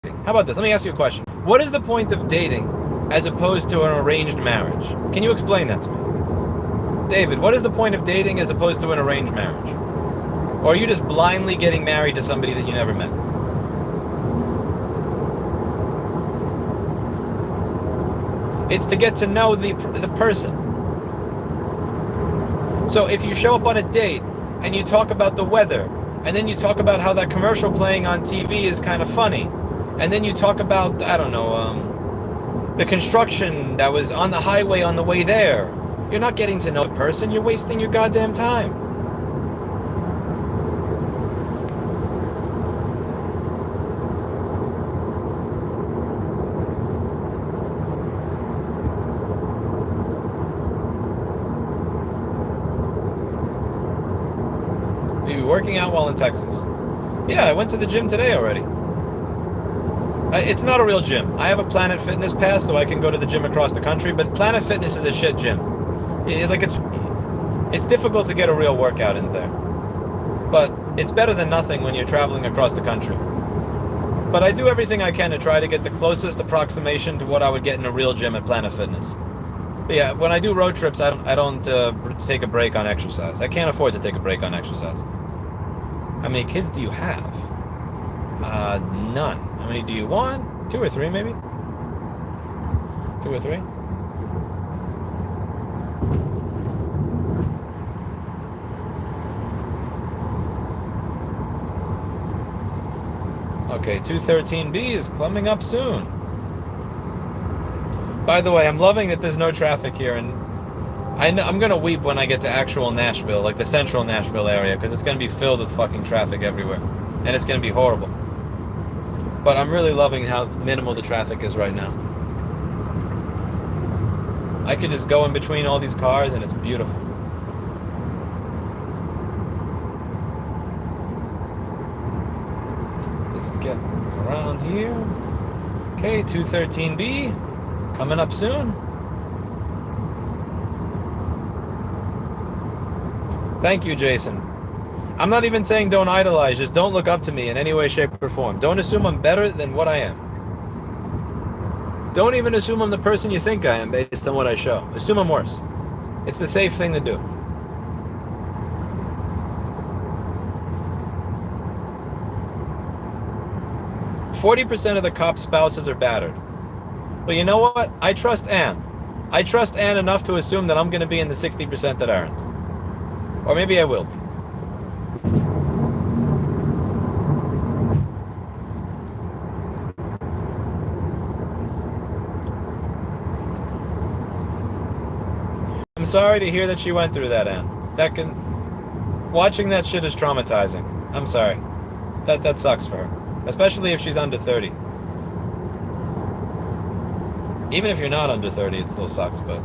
How about this? Let me ask you a question. What is the point of dating as opposed to an arranged marriage? Can you explain that to me? David, what is the point of dating as opposed to an arranged marriage? Or are you just blindly getting married to somebody that you never met? It's to get to know the person. So if you show up on a date and you talk about the weather, and then you talk about how that commercial playing on TV is kind of funny, and then you talk about, I don't know, the construction that was on the highway on the way there, you're not getting to know the person, you're wasting your goddamn time. Working out while in Texas. Yeah, I went to the gym today already. It's not a real gym. I have a Planet Fitness pass, so I can go to the gym across the country, but Planet Fitness is a shit gym. It's difficult to get a real workout in there. But it's better than nothing when you're traveling across the country. But I do everything I can to try to get the closest approximation to what I would get in a real gym at Planet Fitness. But yeah, when I do road trips, I don't take a break on exercise. I can't afford to take a break on exercise. How many kids do you have? None. How many do you want? 2 or 3, maybe? 2 or 3? Okay, 213B is coming up soon. By the way, I'm loving that there's no traffic here, and I'm gonna weep when I get to actual Nashville, like the central Nashville area, because it's gonna be filled with fucking traffic everywhere, and it's gonna be horrible. But I'm really loving how minimal the traffic is right now. I could just go in between all these cars, and it's beautiful. Let's get around here. Okay, 213B, coming up soon. Thank you, Jason. I'm not even saying don't idolize, just don't look up to me in any way, shape, or form. Don't assume I'm better than what I am. Don't even assume I'm the person you think I am based on what I show. Assume I'm worse. It's the safe thing to do. "40% of the cops' spouses are battered." Well, you know what? I trust Ann. I trust Ann enough to assume that I'm going to be in the 60% that aren't. Or maybe I will be. I'm sorry to hear that she went through that, Ann. Watching that shit is traumatizing. I'm sorry. That sucks for her. Especially if she's under 30. Even if you're not under 30, it still sucks, but...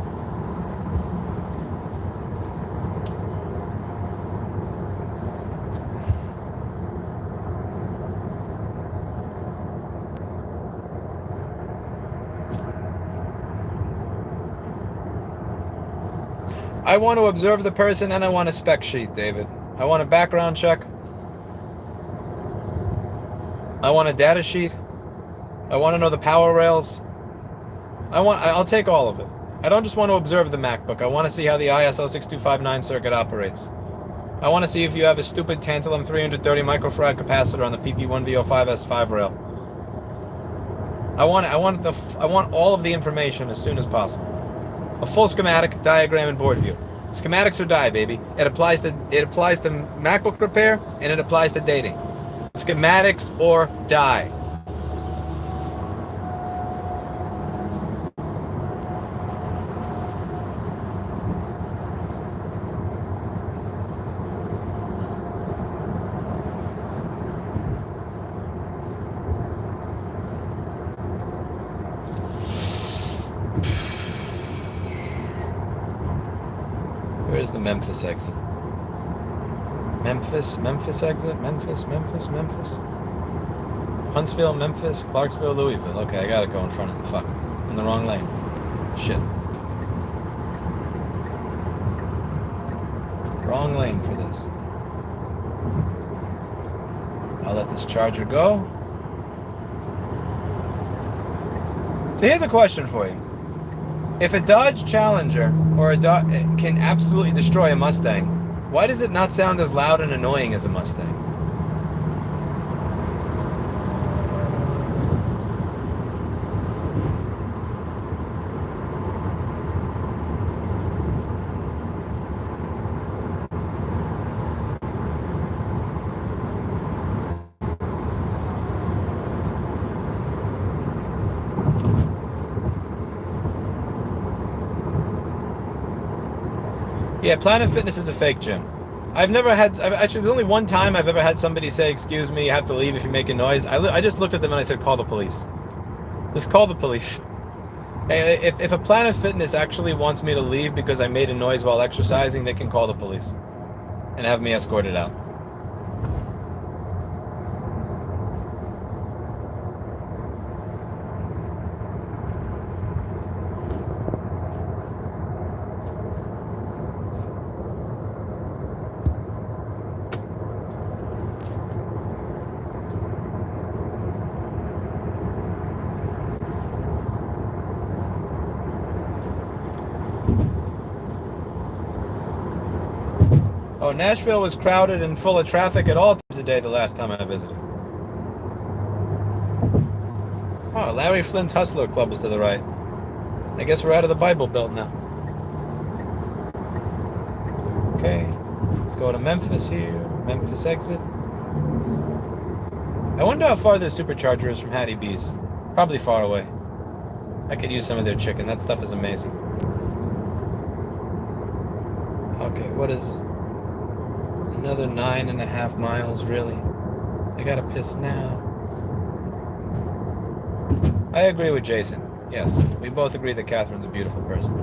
I want to observe the person and I want a spec sheet, David. I want a background check. I want a data sheet. I want to know the power rails. I'll take all of it. I don't just want to observe the MacBook. I want to see how the ISL6259 circuit operates. I want to see if you have a stupid tantalum 330 microfarad capacitor on the PP1V05S5 rail. I want all of the information as soon as possible. A full schematic, diagram, and board view. Schematics or die, baby. It applies to MacBook repair, and it applies to dating. Schematics or die. Memphis exit. Memphis exit. Memphis. Huntsville, Memphis, Clarksville, Louisville. Okay, I gotta go in front of the fuck. In the wrong lane. Shit. Wrong lane for this. I'll let this charger go. So here's a question for you. If a Dodge Challenger or a Dodge can absolutely destroy a Mustang, why does it not sound as loud and annoying as a Mustang? Yeah, Planet Fitness is a fake gym. Actually, there's only one time I've ever had somebody say, excuse me, you have to leave if you're making noise. I just looked at them and I said, call the police. Just call the police. Hey, if a Planet Fitness actually wants me to leave because I made a noise while exercising, they can call the police and have me escorted out. Oh, Nashville was crowded and full of traffic at all times of day the last time I visited. Oh, Larry Flynt's Hustler Club is to the right. I guess we're out of the Bible Belt now. Okay, let's go to Memphis here. Memphis exit. I wonder how far this supercharger is from Hattie B's. Probably far away. I could use some of their chicken. That stuff is amazing. Okay, what is... Another 9.5 miles, really? I gotta piss now. I agree with Jason. Yes, we both agree that Catherine's a beautiful person.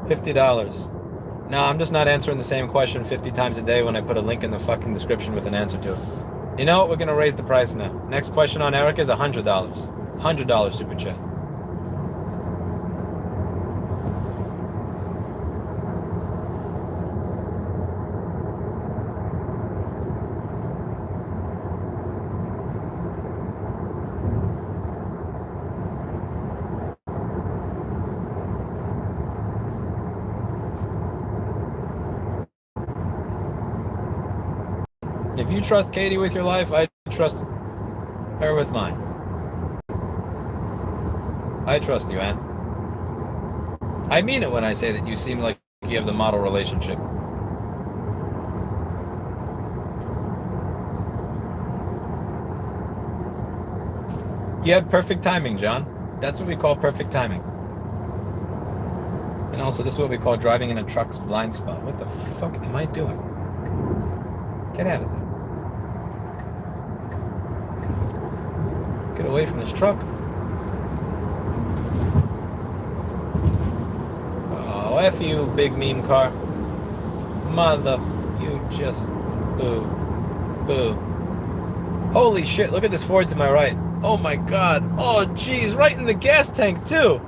$50. No, I'm just not answering the same question 50 times a day when I put a link in the fucking description with an answer to it. You know what? We're gonna raise the price now. Next question on Eric is $100. $100 super chat. If you trust Katie with your life, I trust her with mine. I trust you, Ann. I mean it when I say that you seem like you have the model relationship. You had perfect timing, John. That's what we call perfect timing. And also, this is what we call driving in a truck's blind spot. What the fuck am I doing? Get out of there. Get away from this truck. Oh, F you, big meme car. Mother, you just boo. Boo. Holy shit, look at this Ford to my right. Oh my god. Oh jeez, right in the gas tank too.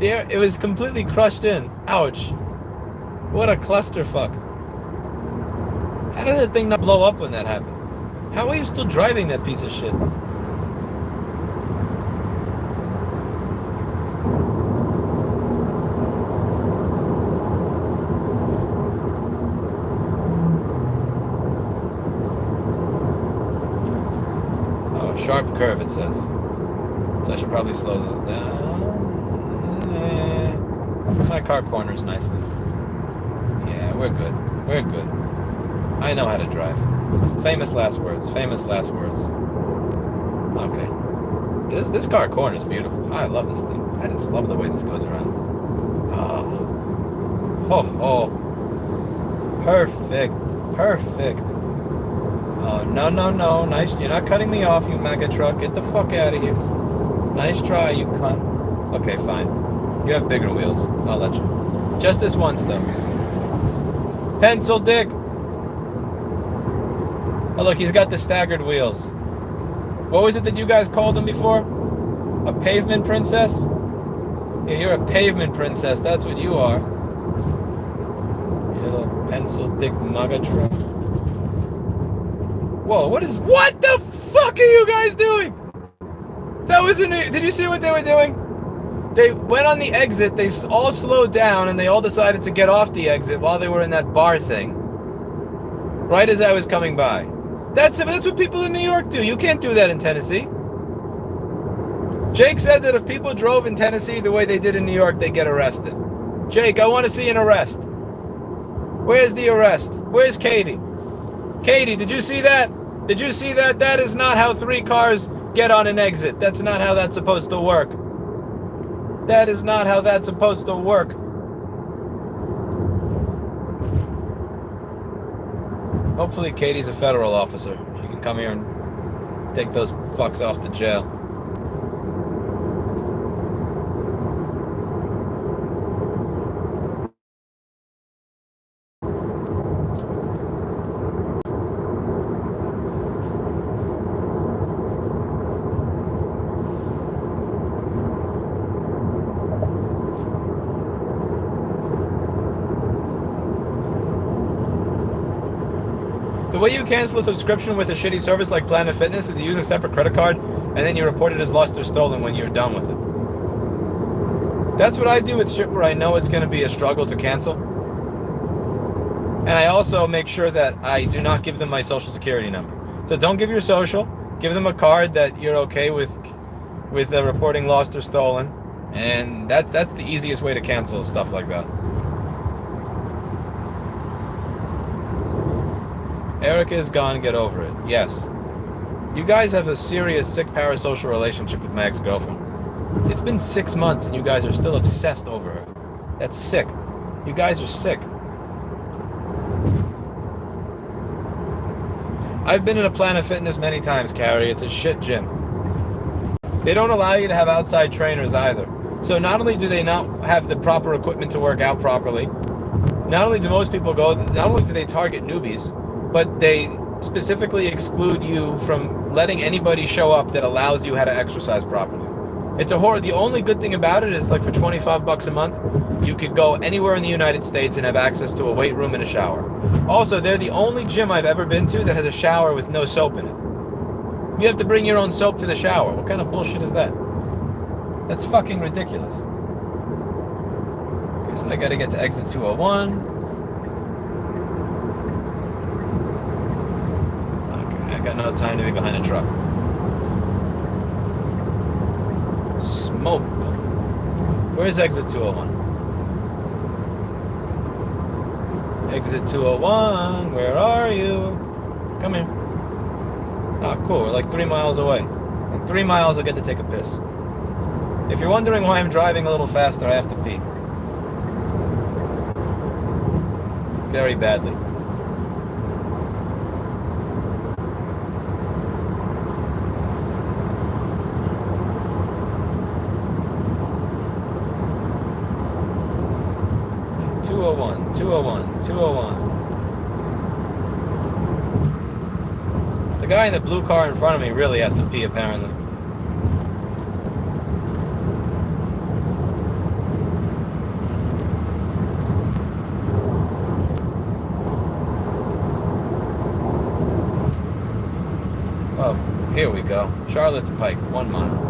There, it was completely crushed in. Ouch. What a clusterfuck. How did that thing not blow up when that happened? How are you still driving that piece of shit? Sharp curve, it says. So I should probably slow that down. My car corners nicely. Yeah, we're good. We're good. I know how to drive. Famous last words. Famous last words. Okay. This car corner is beautiful. I love this thing. I just love the way this goes around. Oh. Perfect. Perfect. Oh, no. Nice. You're not cutting me off, you mega truck. Get the fuck out of here. Nice try, you cunt. Okay, fine. You have bigger wheels. I'll let you. Just this once, though. Pencil dick. Oh, look, he's got the staggered wheels. What was it that you guys called him before? A pavement princess? Yeah, you're a pavement princess. That's what you are. You little pencil dick mugga truck. Whoa, what the fuck are you guys doing? That was did you see what they were doing? They went on the exit, they all slowed down, and they all decided to get off the exit while they were in that bar thing. Right as I was coming by. That's what people in New York do. You can't do that in Tennessee. Jake said that if people drove in Tennessee the way they did in New York, they get arrested. Jake, I want to see an arrest. Where's the arrest? Where's Katie? Katie, did you see that? Did you see that? That is not how 3 cars get on an exit. That's not how that's supposed to work. That is not how that's supposed to work. Hopefully Katie's a federal officer. She can come here and take those fucks off to jail. The way you cancel a subscription with a shitty service like Planet Fitness is you use a separate credit card and then you report it as lost or stolen when you're done with it. That's what I do with shit where I know it's going to be a struggle to cancel. And I also make sure that I do not give them my social security number. So don't give your social. Give them a card that you're okay with reporting lost or stolen. And that's the easiest way to cancel stuff like that. Erica is gone, get over it. Yes. You guys have a serious, sick parasocial relationship with my ex-girlfriend. It's been 6 months and you guys are still obsessed over her. That's sick. You guys are sick. I've been in a Planet Fitness many times, Carrie. It's a shit gym. They don't allow you to have outside trainers either. So not only do they not have the proper equipment to work out properly, not only do most people go, not only do they target newbies, but they specifically exclude you from letting anybody show up that allows you how to exercise properly. It's a horror. The only good thing about it is like for $25 a month, you could go anywhere in the United States and have access to a weight room and a shower. Also, they're the only gym I've ever been to that has a shower with no soap in it. You have to bring your own soap to the shower. What kind of bullshit is that? That's fucking ridiculous. Okay, so I gotta get to exit 201. I got no time to be behind a truck. Smoked. Where's exit 201? Exit 201, where are you? Come here. Ah, cool, we're like 3 miles away. In 3 miles I'll get to take a piss. If you're wondering why I'm driving a little faster, I have to pee. Very badly. .201, 201, 201. The guy in the blue car in front of me really has to pee, apparently. Oh, here we go. Charlotte's Pike, 1 mile.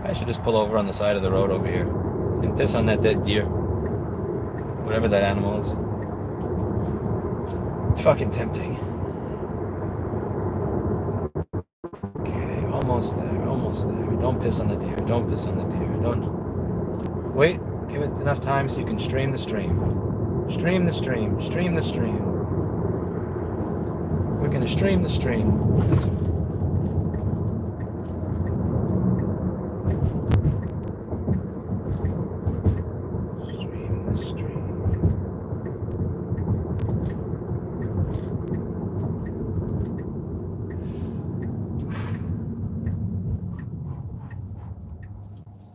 I should just pull over on the side of the road over here and piss on that dead deer. Whatever that animal is. It's fucking tempting. Okay, almost there, almost there. Don't piss on the deer, don't piss on the deer, don't. Wait, Give it enough time so you can stream the stream. Stream the stream. Stream the stream. We're gonna stream the stream. Stream the stream.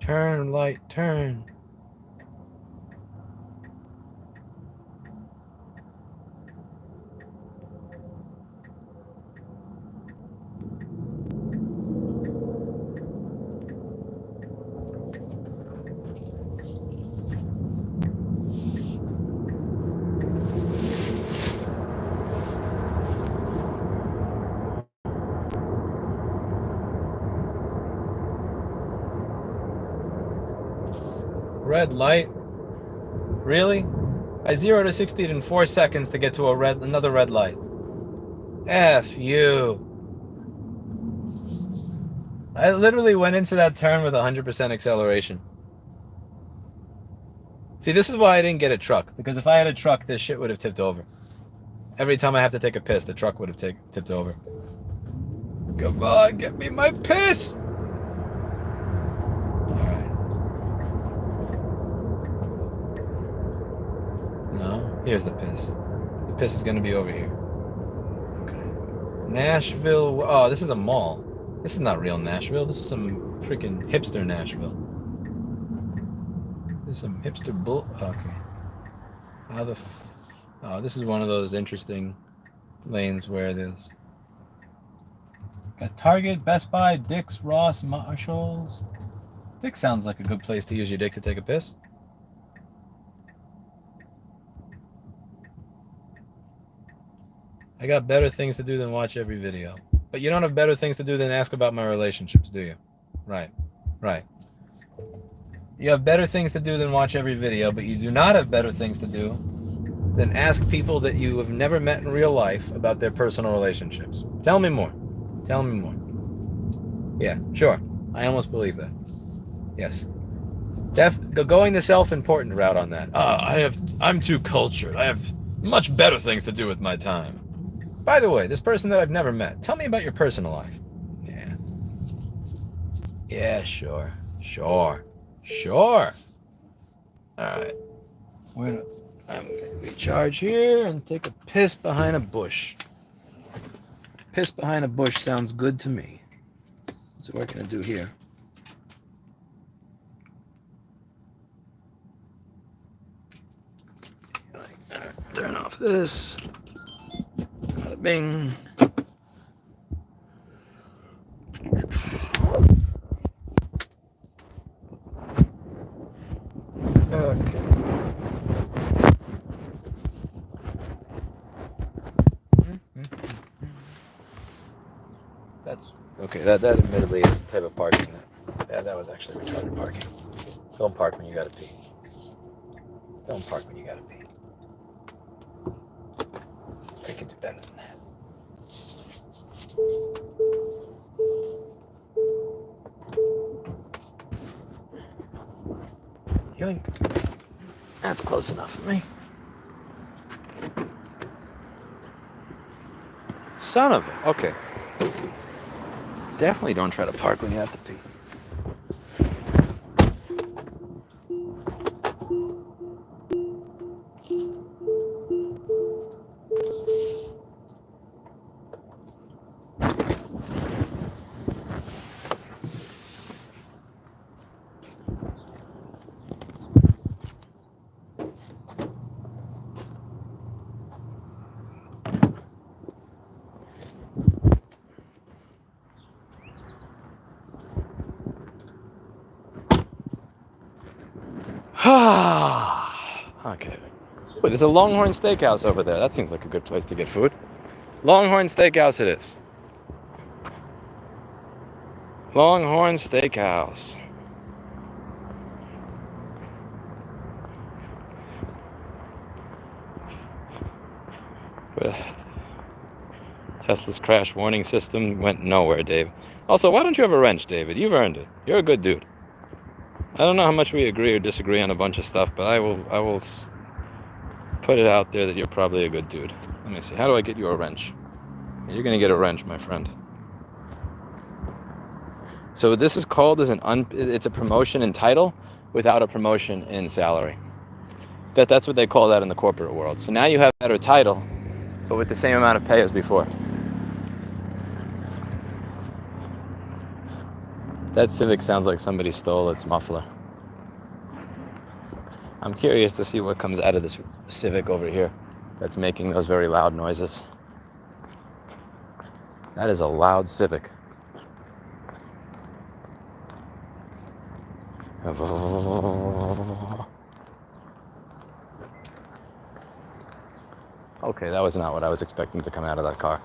Turn, light, turn. Red light? Really? I 0 to 60 in 4 seconds to get to another red light. F you. I literally went into that turn with 100% acceleration. See, this is why I didn't get a truck. Because if I had a truck, this shit would have tipped over. Every time I have to take a piss, the truck would have tipped over. Come on, get me my piss! No, here's the piss. The piss is gonna be over here. Okay. Nashville. Oh, this is a mall. This is not real Nashville. This is some freaking hipster Nashville. This is some hipster bull. Okay. How the oh, this is one of those interesting lanes where there's got Target, Best Buy, Dick's, Ross, Marshalls. Dick sounds like a good place to use your dick to take a piss. I got better things to do than watch every video. But you don't have better things to do than ask about my relationships, do you? Right. Right. You have better things to do than watch every video, but you do not have better things to do than ask people that you have never met in real life about their personal relationships. Tell me more. Tell me more. Yeah, sure. I almost believe that. Yes. Going the self-important route on that. I'm too cultured. I have much better things to do with my time. By the way, this person that I've never met, tell me about your personal life. Yeah. Yeah, sure. Sure. Sure. Alright. I'm gonna recharge here and take a piss behind a bush. Piss behind a bush sounds good to me. So what can I do here? Turn off this. Bada bing. Okay. That's okay. That admittedly is the type of parking that was actually retarded parking. Don't park when you gotta pee. Don't park when you gotta pee. I can do better than that. Yoink. That's close enough for me. Son of a. Okay. Definitely don't try to park when you have to pee. Okay. Wait, there's a Longhorn Steakhouse over there. That seems like a good place to get food. Longhorn Steakhouse it is. Longhorn Steakhouse. Tesla's crash warning system went nowhere, Dave. Also, why don't you have a wrench, David? You've earned it. You're a good dude. I don't know how much we agree or disagree on a bunch of stuff, but I will put it out there that you're probably a good dude. Let me see. How do I get you a wrench? You're gonna get a wrench, my friend. So this is called as it's a promotion in title without a promotion in salary. That's what they call that in the corporate world. So now you have a better title, but with the same amount of pay as before. That Civic sounds like somebody stole its muffler. I'm curious to see what comes out of this Civic over here that's making those very loud noises. That is a loud Civic. Okay, that was not what I was expecting to come out of that car.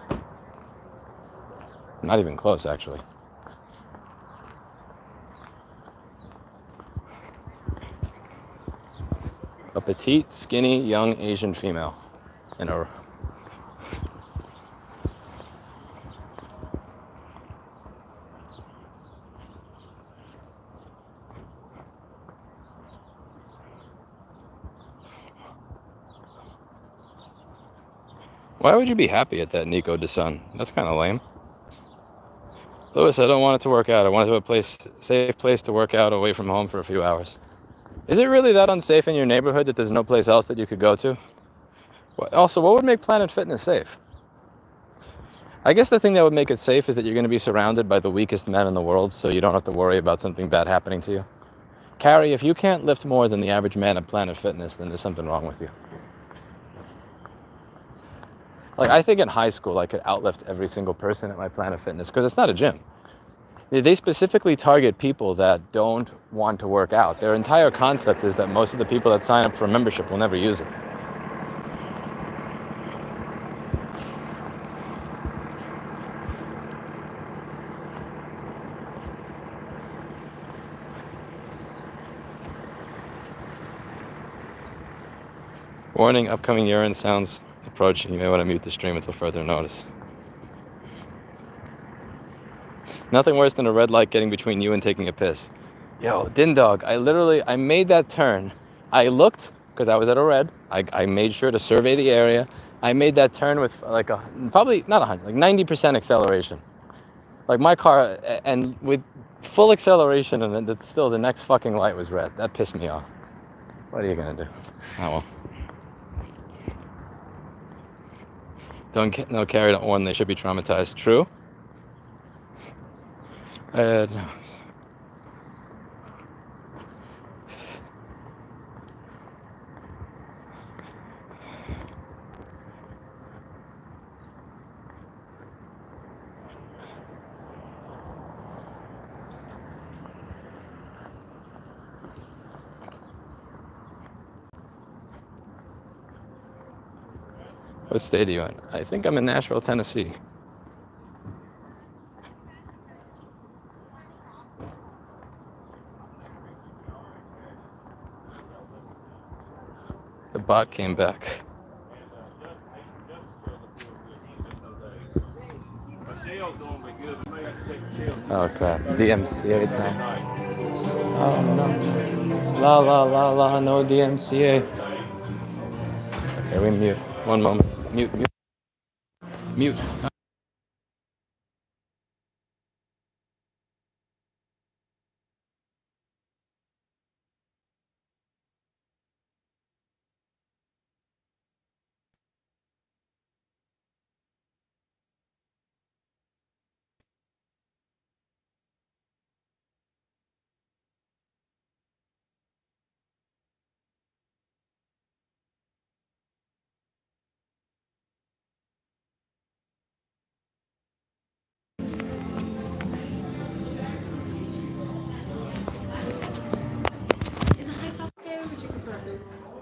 Not even close, actually. A petite, skinny, young Asian female in a... Why would you be happy at that Nico de Sun? That's kind of lame. Louis, I don't want it to work out. I want it to be a safe place to work out away from home for a few hours. Is it really that unsafe in your neighborhood that there's no place else that you could go to? Also, what would make Planet Fitness safe? I guess the thing that would make it safe is that you're going to be surrounded by the weakest men in the world, so you don't have to worry about something bad happening to you. Carrie, if you can't lift more than the average man at Planet Fitness, then there's something wrong with you. Like, I think in high school I could outlift every single person at my Planet Fitness, because it's not a gym. They specifically target people that don't want to work out. Their entire concept is that most of the people that sign up for a membership will never use it. Warning, upcoming urine sounds approaching. You may want to mute the stream until further notice. Nothing worse than a red light getting between you and taking a piss. Yo, Din Dog, I made that turn. I looked, because I was at a red. I made sure to survey the area. I made that turn with like probably not 100, like 90% acceleration. Like my car, and with full acceleration, and then still the next fucking light was red. That pissed me off. What are you gonna do? Oh well. No, carry don't warn, they should be traumatized. True. No. What state are you in? I think I'm in Nashville, Tennessee. The bot came back. Oh crap, DMCA time. Oh no. La la la la, no DMCA. Okay, we mute. One moment. Mute.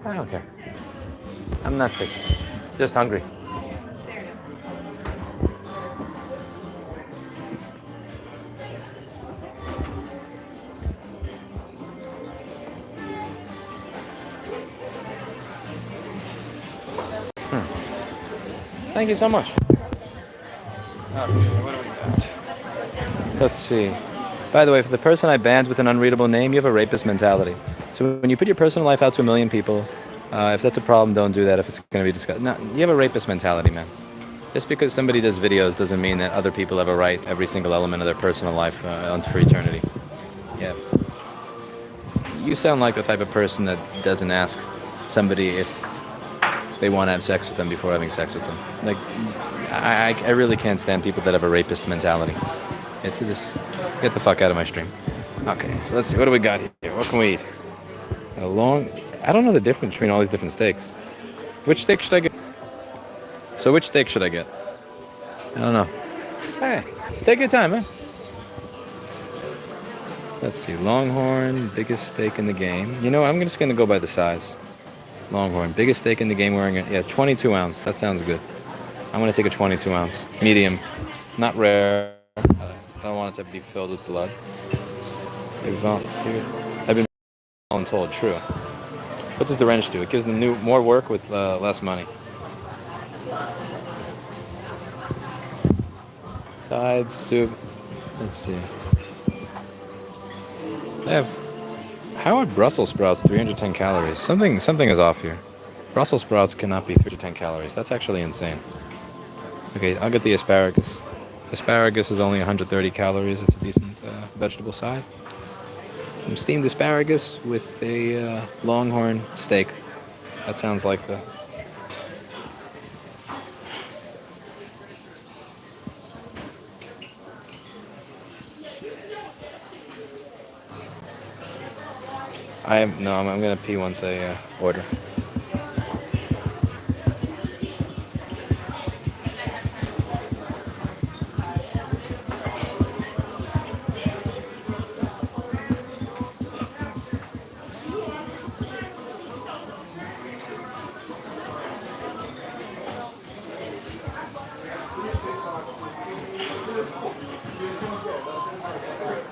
I don't care. I'm not sick. Just hungry. Thank you so much. Okay, what do we got? Let's see. By the way, for the person I banned with an unreadable name, you have a rapist mentality. So when you put your personal life out to 1 million people, if that's a problem, don't do that. If it's going to be discussed, no, you have a rapist mentality, man. Just because somebody does videos doesn't mean that other people have a right every single element of their personal life on for eternity. Yeah. You sound like the type of person that doesn't ask somebody if they want to have sex with them before having sex with them. Like, I really can't stand people that have a rapist mentality. It's this. Get the fuck out of my stream. Okay, so let's see. What do we got here? What can we eat? A long. I don't know the difference between all these different steaks. Which steak should I get? So which steak should I get? I don't know. Hey, take your time, man. Let's see. Longhorn, biggest steak in the game. You know, I'm just gonna go by the size. Longhorn, biggest steak in the game. Wearing it. Yeah, 22 ounce. That sounds good. I'm gonna take a 22 ounce, medium, not rare. I don't want it to be filled with blood. I've been told, true. What does the wrench do? It gives them more work with less money. Sides, soup. Let's see. How are Brussels sprouts 310 calories? Something is off here. Brussels sprouts cannot be 310 calories. That's actually insane. Okay, I'll get the asparagus. Asparagus is only 130 calories. It's a decent vegetable side. Some steamed asparagus with a longhorn steak. That sounds like the... I'm gonna pee once I order.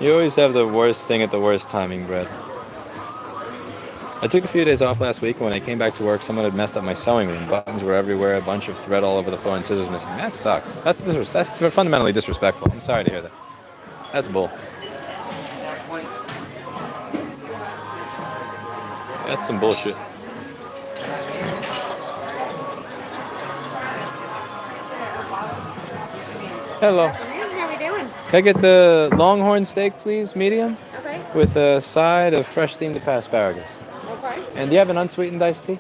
You always have the worst thing at the worst timing, Brett. I took a few days off last week. When I came back to work, someone had messed up my sewing room. Buttons were everywhere, a bunch of thread all over the floor, and scissors missing. That sucks. That's fundamentally disrespectful. I'm sorry to hear that. That's bull. That's some bullshit. Hello. How we doing? Can I get the longhorn steak, please, medium? Okay. With a side of fresh steamed asparagus. Okay. And do you have an unsweetened iced tea?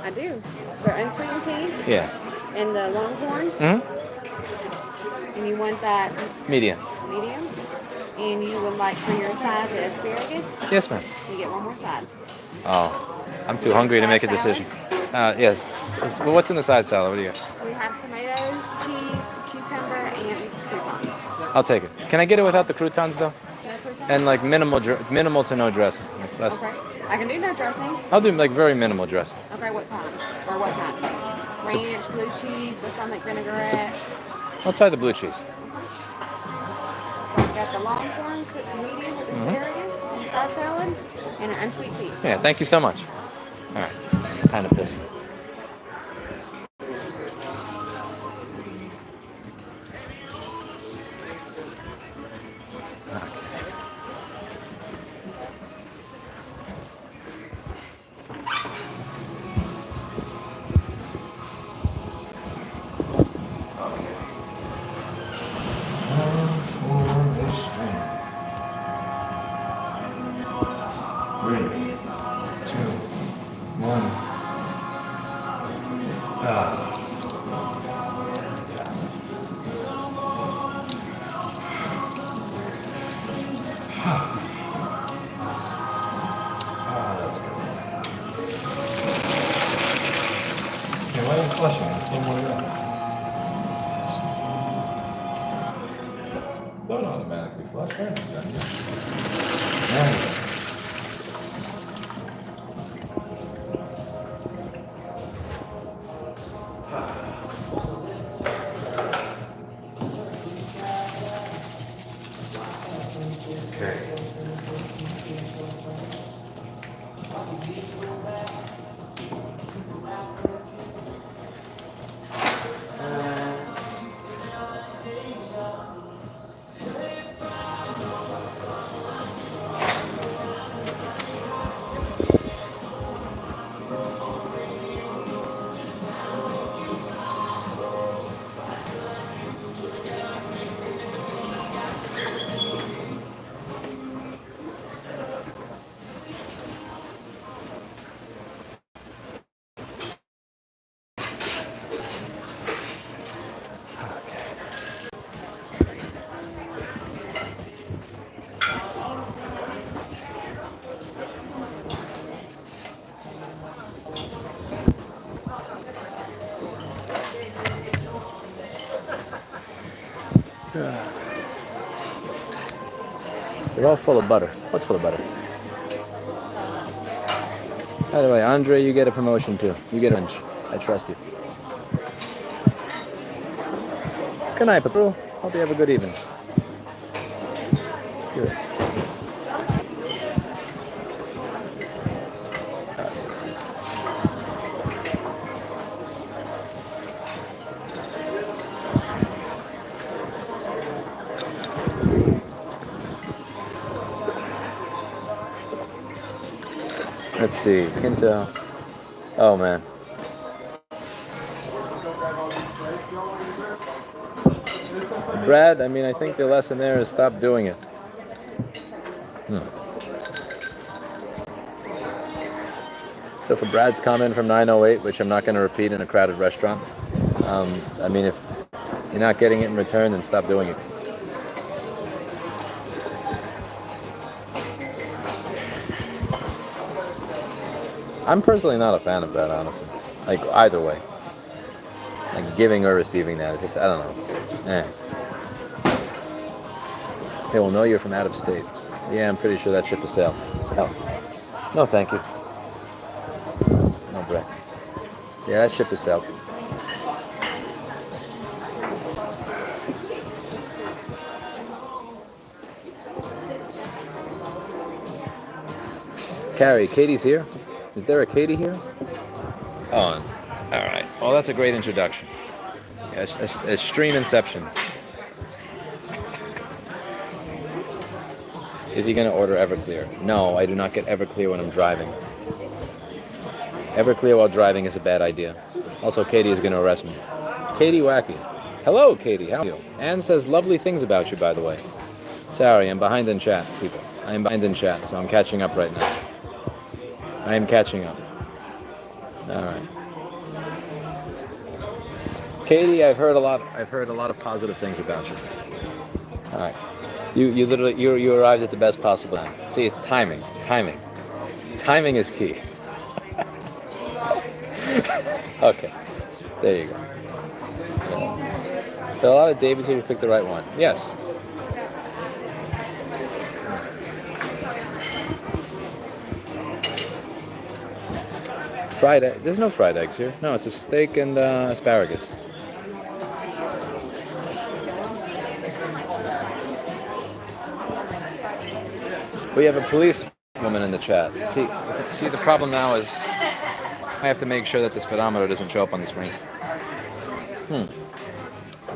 I do. For unsweetened tea Yeah. and the longhorn. Mm-hmm. And you want that Medium. medium. And you would like for your side the asparagus. Yes, ma'am. You get one more side. Oh, I'm too hungry to make a decision. Yes. Well, what's in the side salad? What do you got? We have tomatoes, cheese, cucumber, and croutons. I'll take it. Can I get it without the croutons, though? No croutons? And like minimal to no dressing. Like less. Okay. I can do no dressing. I'll do like very minimal dressing. Okay, what time? Or what kind? Ranch, blue cheese, balsamic vinaigrette. I'll try the blue cheese. So I've got the longhorn cooked medium with asparagus, some side salad, and an unsweet tea. Yeah, thank you so much. All right. Kind of pissed. Don't automatically flush. They're all full of butter. What's full of butter? By the way, Andre, you get a promotion too. You get a lunch. I trust you. Good night, Papru. Hope you have a good evening. Good. Let's see, Quinto. Oh man. Brad, I mean, I think the lesson there is stop doing it. So for Brad's comment from 908, which I'm not going to repeat in a crowded restaurant, I mean, if you're not getting it in return, then stop doing it. I'm personally not a fan of that, honestly. Like, either way. Like, giving or receiving that. It's just, I don't know. They will know you're from out of state. Yeah, I'm pretty sure that ship has sailed. Hell. No, thank you. No, Brett. Yeah, that ship has sailed. Carrie, Katie's here? Is there a Katie here? Oh, all right. Well, that's a great introduction. A stream inception. Is he going to order Everclear? No, I do not get Everclear when I'm driving. Everclear while driving is a bad idea. Also, Katie is going to arrest me. Katie Wacky. Hello, Katie. How are you? Anne says lovely things about you, by the way. Sorry, I'm behind in chat, people. I am behind in chat, so I'm catching up right now. I am catching up. All right. Katie, I've heard a lot of positive things about you. All right. You literally you arrived at the best possible time. See, it's timing. Timing is key. Okay. There you go. Yeah. So a lot of David here to pick the right one. Yes. Fried egg. There's no fried eggs here. No, it's a steak and asparagus. We have a police woman in the chat. See, the problem now is I have to make sure that the speedometer doesn't show up on the screen.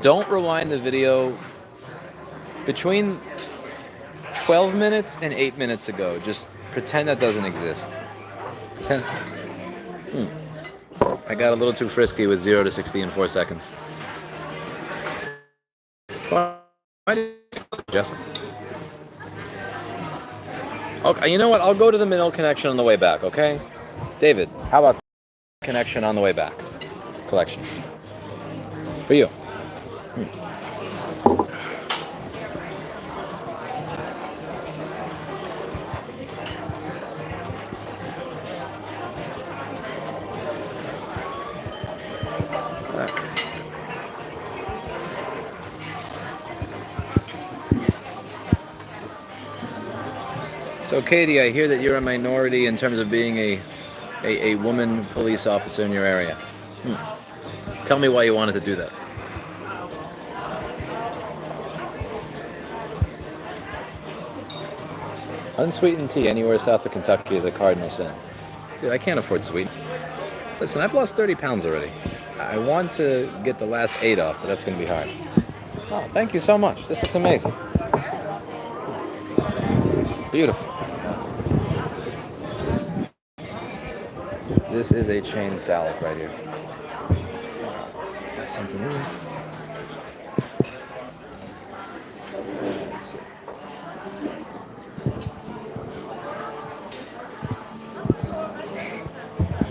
Don't rewind the video between 12 minutes and 8 minutes ago. Just pretend that doesn't exist. I got a little too frisky with 0 to 60 in 4 seconds. Why did you suggest it? Okay, you know what? I'll go to the middle connection on the way back, okay? David, how about connection on the way back? Collection. For you. So Katie, I hear that you're a minority in terms of being a woman police officer in your area. Tell me why you wanted to do that. Unsweetened tea anywhere south of Kentucky is a cardinal sin. Dude, I can't afford sweet. Listen, I've lost 30 pounds already. I want to get the last 8 off, but that's going to be hard. Oh, thank you so much. This looks amazing. Beautiful. This is a chain salad right here. That's something new. Let's see.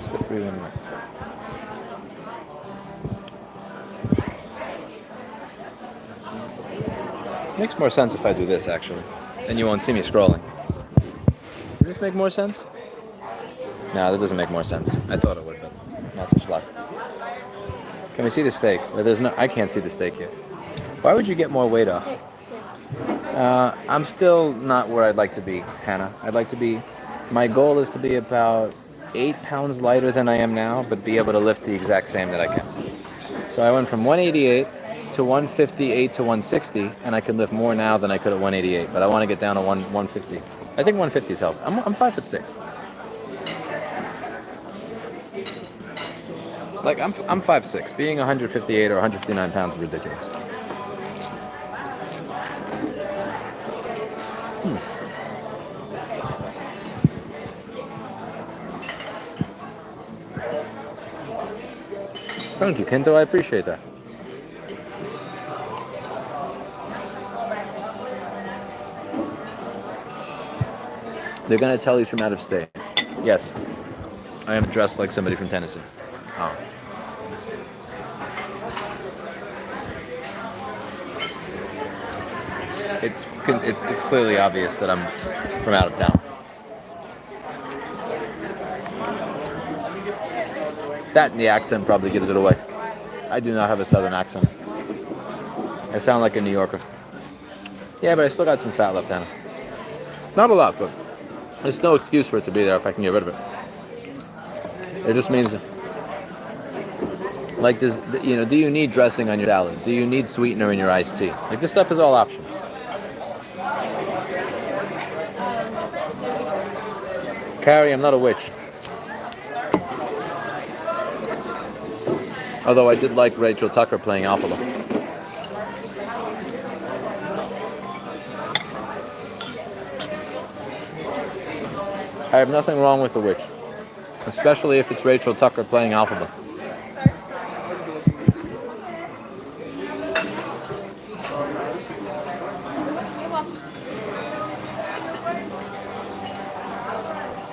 Slippery one. Makes more sense if I do this, actually. Then you won't see me scrolling. Does this make more sense? No, that doesn't make more sense. I thought it would, but not such luck. Can we see the steak? There's no. I can't see the steak here. Why would you get more weight off? I'm still not where I'd like to be, Hannah. I'd like to be, my goal is to be about 8 pounds lighter than I am now, but be able to lift the exact same that I can. So I went from 188 to 158 to 160, and I can lift more now than I could at 188, but I want to get down to 150. I think 150 is healthy. I'm 5'6". Like, I'm 5'6". Being 158 or 159 pounds is ridiculous. Thank you, Kento. I appreciate that. They're going to tell he's from out of state. Yes. I am dressed like somebody from Tennessee. Oh. It's clearly obvious that I'm from out of town. That and the accent probably gives it away. I do not have a southern accent. I sound like a New Yorker. Yeah, but I still got some fat left, Hannah. Not a lot, but there's no excuse for it to be there if I can get rid of it. It just means, like this, you know, do you need dressing on your salad? Do you need sweetener in your iced tea? Like, this stuff is all optional. Carrie, I'm not a witch. Although I did like Rachel Tucker playing Alphabet. I have nothing wrong with a witch, especially if it's Rachel Tucker playing Alphabet.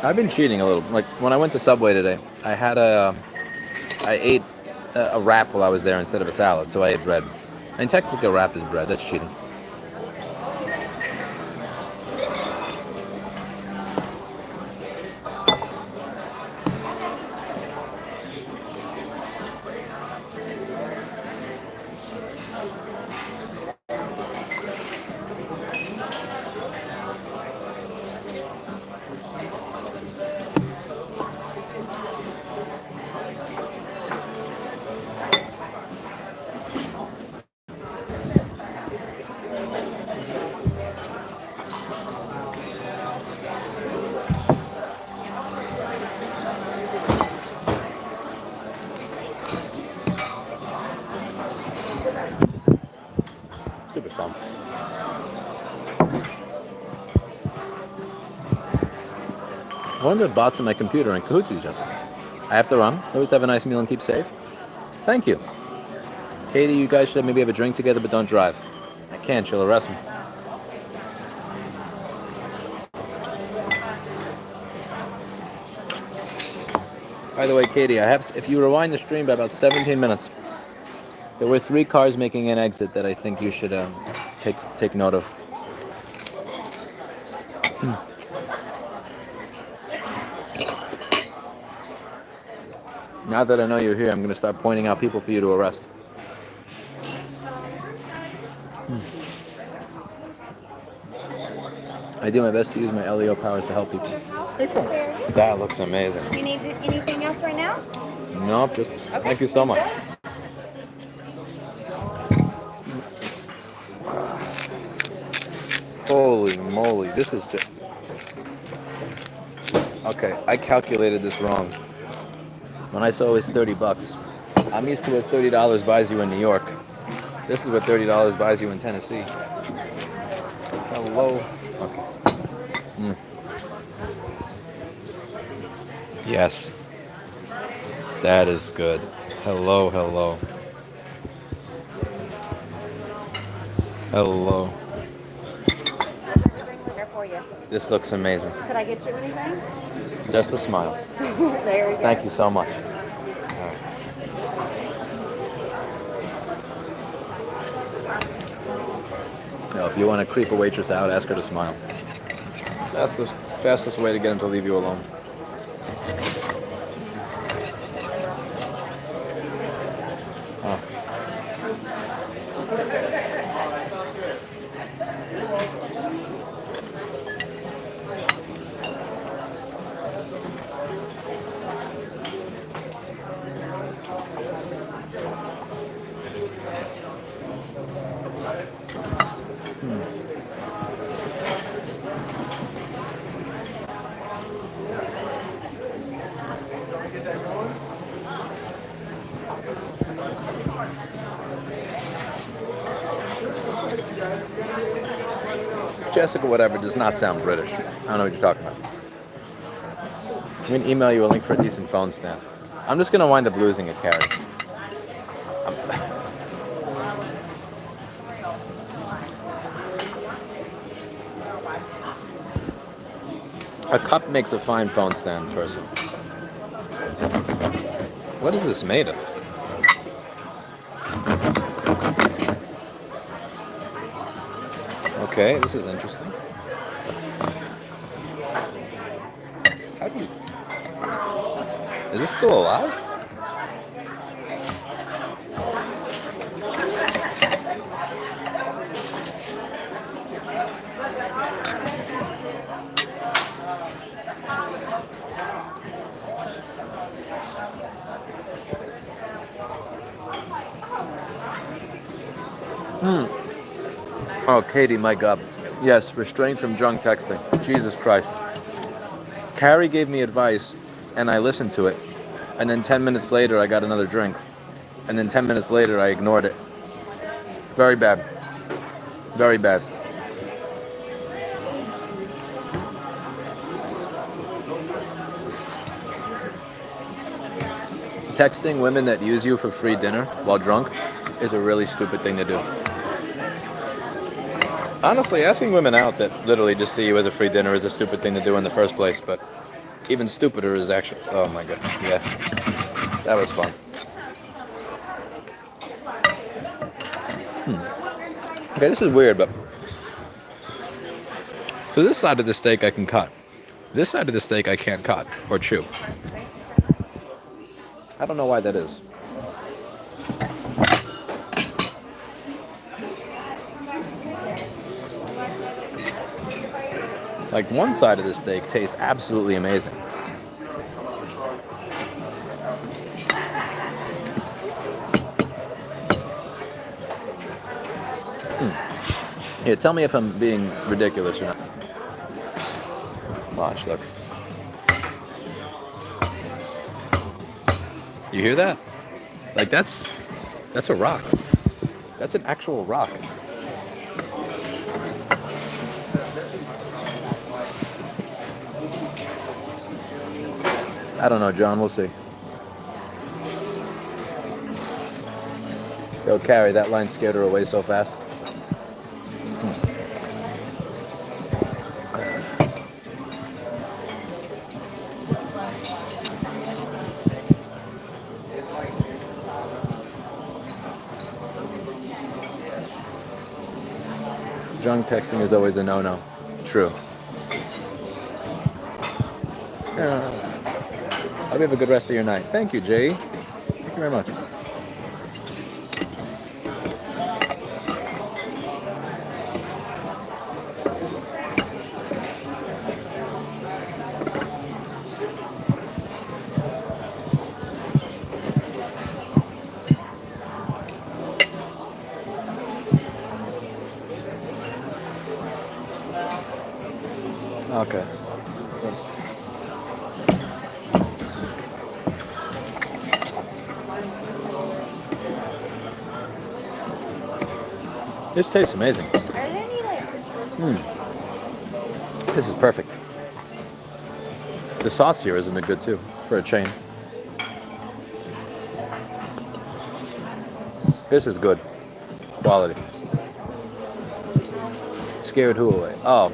I've been cheating a little. Like, when I went to Subway today, I ate a wrap while I was there instead of a salad, so I ate bread. And technically a wrap is bread, that's cheating. Stupid phone. One of the bots on my computer in cahoots with each other. I have to run. Always have a nice meal and keep safe. Thank you. Katie, you guys should maybe have a drink together, but don't drive. I can't, she'll arrest me. By the way, Katie, if you rewind the stream by about 17 minutes, there were 3 cars making an exit that I think you should take note of. Now that I know you're here, I'm going to start pointing out people for you to arrest. I do my best to use my LEO powers to help people. That looks amazing. Do you need anything else right now? Nope, just Okay. thank you so much. Holy moly, this is just... Okay, I calculated this wrong. When I saw it was $30, I'm used to what $30 buys you in New York. This is what $30 buys you in Tennessee. Hello. Okay. Yes. That is good. Hello, hello. Hello. For you. This looks amazing. Could I get you anything? Just a smile. There we go. Thank you so much. Now, if you want to creep a waitress out, ask her to smile. That's the fastest way to get them to leave you alone. Jessica whatever does not sound British. I don't know what you're talking about. I'm going to email you a link for a decent phone stand. I'm just going to wind up losing it, Carrie. A cup makes a fine phone stand, person. What is this made of? Okay, this is interesting. How do you... Is this still alive? Oh, Katie, my God. Yes, restrained from drunk texting. Jesus Christ. Carrie gave me advice, and I listened to it. And then 10 minutes later, I got another drink. And then 10 minutes later, I ignored it. Very bad. Very bad. Texting women that use you for free dinner while drunk is a really stupid thing to do. Honestly, asking women out that literally just see you as a free dinner is a stupid thing to do in the first place, but even stupider is actually... Oh my God, yeah. That was fun. Okay, this is weird, but... So this side of the steak I can cut. This side of the steak I can't cut or chew. I don't know why that is. Like, one side of the steak tastes absolutely amazing. Here, tell me if I'm being ridiculous or not. Watch, look. You hear that? Like, that's a rock. That's an actual rock. I don't know, John. We'll see. Yo, Carrie, that line scared her away so fast. Drunk texting is always a no-no. True. Yeah. I hope you have a good rest of your night. Thank you, Jay. Thank you very much. Okay. Let's... This tastes amazing. Are there any like... This is perfect. The sauce here isn't good too, for a chain. This is good. Quality. Scared who away? Oh.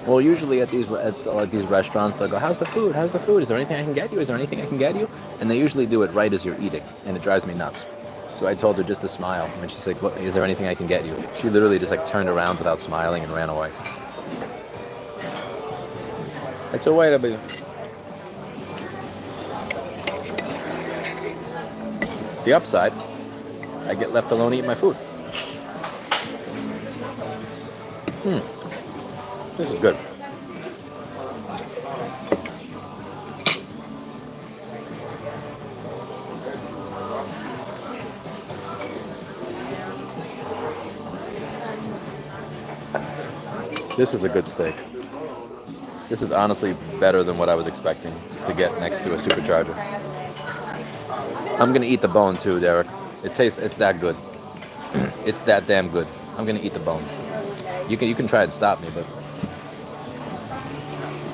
Well, usually at these restaurants, they'll go, how's the food? How's the food? Is there anything I can get you? Is there anything I can get you? And they usually do it right as you're eating, and it drives me nuts. So I told her just to smile. And she's like, is there anything I can get you? She literally just like turned around without smiling and ran away. It's a way to be. The upside, I get left alone eating my food. This is good. This is a good steak. This is honestly better than what I was expecting to get next to a supercharger. I'm gonna eat the bone too, Derek. It's that good. It's that damn good. I'm gonna eat the bone. You can try and stop me, but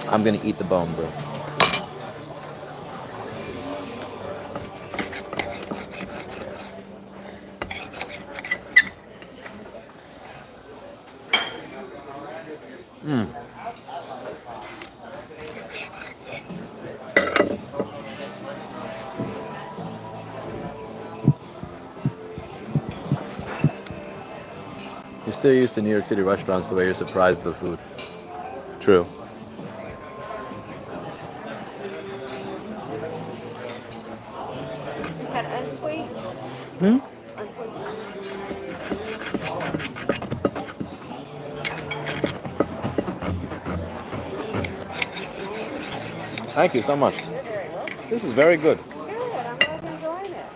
I'm gonna eat the bone, bro. You're still used to New York City restaurants the way you're surprised at the food. True. You had unsweet? Hmm? Thank you so much. You're very welcome. This is very good. Good. I'm glad you're enjoying it.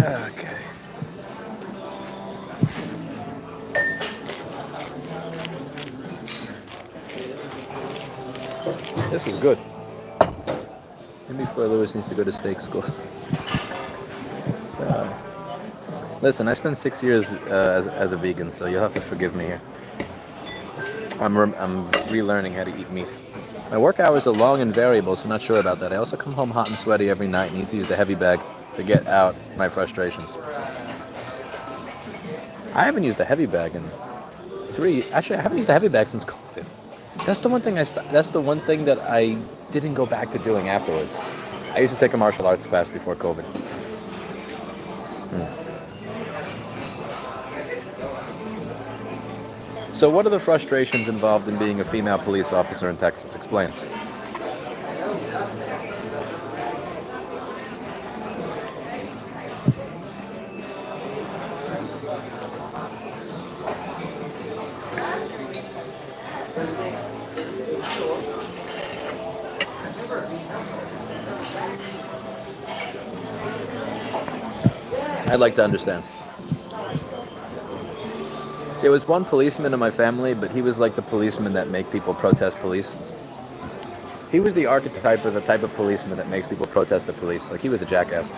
Okay. This is good. Maybe before Lewis needs to go to steak school. Listen, I spent 6 years as a vegan, so you'll have to forgive me here. I'm relearning how to eat meat. My work hours are long and variable, so I'm not sure about that. I also come home hot and sweaty every night and need to use the heavy bag to get out my frustrations. I haven't used the heavy bag in Actually, I haven't used the heavy bag since COVID. That's the one thing that's the one thing that I didn't go back to doing afterwards. I used to take a martial arts class before COVID. So what are the frustrations involved in being a female police officer in Texas? Explain. I'd like to understand. There was one policeman in my family, but he was like the policeman that make people protest police. He was the archetype of the type of policeman that makes people protest the police. Like, he was a jackass.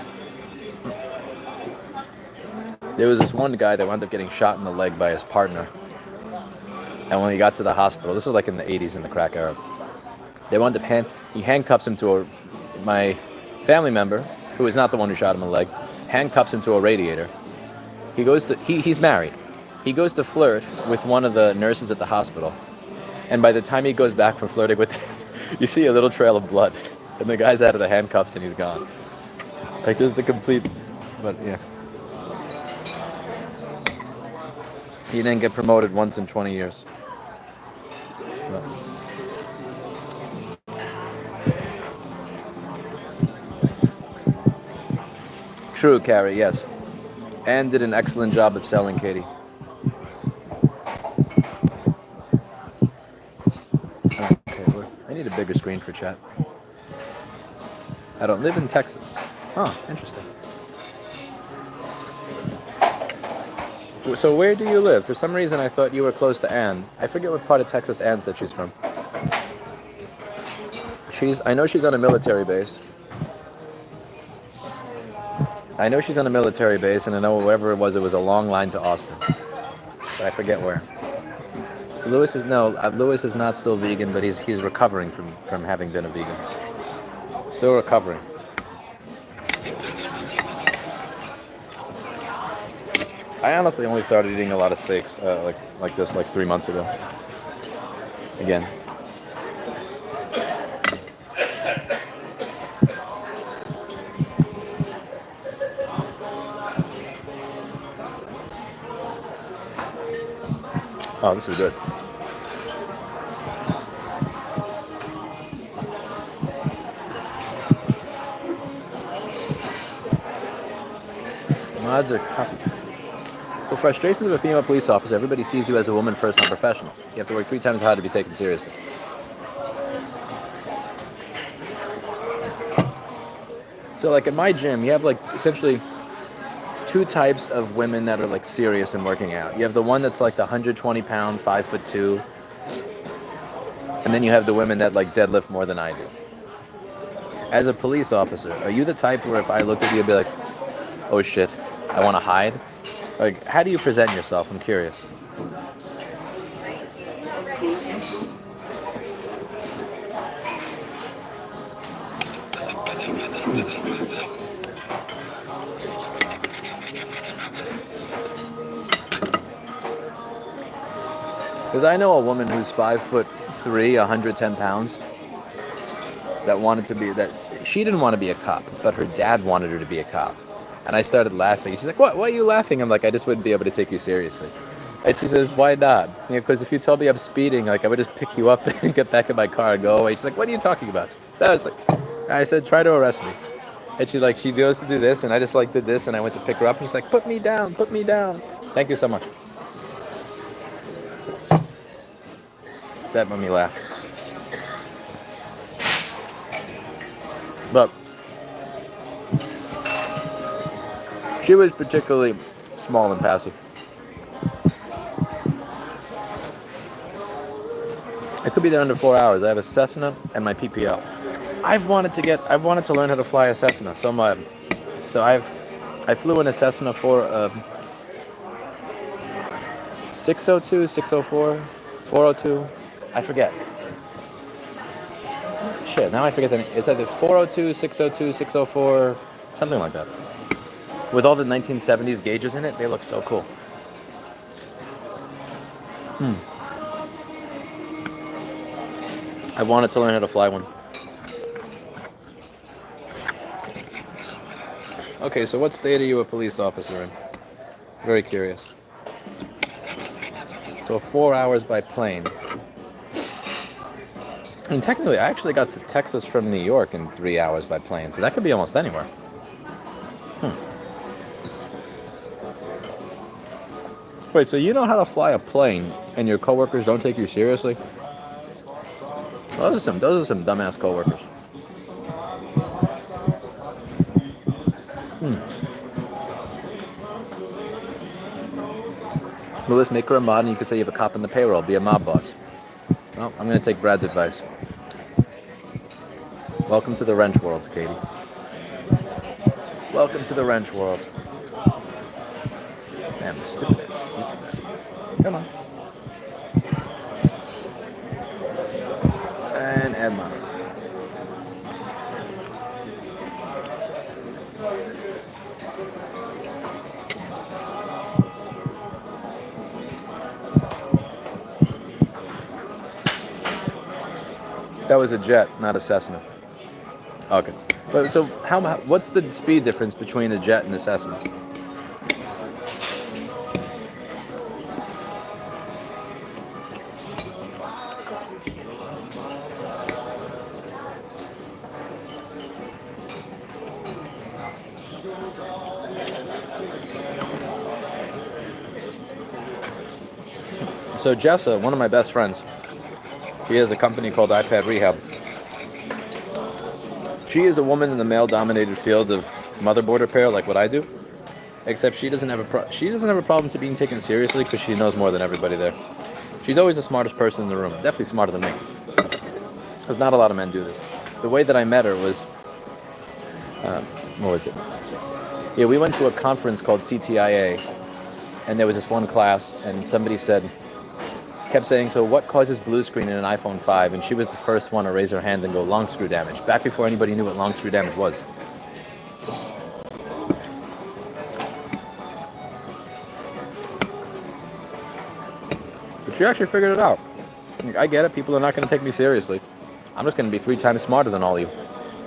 There was this one guy that wound up getting shot in the leg by his partner. And when he got to the hospital, this is like in the 80s in the crack era, they wound up he handcuffs him to my family member, who is not the one who shot him in the leg, handcuffs him to a radiator. He's married. He goes to flirt with one of the nurses at the hospital. And by the time he goes back from flirting with you see a little trail of blood. And the guy's out of the handcuffs and he's gone. Like, just the complete, but yeah. He didn't get promoted once in 20 years. But. True, Carrie, yes. And did an excellent job of selling, Katie. Okay, I need a bigger screen for chat. I don't live in Texas. Huh, interesting. So where do you live? For some reason I thought you were close to Ann. I forget what part of Texas Ann said she's from. I know she's on a military base. I know she's on a military base, and I know wherever it was a long line to Austin. But I forget where. Lewis is not still vegan, but he's recovering from having been a vegan. Still recovering. I honestly only started eating a lot of steaks like this 3 months ago. Again. Oh, this is good. Mods are copy. The frustrations of a female police officer: everybody sees you as a woman first, not professional. You have to work 3 times as hard to be taken seriously. So like at my gym, you have like essentially two types of women that are like serious in working out. You have the one that's like the 120 pound, 5'2", and then you have the women that like deadlift more than I do. As a police officer, are you the type where if I looked at you, I'd be like, oh shit, I want to hide? Like, how do you present yourself? I'm curious. Because I know a woman who's 5'3", 110 pounds, that wanted to be that. She didn't want to be a cop, but her dad wanted her to be a cop. And I started laughing. She's like, "What? Why are you laughing?" I'm like, "I just wouldn't be able to take you seriously." And she says, "Why not?" Because if you told me I'm speeding, like I would just pick you up and get back in my car and go away. She's like, "What are you talking about?" I said, "Try to arrest me." And she goes to do this, and I just like did this, and I went to pick her up, and she's like, "Put me down, put me down." Thank you so much. That made me laugh. But she was particularly small and passive. I could be there under 4 hours. I have a Cessna and my PPL. I've wanted to learn how to fly a Cessna. I flew in a Cessna for 602, 604, 402. I forget. Shit, now I forget the name. It's either 402, 602, 604, something like that. With all the 1970s gauges in it, they look so cool. I wanted to learn how to fly one. Okay, so what state are you a police officer in? Very curious. So 4 hours by plane. And technically, I actually got to Texas from New York in 3 hours by plane, so that could be almost anywhere. Wait, so you know how to fly a plane, and your coworkers don't take you seriously? Those are some dumbass coworkers. Well, let's make her a mod, and you could say you have a cop on the payroll, be a mob boss. Well, I'm going to take Brad's advice. Welcome to the wrench world, Katie. Welcome to the wrench world. Damn, stupid YouTuber. Come on. And Emma. That was a jet, not a Cessna. Okay. But so what's the speed difference between a jet and a Cessna? So Jessa, one of my best friends, he has a company called iPad Rehab. She is a woman in the male-dominated field of motherboard repair, like what I do. Except she doesn't have a problem to being taken seriously because she knows more than everybody there. She's always the smartest person in the room, definitely smarter than me. Because not a lot of men do this. The way that I met her was, what was it? Yeah, we went to a conference called CTIA, and there was this one class, and somebody kept saying, so what causes blue screen in an iPhone 5? And she was the first one to raise her hand and go, long screw damage, back before anybody knew what long screw damage was. But she actually figured it out. I get it, people are not going to take me seriously. I'm just going to be 3 times smarter than all of you.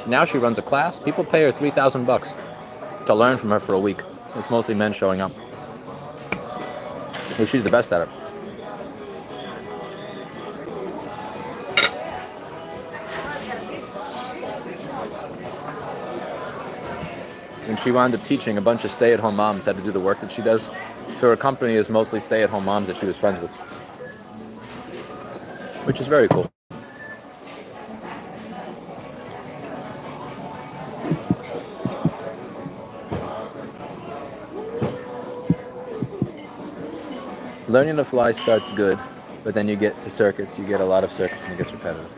Now she runs a class, people pay her $3,000 to learn from her for a week. It's mostly men showing up. Well, she's the best at it. And she wound up teaching a bunch of stay-at-home moms how to do the work that she does. So her company is mostly stay-at-home moms that she was friends with. Which is very cool. Learning to fly starts good, but then you get to circuits, you get a lot of circuits, and it gets repetitive.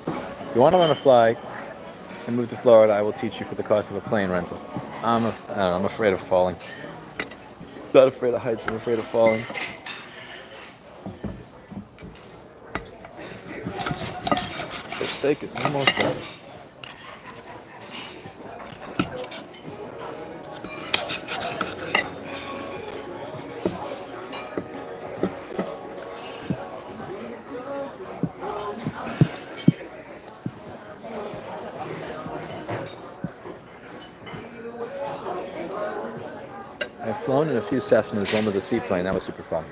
If you want to learn to fly and move to Florida, I will teach you for the cost of a plane rental. I don't know, I'm afraid of falling. Not afraid of heights, I'm afraid of falling. The steak is almost done. I've flown in a few Cessnas. One was a seaplane. That was super fun.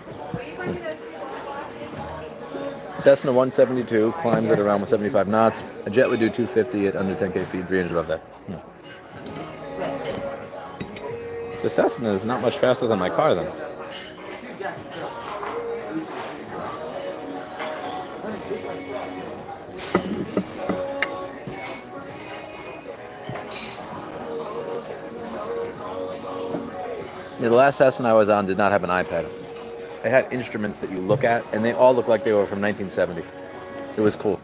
Cessna 172 climbs at around 175 knots. A jet would do 250 at under 10k feet, 300 above that. The Cessna is not much faster than my car, then. Yeah, the last Cessna I was on did not have an iPad. It had instruments that you look at, and they all looked like they were from 1970. It was cool.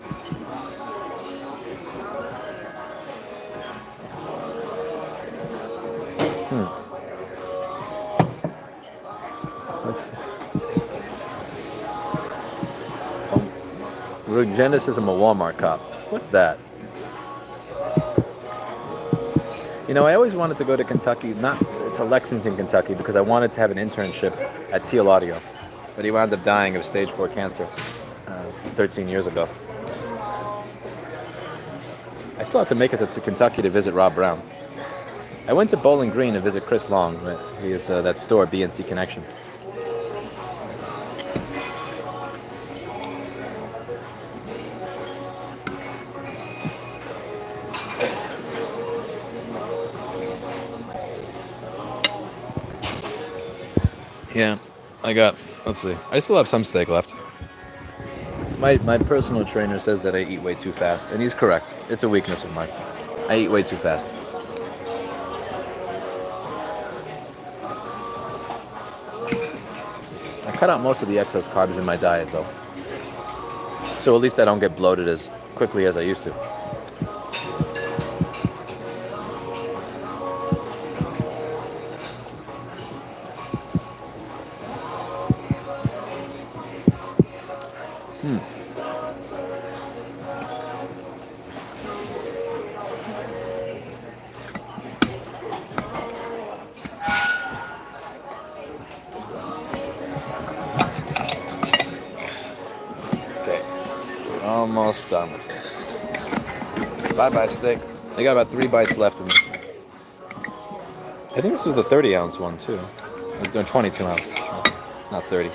Let's see. Oh, Genesis, I'm a Walmart cop. What's that? You know, I always wanted to go to Kentucky, not to Lexington, Kentucky, because I wanted to have an internship at Teal Audio. But he wound up dying of stage 4 cancer 13 years ago. I still have to make it to Kentucky to visit Rob Brown. I went to Bowling Green to visit Chris Long. He is that store, BNC Connection. Yeah, let's see. I still have some steak left. My personal trainer says that I eat way too fast, and he's correct. It's a weakness of mine. I eat way too fast. I cut out most of the excess carbs in my diet, though. So at least I don't get bloated as quickly as I used to. Almost done with this. Bye-bye steak. I got about 3 bites left in this. I think this was the 30-ounce one, too. No, 22-ounce. Not 30.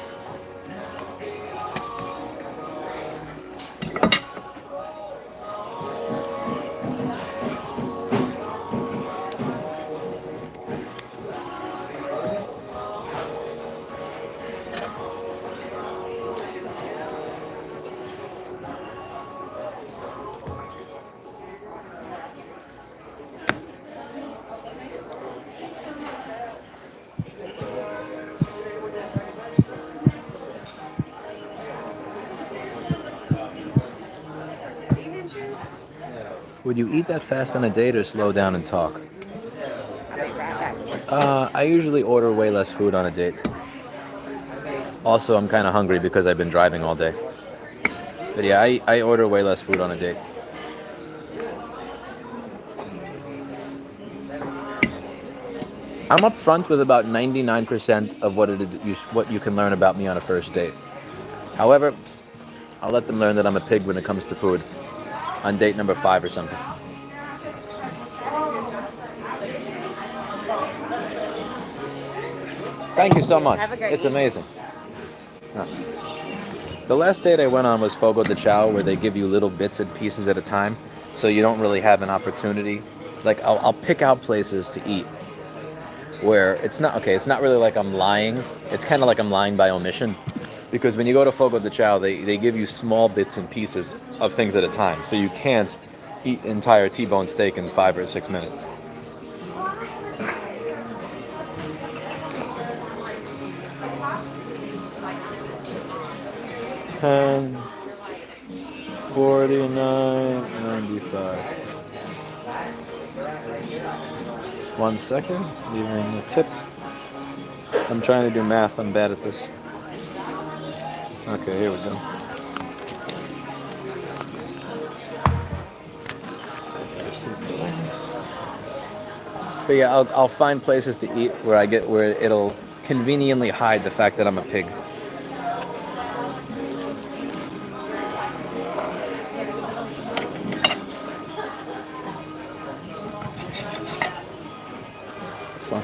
Would you eat that fast on a date or slow down and talk? I usually order way less food on a date. Also, I'm kind of hungry because I've been driving all day. But yeah, I order way less food on a date. I'm upfront with about 99% of what you can learn about me on a first date. However, I'll let them learn that I'm a pig when it comes to food on date number 5 or something. Thank you so much. Have a great It's week. amazing. The last date I went on was Fogo de Chao, where they give you little bits and pieces at a time, so you don't really have an opportunity. Like, I'll pick out places to eat where it's not really like I'm lying. It's kind of like I'm lying by omission. Because when you go to Fogo de Chao, they give you small bits and pieces of things at a time. So you can't eat entire T-bone steak in 5 or 6 minutes. 10, 49.95. 1 second, leaving the tip. I'm trying to do math, I'm bad at this. Okay, here we go. But yeah, I'll find places to eat where it'll conveniently hide the fact that I'm a pig. Fun.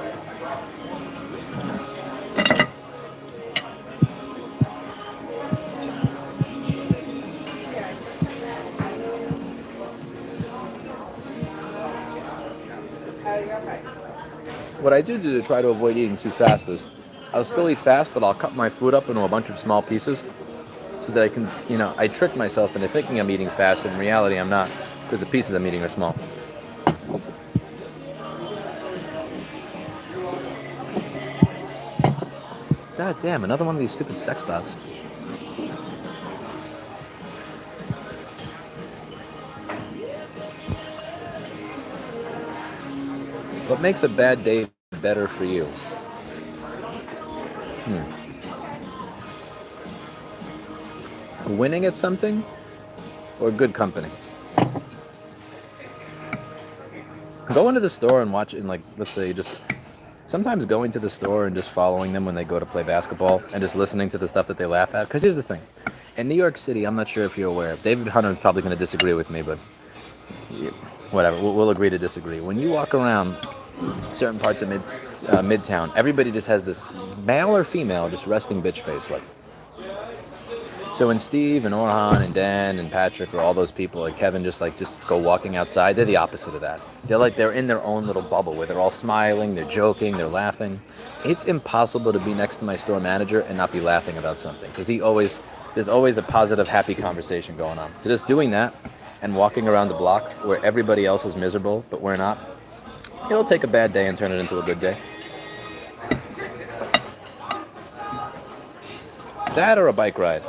What I do to try to avoid eating too fast is I'll still eat fast, but I'll cut my food up into a bunch of small pieces so that I can, I trick myself into thinking I'm eating fast, and in reality I'm not, because the pieces I'm eating are small. God damn, another one of these stupid sex bots. What makes a bad day better for you? Winning at something or good company? Go into the store and watch it, let's say sometimes going to the store and just following them when they go to play basketball and just listening to the stuff that they laugh at. Because here's the thing. In New York City, I'm not sure if you're aware, David Hunter is probably going to disagree with me, but whatever, we'll agree to disagree. When you walk around certain parts of Midtown, everybody just has this male or female just resting bitch face. So when Steve and Orhan and Dan and Patrick or all those people, like Kevin, just go walking outside, they're the opposite of that. They're in their own little bubble where they're all smiling, they're joking, they're laughing. It's impossible to be next to my store manager and not be laughing about something, because there's always a positive, happy conversation going on. So just doing that and walking around the block where everybody else is miserable but we're not, it'll take a bad day and turn it into a good day. That or a bike ride.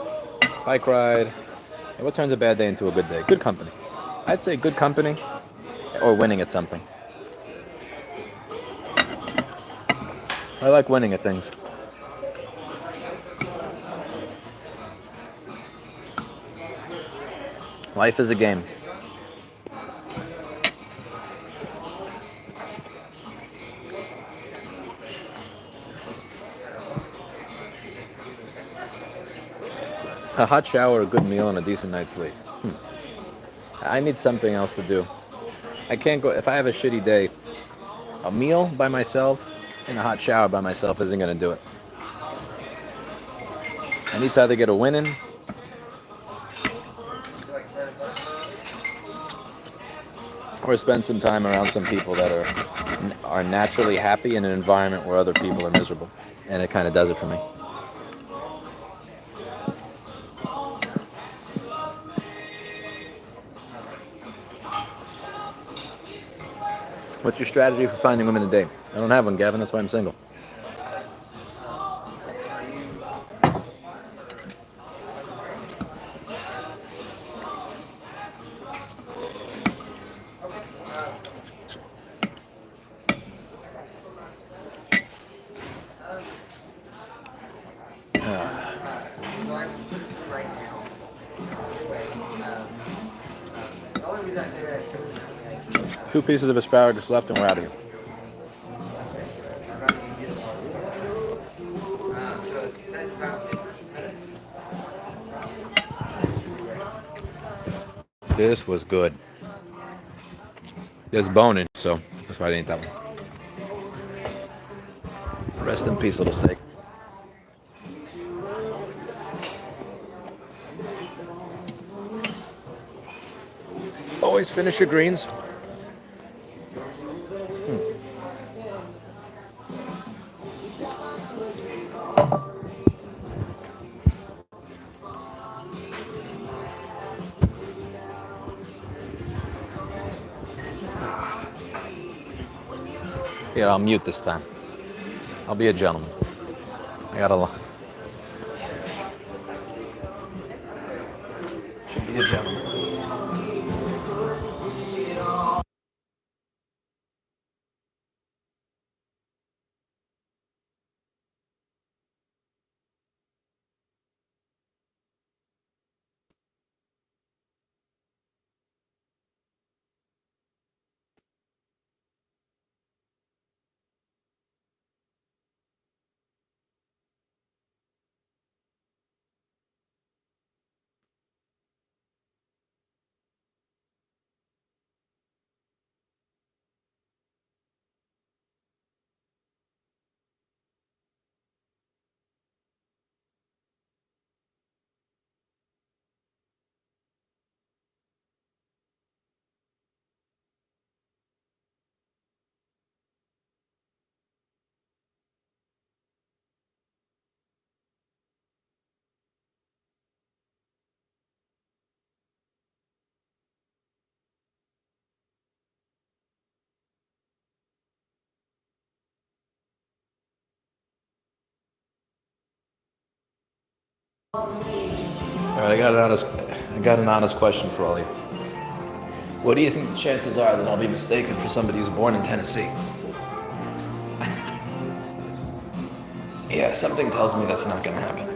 Bike ride. What turns a bad day into a good day? Good company. I'd say good company or winning at something. I like winning at things. Life is a game. A hot shower, a good meal, and a decent night's sleep. I need something else to do. I can't go, if I have a shitty day, a meal by myself and a hot shower by myself isn't going to do it. I need to either get a win in or spend some time around some people that are naturally happy in an environment where other people are miserable. And it kind of does it for me. What's your strategy for finding women to date? I don't have one, Gavin. That's why I'm single. Two pieces of asparagus left and we're out of here. This was good. There's bone in, so that's why I didn't eat that one. Rest in peace, little steak. Always finish your greens. Yeah, I'll mute this time. I'll be a gentleman. I got a lot. All right, I got an honest question for all of you. What do you think the chances are that I'll be mistaken for somebody who's born in Tennessee? Yeah, something tells me that's not gonna happen.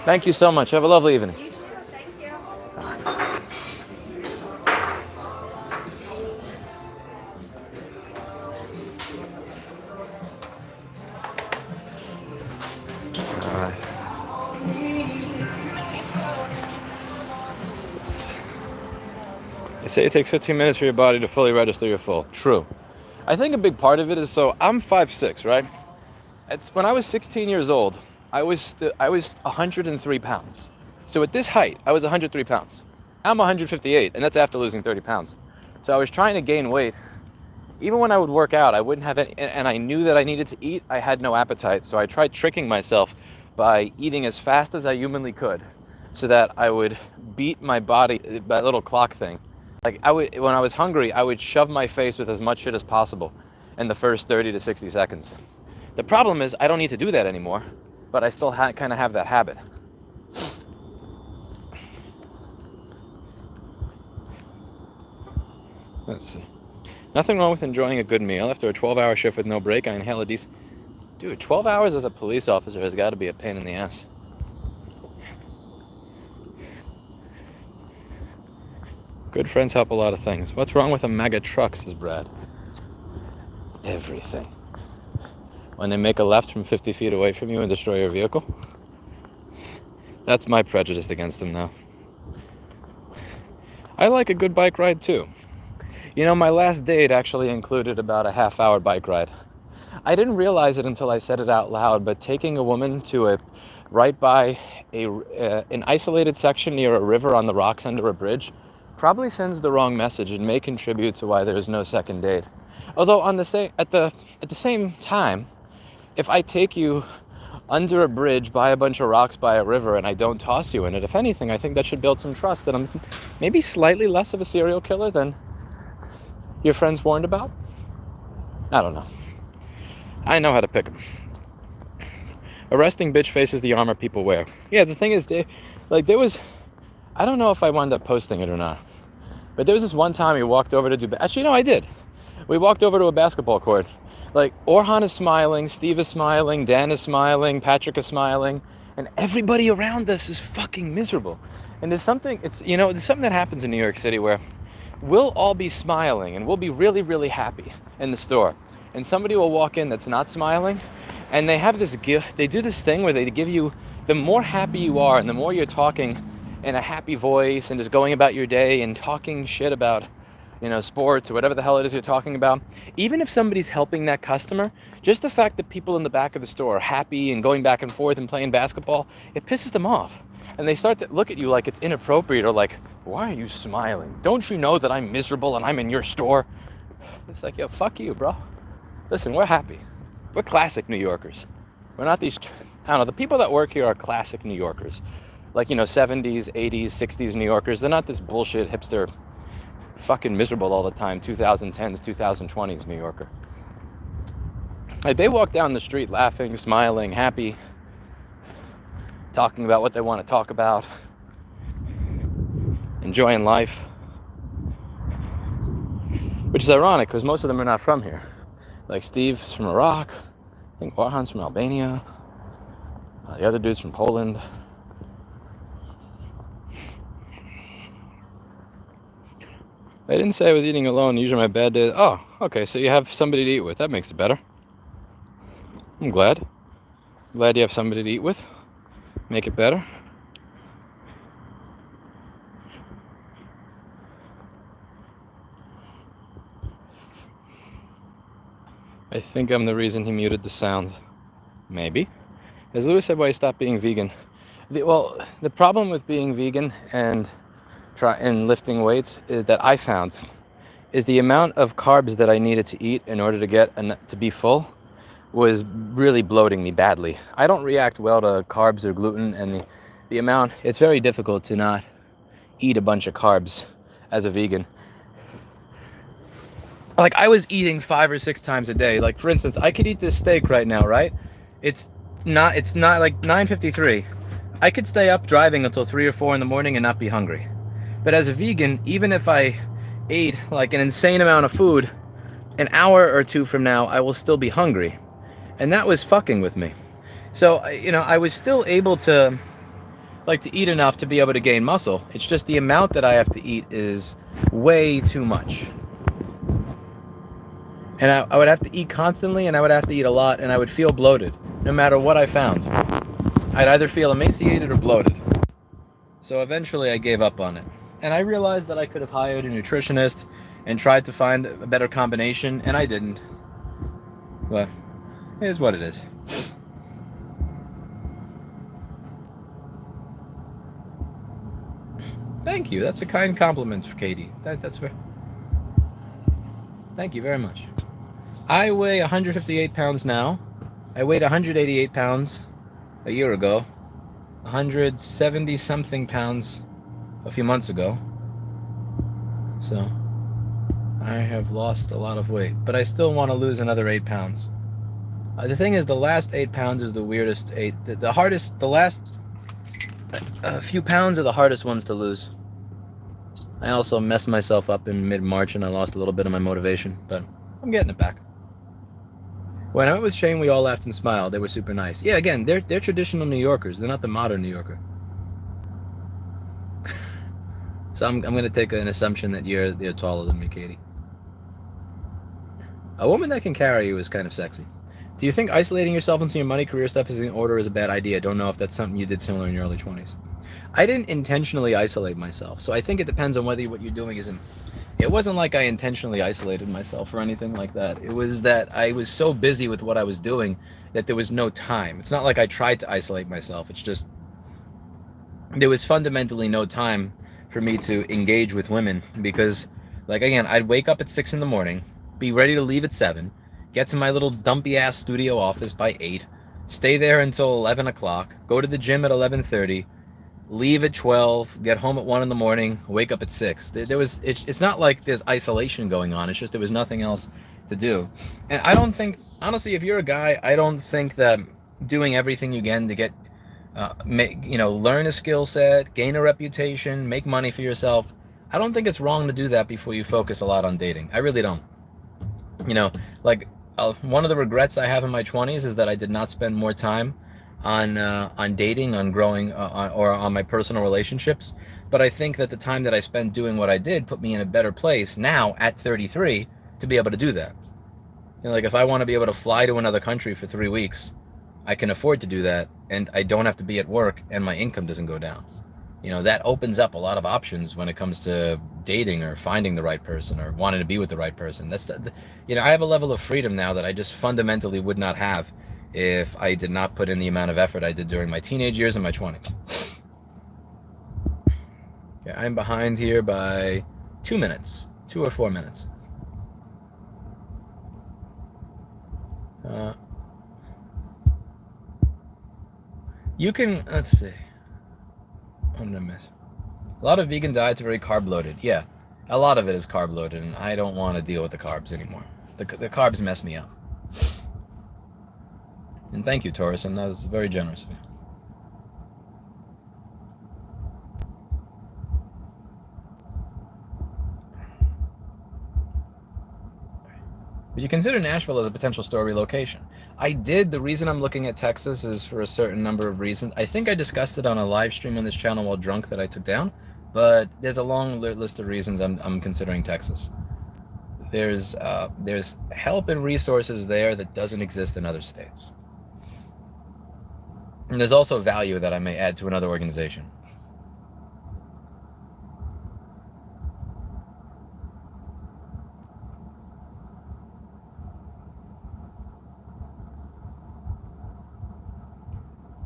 Thank you so much. Have a lovely evening. You too. Thank you. Alright. They say it takes 15 minutes for your body to fully register your full. True. I think a big part of it is, so I'm 5'6", right? It's when I was 16 years old, I was 103 pounds. So at this height, I was 103 pounds. I'm 158, and that's after losing 30 pounds. So I was trying to gain weight. Even when I would work out, I wouldn't have any, and I knew that I needed to eat. I had no appetite, so I tried tricking myself by eating as fast as I humanly could, so that I would beat my body, that little clock thing. Like when I was hungry, I would shove my face with as much shit as possible in the first 30 to 60 seconds. The problem is I don't need to do that anymore, but I still kind of have that habit. Let's see. Nothing wrong with enjoying a good meal. After a 12-hour shift with no break, I inhale a decent... Dude, 12 hours as a police officer has got to be a pain in the ass. Good friends help a lot of things. What's wrong with a mega truck, says Brad? Everything. When they make a left from 50 feet away from you and destroy your vehicle. That's my prejudice against them now. I like a good bike ride too. You know, my last date actually included about a half-hour bike ride. I didn't realize it until I said it out loud, but taking a woman to right by an isolated section near a river on the rocks under a bridge probably sends the wrong message and may contribute to why there is no second date. Although at the same time, if I take you under a bridge by a bunch of rocks by a river and I don't toss you in it, if anything, I think that should build some trust that I'm maybe slightly less of a serial killer than your friends warned about. I don't know. I know how to pick them. A resting bitch face is the armor people wear. Yeah, the thing is, there was, I don't know if I wound up posting it or not, but there was this one time we walked over to do, actually no, I did. We walked over to a basketball court. Like, Orhan is smiling, Steve is smiling, Dan is smiling, Patrick is smiling, and everybody around us is fucking miserable. And there's something that happens in New York City where we'll all be smiling and we'll be really, really happy in the store. And somebody will walk in that's not smiling, and they have this gift, they do this thing where they give you, the more happy you are and the more you're talking in a happy voice and just going about your day and talking shit about, sports or whatever the hell it is you're talking about, even if somebody's helping that customer, just the fact that people in the back of the store are happy and going back and forth and playing basketball, it pisses them off. And they start to look at you like it's inappropriate or like, why are you smiling? Don't you know that I'm miserable and I'm in your store? It's like, yo, fuck you, bro. Listen, we're happy. We're classic New Yorkers. We're not these, I don't know, the people that work here are classic New Yorkers. Like, 70s, 80s, 60s New Yorkers. They're not this bullshit hipster, fucking miserable all the time, 2010s, 2020s New Yorker. Like, they walk down the street laughing, smiling, happy, talking about what they want to talk about, enjoying life. Which is ironic, because most of them are not from here. Like, Steve's from Iraq, I think Orhan's from Albania, the other dude's from Poland. I didn't say I was eating alone. Usually my bad days. Oh, okay, so you have somebody to eat with. That makes it better. I'm glad. Glad you have somebody to eat with. Make it better. I think I'm the reason he muted the sound. Maybe. As Lewis said, why he stopped being vegan. The problem with being vegan and lifting weights is that I found is the amount of carbs that I needed to eat in order to get to be full was really bloating me badly. I don't react well to carbs or gluten, and the amount, it's very difficult to not eat a bunch of carbs as a vegan. like I was eating 5 or 6 times a day. Like for instance, I could eat this steak right now, right? It's not like 9:53. I could stay up driving until 3 or 4 in the morning and not be hungry. But as a vegan, even if I ate like an insane amount of food, an hour or two from now, I will still be hungry. And that was fucking with me. So, I was still able to eat enough to be able to gain muscle. It's just the amount that I have to eat is way too much. And I would have to eat constantly, and I would have to eat a lot, and I would feel bloated, no matter what I found. I'd either feel emaciated or bloated. So eventually I gave up on it. And I realized that I could have hired a nutritionist and tried to find a better combination, and I didn't. But it is what it is. Thank you. That's a kind compliment, Katie. That's fair. Thank you very much. I weigh 158 pounds now. I weighed 188 pounds a year ago. 170 something pounds a few months ago. So I have lost a lot of weight, but I still want to lose another 8 pounds. The thing is, the last 8 pounds is the weirdest 8. The hardest, the last few pounds are the hardest ones to lose. I also messed myself up in mid-March and I lost a little bit of my motivation, but I'm getting it back. When I went with Shane, we all laughed and smiled. They were super nice. Yeah, again, they're traditional New Yorkers. They're not the modern New Yorker. So I'm going to take an assumption that you're taller than me, Katie. A woman that can carry you is kind of sexy. Do you think isolating yourself into your money, career stuff is in order is a bad idea? Don't know if that's something you did similar in your early 20s. I didn't intentionally isolate myself, so I think it depends on whether what you're doing isn't. It wasn't like I intentionally isolated myself or anything like that. It was that I was so busy with what I was doing that there was no time. It's not like I tried to isolate myself. It's just there was fundamentally no time for me to engage with women because, like, again, I'd wake up at 6 in the morning, be ready to leave at 7, get to my little dumpy ass studio office by 8, stay there until 11 o'clock, go to the gym at 11:30, leave at 12, get home at 1 in the morning, wake up at 6. It's not like there's isolation going on. It's just there was nothing else to do. And I don't think, honestly, if you're a guy, I don't think that doing everything you can to get, learn a skill set, gain a reputation, make money for yourself, I don't think it's wrong to do that before you focus a lot on dating. I really don't. One of the regrets I have in my 20s is that I did not spend more time on dating, on growing, or on my personal relationships. But I think that the time that I spent doing what I did put me in a better place now at 33 to be able to do that. Like if I want to be able to fly to another country for 3 weeks, I can afford to do that, and I don't have to be at work, and my income doesn't go down. That opens up a lot of options when it comes to dating or finding the right person or wanting to be with the right person. That's I have a level of freedom now that I just fundamentally would not have if I did not put in the amount of effort I did during my teenage years and my 20s. Okay, I'm behind here by 2 minutes, 2 or 4 minutes. You can, let's see. I'm gonna miss. A lot of vegan diets are very carb loaded. Yeah, a lot of it is carb loaded, and I don't want to deal with the carbs anymore. The carbs mess me up. And thank you, Taurus, and that was very generous of you. Would you consider Nashville as a potential store relocation? I did. The reason I'm looking at Texas is for a certain number of reasons. I think I discussed it on a live stream on this channel while drunk that I took down, but there's a long list of reasons I'm considering Texas. There's help and resources there that doesn't exist in other states. And there's also value that I may add to another organization.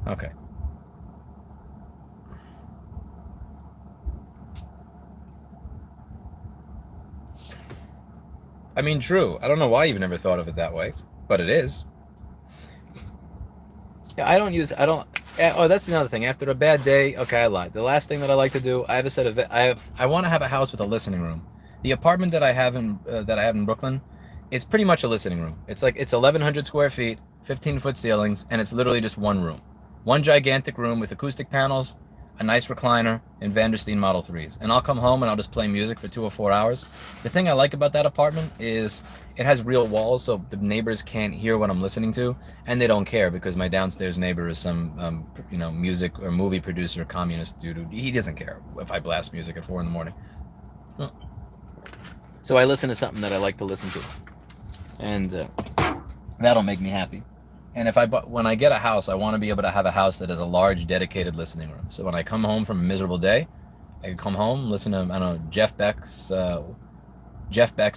Okay. I mean, true. I don't know why you've never thought of it that way, but it is. Yeah, oh, that's another thing. After a bad day, okay, I lied. The last thing that I like to do, I have a set of, I want to have a house with a listening room. The apartment that I have in Brooklyn, it's pretty much a listening room. It's 1,100 square feet, 15-foot ceilings, and it's literally just one room. One gigantic room with acoustic panels, a nice recliner, and Vandersteen Model 3s. And I'll come home and I'll just play music for 2 or 4 hours. The thing I like about that apartment is it has real walls, so the neighbors can't hear what I'm listening to, and they don't care because my downstairs neighbor is some, music or movie producer, communist dude. He doesn't care if I blast music at 4 in the morning. Well, so I listen to something that I like to listen to, and that'll make me happy. And when I get a house, I want to be able to have a house that has a large, dedicated listening room. So when I come home from a miserable day, I can come home, listen to, I don't know, Jeff Beck's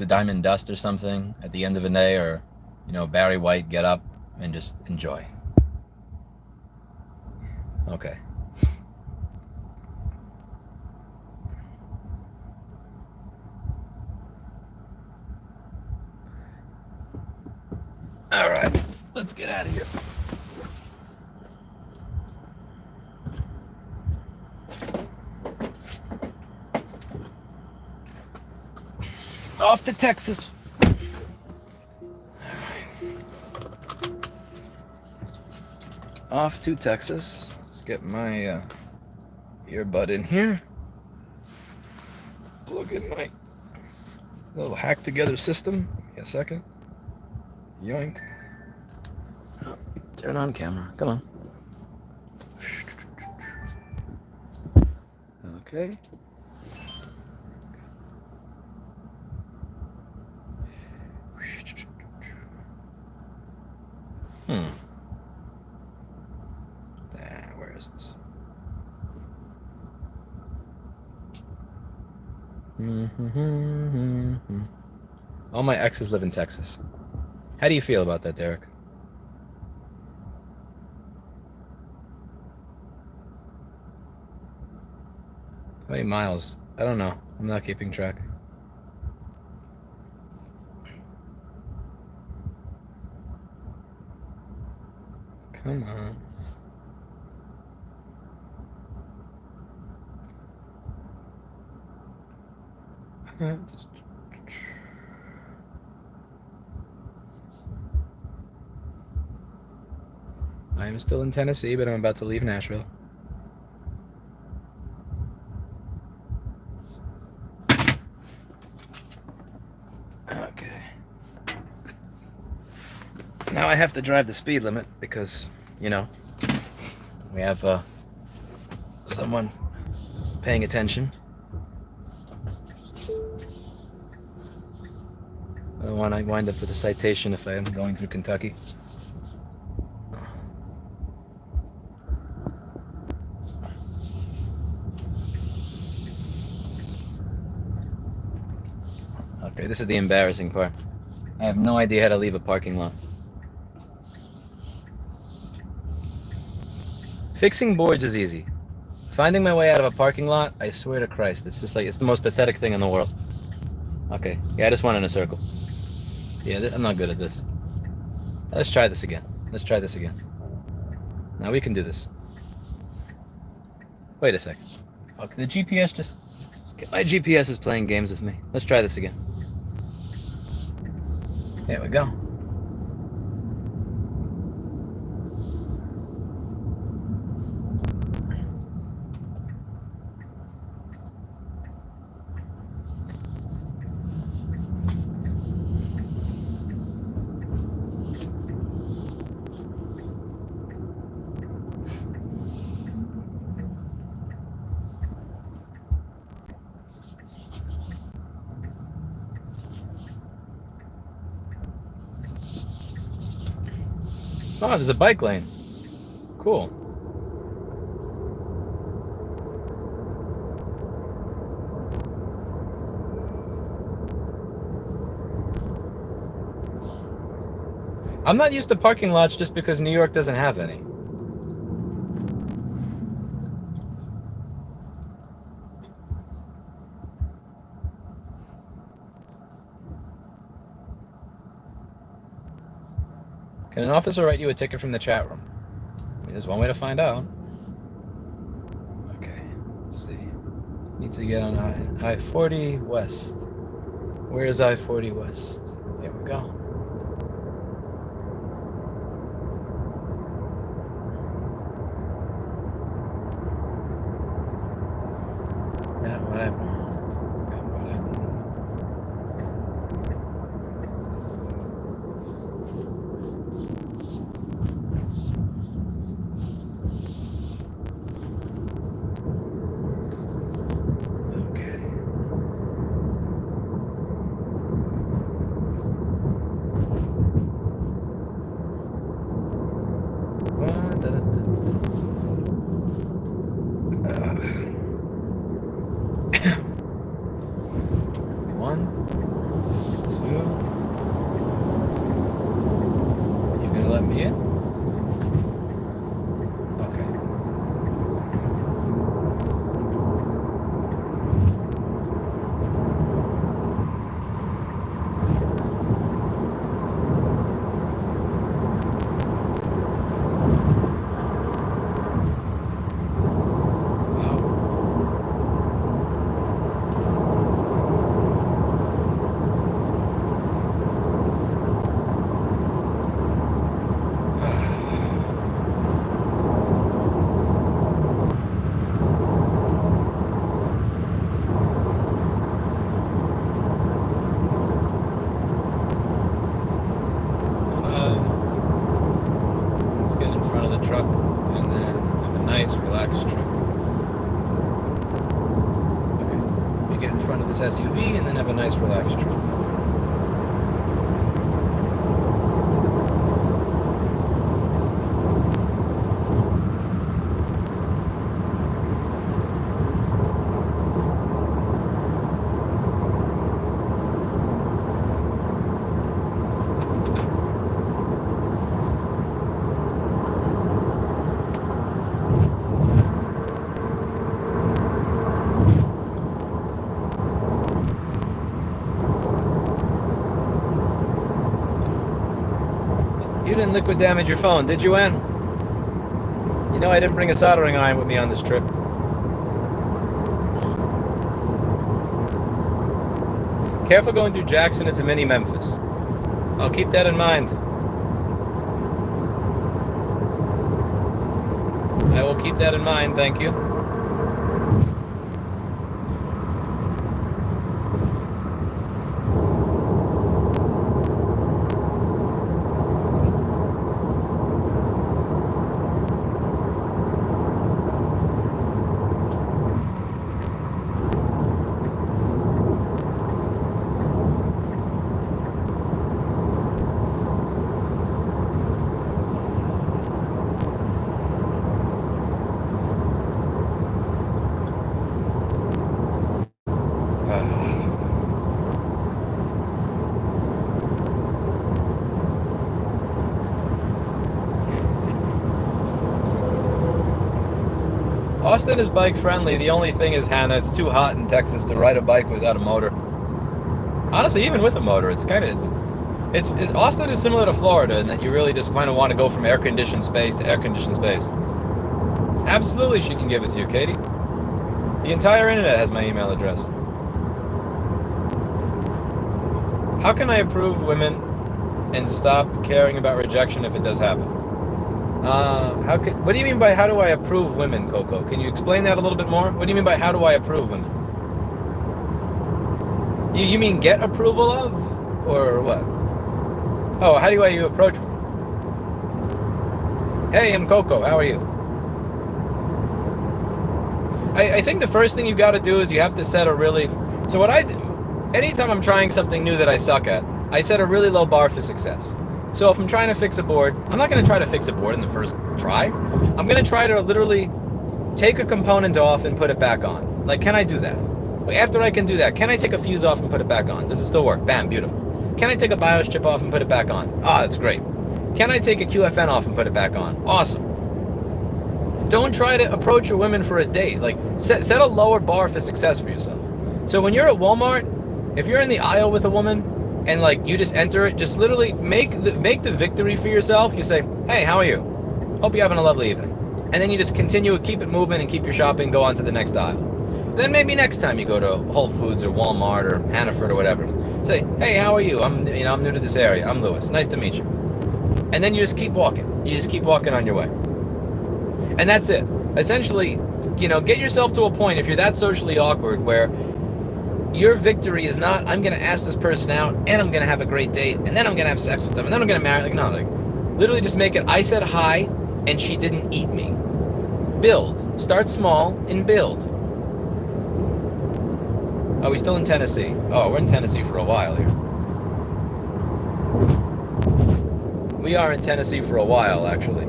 Diamond Dust or something at the end of the day, or, Barry White, Get Up, and just enjoy. Okay. All right, let's get out of here. Off to Texas. All right. Off to Texas. Let's get my earbud in here. Plug in my little hack together system. Give me a second. Yoink. Oh, turn on camera. Come on. Okay. Where is this? All my exes live in Texas. How do you feel about that, Derek? How many miles? I don't know. I'm not keeping track. Come on. I am still in Tennessee, but I'm about to leave Nashville. Okay. Now I have to drive the speed limit because, we have someone paying attention. I don't want to wind up with a citation if I am going through Kentucky. Okay, this is the embarrassing part. I have no idea how to leave a parking lot. Fixing boards is easy. Finding my way out of a parking lot, I swear to Christ, it's the most pathetic thing in the world. Okay, yeah, I just went in a circle. Yeah, I'm not good at this. Let's try this again. Now we can do this. Wait a second. Okay, the GPS my GPS is playing games with me. Let's try this again. There we go. Oh, there's a bike lane. Cool. I'm not used to parking lots just because New York doesn't have any. Can an officer write you a ticket from the chat room? I mean, there's one way to find out. Okay, let's see. Need to get on I-40 West. Where's I-40 West? Here we go. Yeah, whatever. Got what I need. Okay. One, two. You gonna let me in? Okay. Let's get in front of the truck and then have a nice relaxed trip. Okay. You get in front of this SUV and then have a nice relaxed trip. You didn't liquid damage your phone, did you, Ann? You know I didn't bring a soldering iron with me on this trip. Careful going through Jackson, it's a mini Memphis. I'll keep that in mind. I will keep that in mind, thank you. Austin is bike friendly. The only thing is, Hannah, it's too hot in Texas to ride a bike without a motor. Honestly, even with a motor, it's kind of Austin is similar to Florida in that you really just kind of want to go from air-conditioned space to air-conditioned space. Absolutely, she can give it to you, Katie. The entire internet has my email address. How can I approve women and stop caring about rejection if it does happen? What do you mean by how do I approve women, Coco? Can you explain that a little bit more? What do you mean by how do I approve women? You mean get approval of? Or what? Oh, how do you approach them? Hey, I'm Coco, how are you? I think the first thing you gotta do is you have to set a really... So what I do, anytime I'm trying something new that I suck at, I set a really low bar for success. So if I'm trying to fix a board, I'm not going to try to fix a board in the first try. I'm going to try to literally take a component off and put it back on. Like, can I do that? After I can do that, can I take a fuse off and put it back on? Does it still work? Bam, beautiful. Can I take a BIOS chip off and put it back on? Ah, that's great. Can I take a QFN off and put it back on? Awesome. Don't try to approach your women for a date. Like, set a lower bar for success for yourself. So when you're at Walmart, if you're in the aisle with a woman, and like you just enter it, just literally make the victory for yourself. You say, hey, how are you? Hope you're having a lovely evening. And then you just continue, keep it moving and keep your shopping, go on to the next aisle. Then maybe next time you go to Whole Foods or Walmart or Hannaford or whatever, say, hey, how are you? I'm new to this area. I'm Lewis. Nice to meet you. And then you just keep walking. You just keep walking on your way. And that's it. Essentially, get yourself to a point, if you're that socially awkward, where your victory is not, I'm going to ask this person out, and I'm going to have a great date, and then I'm going to have sex with them, and then I'm going to marry. Literally just make it, I said hi, and she didn't eat me. Build. Start small and build. Are we still in Tennessee? Oh, we're in Tennessee for a while here. We are in Tennessee for a while, actually.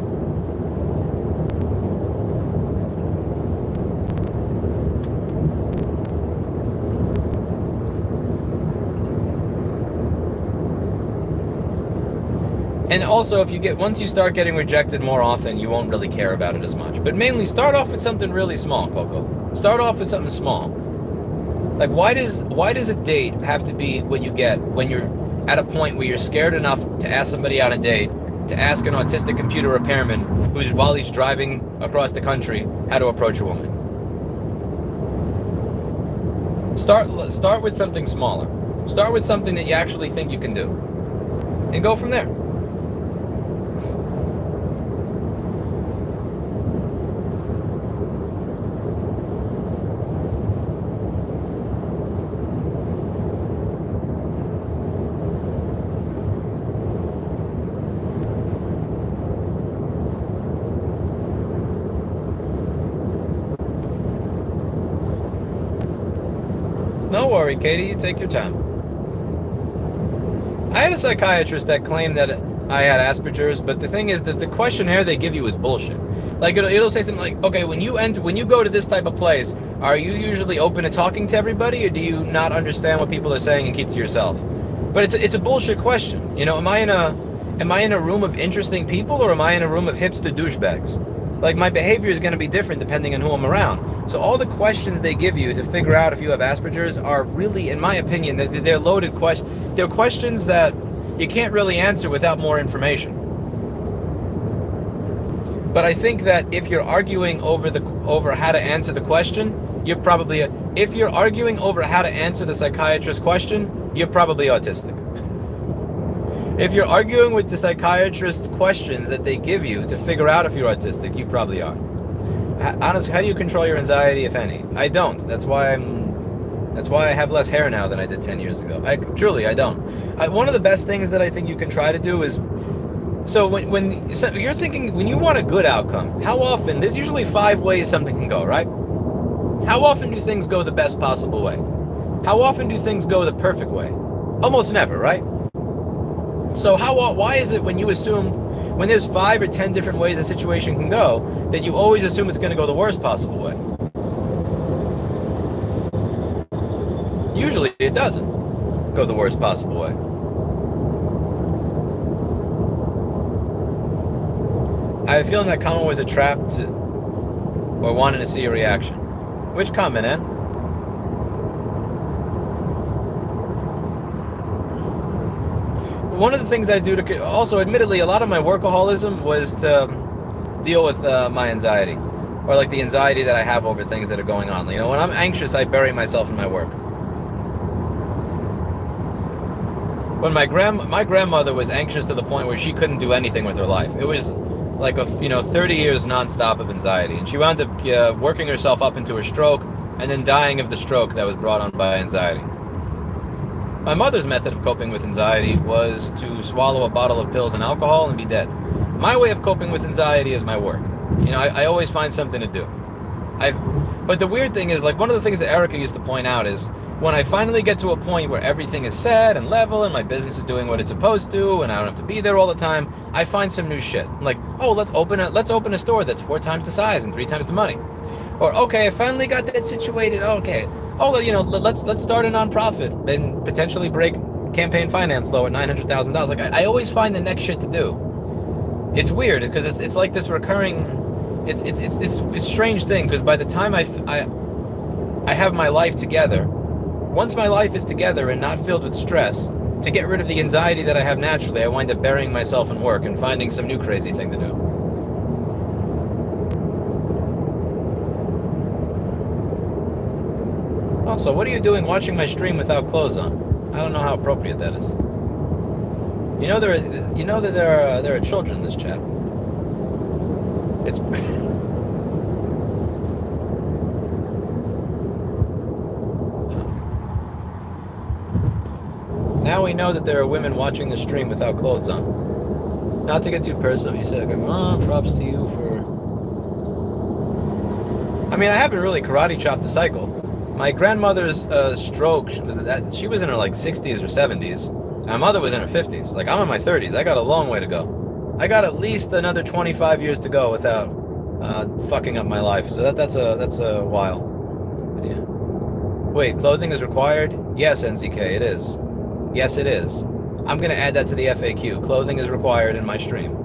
And also, once you start getting rejected more often, you won't really care about it as much. But mainly, start off with something really small, Coco. Start off with something small. Like, why does a date have to be what you get when you're at a point where you're scared enough to ask somebody out on a date, to ask an autistic computer repairman while he's driving across the country, how to approach a woman? Start with something smaller. Start with something that you actually think you can do, and go from there. No worry, Katie, you take your time. I had a psychiatrist that claimed that I had Asperger's, but the thing is that the questionnaire they give you is bullshit. Like, it'll say something like, okay, when you go to this type of place, are you usually open to talking to everybody, or do you not understand what people are saying and keep to yourself? But it's a bullshit question. Am I in a room of interesting people, or am I in a room of hipster douchebags? Like, my behavior is going to be different depending on who I'm around. So all the questions they give you to figure out if you have Asperger's are really, in my opinion, they're loaded questions. They're questions that you can't really answer without more information. But I think that if you're arguing over how to answer the question, if you're arguing over how to answer the psychiatrist's question, you're probably autistic. If you're arguing with the psychiatrist's questions that they give you to figure out if you're autistic, you probably are. Honestly, how do you control your anxiety, if any? I don't. That's why I have less hair now than I did 10 years ago. I don't. One of the best things that I think you can try to do is, so when you're thinking, when you want a good outcome, how often, there's usually 5 ways something can go, right? How often do things go the best possible way? How often do things go the perfect way? Almost never, right? So why is it when you assume, when there's 5 or 10 different ways a situation can go, that you always assume it's going to go the worst possible way? Usually it doesn't go the worst possible way. I have a feeling that comment was a trap or wanting to see a reaction. Which comment, Ann? One of the things I do to, also admittedly, a lot of my workaholism was to deal with my anxiety, or like the anxiety that I have over things that are going on. When I'm anxious, I bury myself in my work. When my grandmother was anxious to the point where she couldn't do anything with her life. It was like 30 years nonstop of anxiety, and she wound up working herself up into a stroke, and then dying of the stroke that was brought on by anxiety. My mother's method of coping with anxiety was to swallow a bottle of pills and alcohol and be dead. My way of coping with anxiety is my work. I always find something to do. But the weird thing is, like, one of the things that Erica used to point out is, when I finally get to a point where everything is set and level and my business is doing what it's supposed to and I don't have to be there all the time, I find some new shit. I'm like, oh, let's open a store that's 4 times the size and 3 times the money. Or, okay, I finally got that situated. Okay. Oh, let's start a nonprofit and potentially break campaign finance low at $900,000. Like, I always find the next shit to do. It's weird because it's like this recurring. It's this strange thing, because by the time I have my life together, once my life is together and not filled with stress, to get rid of the anxiety that I have naturally, I wind up burying myself in work and finding some new crazy thing to do. Also, what are you doing watching my stream without clothes on? I don't know how appropriate that is. You know that there are children in this chat. It's now we know that there are women watching the stream without clothes on. Not to get too personal, you said, props to you for... I mean, I haven't really karate chopped the cycle. My grandmother's stroke, she was in her like 60s or 70s. My mother was in her 50s. Like, I'm in my 30s. I got a long way to go. I got at least another 25 years to go without fucking up my life. So that's a while. But yeah. Wait, clothing is required? Yes, NZK, it is. Yes, it is. I'm gonna add that to the FAQ. Clothing is required in my stream.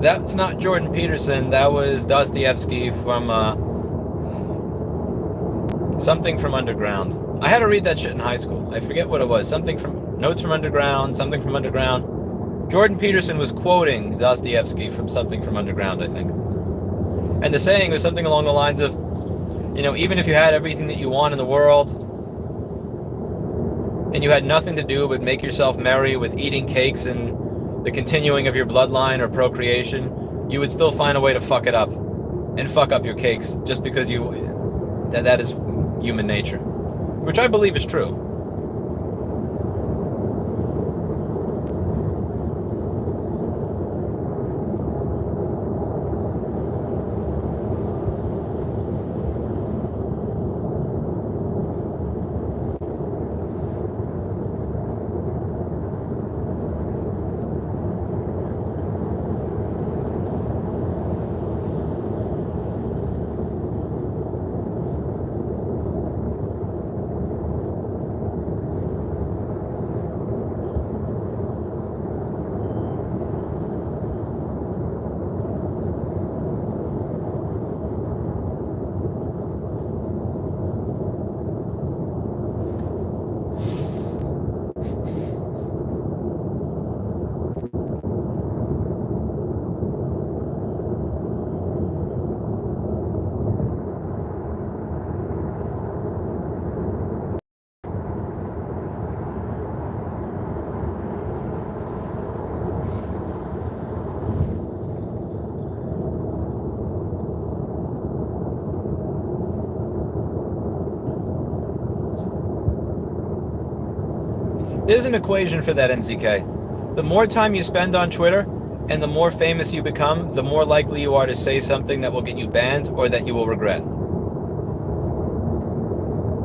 That's not Jordan Peterson. That was Dostoevsky from something from Underground. I had to read that shit in high school. I forget what it was. Something from Notes from Underground. Something from Underground. Jordan Peterson was quoting Dostoevsky from Something from Underground, I think. And the saying was something along the lines of, you know, even if you had everything that you want in the world, and you had nothing to do but make yourself merry with eating cakes and the continuing of your bloodline or procreation, you would still find a way to fuck it up and fuck up your cakes just because that is human nature, which I believe is true. There's an equation for that, NZK. The more time you spend on Twitter and the more famous you become, the more likely you are to say something that will get you banned or that you will regret.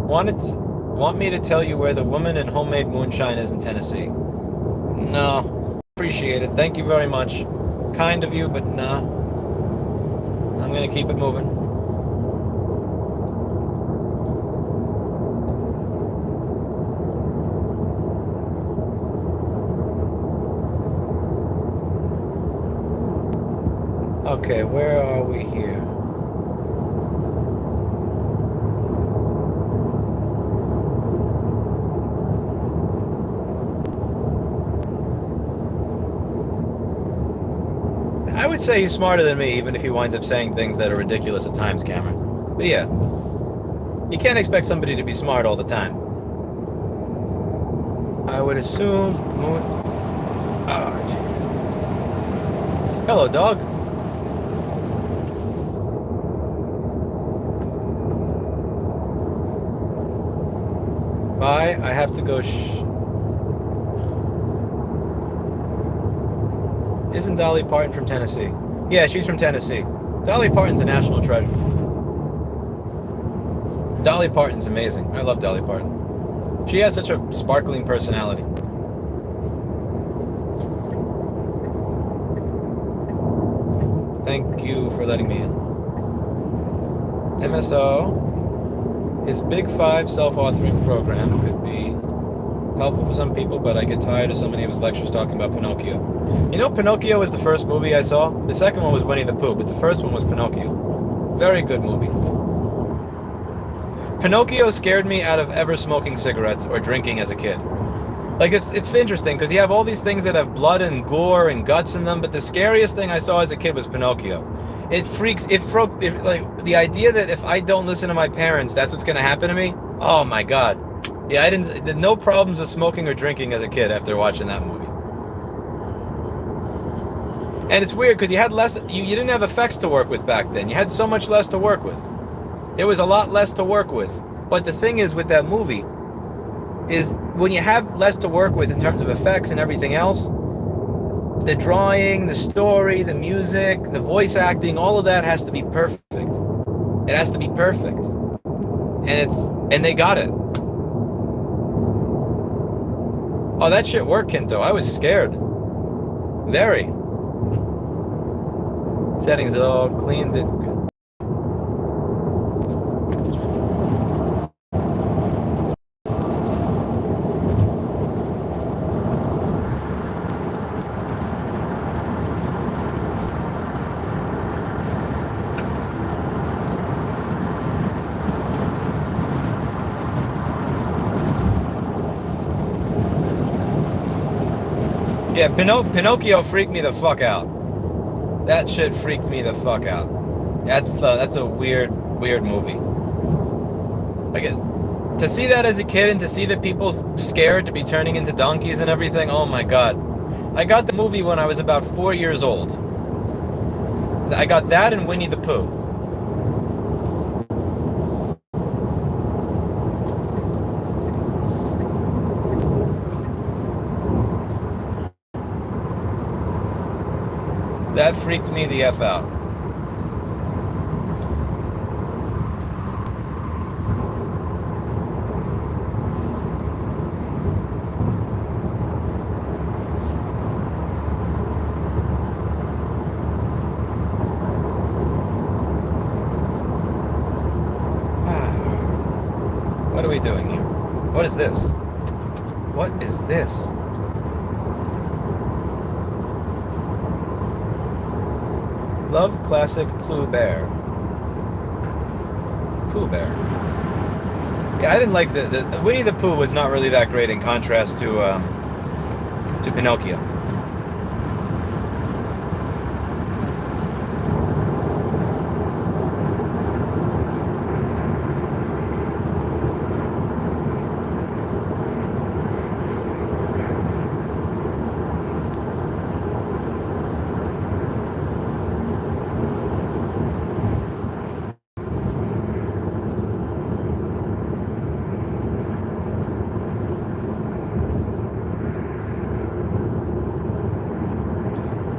Want me to tell you where the woman in homemade moonshine is in Tennessee? No. Appreciate it. Thank you very much. Kind of you, but nah. I'm gonna keep it moving. Okay, where are we here? I would say he's smarter than me, even if he winds up saying things that are ridiculous at times, Cameron. But yeah, you can't expect somebody to be smart all the time. I would assume... Hello, dog. Bye, I have to go Isn't Dolly Parton from Tennessee? Yeah, she's from Tennessee. Dolly Parton's a national treasure. Dolly Parton's amazing. I love Dolly Parton. She has such a sparkling personality. Thank you for letting me in. MSO. His Big Five self-authoring program could be helpful for some people, but I get tired of so many of his lectures talking about Pinocchio. You know, Pinocchio was the first movie I saw. The second one was Winnie the Pooh, but the first one was Pinocchio. Very good movie. Pinocchio scared me out of ever smoking cigarettes or drinking as a kid. Like it's interesting because you have all these things that have blood and gore and guts in them, but the scariest thing I saw as a kid was Pinocchio. It freaks like the idea that if I don't listen to my parents, that's what's gonna happen to me. Oh my God. Yeah, I did no problems with smoking or drinking as a kid after watching that movie. And it's weird because you had less you didn't have effects to work with back then. You had so much less to work with. There was a lot less to work with. But the thing is with that movie is when you have less to work with in terms of effects and everything else, the drawing, the story, the music, the voice acting, all of that has to be perfect. It has to be perfect. And they got it. Oh, that shit worked, Kinto. I was scared. Very. Settings all cleaned it. Yeah, Pinocchio freaked me the fuck out. That shit freaked me the fuck out. That's a weird movie. Like to see that as a kid and to see that people scared to be turning into donkeys and everything. Oh my God. I got the movie when I was about 4 years old. I got that and Winnie the Pooh. That freaked me the F out. What are we doing here? What is this? What is this? Love classic Pooh Bear. Pooh Bear. Yeah, I didn't like the Winnie the Pooh was not really that great in contrast to Pinocchio.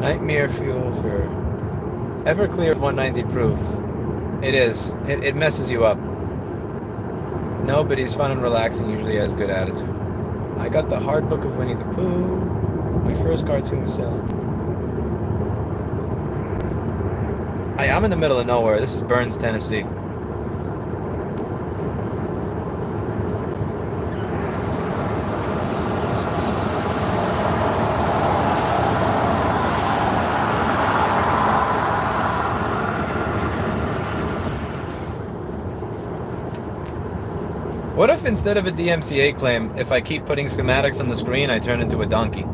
Nightmare fuel for Everclear 190 proof. It is. It messes you up. No, but he's fun and relaxing. Usually has good attitude. I got the hard book of Winnie the Pooh. My first cartoon was selling. I'm in the middle of nowhere. This is Burns, Tennessee. What if instead of a DMCA claim, if I keep putting schematics on the screen, I turn into a donkey?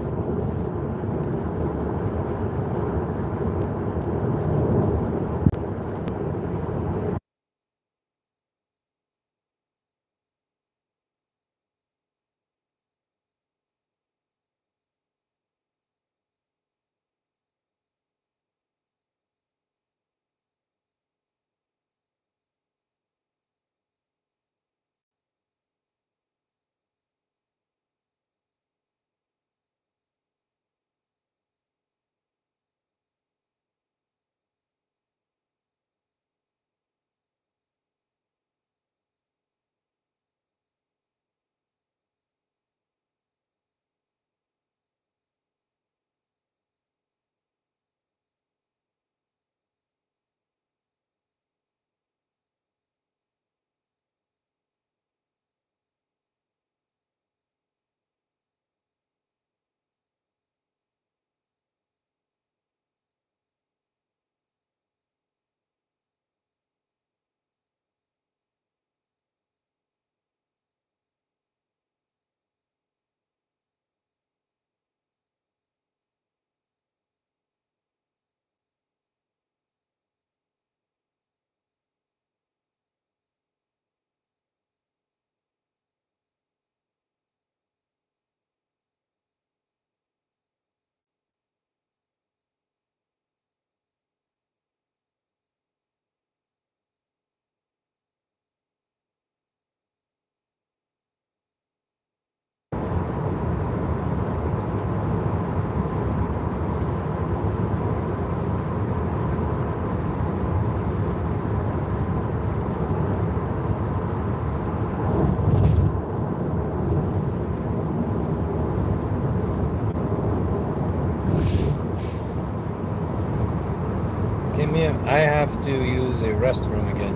I have to use a restroom again.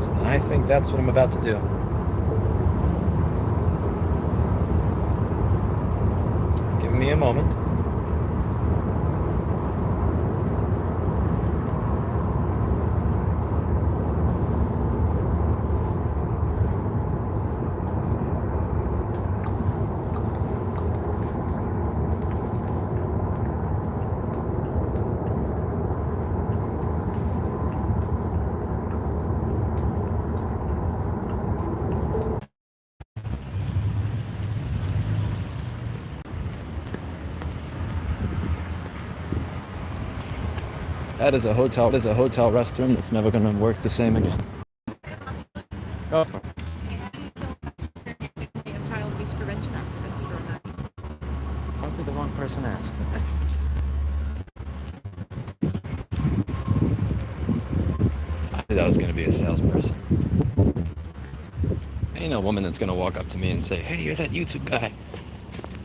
So I think that's what I'm about to do. Give me a moment. That is a hotel restroom that's never going to work the same again. Oh. Child abuse prevention activists for that. Probably the wrong person to ask. I knew that was going to be a salesperson. Ain't no woman that's going to walk up to me and say, "Hey, you're that YouTube guy."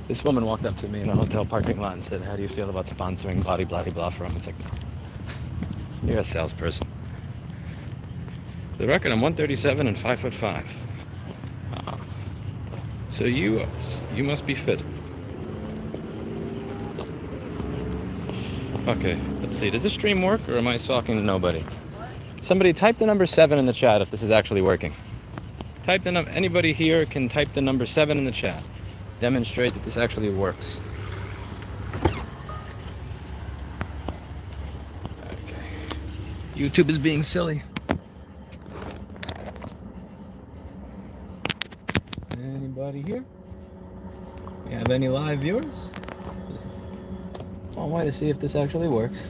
This woman walked up to me in a hotel parking lot and said, "How do you feel about sponsoring blah blah blah for him?" It's like, no. You're a salesperson. For the record, I'm 137 and 5'5". So you must be fit. Okay, let's see. Does this stream work, or am I talking to nobody? Somebody type the number 7 in the chat if this is actually working. Type the number. Anybody here can type the number 7 in the chat. Demonstrate that this actually works. YouTube is being silly. Anybody here? You have any live viewers? I'll wait to see if this actually works.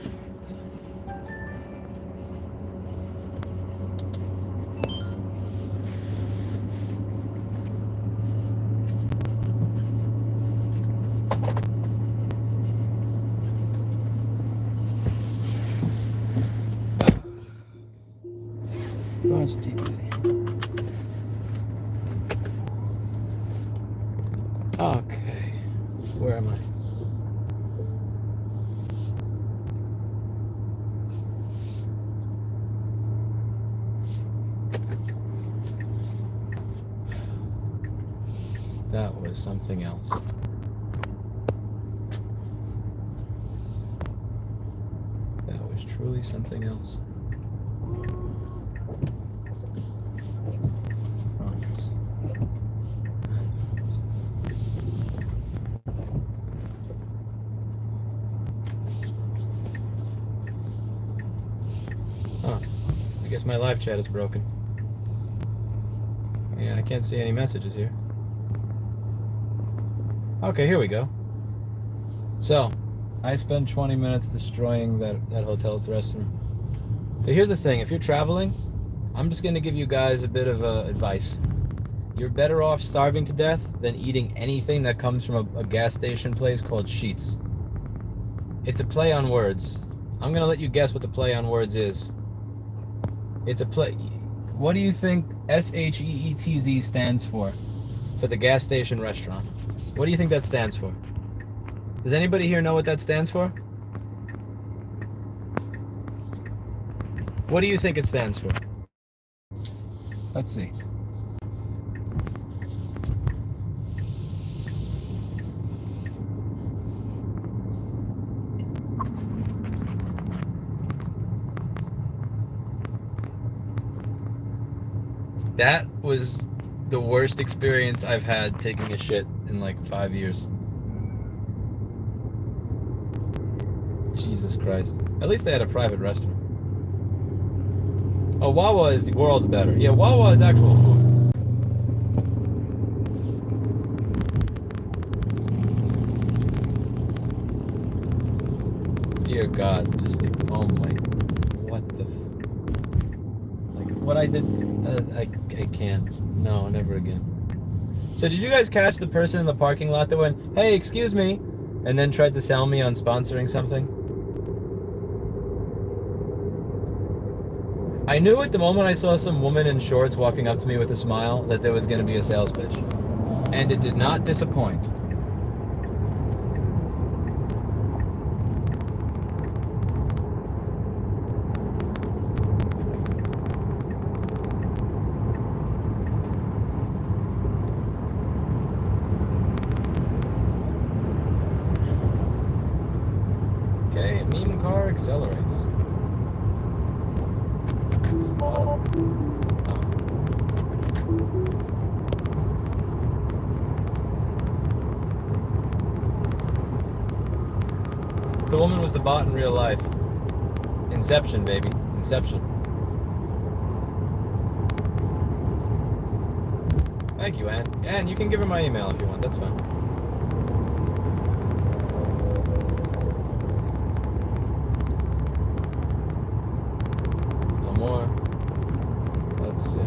Okay, where am I? That was something else. That was truly something else. I guess my live chat is broken. Yeah, I can't see any messages here. Okay, here we go. So, I spent 20 minutes destroying that hotel's restroom. So here's the thing, if you're traveling, I'm just gonna give you guys a bit of advice. You're better off starving to death than eating anything that comes from a gas station place called Sheetz. It's a play on words. I'm gonna let you guess what the play on words is. It's a play. What do you think SHEETZ stands for the gas station restaurant? What do you think that stands for? Does anybody here know what that stands for? What do you think it stands for? Let's see. That was the worst experience I've had taking a shit in like 5 years. Jesus Christ. At least they had a private restroom. Oh, Wawa is the world's better. Yeah, Wawa is actual food. Dear God, just like, oh my, what the, like, what I did, I can't. No, never again. So did you guys catch the person in the parking lot that went, "Hey, excuse me," and then tried to sell me on sponsoring something? I knew at the moment I saw some woman in shorts walking up to me with a smile that there was going to be a sales pitch. And it did not disappoint. accelerates. It's auto. Oh. The woman was the bot in real life. Inception, baby. Inception. Thank you, Ann. Ann, you can give her my email if you want. That's fine. No more. Let's see.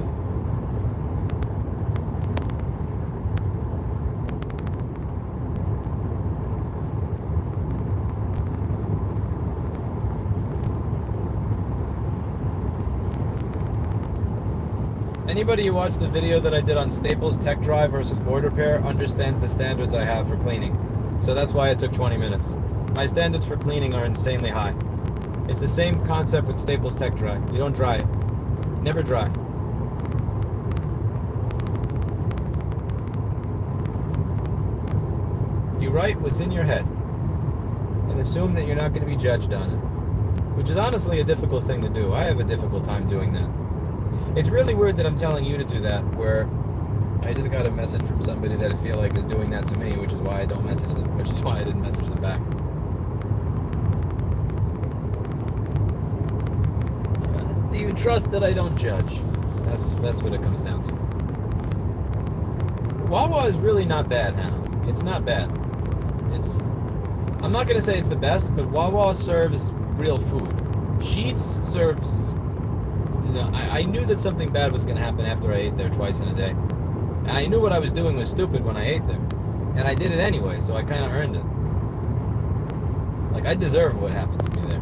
Anybody who watched the video that I did on Staples Tech Drive versus board repair understands the standards I have for cleaning. So that's why it took 20 minutes. My standards for cleaning are insanely high. It's the same concept with Staples Tech Dry. You don't dry it. Never dry. You write what's in your head and assume that you're not going to be judged on it, which is honestly a difficult thing to do. I have a difficult time doing that. It's really weird that I'm telling you to do that, where I just got a message from somebody that I feel like is doing that to me, which is why I don't message them, which is why I didn't message them back. Do you trust that I don't judge? That's what it comes down to. Wawa is really not bad, Hannah. It's not bad. I'm not going to say it's the best, but Wawa serves real food. Sheetz serves... No, I knew that something bad was going to happen after I ate there twice in a day. And I knew what I was doing was stupid when I ate there. And I did it anyway, so I kind of earned it. Like, I deserve what happened to me there.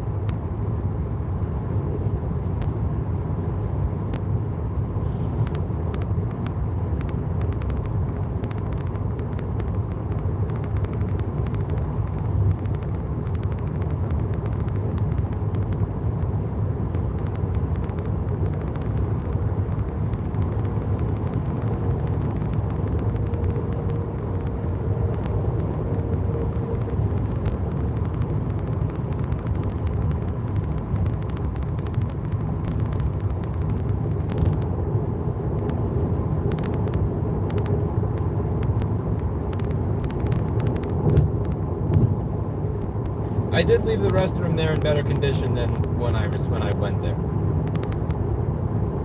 I did leave the restroom there in better condition than when I went there.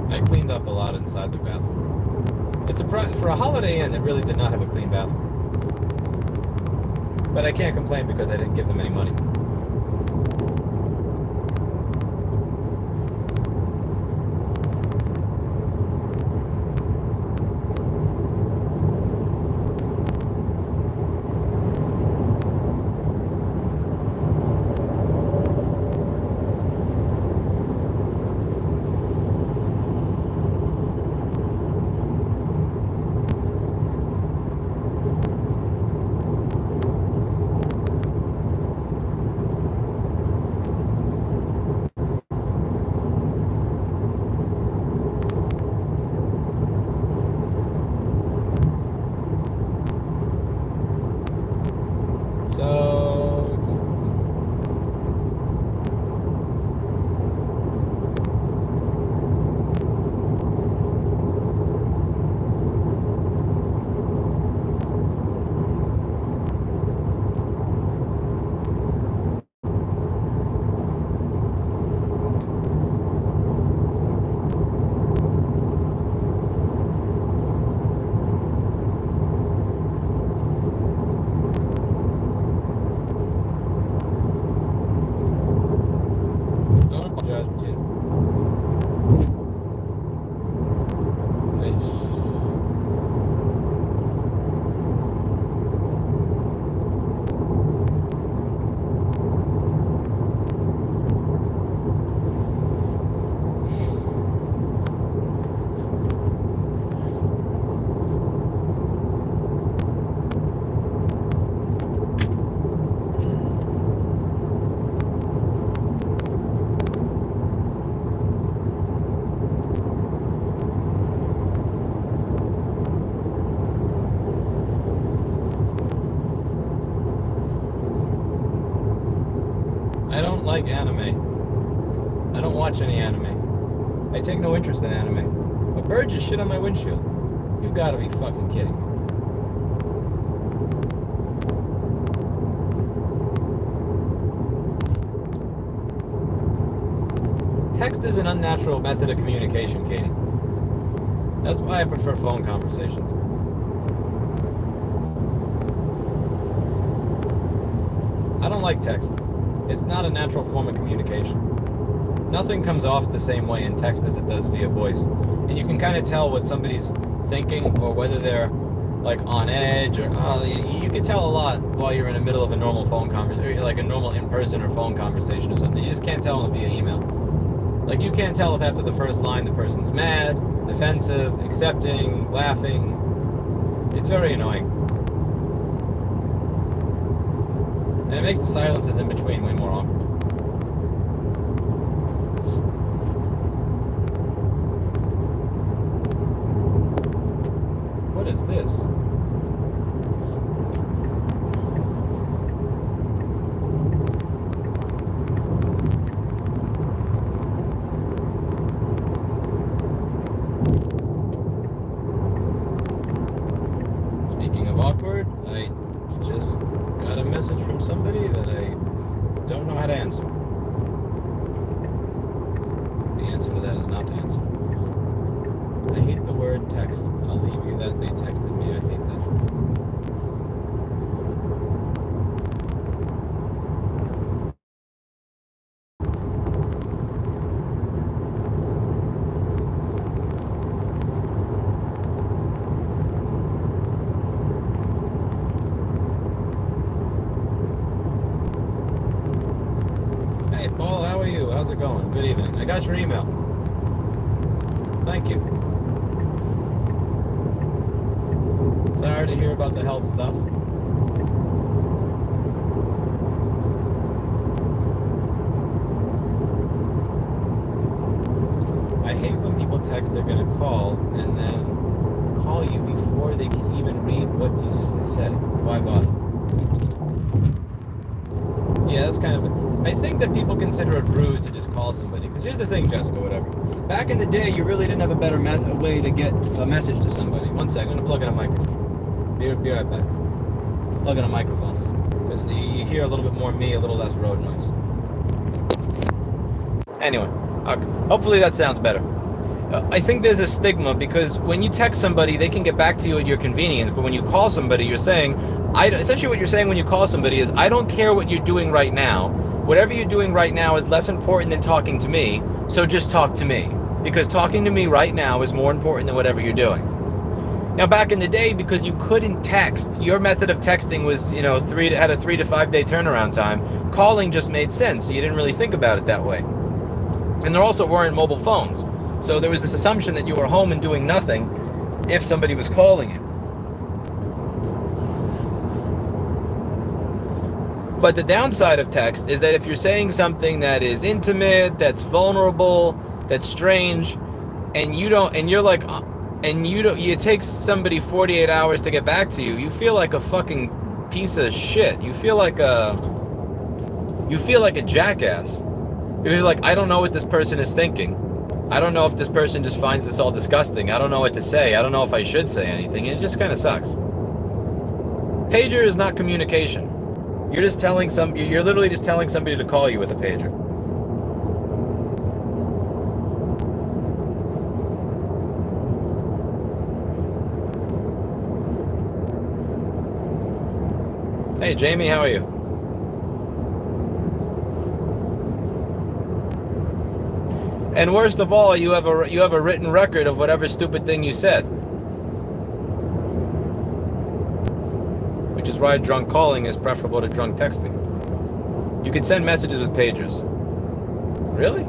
I cleaned up a lot inside the bathroom. For a Holiday Inn, it really did not have a clean bathroom. But I can't complain because I didn't give them any money. watch any anime. I take no interest in anime. But Verge is shit on my windshield. You gotta be fucking kidding me. Text is an unnatural method of communication, Katie. That's why I prefer phone conversations. I don't like text. It's not a natural form of communication. Nothing comes off the same way in text as it does via voice. And you can kind of tell what somebody's thinking or whether they're like on edge or you can tell a lot while you're in the middle of a normal phone conversation, like a normal in-person or phone conversation or something. You just can't tell via email. Like you can't tell if after the first line the person's mad, defensive, accepting, laughing. It's very annoying. And it makes the silences in between way more awkward. What is this? Speaking of awkward, I just got a message from somebody that I don't know how to answer. The answer to that is not to answer. I hate the word text. I'll leave you that. They texted me. I hate that phrase. Hey, Paul, how are you? How's it going? Good evening. I got your email. Thank you. Sorry to hear about the health stuff. I hate when people text they're gonna call and then call you before they can even read what you said. Why bother? Yeah, that's kind of it. I think that people consider it rude to just call somebody. Because here's the thing, Jessica, whatever. Back in the day, you really didn't have a better way to get a message to somebody. One second, I'm going to plug in a microphone. Be right back. Plug in a microphone. Because you hear a little bit more me, a little less road noise. Anyway, okay. Hopefully that sounds better. I think there's a stigma because when you text somebody, they can get back to you at your convenience. But when you call somebody, you're saying, essentially what you're saying when you call somebody is, I don't care what you're doing right now. Whatever you're doing right now is less important than talking to me, so just talk to me. Because talking to me right now is more important than whatever you're doing. Now, back in the day, because you couldn't text, your method of texting was, had a 3 to 5 day turnaround time. Calling just made sense, so you didn't really think about it that way. And there also weren't mobile phones. So there was this assumption that you were home and doing nothing if somebody was calling you. But the downside of text is that if you're saying something that is intimate, that's vulnerable, that's strange, and it takes somebody 48 hours to get back to you, you feel like a fucking piece of shit. You feel like a jackass. Because you're like, I don't know what this person is thinking. I don't know if this person just finds this all disgusting. I don't know what to say. I don't know if I should say anything. It just kind of sucks. Pager is not communication. You're literally just telling somebody to call you with a pager. Hey Jamie, how are you? And worst of all, you have a written record of whatever stupid thing you said. Which is why drunk calling is preferable to drunk texting. You can send messages with pagers. Really?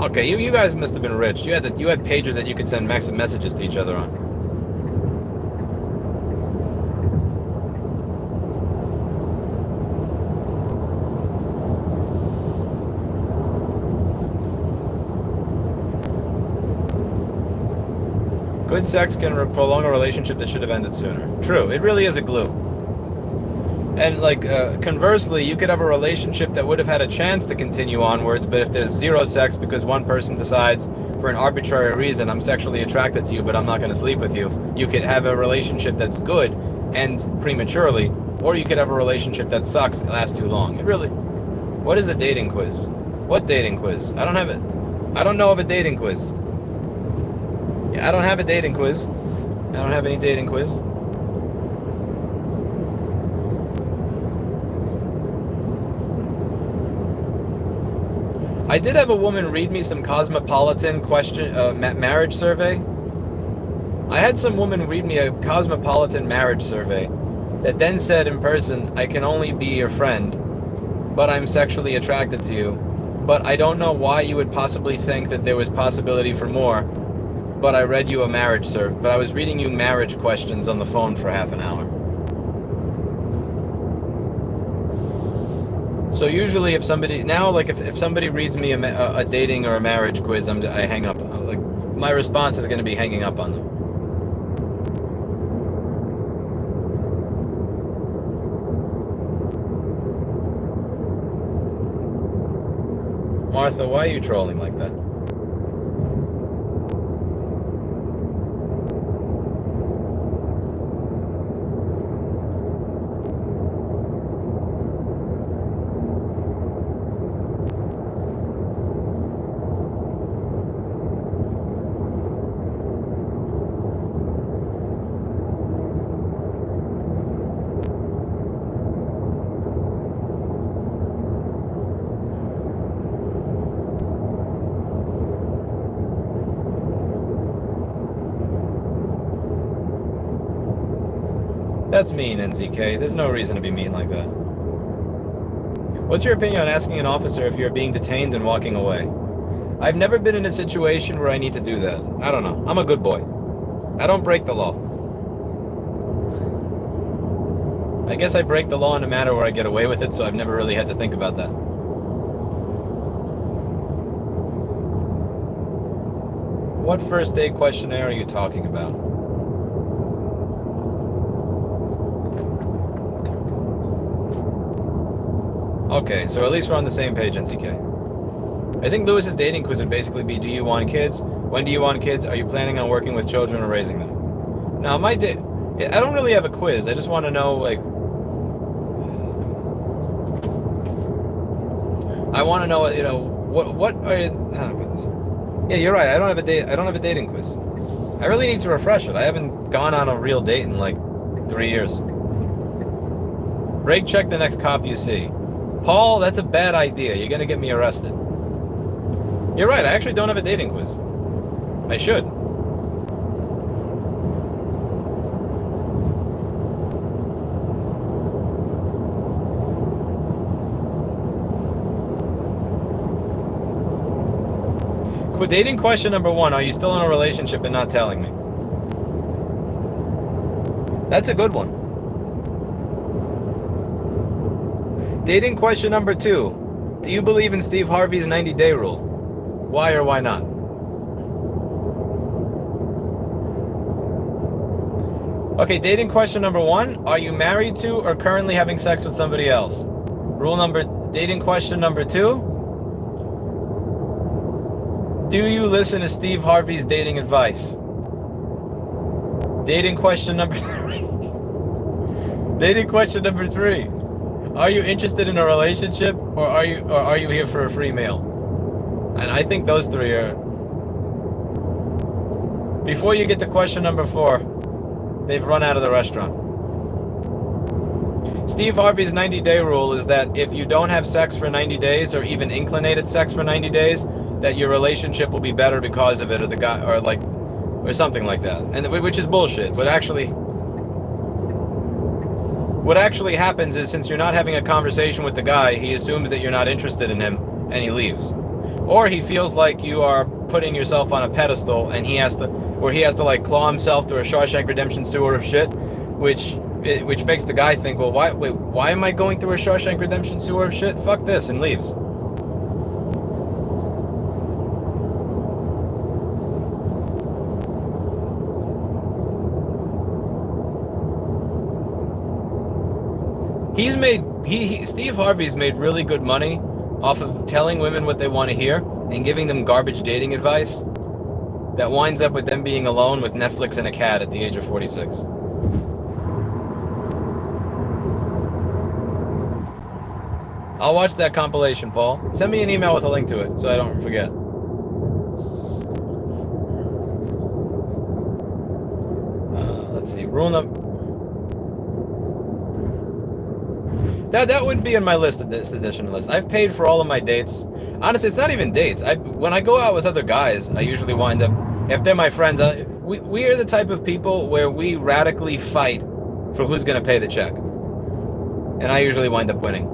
Okay, you guys must have been rich. You had pagers that you could send messages to each other on. Good sex can prolong a relationship that should have ended sooner. True, it really is a glue. And like conversely, you could have a relationship that would have had a chance to continue onwards, but if there's zero sex because one person decides for an arbitrary reason, I'm sexually attracted to you, but I'm not going to sleep with you, you could have a relationship that's good and prematurely, or you could have a relationship that sucks and lasts too long. It really... What is the dating quiz? What dating quiz? I don't have it. I don't know of a dating quiz. Yeah, I don't have a dating quiz. I don't have any dating quiz. I did have a woman read me some Cosmopolitan question marriage survey. I had some woman read me a Cosmopolitan marriage survey that then said in person, I can only be your friend, but I'm sexually attracted to you. But I don't know why you would possibly think that there was possibility for more. But I read you a marriage survey. But I was reading you marriage questions on the phone for half an hour. So usually if somebody, now like if somebody reads me a dating or a marriage quiz, I hang up. Like my response is going to be hanging up on them. Martha, why are you trolling like that? That's mean, NZK. There's no reason to be mean like that. What's your opinion on asking an officer if you're being detained and walking away? I've never been in a situation where I need to do that. I don't know. I'm a good boy. I don't break the law. I guess I break the law in a matter where I get away with it, so I've never really had to think about that. What first date questionnaire are you talking about? Okay, so at least we're on the same page, NZK. I think Lewis's dating quiz would basically be, do you want kids? When do you want kids? Are you planning on working with children or raising them? Now, I don't really have a quiz. I just want to know, like... I want to know, you know, what are... How do I put this? Yeah, you're right. I don't have a dating quiz. I really need to refresh it. I haven't gone on a real date in, like, 3 years. Break check the next cop you see. Paul, that's a bad idea. You're going to get me arrested. You're right. I actually don't have a dating quiz. I should. Dating question number 1. Are you still in a relationship and not telling me? That's a good one. Dating question number 2. Do you believe in Steve Harvey's 90-day rule? Why or why not? Okay, dating question number 1. Are you married to or currently having sex with somebody else? Dating question number 2. Do you listen to Steve Harvey's dating advice? Dating question number 3. Dating question number 3. Are you interested in a relationship, or are you here for a free meal? And I think those 3 are... Before you get to question number 4, they've run out of the restaurant. Steve Harvey's 90-day rule is that if you don't have sex for 90 days, or even inclinated sex for 90 days, that your relationship will be better because of it, or the guy, or something like that. And which is bullshit. What actually happens is, since you're not having a conversation with the guy, he assumes that you're not interested in him, and he leaves. Or he feels like you are putting yourself on a pedestal, and he has to like claw himself through a Shawshank Redemption sewer of shit, which makes the guy think, well, why am I going through a Shawshank Redemption sewer of shit? Fuck this, and leaves. Steve Harvey's made really good money off of telling women what they want to hear and giving them garbage dating advice that winds up with them being alone with Netflix and a cat at the age of 46. I'll watch that compilation, Paul. Send me an email with a link to it so I don't forget. Let's see. Rule number... That would be in my list of this edition list. I've paid for all of my dates. Honestly, it's not even dates. When I go out with other guys, I usually wind up, if they're my friends, we are the type of people where we radically fight for who's going to pay the check. And I usually wind up winning.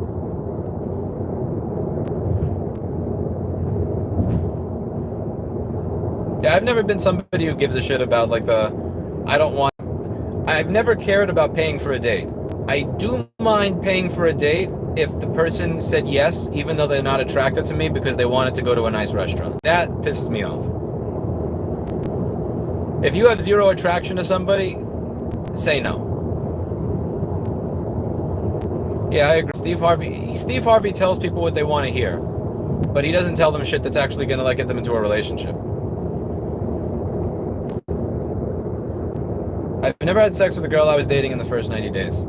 Yeah, I've never been somebody who gives a shit about like I've never cared about paying for a date. I do mind paying for a date if the person said yes, even though they're not attracted to me because they wanted to go to a nice restaurant. That pisses me off. If you have zero attraction to somebody, say no. Yeah, I agree. Steve Harvey tells people what they want to hear, but he doesn't tell them shit that's actually going to like get them into a relationship. I've never had sex with a girl I was dating in the first 90 days.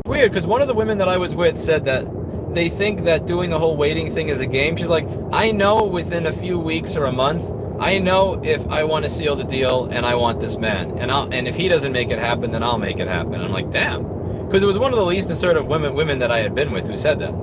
Weird, because one of the women that I was with said that they think that doing the whole waiting thing is a game. She's like, I know within a few weeks or a month, I know if I want to seal the deal and I want this man. And if he doesn't make it happen, then I'll make it happen. I'm like, damn. Because it was one of the least assertive women that I had been with who said that.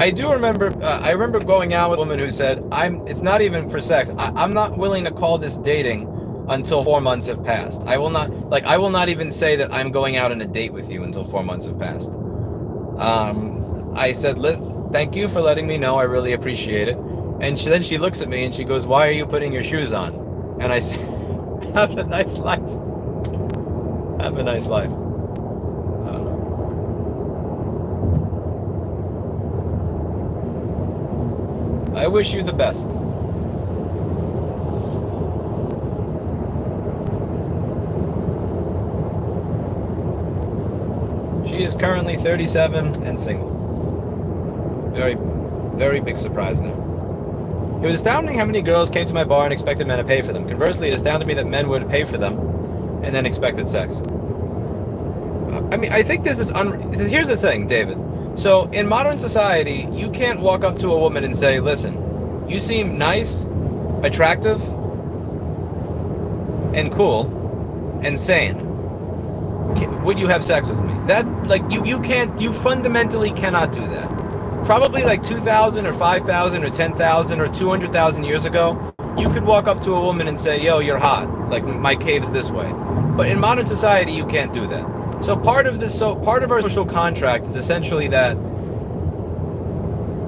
I do remember, I remember going out with a woman who said, it's not even for sex. I'm not willing to call this dating until 4 months have passed. I will not even say that I'm going out on a date with you until 4 months have passed. I said, thank you for letting me know. I really appreciate it. And then she looks at me and she goes, why are you putting your shoes on? And I said, have a nice life. Have a nice life. I wish you the best. She is currently 37 and single. Very, very big surprise there. It was astounding how many girls came to my bar and expected men to pay for them. Conversely, it astounded me that men would pay for them and then expected sex. I mean, I think this is here's the thing, David. So in modern society, you can't walk up to a woman and say, listen, you seem nice, attractive, and cool, and sane. Would you have sex with me? That, like, you fundamentally cannot do that. Probably like 2,000 or 5,000 or 10,000 or 200,000 years ago, you could walk up to a woman and say, yo, you're hot. Like, my cave's this way. But in modern society, you can't do that. So part of our social contract is essentially that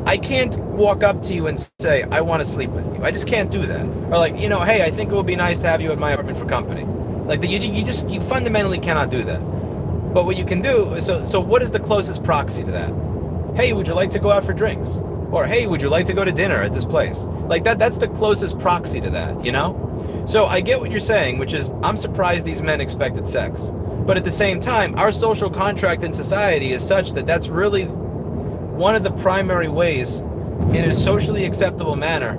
I can't walk up to you and say, I want to sleep with you. I just can't do that. Or like, you know, hey, I think it would be nice to have you at my apartment for company. Like, you fundamentally cannot do that. But what you can do, so what is the closest proxy to that? Hey, would you like to go out for drinks? Or, hey, would you like to go to dinner at this place? Like, that's the closest proxy to that, you know? So I get what you're saying, which is, I'm surprised these men expected sex. But at the same time, our social contract in society is such that that's really one of the primary ways, in a socially acceptable manner,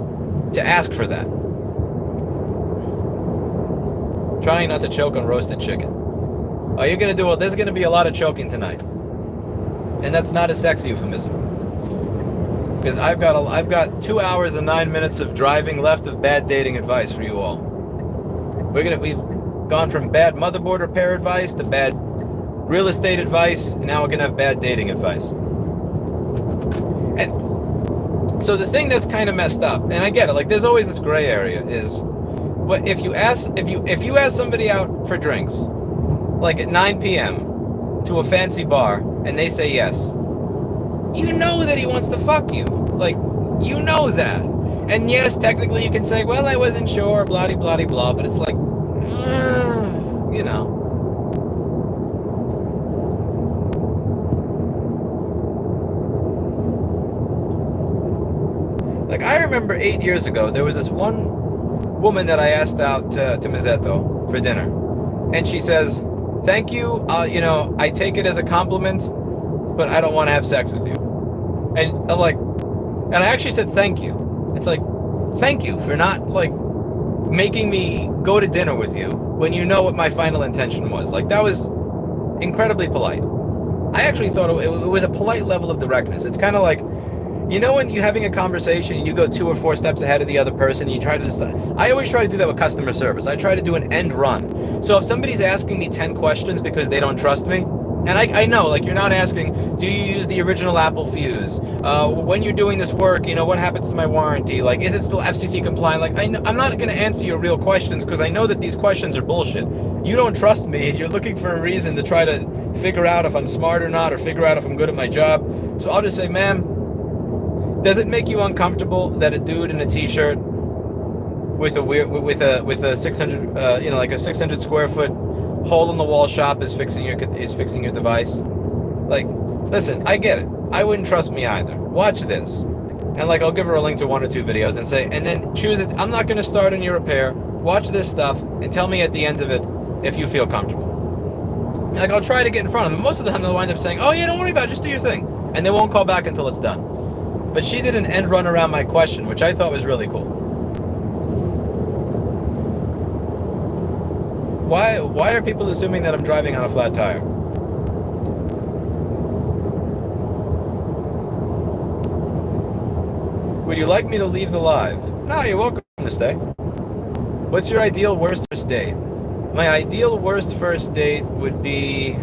to ask for that. Trying not to choke on roasted chicken. Oh, you're gonna do well. There's gonna be a lot of choking tonight, and that's not a sex euphemism. Because I've got 2 hours and 9 minutes of driving left of bad dating advice for you all. We've gone from bad motherboard repair advice to bad real estate advice, and now we're gonna have bad dating advice. And so the thing that's kind of messed up, and I get it, like there's always this gray area, is what if you ask somebody out for drinks, like at 9 p.m. to a fancy bar, and they say yes, you know that he wants to fuck you. Like, you know that. And yes, technically you can say, well, I wasn't sure, blah, blah, blah, but it's like, you know. Like, I remember 8 years ago, there was this one woman that I asked out to Mazzetto for dinner. And she says, thank you, you know, I take it as a compliment, but I don't want to have sex with you. And I'm like, and I actually said thank you. It's like, thank you for not, like, making me go to dinner with you when you know what my final intention was. Like, that was incredibly polite. I actually thought it was a polite level of directness. It's kind of like, you know, when you're having a conversation and you go 2 or 4 steps ahead of the other person, and you try to just, I always try to do that with customer service. I try to do an end run. So if somebody's asking me 10 questions because they don't trust me, and I know, like, you're not asking, do you use the original Apple fuse? When you're doing this work, you know, what happens to my warranty? Like, is it still FCC compliant? Like, I'm not going to answer your real questions because I know that these questions are bullshit. You don't trust me, and you're looking for a reason to try to figure out if I'm smart or not, or figure out if I'm good at my job. So I'll just say, ma'am, does it make you uncomfortable that a dude in a t-shirt with a 600 you know, like a 600 square foot hole in the wall shop is fixing your device? Like, listen, I get it. I wouldn't trust me either. Watch this, and like, I'll give her a link to 1 or 2 videos and say, and then choose it. I'm not going to start on your repair. Watch this stuff and tell me at the end of it if you feel comfortable. Like, I'll try to get in front of them. Most of the time they'll wind up saying, oh yeah, don't worry about it, just do your thing, and they won't call back until it's done. But she did an end run around my question, which I thought was really cool. Why are people assuming that I'm driving on a flat tire? Would you like me to leave the live? No, you're welcome to stay. What's your ideal worst first date? My ideal worst first date would be...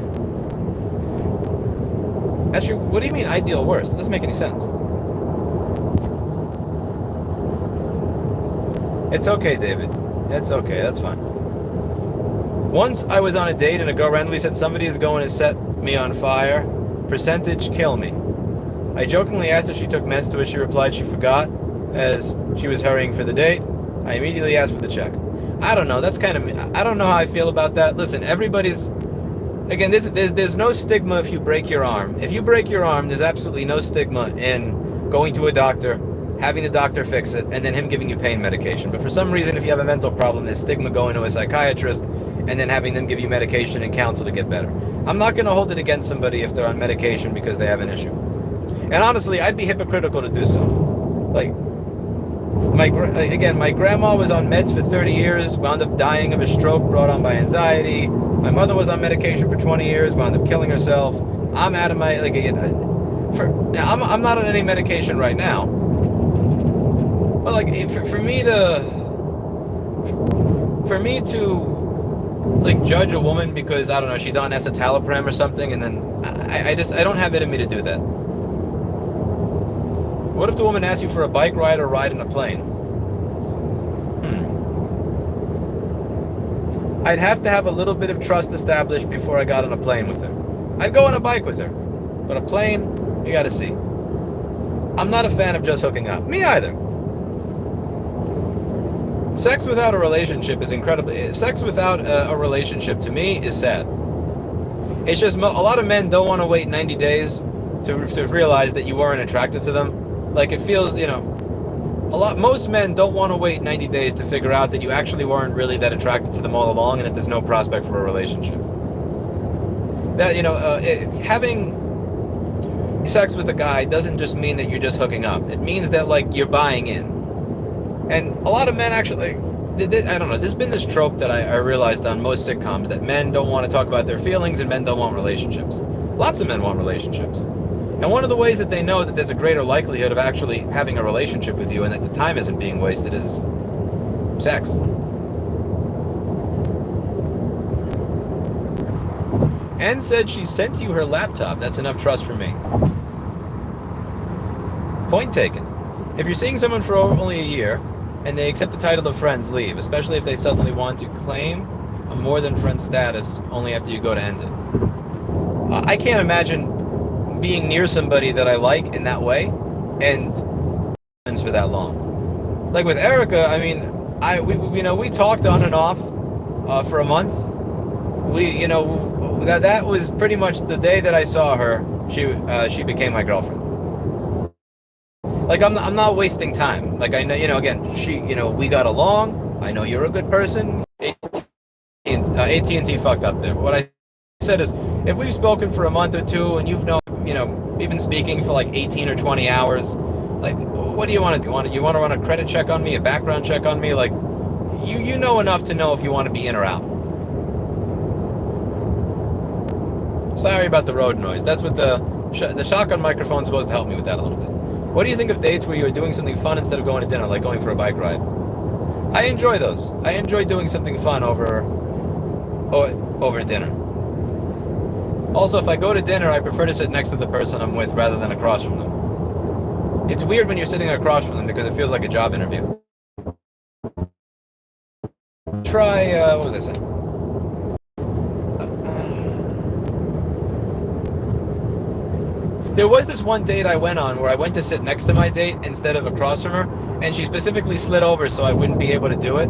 Actually, what do you mean ideal worst? It doesn't make any sense. It's okay, David. It's okay, that's fine. Once I was on a date and a girl randomly said somebody is going to set me on fire. Percentage kill me. I jokingly asked if she took meds, to which she replied she forgot as she was hurrying for the date. I immediately asked for the check. I don't know, that's kind of... I don't know how I feel about that. Listen, everybody's... Again, there's no stigma if you break your arm. If you break your arm, there's absolutely no stigma in going to a doctor, having the doctor fix it, and then him giving you pain medication. But for some reason, if you have a mental problem, there's stigma going to a psychiatrist and then having them give you medication and counsel to get better. I'm not going to hold it against somebody if they're on medication because they have an issue. And honestly, I'd be hypocritical to do so. Like, my grandma was on meds for 30 years, wound up dying of a stroke brought on by anxiety. My mother was on medication for 20 years, wound up killing herself. I'm out of my... Like, again, I'm not on any medication right now. But like, for me to like judge a woman because, I don't know, she's on escitalopram or something, and then I don't have it in me to do that. What if the woman asks you for a bike ride or ride in a plane? I'd have to have a little bit of trust established before I got on a plane with her. I'd go on a bike with her, but a plane, you gotta see. I'm not a fan of just hooking up. Me either. Sex without a relationship is incredibly... Sex without a relationship, to me, is sad. It's just a lot of men don't want to wait 90 days to realize that you weren't attracted to them. Like, it feels, you know... Most men don't want to wait 90 days to figure out that you actually weren't really that attracted to them all along and that there's no prospect for a relationship. That, you know, having sex with a guy doesn't just mean that you're just hooking up. It means that, like, you're buying in. And a lot of men actually, I don't know, there's been this trope that I realized on most sitcoms, that men don't want to talk about their feelings and men don't want relationships. Lots of men want relationships. And one of the ways that they know that there's a greater likelihood of actually having a relationship with you and that the time isn't being wasted is sex. Anne said she sent you her laptop. That's enough trust for me. Point taken. If you're seeing someone for only a year, and they accept the title of friends, leave, especially if they suddenly want to claim a more than friend status only after you go to end it. I can't imagine being near somebody that I like in that way and friends for that long. Like with Erica, I mean, we talked on and off for a month, that was pretty much the day that I saw her. She became my girlfriend. Like I'm not wasting time. Like I know, again, we got along. I know you're a good person. AT&T fucked up there. What I said is, if we've spoken for a month or two and we've been speaking for like 18 or 20 hours, like, what do you want to do? You want to run a credit check on me, a background check on me? Like, you know enough to know if you want to be in or out. Sorry about the road noise. That's what the shotgun microphone is supposed to help me with that a little bit. What do you think of dates where you're doing something fun instead of going to dinner, like going for a bike ride? I enjoy those. I enjoy doing something fun over dinner. Also, if I go to dinner, I prefer to sit next to the person I'm with rather than across from them. It's weird when you're sitting across from them because it feels like a job interview. Try, what was I saying? There was this one date I went on where I went to sit next to my date instead of across from her, and she specifically slid over so I wouldn't be able to do it.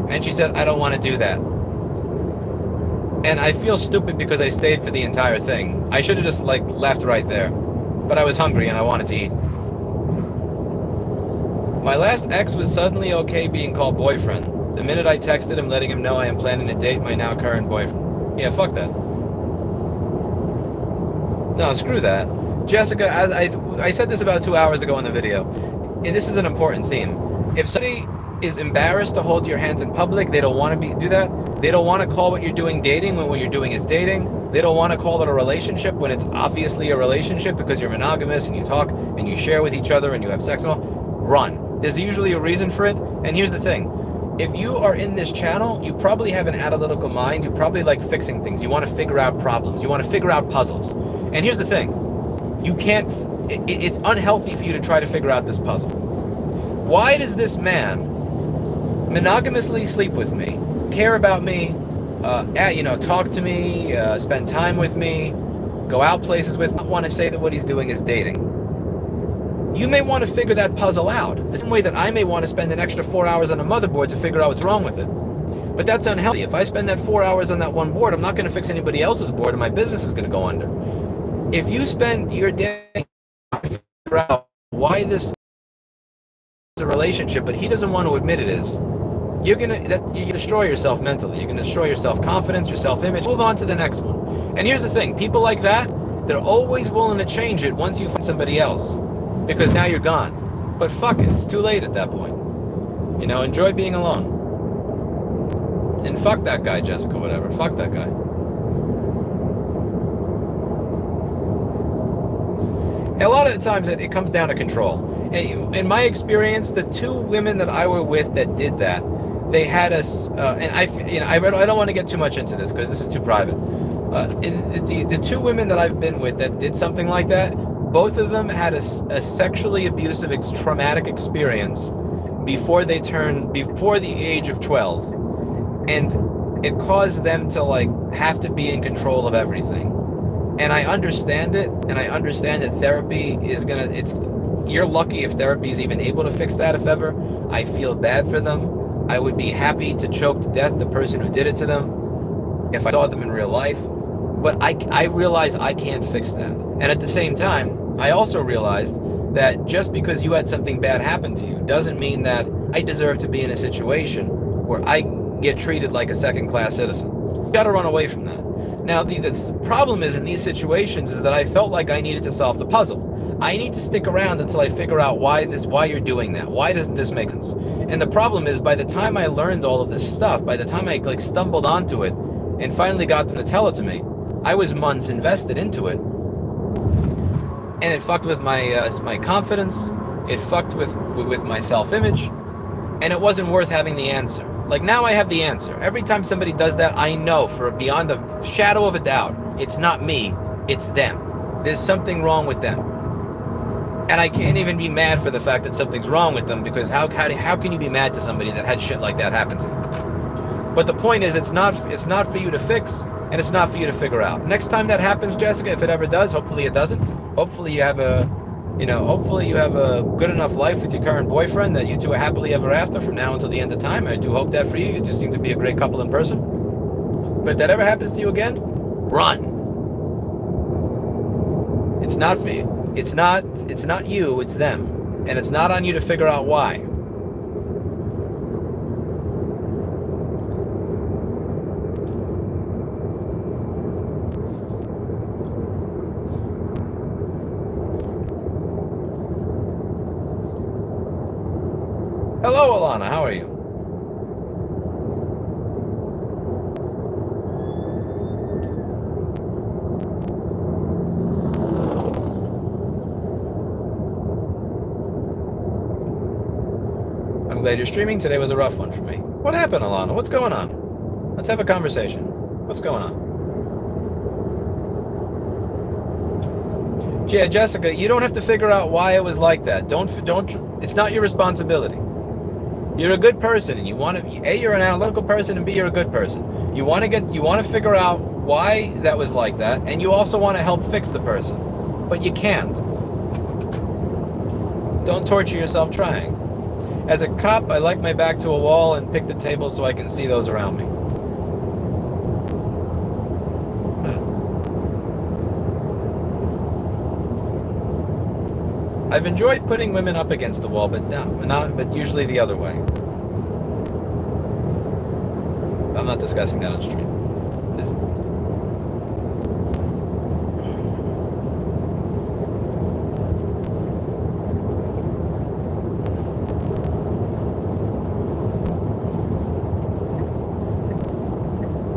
And she said, I don't want to do that. And I feel stupid because I stayed for the entire thing. I should have just left right there. But I was hungry and I wanted to eat. My last ex was suddenly okay being called boyfriend. The minute I texted him letting him know I am planning to date my now current boyfriend. Yeah, fuck that. No, screw that. Jessica, as I said this about 2 hours ago in the video, and this is an important theme. If somebody is embarrassed to hold your hands in public, they don't want to do that. They don't want to call what you're doing dating when what you're doing is dating. They don't want to call it a relationship when it's obviously a relationship because you're monogamous and you talk and you share with each other and you have sex and all. Run. There's usually a reason for it. And here's the thing. If you are in this channel, you probably have an analytical mind. You probably like fixing things. You want to figure out problems. You want to figure out puzzles. And here's the thing. You can't, it's unhealthy for you to try to figure out this puzzle. Why does this man monogamously sleep with me, care about me, talk to me, spend time with me, go out places with me, not want to say that what he's doing is dating? You may want to figure that puzzle out, the same way that I may want to spend an extra 4 hours on a motherboard to figure out what's wrong with it. But that's unhealthy. If I spend that 4 hours on that one board, I'm not going to fix anybody else's board and my business is going to go under. If you spend your day to figure out why this is a relationship, but he doesn't want to admit it is, you destroy yourself mentally. You're gonna destroy your self-confidence, your self-image. Move on to the next one. And here's the thing: people like that, they're always willing to change it once you find somebody else, because now you're gone. But fuck it, it's too late at that point. Enjoy being alone. And fuck that guy, Jessica. Whatever. Fuck that guy. A lot of the times it comes down to control. In my experience, the two women that I were with that did that, they had us, and I don't want to get too much into this because this is too private. The two women that I've been with that did something like that, both of them had a sexually abusive, traumatic experience before the age of 12, and it caused them to have to be in control of everything. And I understand it, and I understand that therapy is you're lucky if therapy is even able to fix that, if ever. I feel bad for them. I would be happy to choke to death the person who did it to them if I saw them in real life. But I realize I can't fix that. And at the same time, I also realized that just because you had something bad happen to you doesn't mean that I deserve to be in a situation where I get treated like a second-class citizen. You gotta run away from that. Now, the problem is in these situations is that I felt like I needed to solve the puzzle. I need to stick around until I figure out why you're doing that. Why doesn't this make sense? And the problem is, by the time I learned all of this stuff, by the time I stumbled onto it and finally got them to tell it to me, I was months invested into it. And it fucked with my confidence. It fucked with my self-image. And it wasn't worth having the answer. Now I have the answer. Every time somebody does that, I know for beyond a shadow of a doubt, it's not me, it's them. There's something wrong with them. And I can't even be mad for the fact that something's wrong with them, because how can you be mad to somebody that had shit like that happen to them? But the point is, it's not for you to fix, and it's not for you to figure out. Next time that happens, Jessica, if it ever does, hopefully it doesn't. Hopefully you have a good enough life with your current boyfriend that you two are happily ever after from now until the end of time. I do hope that for you. You just seem to be a great couple in person. But if that ever happens to you again, run. It's not for you. It's not you, it's them. And it's not on you to figure out why. Hello, Alana. How are you? I'm glad you're streaming. Today was a rough one for me. What happened, Alana? What's going on? Let's have a conversation. What's going on? Yeah, Jessica, you don't have to figure out why it was like that. Don't. It's not your responsibility. You're a good person, and you want to. A, you're an analytical person, and B, you're a good person. You want to figure out why that was like that, and you also want to help fix the person, but you can't. Don't torture yourself trying. As a cop, I like my back to a wall and pick the table so I can see those around me. I've enjoyed putting women up against the wall, but but usually the other way. I'm not discussing that on stream.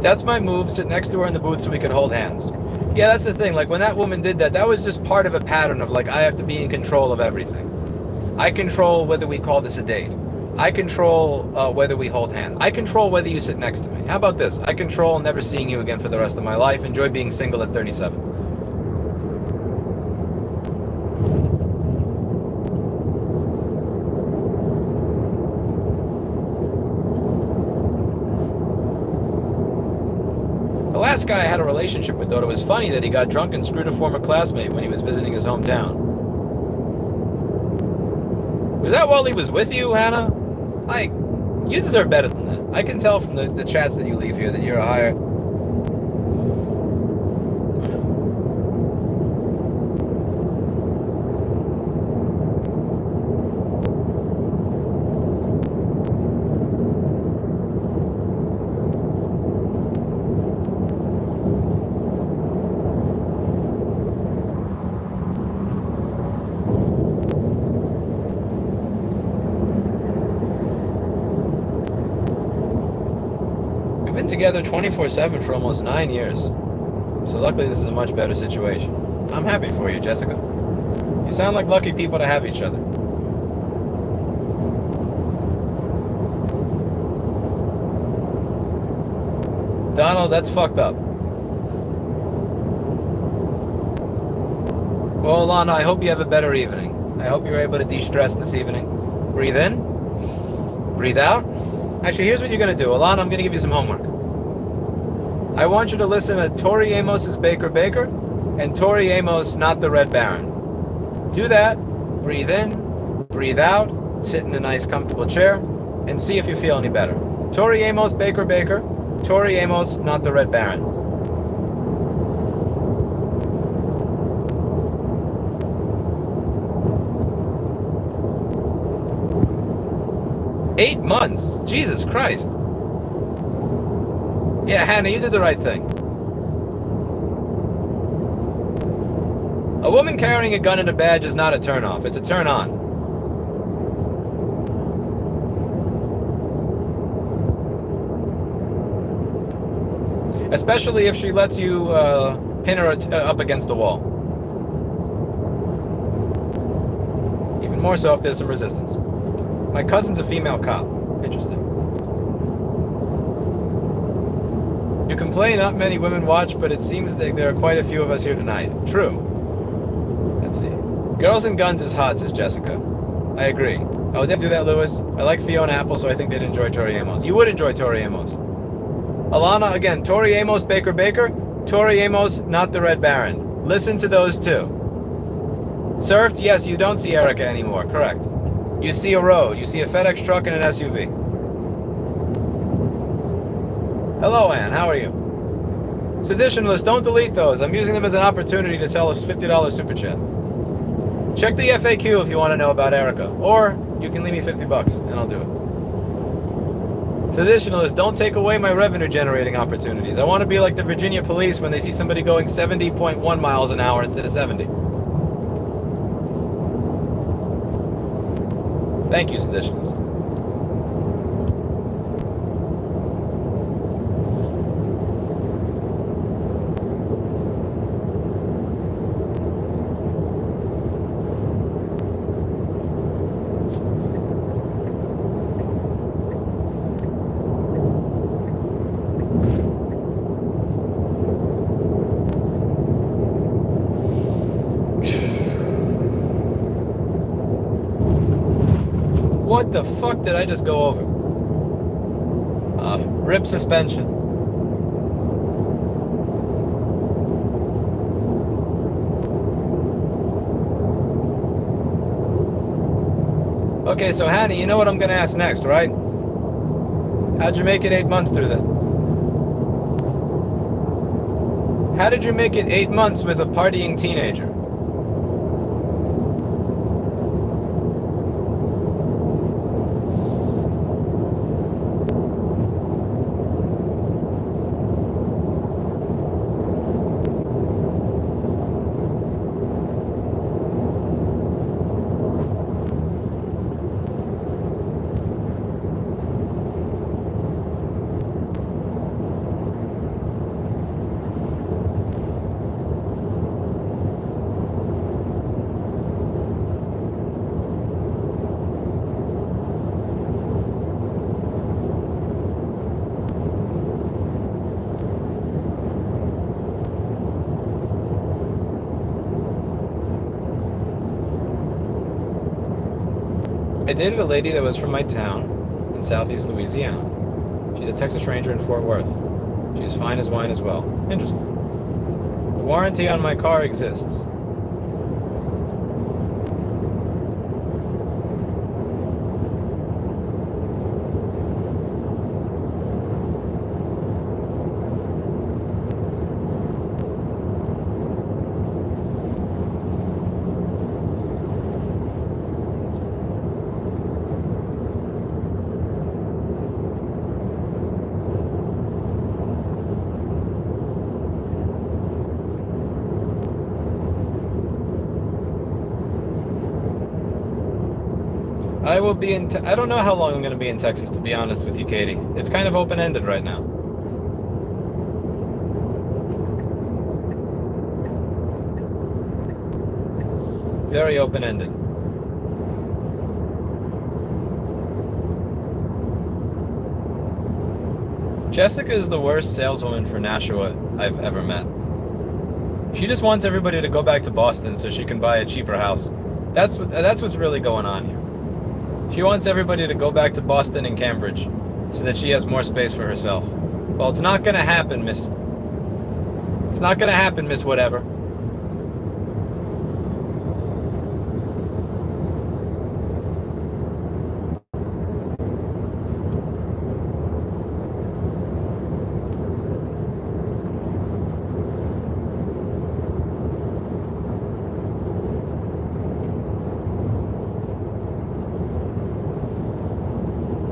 That's my move. Sit next to her in the booth so we can hold hands. Yeah, that's the thing. Like when that woman did that, that was just part of a pattern of like, I have to be in control of everything. I control whether we call this a date. I control whether we hold hands. I control whether you sit next to me. How about this? I control never seeing you again for the rest of my life. Enjoy being single at 37. The last guy I had a relationship with thought it was funny that he got drunk and screwed a former classmate when he was visiting his hometown. Was that while he was with you, Hannah? You deserve better than that. I can tell from the chats that you leave here that you're a higher. Together 24/7 for almost 9 years. So luckily this is a much better situation. I'm happy for you, Jessica. You sound like lucky people to have each other. Donald, that's fucked up. Well, Alana, I hope you have a better evening. I hope you're able to de-stress this evening. Breathe in. Breathe out. Actually, here's what you're going to do. Alana, I'm going to give you some homework. I want you to listen to Tori Amos's Baker Baker and Tori Amos, Not the Red Baron. Do that, breathe in, breathe out, sit in a nice comfortable chair, and see if you feel any better. Tori Amos, Baker Baker, Tori Amos, Not the Red Baron. Eight months, Jesus Christ. Yeah, Hannah, you did the right thing. A woman carrying a gun and a badge is not a turn-off. It's a turn-on. Especially if she lets you pin her up against the wall. Even more so if there's some resistance. My cousin's a female cop. Interesting. You complain not many women watch, but it seems that there are quite a few of us here tonight. True. Let's see. Girls and Guns is hot, says Jessica. I agree. Oh, they do that, Lewis. I like Fiona Apple, so I think they'd enjoy Tori Amos. You would enjoy Tori Amos. Alana, again, Tori Amos, Baker Baker. Tori Amos, Not the Red Baron. Listen to those two. Surfed? Yes, you don't see Erica anymore. Correct. You see a road. You see a FedEx truck and an SUV. Hello, Ann. How are you? Seditionalists, don't delete those. I'm using them as an opportunity to sell us $50 super chat. Check the FAQ if you want to know about Erica. Or you can leave me $50 and I'll do it. Seditionalists, don't take away my revenue generating opportunities. I want to be like the Virginia police when they see somebody going 70.1 miles an hour instead of 70. Thank you, seditionalists. What the fuck did I just go over? Rip suspension. Okay, so Hanny, you know what I'm gonna ask next, right? How'd you make it 8 months through that? How did you make it 8 months with a partying teenager? I dated a lady that was from my town in southeast Louisiana. She's a Texas Ranger in Fort Worth. She's fine as wine as well. Interesting. The warranty on my car exists. I will be in... I don't know how long I'm going to be in Texas, to be honest with you, Katie. It's kind of open-ended right now. Very open-ended. Jessica is the worst saleswoman for Nashua I've ever met. She just wants everybody to go back to Boston so she can buy a cheaper house. That's what's really going on here. She wants everybody to go back to Boston and Cambridge so that she has more space for herself. Well, it's not going to happen, miss. It's not going to happen, miss whatever.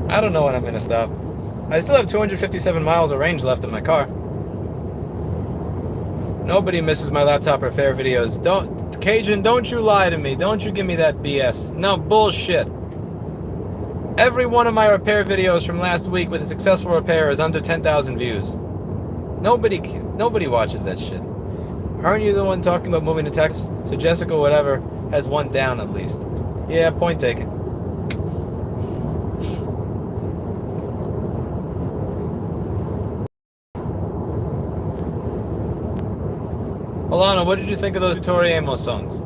I don't know when I'm going to stop. I still have 257 miles of range left in my car. Nobody misses my laptop repair videos. Cajun, don't you lie to me. Don't you give me that BS. No, bullshit. Every one of my repair videos from last week with a successful repair is under 10,000 views. Nobody watches that shit. Aren't you the one talking about moving to Texas? So Jessica, whatever, has one down at least. Yeah, point taken. Alana, what did you think of those Tori Amos songs?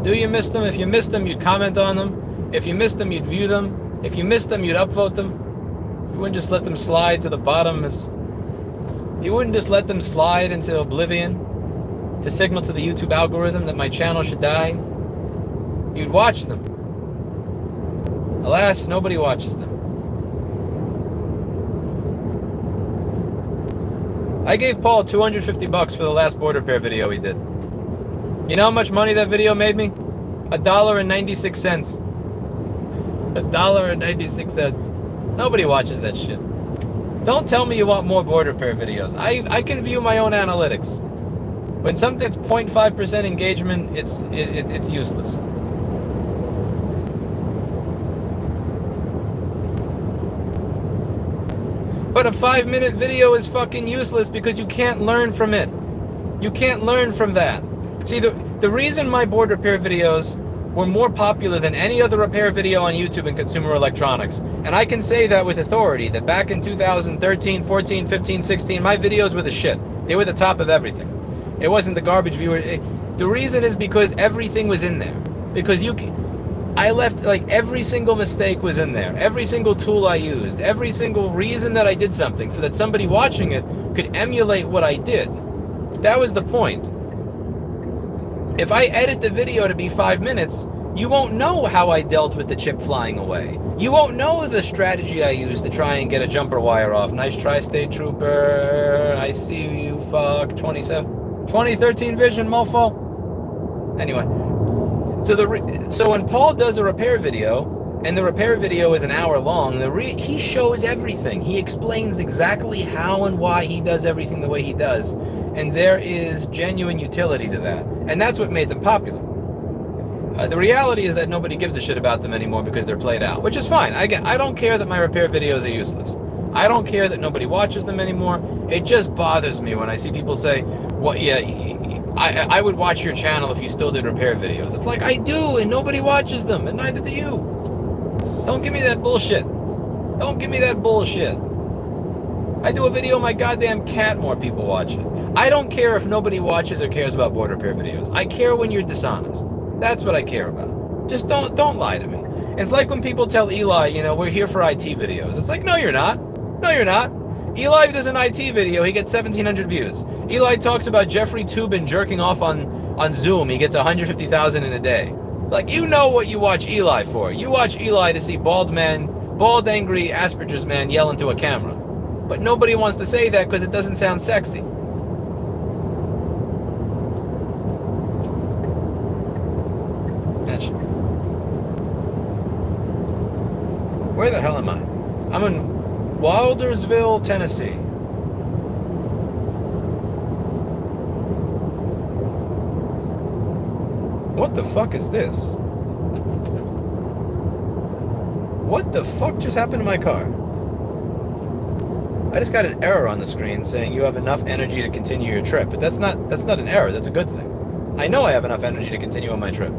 Do you miss them? If you missed them, you'd comment on them. If you missed them, you'd view them. If you missed them, you'd upvote them. You wouldn't just let them slide to the bottom. You wouldn't just let them slide into oblivion to signal to the YouTube algorithm that my channel should die. You'd watch them. Alas, nobody watches them. I gave Paul $250 for the last border repair video he did. You know how much money that video made me? $1.96. $1.96. Nobody watches that shit. Don't tell me you want more border repair videos. I can view my own analytics. When something's 0.5% engagement, it's useless. But a 5-minute video is fucking useless because you can't learn from it. You can't learn from that. See, the reason my board repair videos were more popular than any other repair video on YouTube in consumer electronics, and I can say that with authority, that back in 2013, 14, 15, 16, my videos were the shit. They were the top of everything. It wasn't the garbage viewer. The reason is because everything was in there. Because I left, like, every single mistake was in there. Every single tool I used. Every single reason that I did something so that somebody watching it could emulate what I did. That was the point. If I edit the video to be 5 minutes, you won't know how I dealt with the chip flying away. You won't know the strategy I used to try and get a jumper wire off. Nice try, State Trooper. I see you, fuck. 2013 vision, mofo. Anyway. So when Paul does a repair video, and the repair video is an hour long, he shows everything. He explains exactly how and why he does everything the way he does. And there is genuine utility to that. And that's what made them popular. The reality is that nobody gives a shit about them anymore because they're played out, which is fine. I don't care that my repair videos are useless. I don't care that nobody watches them anymore. It just bothers me when I see people say, well, yeah, I would watch your channel if you still did repair videos. It's like, I do, and nobody watches them, and neither do you. Don't give me that bullshit. Don't give me that bullshit. I do a video on my goddamn cat, more people watch it. I don't care if nobody watches or cares about board repair videos. I care when you're dishonest. That's what I care about. Just don't lie to me. It's like when people tell Eli, you know, we're here for IT videos. It's like, no, you're not. No, you're not. Eli does an IT video, he gets 1,700 views. Eli talks about Jeffrey Toobin jerking off on Zoom, he gets 150,000 in a day. Like, you know what you watch Eli for. You watch Eli to see bald, angry Asperger's man yell into a camera. But nobody wants to say that because it doesn't sound sexy. Where the hell am I? I'm in Wildersville, Tennessee. What the fuck is this? What the fuck just happened to my car? I just got an error on the screen saying you have enough energy to continue your trip, but that's not an error, that's a good thing. I know I have enough energy to continue on my trip.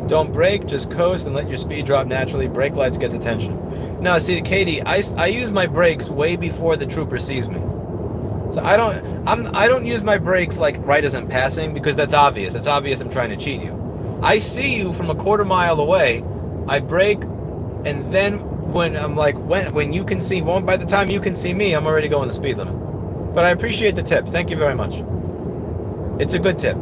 Don't brake, just coast and let your speed drop naturally. Brake lights gets attention. Now, see, Katie, I use my brakes way before the trooper sees me. So I don't use my brakes like right as I'm passing because that's obvious. It's obvious I'm trying to cheat you. I see you from a quarter mile away. I brake, and then when I'm like when you can see, by the time you can see me, I'm already going the speed limit. But I appreciate the tip. Thank you very much. It's a good tip.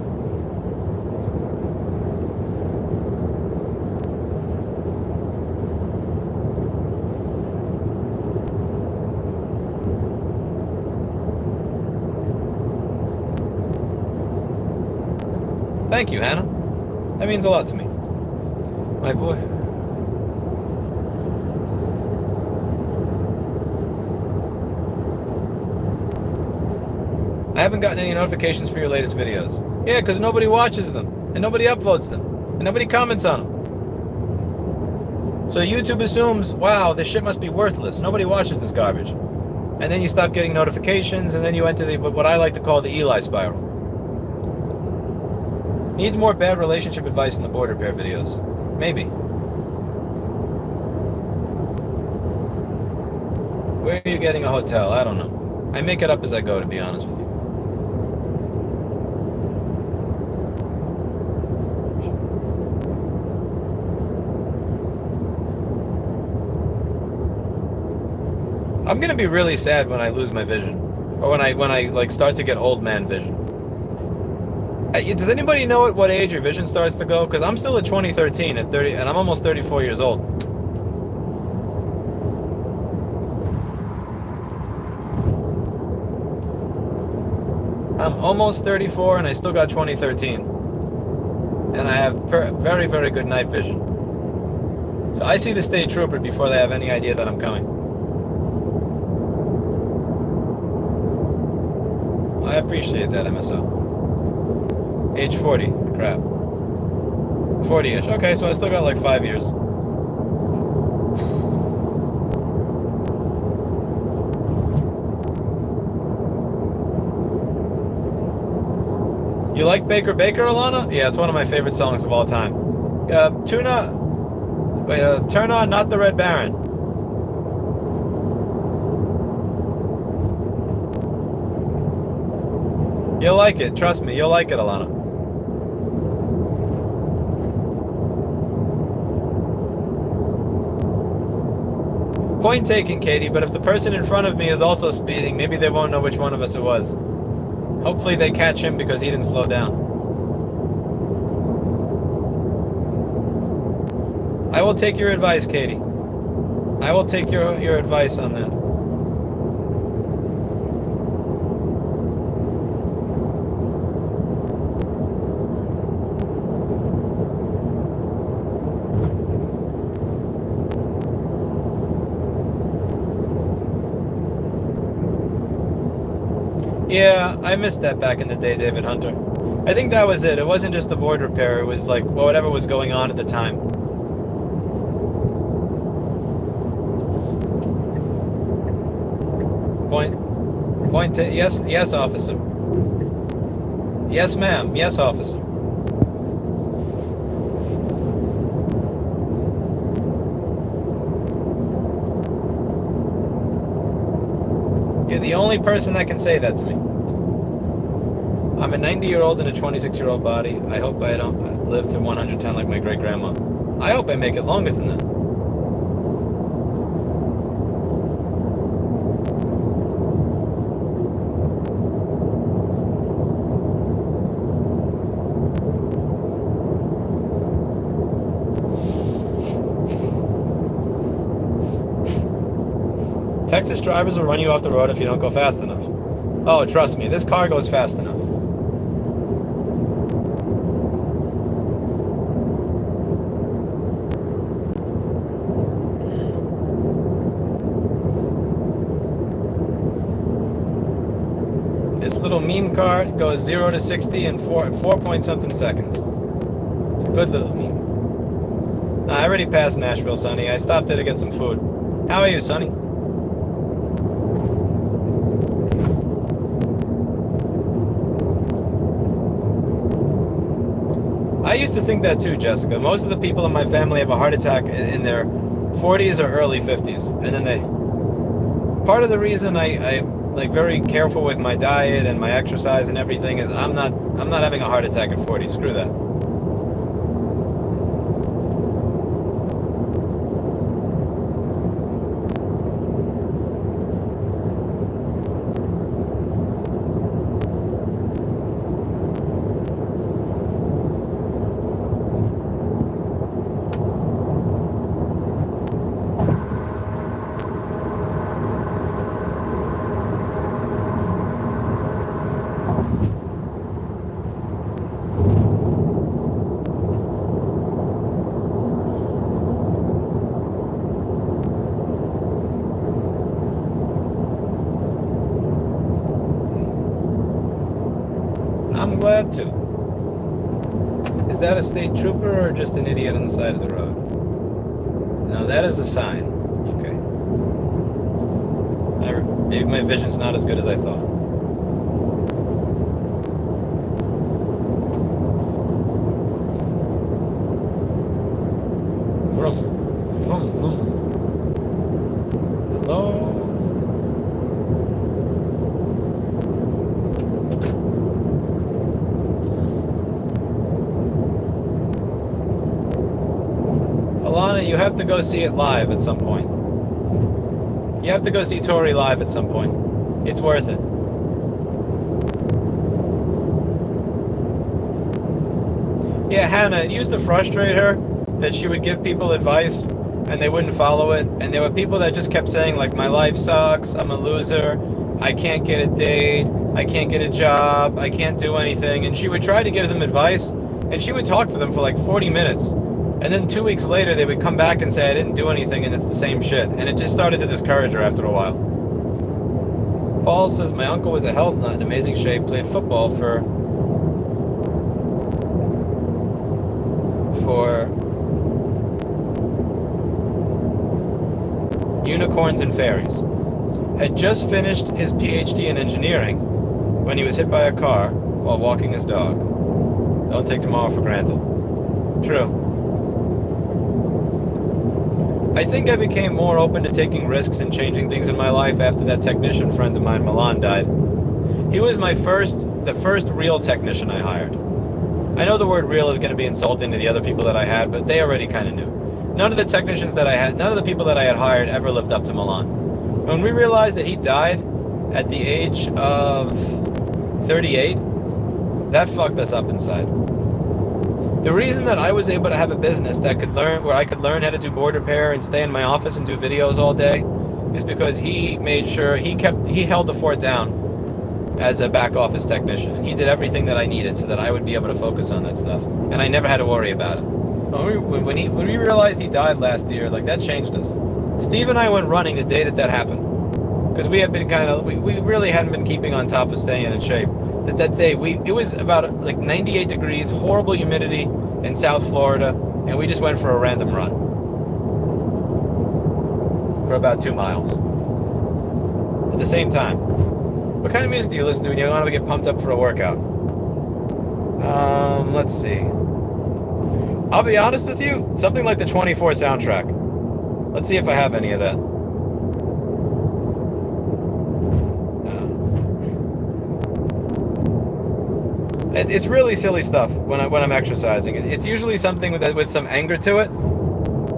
Thank you, Hannah. That means a lot to me. My boy. I haven't gotten any notifications for your latest videos. Yeah, because nobody watches them, and nobody upvotes them, and nobody comments on them. So YouTube assumes, wow, this shit must be worthless. Nobody watches this garbage. And then you stop getting notifications, and then you enter what I like to call the Eli spiral. Needs more bad relationship advice in the board repair videos. Maybe. Where are you getting a hotel? I don't know. I make it up as I go, to be honest with you. I'm gonna be really sad when I lose my vision. Or when I like start to get old man vision. Does anybody know at what age your vision starts to go? Because I'm still at 2013 at 30, and I'm almost 34 years old. I'm almost 34 and I still got 2013. And I have very, very good night vision. So I see the state trooper before they have any idea that I'm coming. I appreciate that, MSO. Age 40, crap. 40-ish. Okay, so I still got like 5 years. You like Baker Baker, Alana? Yeah, it's one of my favorite songs of all time. Turn on Not the Red Baron. You'll like it, trust me, you'll like it, Alana. Point taken, Katie, but if the person in front of me is also speeding, maybe they won't know which one of us it was. Hopefully they catch him because he didn't slow down. I will take your advice, Katie. I will take your advice on that. Yeah, I missed that back in the day, David Hunter. I think that was it. It wasn't just the board repair. It was like whatever was going on at the time. Yes, officer. Yes, ma'am. Yes, officer. You're the only person that can say that to me. I'm a 90-year-old in a 26-year-old body. I hope I don't live to 110 like my great-grandma. I hope I make it longer than that. Texas drivers will run you off the road if you don't go fast enough. Oh, trust me, this car goes fast enough. This little meme car goes 0 to 60 in 4 point something seconds. It's a good little meme. I already passed Nashville, Sonny. I stopped there to get some food. How are you, Sonny? I used to think that too, Jessica. Most of the people in my family have a heart attack in their 40s or early 50s. And then part of the reason I'm like very careful with my diet and my exercise and everything is I'm not having a heart attack at 40. Screw that. I'm glad to. Is that a state trooper or just an idiot on the side of the road? No, that is a sign. Okay. Maybe my vision's not as good as I thought. Vroom, vroom, vroom. Hello? Alana, you have to go see it live at some point. You have to go see Tori live at some point. It's worth it. Yeah, Hannah, it used to frustrate her that she would give people advice and they wouldn't follow it. And there were people that just kept saying, like, my life sucks, I'm a loser, I can't get a date, I can't get a job, I can't do anything. And she would try to give them advice, and she would talk to them for like 40 minutes. And then 2 weeks later, they would come back and say, I didn't do anything, and it's the same shit. And it just started to discourage her after a while. Paul says, my uncle was a health nut in amazing shape, played football for unicorns and fairies. Had just finished his PhD in engineering when he was hit by a car while walking his dog. Don't take tomorrow for granted. True. I think I became more open to taking risks and changing things in my life after that technician friend of mine, Milan, died. He was the first real technician I hired. I know the word real is going to be insulting to the other people that I had, but they already kind of knew. None of the technicians that I had, none of the people that I had hired ever lived up to Milan. When we realized that he died at the age of 38, that fucked us up inside. The reason that I was able to have a business that where I could learn how to do board repair and stay in my office and do videos all day is because he made sure he held the fort down as a back office technician. And he did everything that I needed so that I would be able to focus on that stuff. And I never had to worry about it. When we realized he died last year, like, that changed us. Steve and I went running the day that happened. Because we had been we really hadn't been keeping on top of staying in shape. That day, it was about like 98 degrees, horrible humidity in South Florida, and we just went for a random run. For about 2 miles. At the same time. What kind of music do you listen to when you want to get pumped up for a workout? Let's see. I'll be honest with you, something like the 24 soundtrack. Let's see if I have any of that. It's really silly stuff when I'm exercising. It's usually something with some anger to it.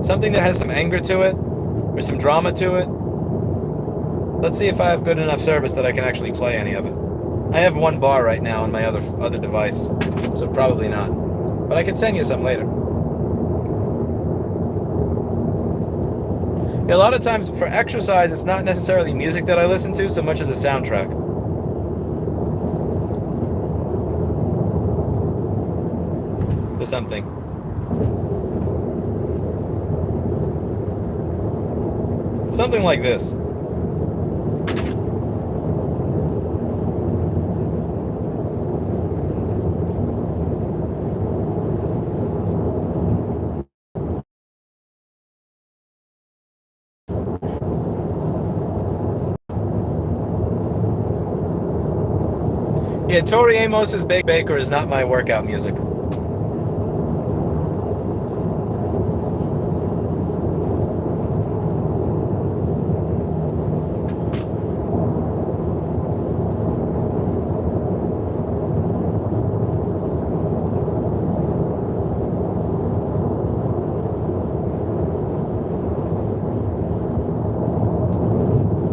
Something that has some anger to it, or some drama to it. Let's see if I have good enough service that I can actually play any of it. I have one bar right now on my other device, so probably not. But I can send you some later. A lot of times for exercise, it's not necessarily music that I listen to so much as a soundtrack. To something. Something like this. Yeah, Tori Amos's Baker is not my workout music.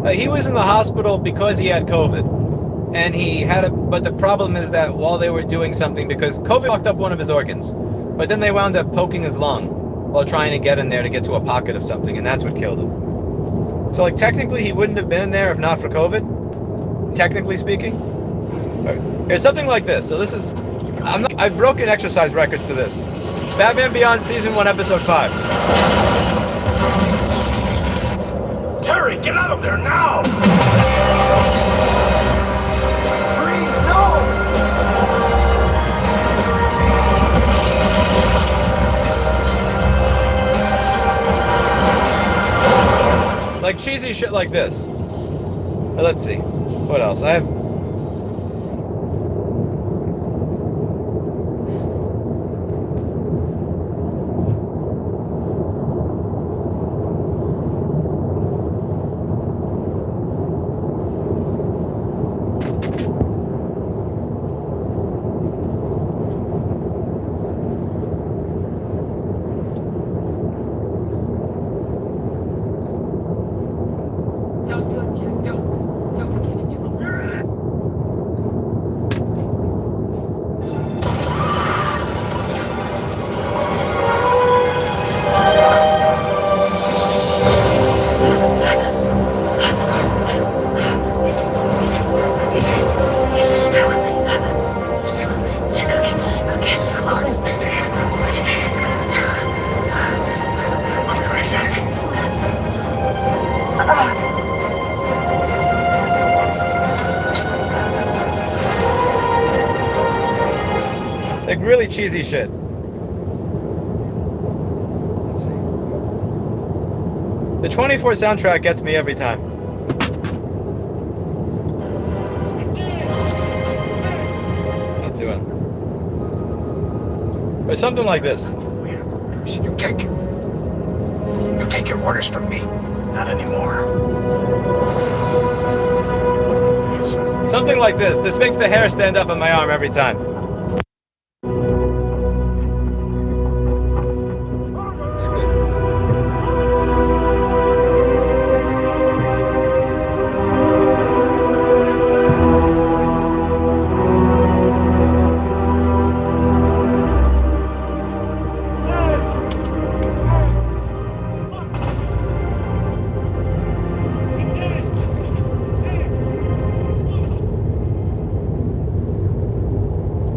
He was in the hospital because he had COVID, and but the problem is that while they were doing something, because COVID fucked up one of his organs, but then they wound up poking his lung while trying to get in there to get to a pocket of something, and that's what killed him. So, like, technically he wouldn't have been in there if not for COVID, technically speaking. Here's something like this. So this is, I've broken exercise records to this. Batman Beyond Season 1, Episode 5. Terry, get out of there now! Freeze, no! Like cheesy shit like this. Let's see. What else? I have... Don't do it, Jack. Don't give it to him. really cheesy shit. Let's see. The 24 soundtrack gets me every time. Let's see what. Or something like this. You take your orders from me. Not anymore. Something like this. This makes the hair stand up on my arm every time.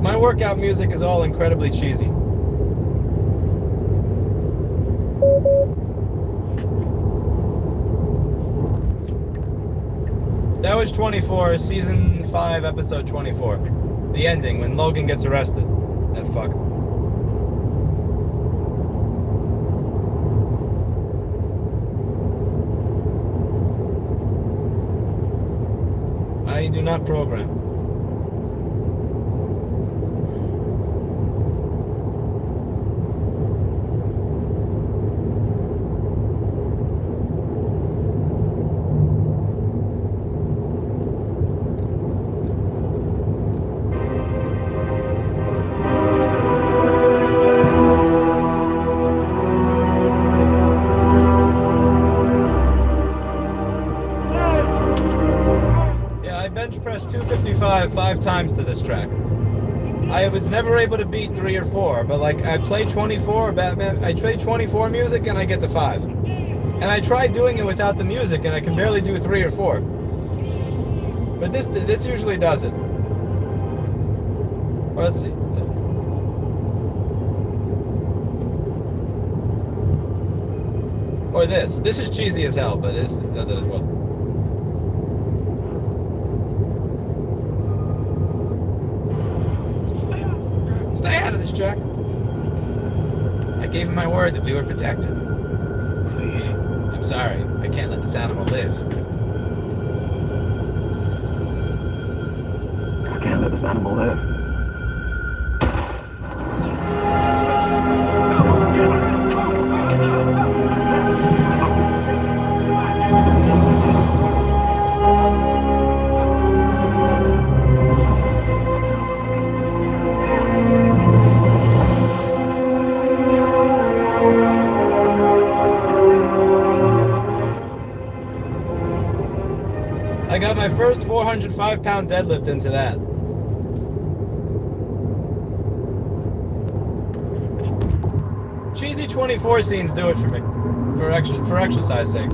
My workout music is all incredibly cheesy. That was 24, season 5, episode 24. The ending, when Logan gets arrested. That fuck. I do not program. Bench press 255 5 times to this track. I was never able to beat 3 or 4, but like I play 24 Batman, I play 24 music and I get to 5. And I tried doing it without the music and I can barely do 3 or 4. But this usually does it. Or let's see. Or this. This is cheesy as hell, but this does it as well. Stay out of this, Jack. I gave him my word that we were protected. Please. I'm sorry. I can't let this animal live. I can't let this animal live. I got my first 405-pound deadlift into that. Cheesy 24 scenes do it for me, for exercise sake.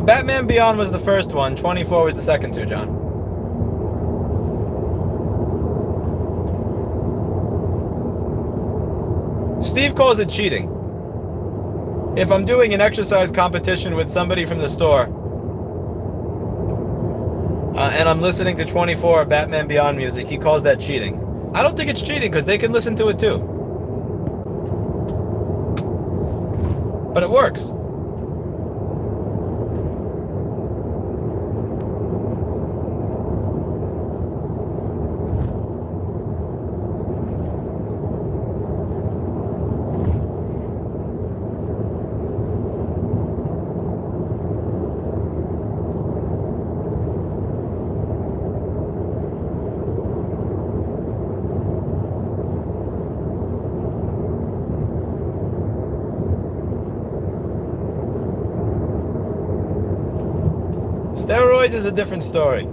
Batman Beyond was the first one. 24 was the second two, John. Steve calls it cheating. If I'm doing an exercise competition with somebody from the store and I'm listening to 24 Batman Beyond music, he calls that cheating. I don't think it's cheating because they can listen to it too. But it works. Steroids is a different story.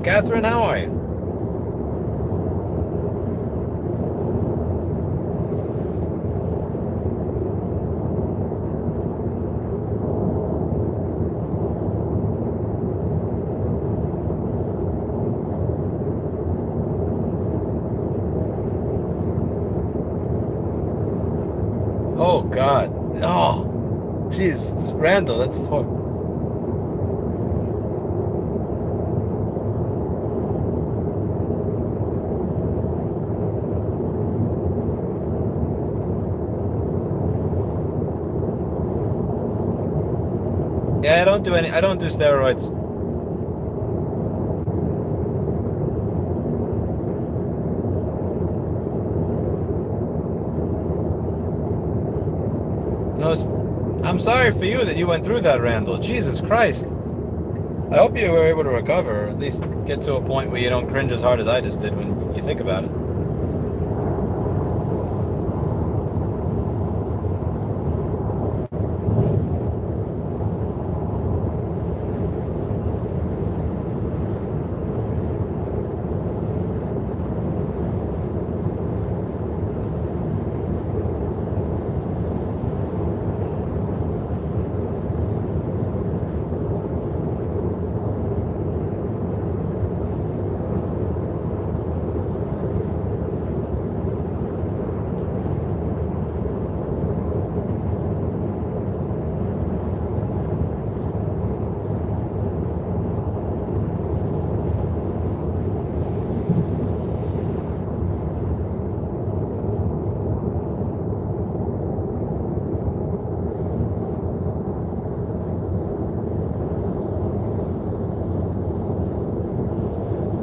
Catherine. How are you? Oh, God. Oh, jeez. Randall, that's horrible. Yeah, I don't do steroids. No, I'm sorry for you that you went through that, Randall. Jesus Christ. I hope you were able to recover, or at least get to a point where you don't cringe as hard as I just did when you think about it.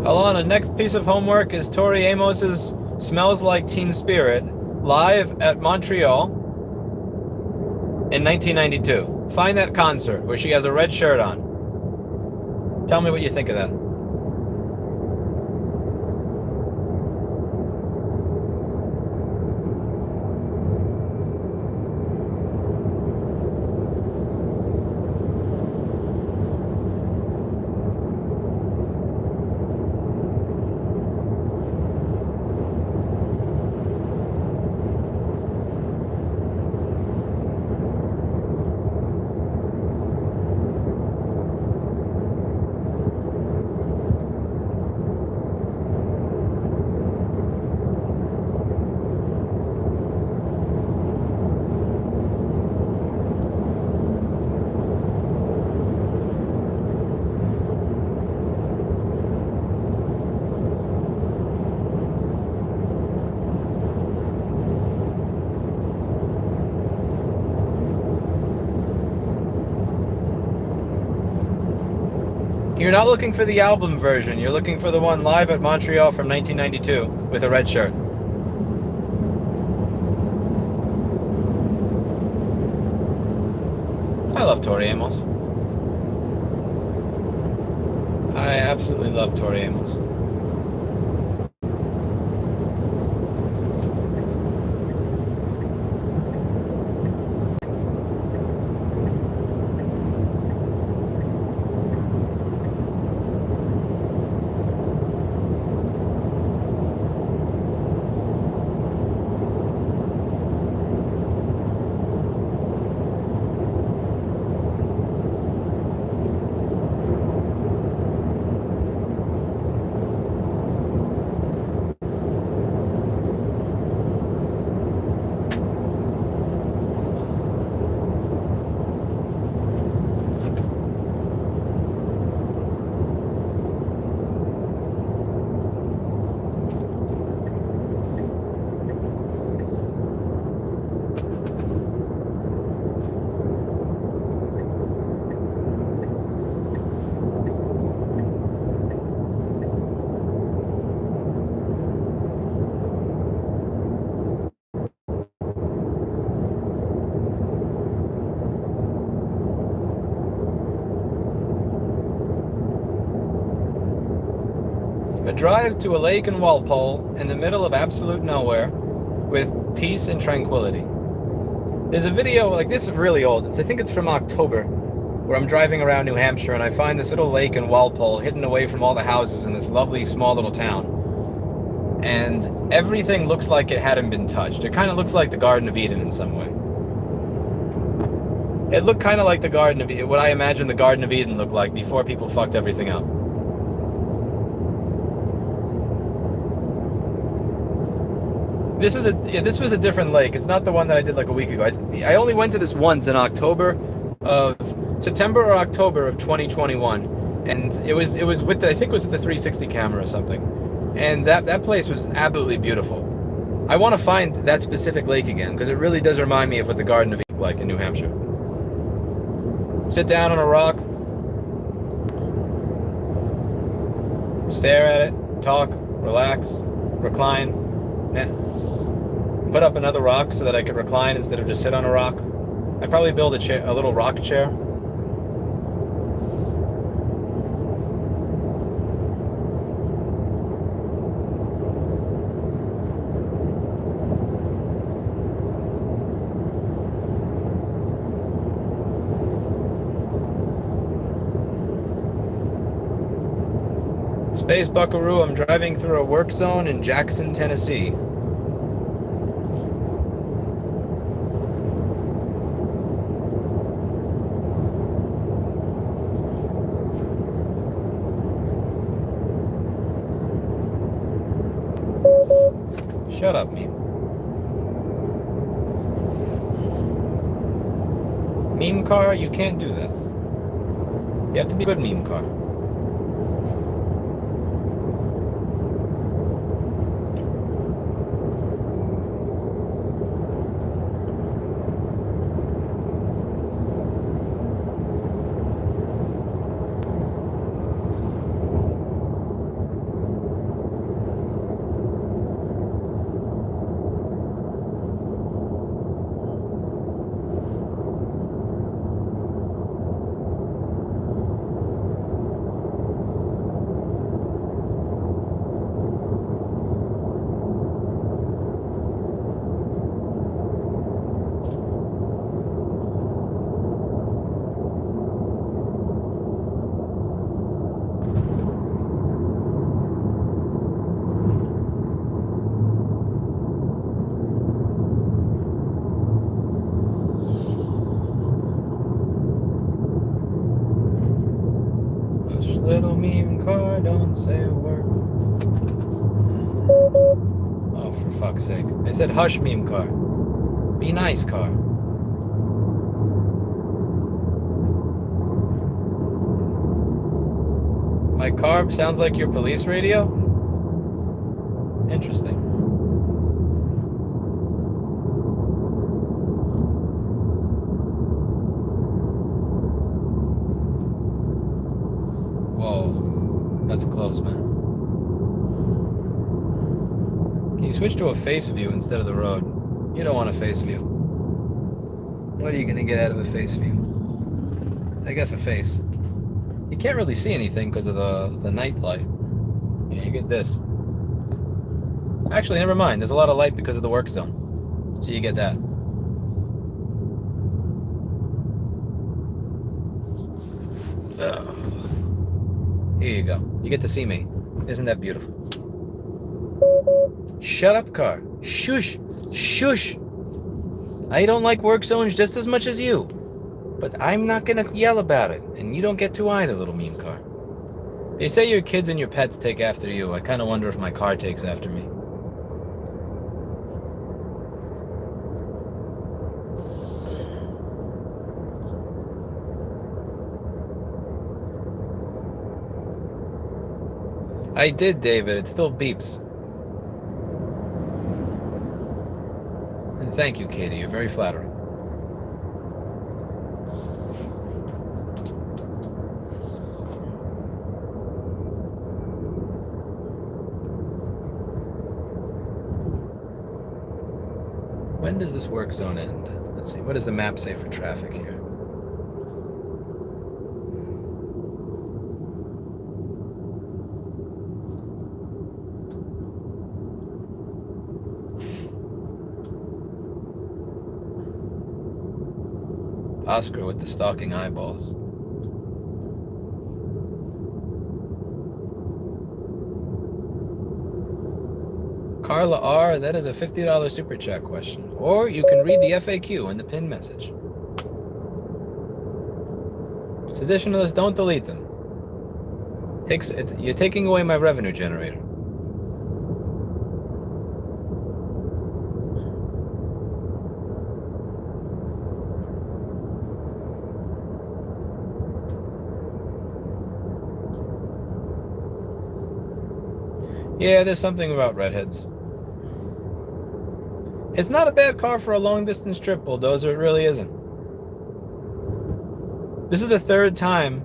Alana, next piece of homework is Tori Amos's Smells Like Teen Spirit, live at Montreal in 1992. Find that concert where she has a red shirt on. Tell me what you think of that. You're not looking for the album version. You're looking for the one live at Montreal from 1992 with a red shirt. I love Tori Amos. I absolutely love Tori Amos. A drive to a lake in Walpole in the middle of absolute nowhere with peace and tranquility. There's a video, like this is really old. I think it's from October, where I'm driving around New Hampshire and I find this little lake in Walpole hidden away from all the houses in this lovely small little town. And everything looks like it hadn't been touched. It kind of looks like the Garden of Eden in some way. It looked kind of like the Garden of Eden, what I imagine the Garden of Eden looked like before people fucked everything up. This was a different lake. It's not the one that I did like a week ago. I only went to this once in September or October of 2021, and it was with I think it was with the 360 camera or something, and that place was absolutely beautiful. I want to find that specific lake again because it really does remind me of what the Garden of Eden looked like in New Hampshire. Sit down on a rock, stare at it, talk, relax, recline. Put up another rock so that I could recline instead of just sit on a rock. I'd probably build a little rock chair. Space Buckaroo, I'm driving through a work zone in Jackson, Tennessee. Shut up, meme. Meme car, you can't do that. You have to be a good meme car. Little meme car, don't say a word. Oh, for fuck's sake. I said hush, meme car. Be nice, car. My car sounds like your police radio? Interesting. That's close, man. Can you switch to a face view instead of the road? You don't want a face view. What are you gonna get out of a face view? I guess a face. You can't really see anything because of the night light. Yeah, you get this. Actually, never mind. There's a lot of light because of the work zone. So you get that. Ugh. Here you go. You get to see me. Isn't that beautiful? Shut up, car. Shush. Shush. I don't like work zones just as much as you. But I'm not gonna yell about it. And you don't get to either, little meme car. They say your kids and your pets take after you. I kind of wonder if my car takes after me. I did, David. It still beeps. And thank you, Katie. You're very flattering. When does this work zone end? Let's see. What does the map say for traffic here? Oscar with the stalking eyeballs. Carla R, that is a $50 super chat question. Or you can read the FAQ in the pinned message. Seditionalists, don't delete them. You're taking away my revenue generator. Yeah, there's something about redheads. It's not a bad car for a long distance trip, Bulldozer. It really isn't. This is the third time.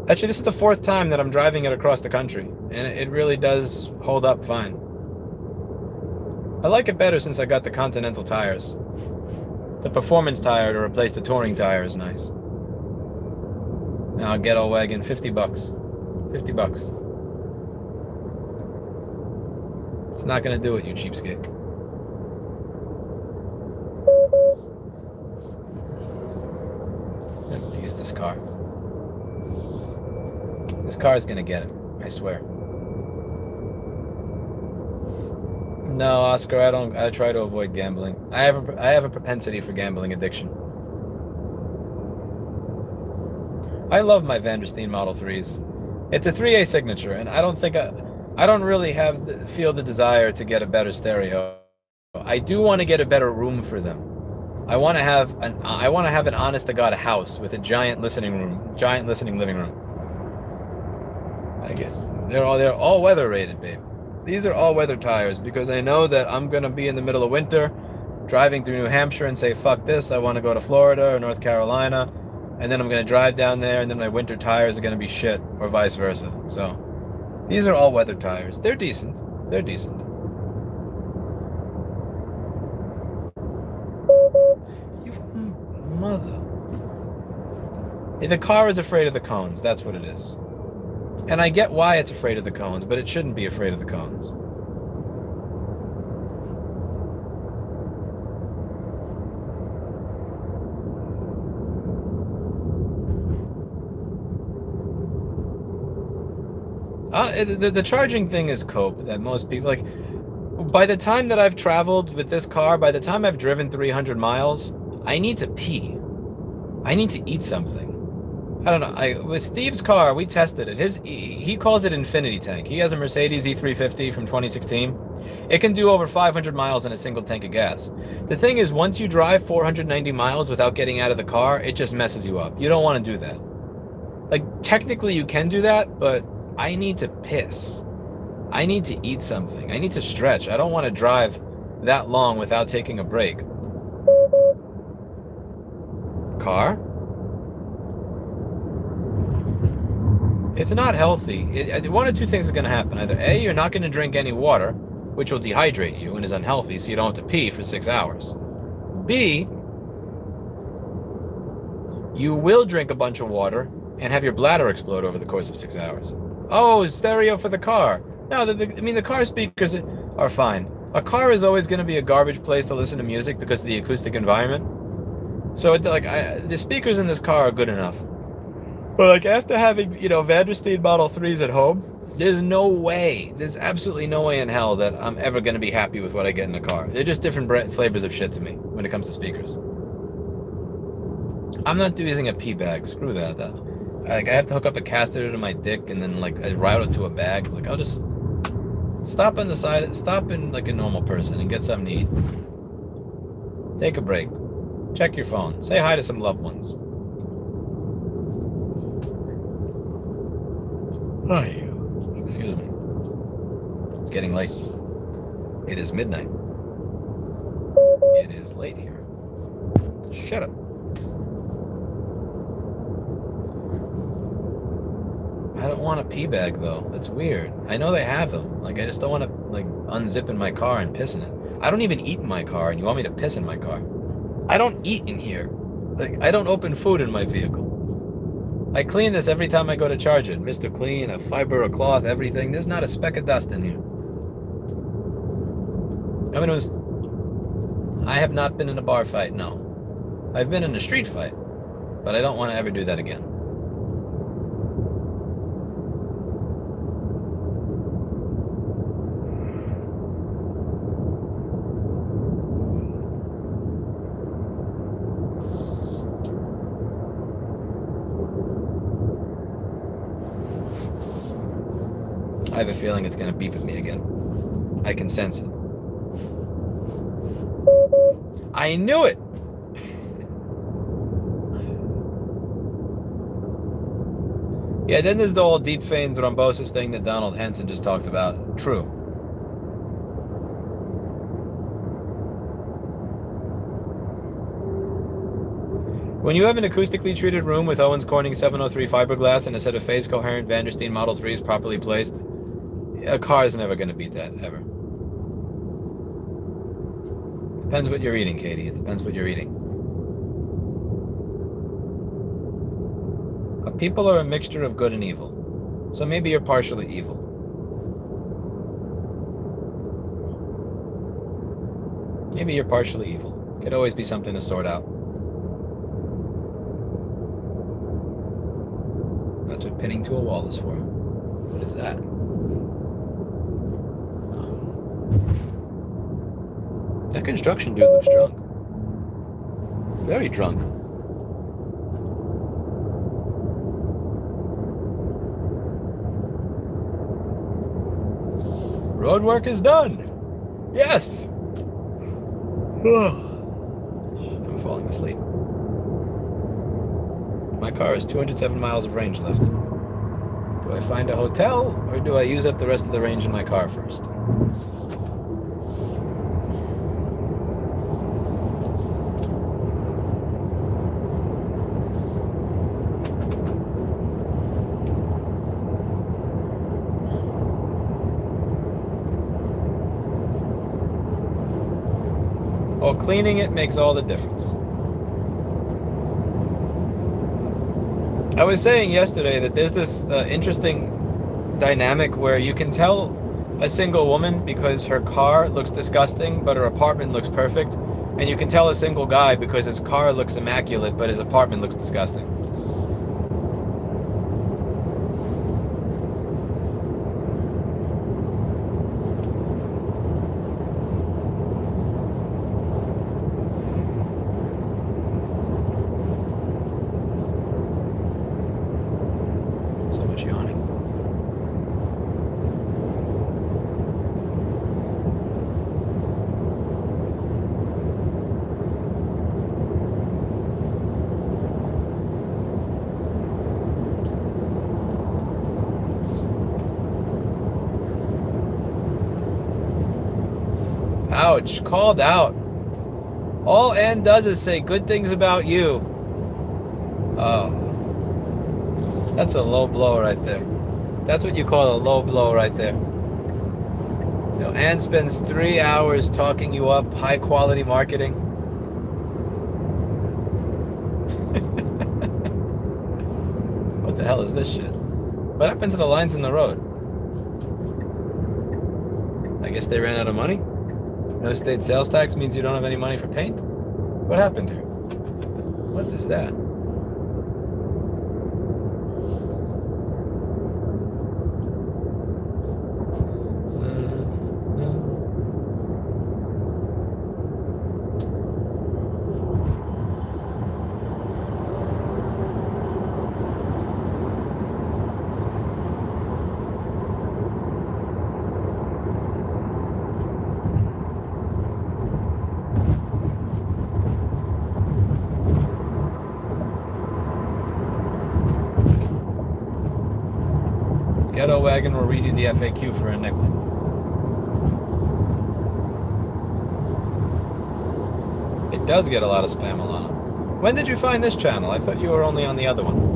Actually, this is the fourth time that I'm driving it across the country, and it really does hold up fine. I like it better since I got the Continental tires. The performance tire to replace the touring tire is nice. Now, ghetto wagon, $50. $50. It's not gonna do it, you cheapskate. I'm gonna use this car. This car is gonna get it, I swear. No, Oscar, I try to avoid gambling. I have a propensity for gambling addiction. I love my Vandersteen Model 3s. It's a 3A signature, and I don't really feel the desire to get a better stereo. I do want to get a better room for them. I want to have an honest to God house with a giant listening living room. They're all weather rated, babe. These are all weather tires because I know that I'm gonna be in the middle of winter, driving through New Hampshire and say fuck this. I want to go to Florida or North Carolina, and then I'm gonna drive down there, and then my winter tires are gonna be shit, or vice versa. So. These are all weather tires. They're decent. They're decent. You mother. The car is afraid of the cones. That's what it is. And I get why it's afraid of the cones, but it shouldn't be afraid of the cones. The charging thing is cope that most people like. By the time that I've traveled with this car, by the time I've driven 300 miles, I need to pee. I need to eat something. I don't know. With Steve's car, we tested it. He calls it Infinity Tank. He has a Mercedes E350 from 2016. It can do over 500 miles in a single tank of gas. The thing is, once you drive 490 miles without getting out of the car, it just messes you up. You don't want to do that. Like, technically you can do that, but I need to piss. I need to eat something. I need to stretch. I don't want to drive that long without taking a break. Car? It's not healthy. One or two things are going to happen. Either A, you're not going to drink any water, which will dehydrate you and is unhealthy, so you don't have to pee for 6 hours. B, you will drink a bunch of water and have your bladder explode over the course of 6 hours. Oh, stereo for the car. No, the car speakers are fine. A car is always going to be a garbage place to listen to music because of the acoustic environment. So, the speakers in this car are good enough. But, like, after having, Vandersteen Model 3s at home, there's absolutely no way in hell that I'm ever going to be happy with what I get in the car. They're just different flavors of shit to me when it comes to speakers. I'm not using a pee bag. Screw that. I have to hook up a catheter to my dick and then, I route it to a bag. I'll just stop on the side, stop in like a normal person and get something to eat. Take a break. Check your phone. Say hi to some loved ones. Hi. Excuse me. It's getting late. It is midnight. It is late here. Shut up. I don't want a pee bag though. That's weird. I know they have them. I just don't want to unzip in my car and piss in it. I don't even eat in my car, and you want me to piss in my car? I don't eat in here. I don't open food in my vehicle. I clean this every time I go to charge it. Mr. Clean, a fiber, a cloth, everything. There's not a speck of dust in here. I have not been in a bar fight, no. I've been in a street fight, but I don't want to ever do that again. I have a feeling it's going to beep at me again. I can sense it. I knew it! Yeah, then there's the whole deep vein thrombosis thing that Donald Henson just talked about. True. When you have an acoustically treated room with Owens Corning 703 fiberglass and a set of phase coherent Vandersteen Model 3s properly placed, a car is never going to beat that, ever. Depends what you're eating, Katie. It depends what you're eating. But people are a mixture of good and evil. So maybe you're partially evil. Maybe you're partially evil. Could always be something to sort out. That's what pinning to a wall is for. What is that? Oh. That construction dude looks drunk. Very drunk. Road work is done. Yes. I'm falling asleep. My car has 207 miles of range left. Do I find a hotel or do I use up the rest of the range in my car first? Well, cleaning it makes all the difference. I was saying yesterday that there's this interesting dynamic where you can tell a single woman because her car looks disgusting, but her apartment looks perfect. And you can tell a single guy because his car looks immaculate, but his apartment looks disgusting. Ouch, called out. All Ann does is say good things about you. Oh. That's a low blow right there. That's what you call a low blow right there. You know, Ann spends 3 hours talking you up, high quality marketing. What the hell is this shit? What happened to the lines in the road? I guess they ran out of money? No state sales tax means you don't have any money for paint? What happened here? What is that? Ghetto Wagon will read you the FAQ for a nickel. It does get a lot of spam, Alana. When did you find this channel? I thought you were only on the other one.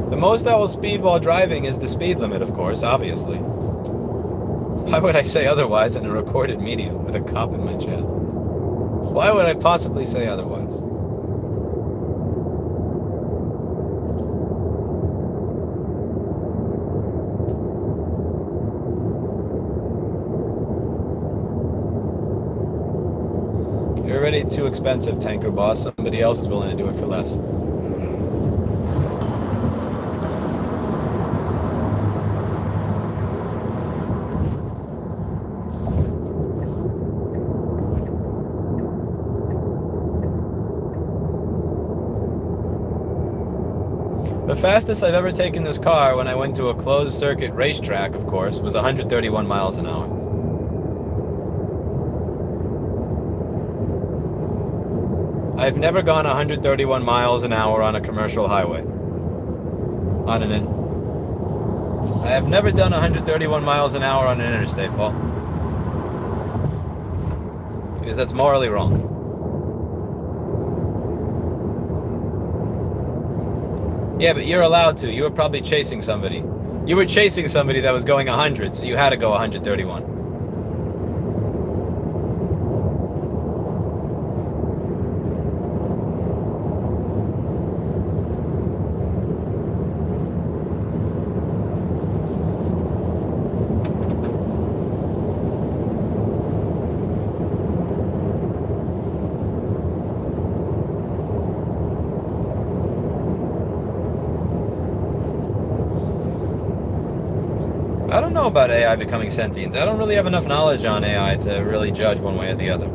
The most I will speed while driving is the speed limit, of course, obviously. Why would I say otherwise in a recorded medium with a cop in my chat? Why would I possibly say otherwise? You're already too expensive, tanker boss. Somebody else is willing to do it for less. The fastest I've ever taken this car when I went to a closed circuit racetrack, of course, was 131 miles an hour. I've never gone 131 miles an hour on a commercial highway. I have never done 131 miles an hour on an interstate, Paul. Because that's morally wrong. Yeah, but you're allowed to. You were probably chasing somebody. You were chasing somebody that was going 100, so you had to go 131. I don't know about AI becoming sentient. I don't really have enough knowledge on AI to really judge one way or the other.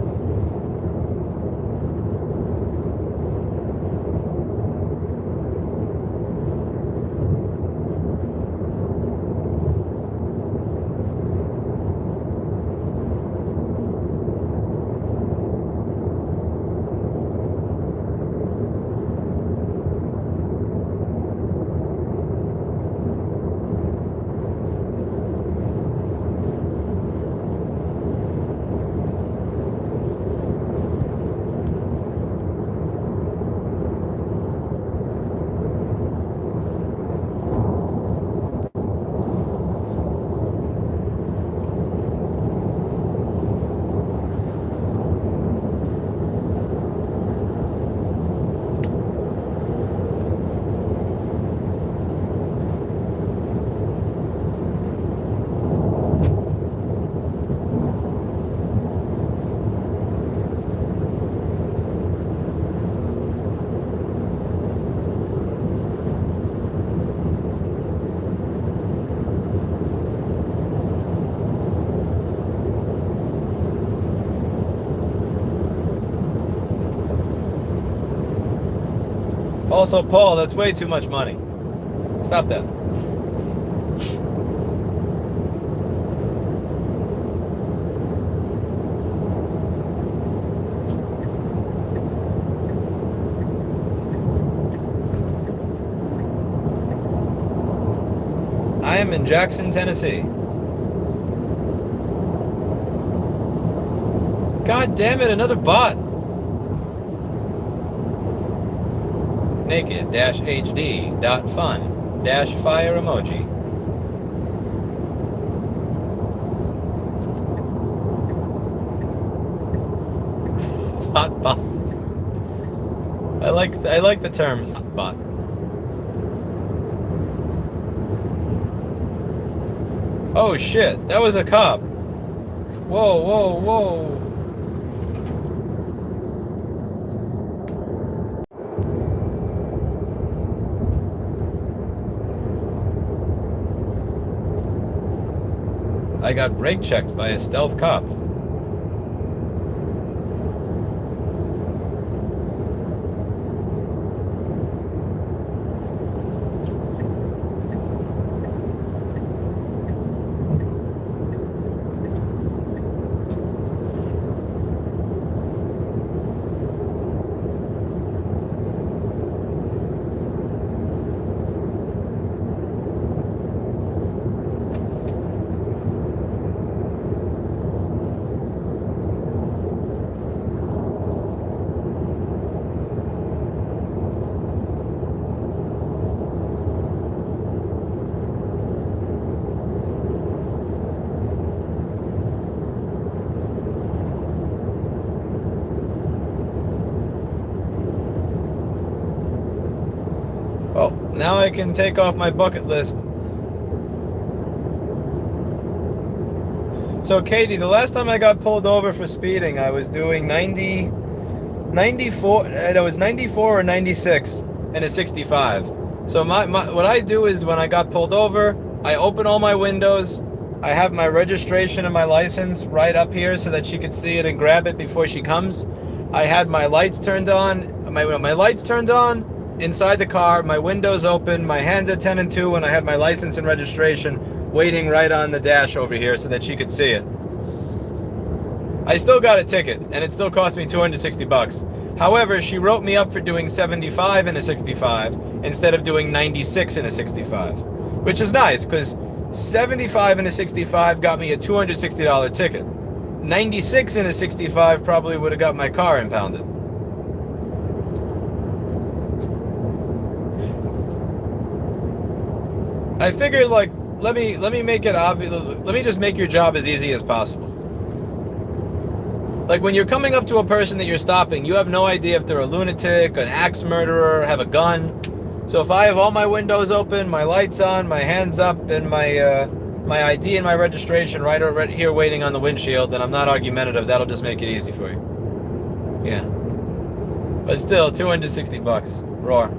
Also, Paul, that's way too much money. Stop that. I am in Jackson, Tennessee. God damn it, another bot. Naked-hd.fun-fire emoji. Thought bot. I like the term thought bot. Oh shit, that was a cop. Whoa, whoa, whoa. I got brake checked by a stealth cop. Oh, now I can take off my bucket list. So Katie, the last time I got pulled over for speeding, I was doing 94 or 96 in a 65. So what I do is when I got pulled over, I open all my windows. I have my registration and my license right up here so that she could see it and grab it before she comes. I had my lights turned on, my lights turned on, inside the car, my windows open, my hands at 10 and 2 when I had my license and registration waiting right on the dash over here so that she could see it. I still got a ticket, and it still cost me $260. However, she wrote me up for doing 75 in a 65 instead of doing 96 in a 65, which is nice because 75 in a 65 got me a $260 ticket. 96 in a 65 probably would have got my car impounded. I figured, like, let me make it obvious. Let me just make your job as easy as possible. Like, when you're coming up to a person that you're stopping, you have no idea if they're a lunatic, an axe murderer, have a gun. So if I have all my windows open, my lights on, my hands up, and my ID and my registration right here waiting on the windshield, then I'm not argumentative. That'll just make it easy for you. Yeah. But still, $260. Roar.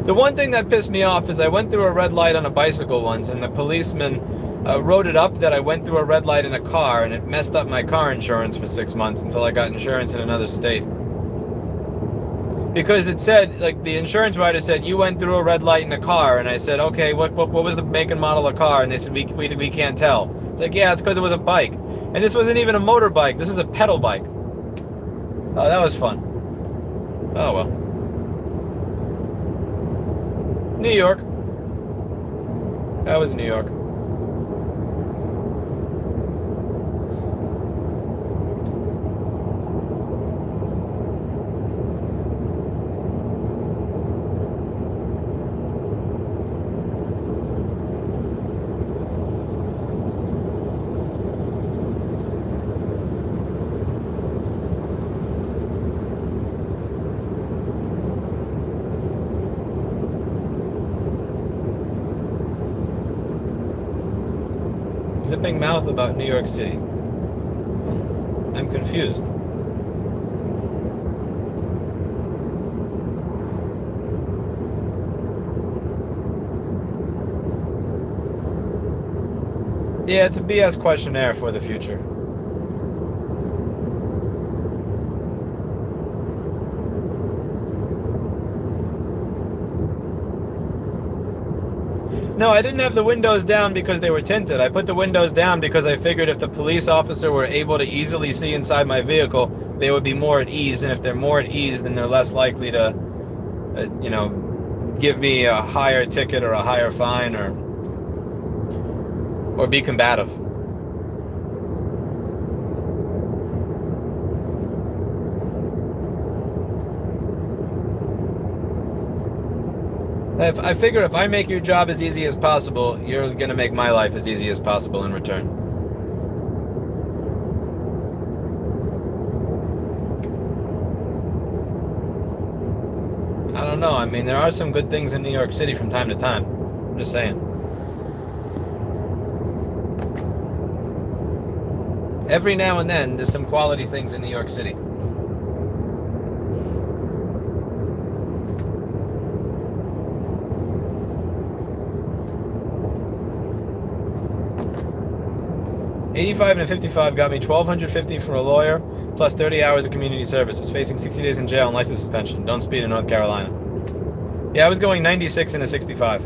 The one thing that pissed me off is I went through a red light on a bicycle once, and the policeman wrote it up that I went through a red light in a car, and it messed up my car insurance for 6 months until I got insurance in another state. Because it said, like, the insurance writer said, you went through a red light in a car, and I said, okay, what was the make and model of car? And they said, we can't tell. It's like, yeah, it's because it was a bike. And this wasn't even a motorbike, this was a pedal bike. Oh, that was fun. Oh, well. New York. That was New York. Zipping mouth about New York City. I'm confused. Yeah, it's a BS questionnaire for the future. No, I didn't have the windows down because they were tinted. I put the windows down because I figured if the police officer were able to easily see inside my vehicle, they would be more at ease. And if they're more at ease, then they're less likely to, give me a higher ticket or a higher fine or be combative. I figure if I make your job as easy as possible, you're going to make my life as easy as possible in return. I don't know. I mean, there are some good things in New York City from time to time. I'm just saying. Every now and then, there's some quality things in New York City. $85 and a $55 got me $1,250 for a lawyer, plus 30 hours of community service. Was facing 60 days in jail and license suspension. Don't speed in North Carolina. Yeah, I was going 96 and a 65.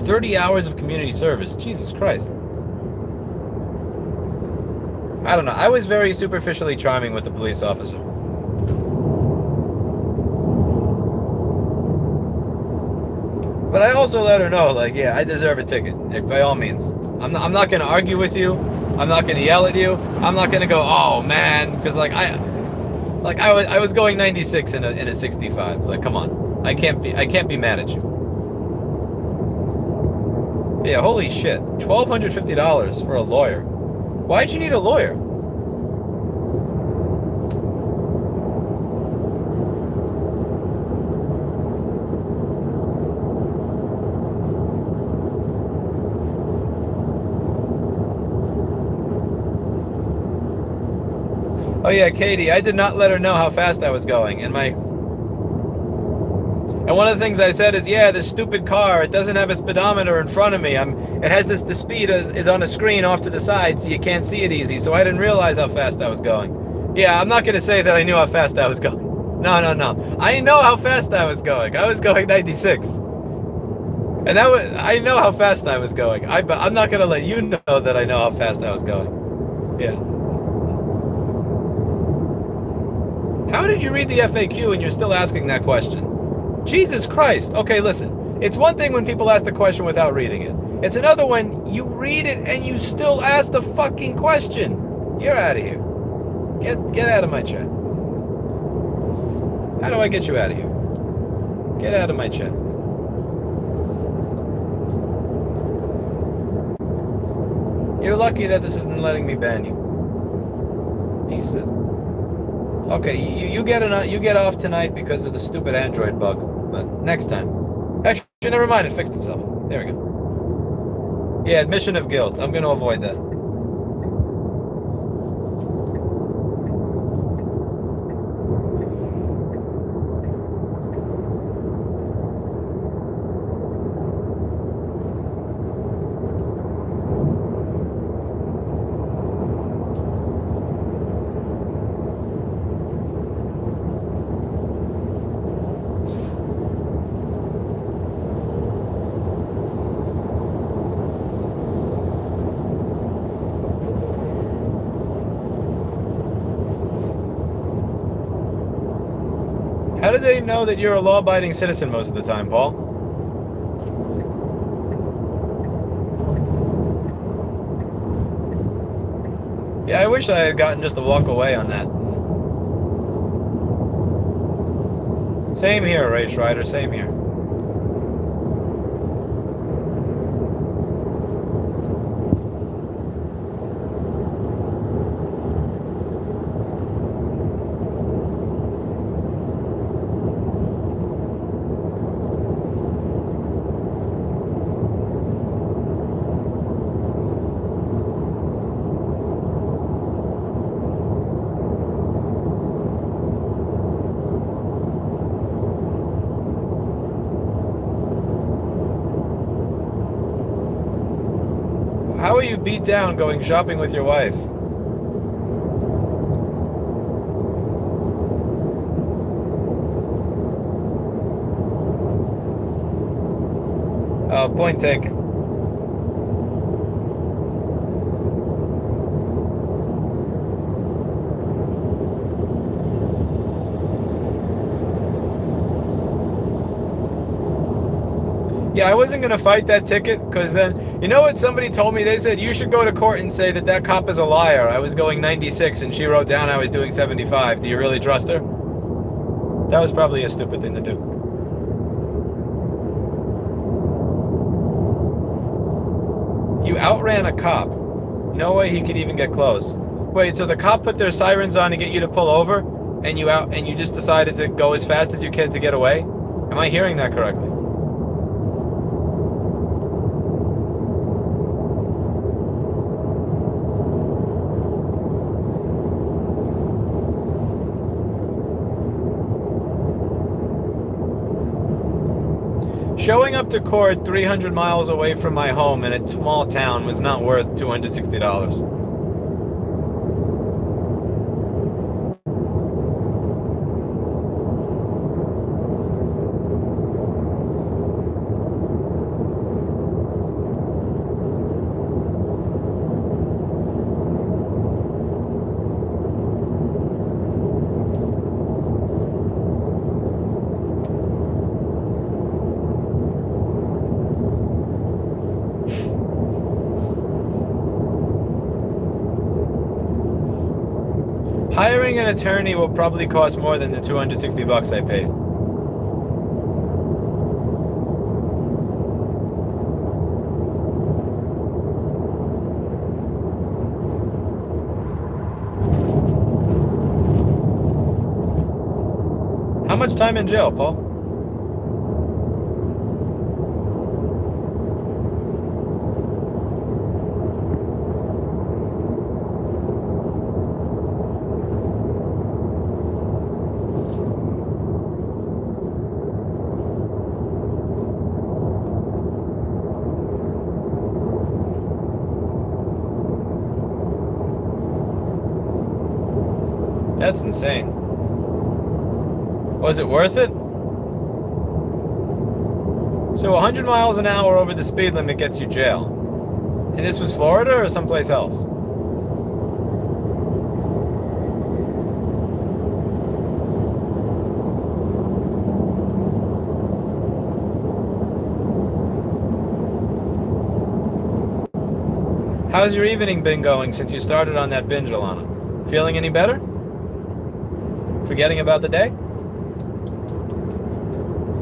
30 hours of community service. Jesus Christ. I don't know. I was very superficially charming with the police officer. But I also let her know, like, yeah, I deserve a ticket, like, by all means. I'm not going to argue with you. I'm not going to yell at you. I'm not going to go, oh man, because I was going 96 in a 65. Like, come on, I can't be mad at you. Yeah, holy shit, $1,250 for a lawyer. Why'd you need a lawyer? Oh yeah, Katie, I did not let her know how fast I was going, and And one of the things I said is, yeah, this stupid car, it doesn't have a speedometer in front of me. It has the speed is on a screen off to the side, so you can't see it easy. So I didn't realize how fast I was going. Yeah, I'm not going to say that I knew how fast I was going. No, no, no. I know how fast I was going. I was going 96. And I know how fast I was going. I'm not going to let you know that I know how fast I was going. Yeah. How did you read the FAQ and you're still asking that question? Jesus Christ. Okay, listen. It's one thing when people ask the question without reading it. It's another when you read it and you still ask the fucking question. You're out of here. Get out of my chat. How do I get you out of here? Get out of my chat. You're lucky that this isn't letting me ban you. Piece of... Okay, you get off tonight because of the stupid Android bug. But next time. Actually, never mind. It fixed itself. There we go. Yeah, admission of guilt. I'm going to avoid that. How do they know that you're a law-abiding citizen most of the time, Paul? Yeah, I wish I had gotten just a walk away on that. Same here, Race Rider, same here. How are you beat down going shopping with your wife? Oh, point taken. Yeah, I wasn't going to fight that ticket because then, you know what somebody told me? They said, you should go to court and say that that cop is a liar. I was going 96 and she wrote down I was doing 75. Do you really trust her? That was probably a stupid thing to do. You outran a cop. No way he could even get close. Wait, so the cop put their sirens on to get you to pull over and you just decided to go as fast as you can to get away? Am I hearing that correctly? Showing up to court 300 miles away from my home in a small town was not worth $260. Hiring an attorney will probably cost more than the $260 I paid. How much time in jail, Paul? That's insane. Was it worth it? So 100 miles an hour over the speed limit gets you jail. And this was Florida or someplace else? How's your evening been going since you started on that binge, Alana? Feeling any better? Forgetting about the day?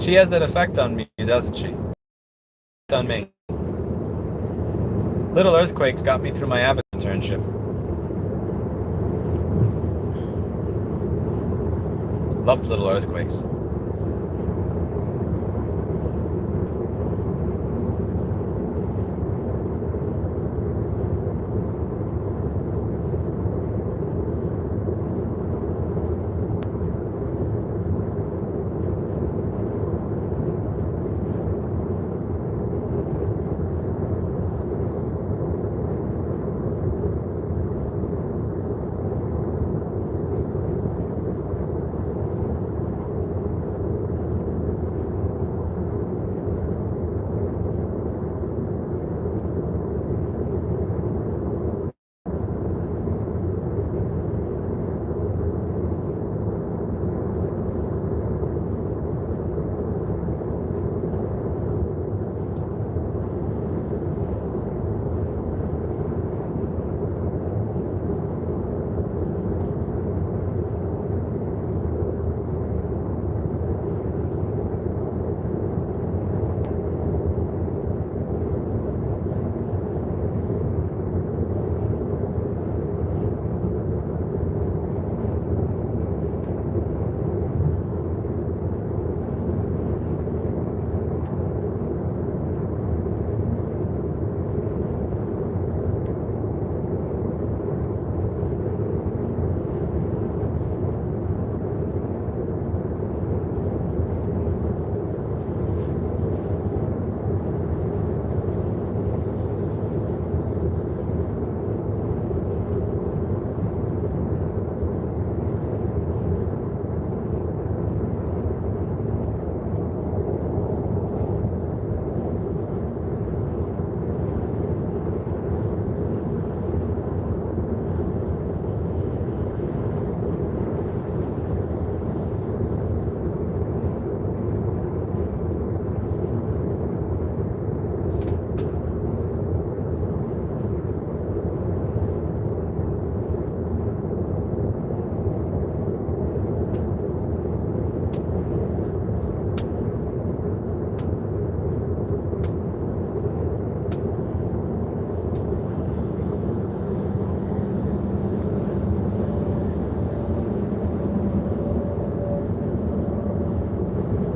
She has that effect on me, doesn't she? On me. Little earthquakes got me through my Avid internship. Loved little earthquakes.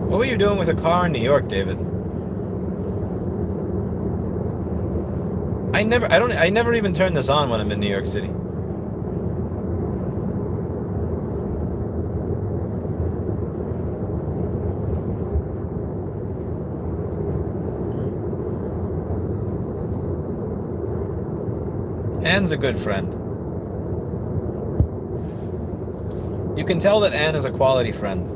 What were you doing with a car in New York, David? I never even turn this on when I'm in New York City. Anne's a good friend. You can tell that Anne is a quality friend.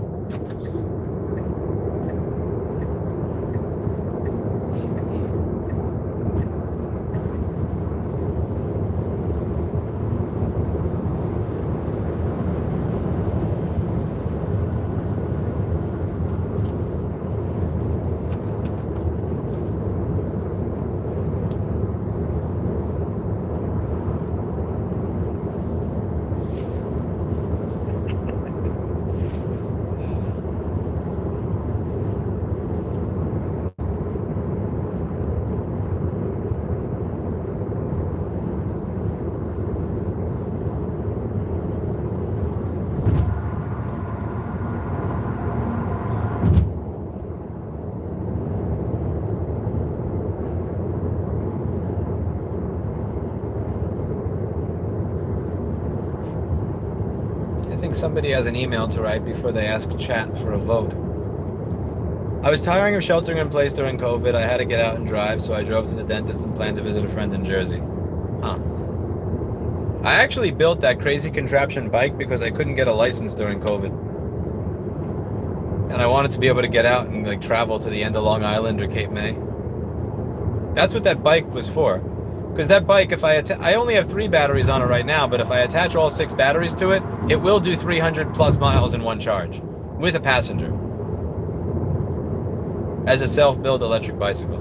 I think somebody has an email to write before they ask chat for a vote. I was tiring of sheltering in place during COVID. I had to get out and drive, so I drove to the dentist and planned to visit a friend in Jersey. Huh. I actually built that crazy contraption bike because I couldn't get a license during COVID. And I wanted to be able to get out and like travel to the end of Long Island or Cape May. That's what that bike was for. Because that bike, if I only have 3 batteries on it right now, but if I attach all 6 batteries to it, it will do 300 plus miles in one charge with a passenger as a self-built electric bicycle.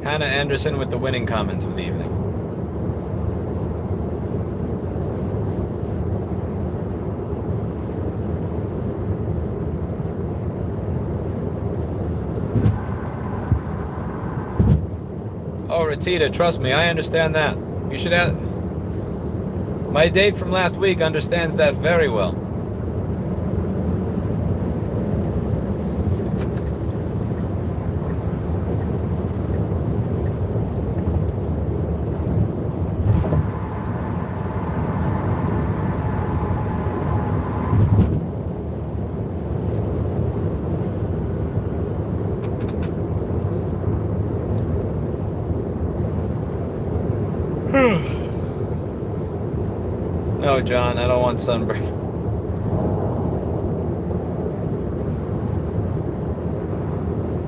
Hannah Anderson with the winning comments of the evening. Oh, Ratita, trust me, I understand that. You should have... My date from last week understands that very well. No, John, I don't want sunburn.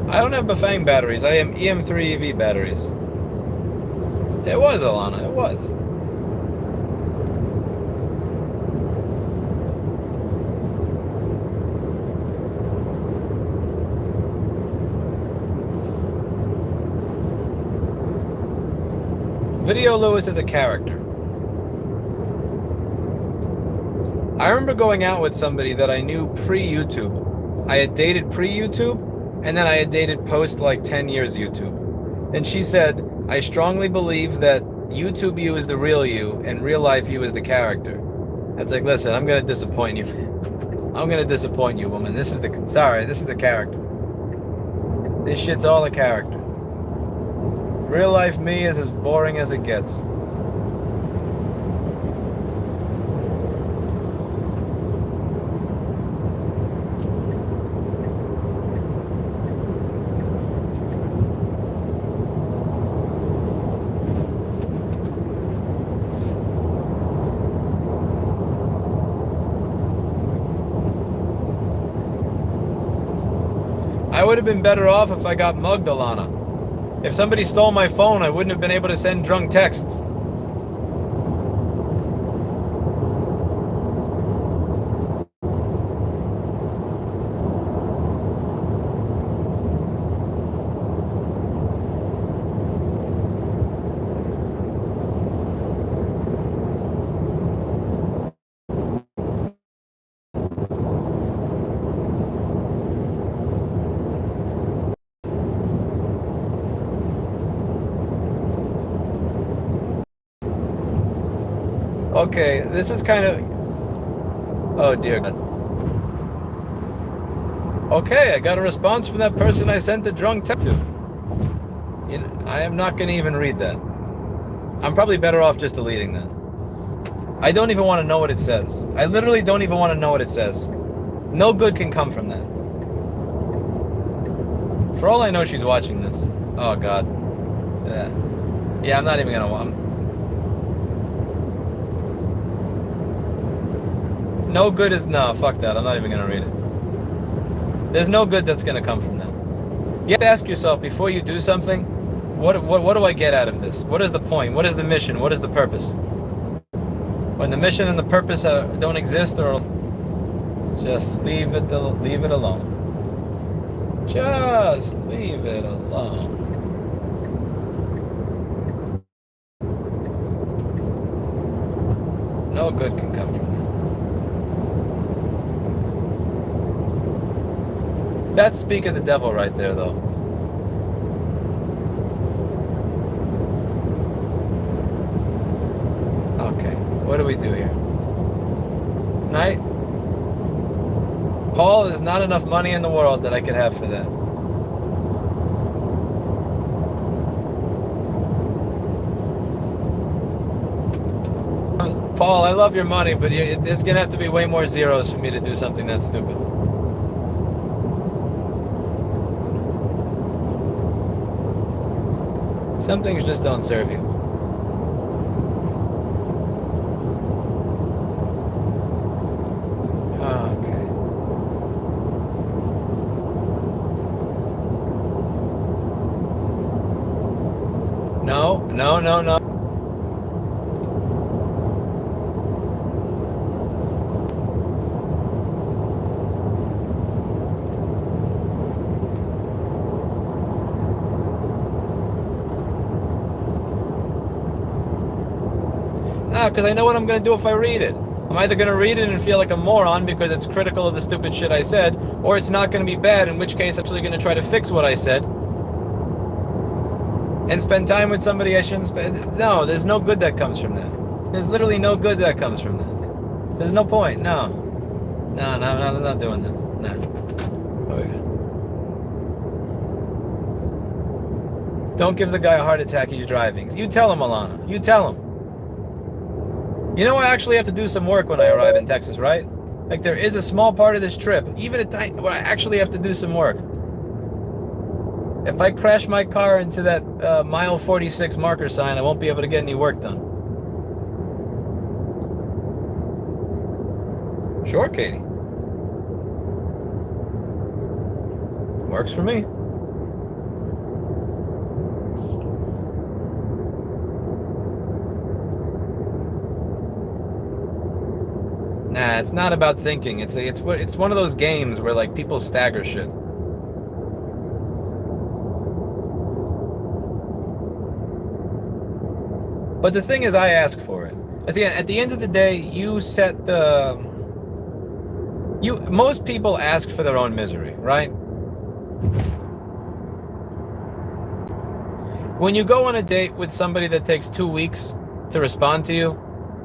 I don't have Bafang batteries. I have EM3 EV batteries. It was, Alana. It was. Video Lewis is a character. I remember going out with somebody that I knew pre-YouTube. I had dated pre-YouTube, and then I had dated post like 10 years YouTube. And she said, I strongly believe that YouTube you is the real you, and real life you is the character. It's like, listen, I'm gonna disappoint you. I'm gonna disappoint you, woman. This is a character. This shit's all a character. Real life me is as boring as it gets. I would have been better off if I got mugged, Alana. If somebody stole my phone, I wouldn't have been able to send drunk texts. Okay, this is kind of... Oh, dear God. Okay, I got a response from that person I sent the drunk text to. You know, I am not going to even read that. I'm probably better off just deleting that. I don't even want to know what it says. I literally don't even want to know what it says. No good can come from that. For all I know, she's watching this. Oh, God. Yeah, I'm not even going to... No good is... No, fuck that. I'm not even going to read it. There's no good that's going to come from that. You have to ask yourself, before you do something, what do I get out of this? What is the point? What is the mission? What is the purpose? When the mission and the purpose don't exist, or just leave it alone. Just leave it alone. No good can come from that. That's speak of the devil right there, though. Okay, what do we do here? Night? Paul, there's not enough money in the world that I could have for that. Paul, I love your money, but there's gonna have to be way more zeros for me to do something that stupid. Some things just don't serve you. Okay. No. No, because I know what I'm going to do if I read it. I'm either going to read it and feel like a moron because it's critical of the stupid shit I said, or it's not going to be bad, in which case I'm actually going to try to fix what I said and spend time with somebody I shouldn't spend. No, there's no good that comes from that. There's literally no good that comes from that. There's no point. No, I'm not doing that. No. Okay. Don't give the guy a heart attack. He's driving. You tell him, Alana. You tell him. You know, I actually have to do some work when I arrive in Texas, right? Like, there is a small part of this trip, even a tiny, where I actually have to do some work. If I crash my car into that mile 46 marker sign, I won't be able to get any work done. Sure, Katie. Works for me. Nah, it's not about thinking. It's one of those games where like people stagger shit. But the thing is, I ask for it. At the end of the day, you set the. Most people ask for their own misery, right? When you go on a date with somebody that takes 2 weeks to respond to you,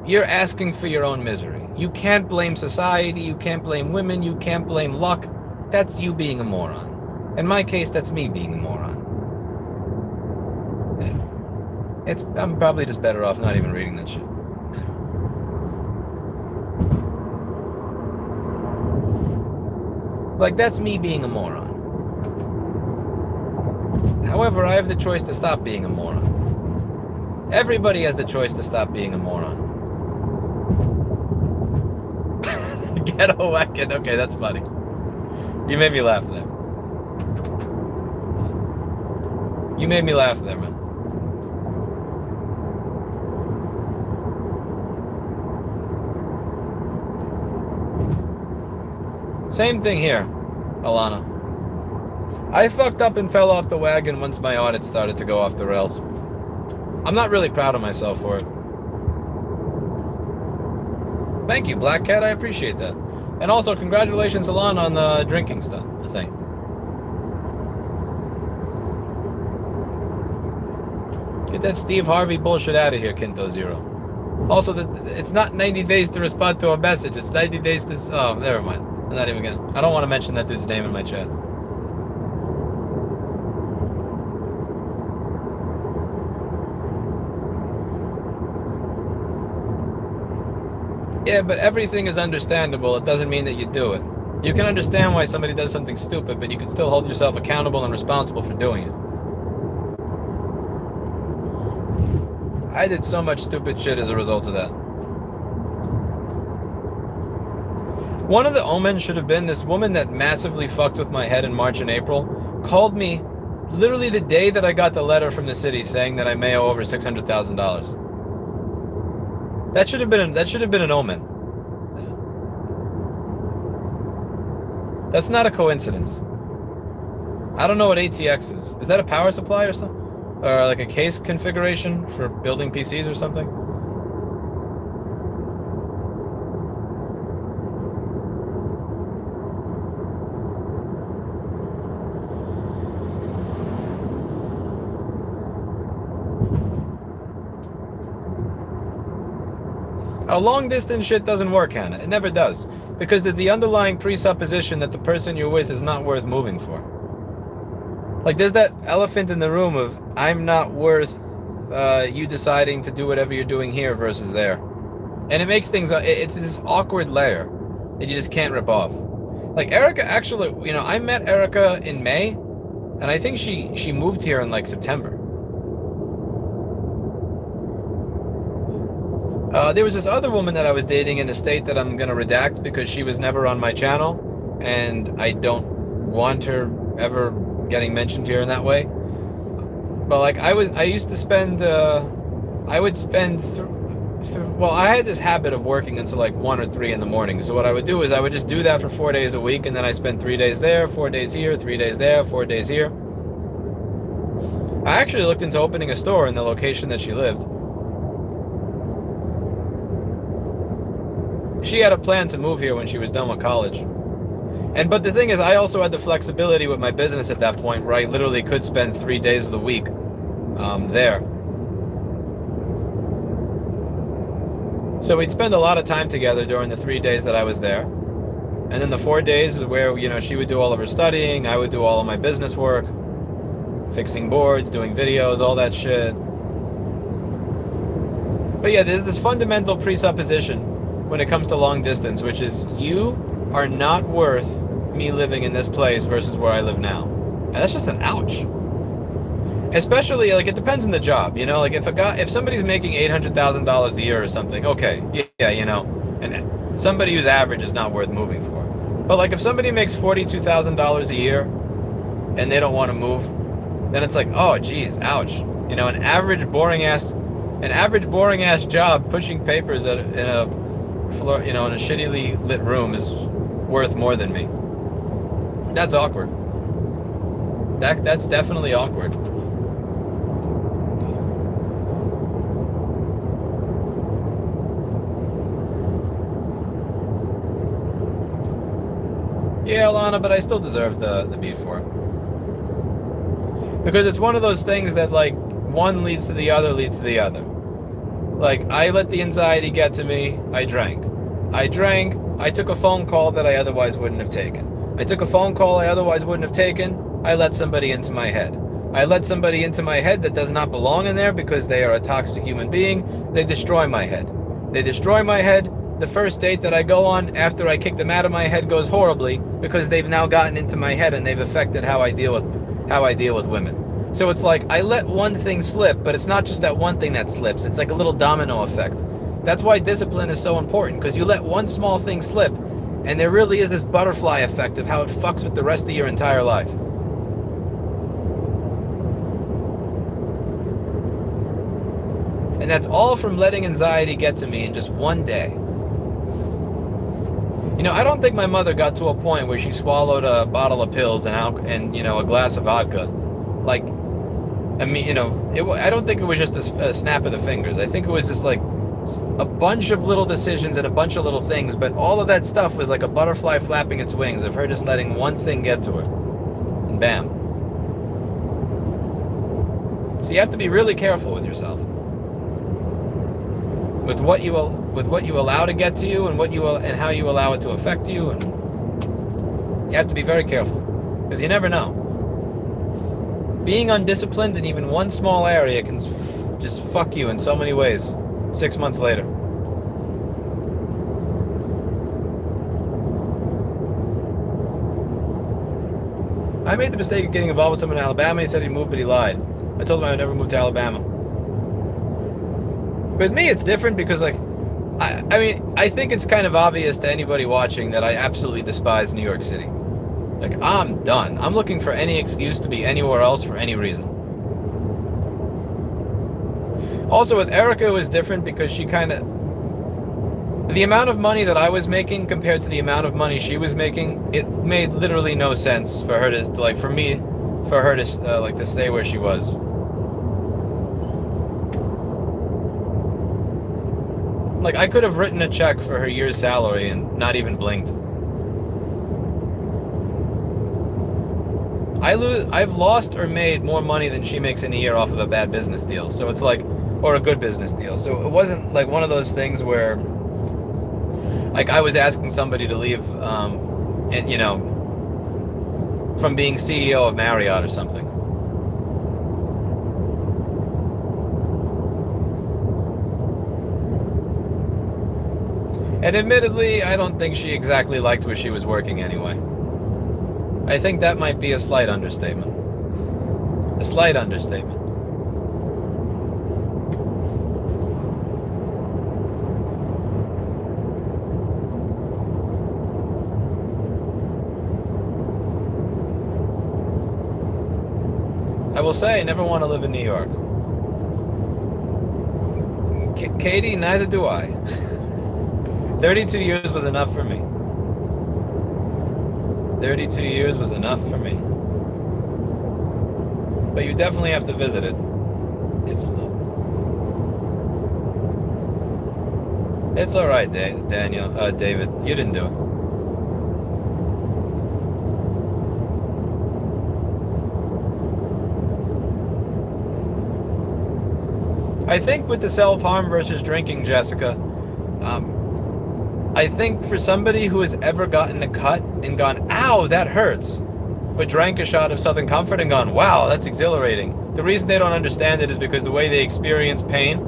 you're asking for your own misery. You can't blame society, you can't blame women, you can't blame luck. That's you being a moron. In my case, that's me being a moron. I'm probably just better off not even reading that shit. Like, that's me being a moron. However, I have the choice to stop being a moron. Everybody has the choice to stop being a moron. Ghetto wagon. Okay, that's funny. You made me laugh there. You made me laugh there, man. Same thing here, Alana. I fucked up and fell off the wagon once my audit started to go off the rails. I'm not really proud of myself for it. Thank you, Black Cat. I appreciate that. And also, congratulations, Alana, on the drinking stuff, I think. Get that Steve Harvey bullshit out of here, Kinto Zero. Also, it's not 90 days to respond to a message. It's 90 days to... Oh, never mind. I'm not even gonna... I don't want to mention that dude's name in my chat. Yeah, but everything is understandable. It doesn't mean that you do it. You can understand why somebody does something stupid, but you can still hold yourself accountable and responsible for doing it. I did so much stupid shit as a result of that. One of the omens should have been this woman that massively fucked with my head in March and April called me literally the day that I got the letter from the city saying that I may owe over $600,000. That should have been an omen. That's not a coincidence. I don't know what ATX is. Is that a power supply or something? Or like a case configuration for building PCs or something? Long distance shit doesn't work, Hannah. It never does. Because of the underlying presupposition that the person you're with is not worth moving for. Like, there's that elephant in the room of, I'm not worth you deciding to do whatever you're doing here versus there. And it makes things, it's this awkward layer that you just can't rip off. Like, Erica actually, you know, I met Erica in May, and I think she moved here in, like, September. There was this other woman that I was dating in a state that I'm gonna redact because she was never on my channel, and I don't want her ever getting mentioned here in that way. But like I used to spend, I would spend, well, I had this habit of working until like 1 or 3 in the morning. So what I would do is I would just do that for 4 days a week, and then I spent 3 days there, 4 days here, 3 days there, 4 days here. I actually looked into opening a store in the location that she lived. She had a plan to move here when she was done with college. But the thing is, I also had the flexibility with my business at that point where I literally could spend 3 days of the week there. So we'd spend a lot of time together during the 3 days that I was there. And then the 4 days is where, you know, she would do all of her studying, I would do all of my business work, fixing boards, doing videos, all that shit. But yeah, there's this fundamental presupposition when it comes to long distance, which is you are not worth me living in this place versus where I live now. And that's just an ouch. Especially, like, it depends on the job, you know, like if somebody's making $800,000 a year or something, okay, yeah, you know, and somebody who's average is not worth moving for. But like if somebody makes $42,000 a year and they don't want to move, then it's like, oh geez, ouch. You know, an average boring ass job pushing papers in a floor, you know, in a shittily lit room is worth more than me. That's awkward. That's definitely awkward. Yeah, Alana, but I still deserve the beat for it. Because it's one of those things that, like, one leads to the other, leads to the other. Like, I let the anxiety get to me, I drank. I took a phone call that I otherwise wouldn't have taken. I took a phone call I otherwise wouldn't have taken, I let somebody into my head. I let somebody into my head that does not belong in there because they are a toxic human being. They destroy my head. They destroy my head. The first date that I go on after I kick them out of my head goes horribly because they've now gotten into my head and they've affected how I deal with women. So it's like I let one thing slip, but it's not just that one thing that slips. It's like a little domino effect. That's why discipline is so important, because you let one small thing slip and there really is this butterfly effect of how it fucks with the rest of your entire life. And that's all from letting anxiety get to me in just one day. You know, I don't think my mother got to a point where she swallowed a bottle of pills and you know, a glass of vodka. Like, I mean, you know, I don't think it was just a snap of the fingers. I think it was just like a bunch of little decisions and a bunch of little things, but all of that stuff was like a butterfly flapping its wings of her just letting one thing get to her. And bam. So you have to be really careful with yourself. With what you allow to get to you and how you allow it to affect you, and you have to be very careful because you never know. Being undisciplined in even one small area can just fuck you in so many ways 6 months later. I made the mistake of getting involved with someone in Alabama. He said he'd move, but he lied. I told him I would never move to Alabama. With me, it's different because, like, I mean, I think it's kind of obvious to anybody watching that I absolutely despise New York City. Like, I'm done. I'm looking for any excuse to be anywhere else for any reason. Also, with Erica, it was different because she kind of... The amount of money that I was making compared to the amount of money she was making, it made literally no sense for her to, like, for her to, like, to stay where she was. Like, I could have written a check for her year's salary and not even blinked. I've lost or made more money than she makes in a year off of a bad business deal. So it's like, or a good business deal. So it wasn't like one of those things where, like, I was asking somebody to leave, and, you know, from being CEO of Marriott or something. And admittedly, I don't think she exactly liked where she was working anyway. I think that might be a slight understatement. A slight understatement. I will say I never want to live in New York. Katie, neither do I. 32 years was enough for me. 32 years was enough for me. But you definitely have to visit it. It's all right, David. You didn't do it. I think with the self-harm versus drinking, Jessica, I think for somebody who has ever gotten a cut and gone, ow, that hurts, but drank a shot of Southern Comfort and gone, wow, that's exhilarating. The reason they don't understand it is because the way they experience pain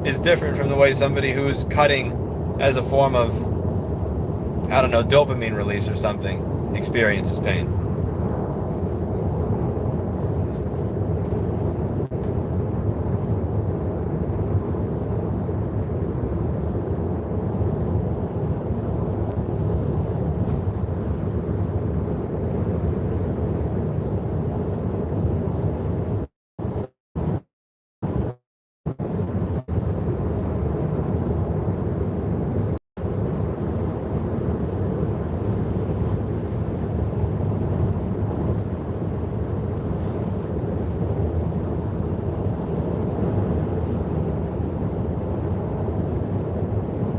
is different from the way somebody who's cutting as a form of, I don't know, dopamine release or something experiences pain.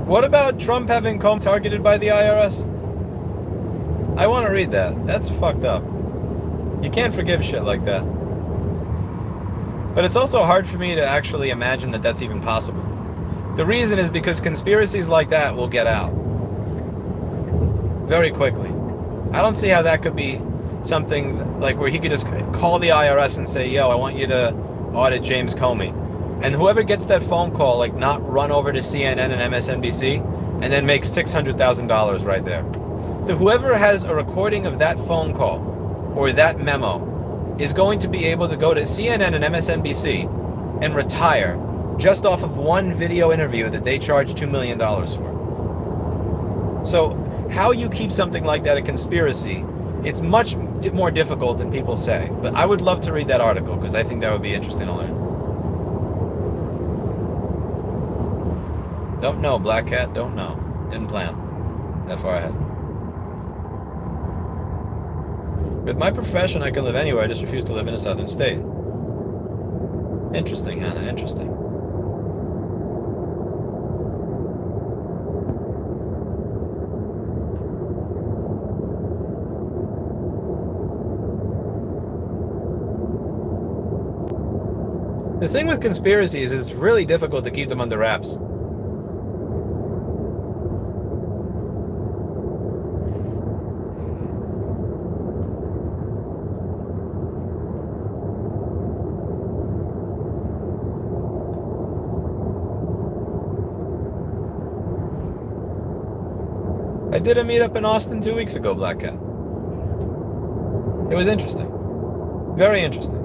What about Trump having Comey targeted by the IRS? I want to read that. That's fucked up. You can't forgive shit like that. But it's also hard for me to actually imagine that that's even possible. The reason is because conspiracies like that will get out very quickly. I don't see how that could be something like where he could just call the IRS and say, yo, I want you to audit James Comey. And whoever gets that phone call, like, not run over to CNN and MSNBC and then make $600,000 right there. So whoever has a recording of that phone call or that memo is going to be able to go to CNN and MSNBC and retire just off of one video interview that they charged $2 million for. So how you keep something like that a conspiracy, it's much more difficult than people say. But I would love to read that article because I think that would be interesting to learn. Don't know, Black Cat, don't know. Didn't plan that far ahead. With my profession, I can live anywhere. I just refuse to live in a southern state. Interesting, Hannah, interesting. The thing with conspiracies is it's really difficult to keep them under wraps. I did a meetup in Austin 2 weeks ago, Black Cat. It was interesting. Very interesting.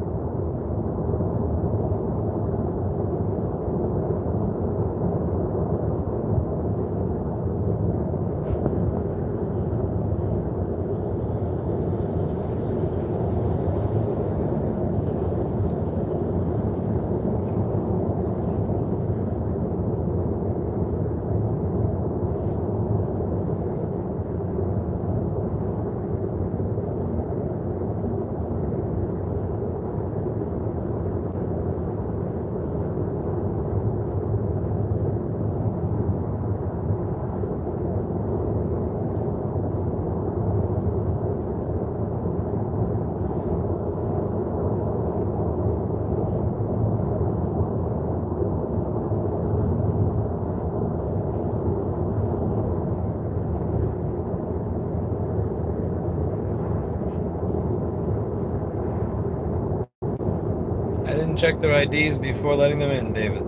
Check their IDs before letting them in, David.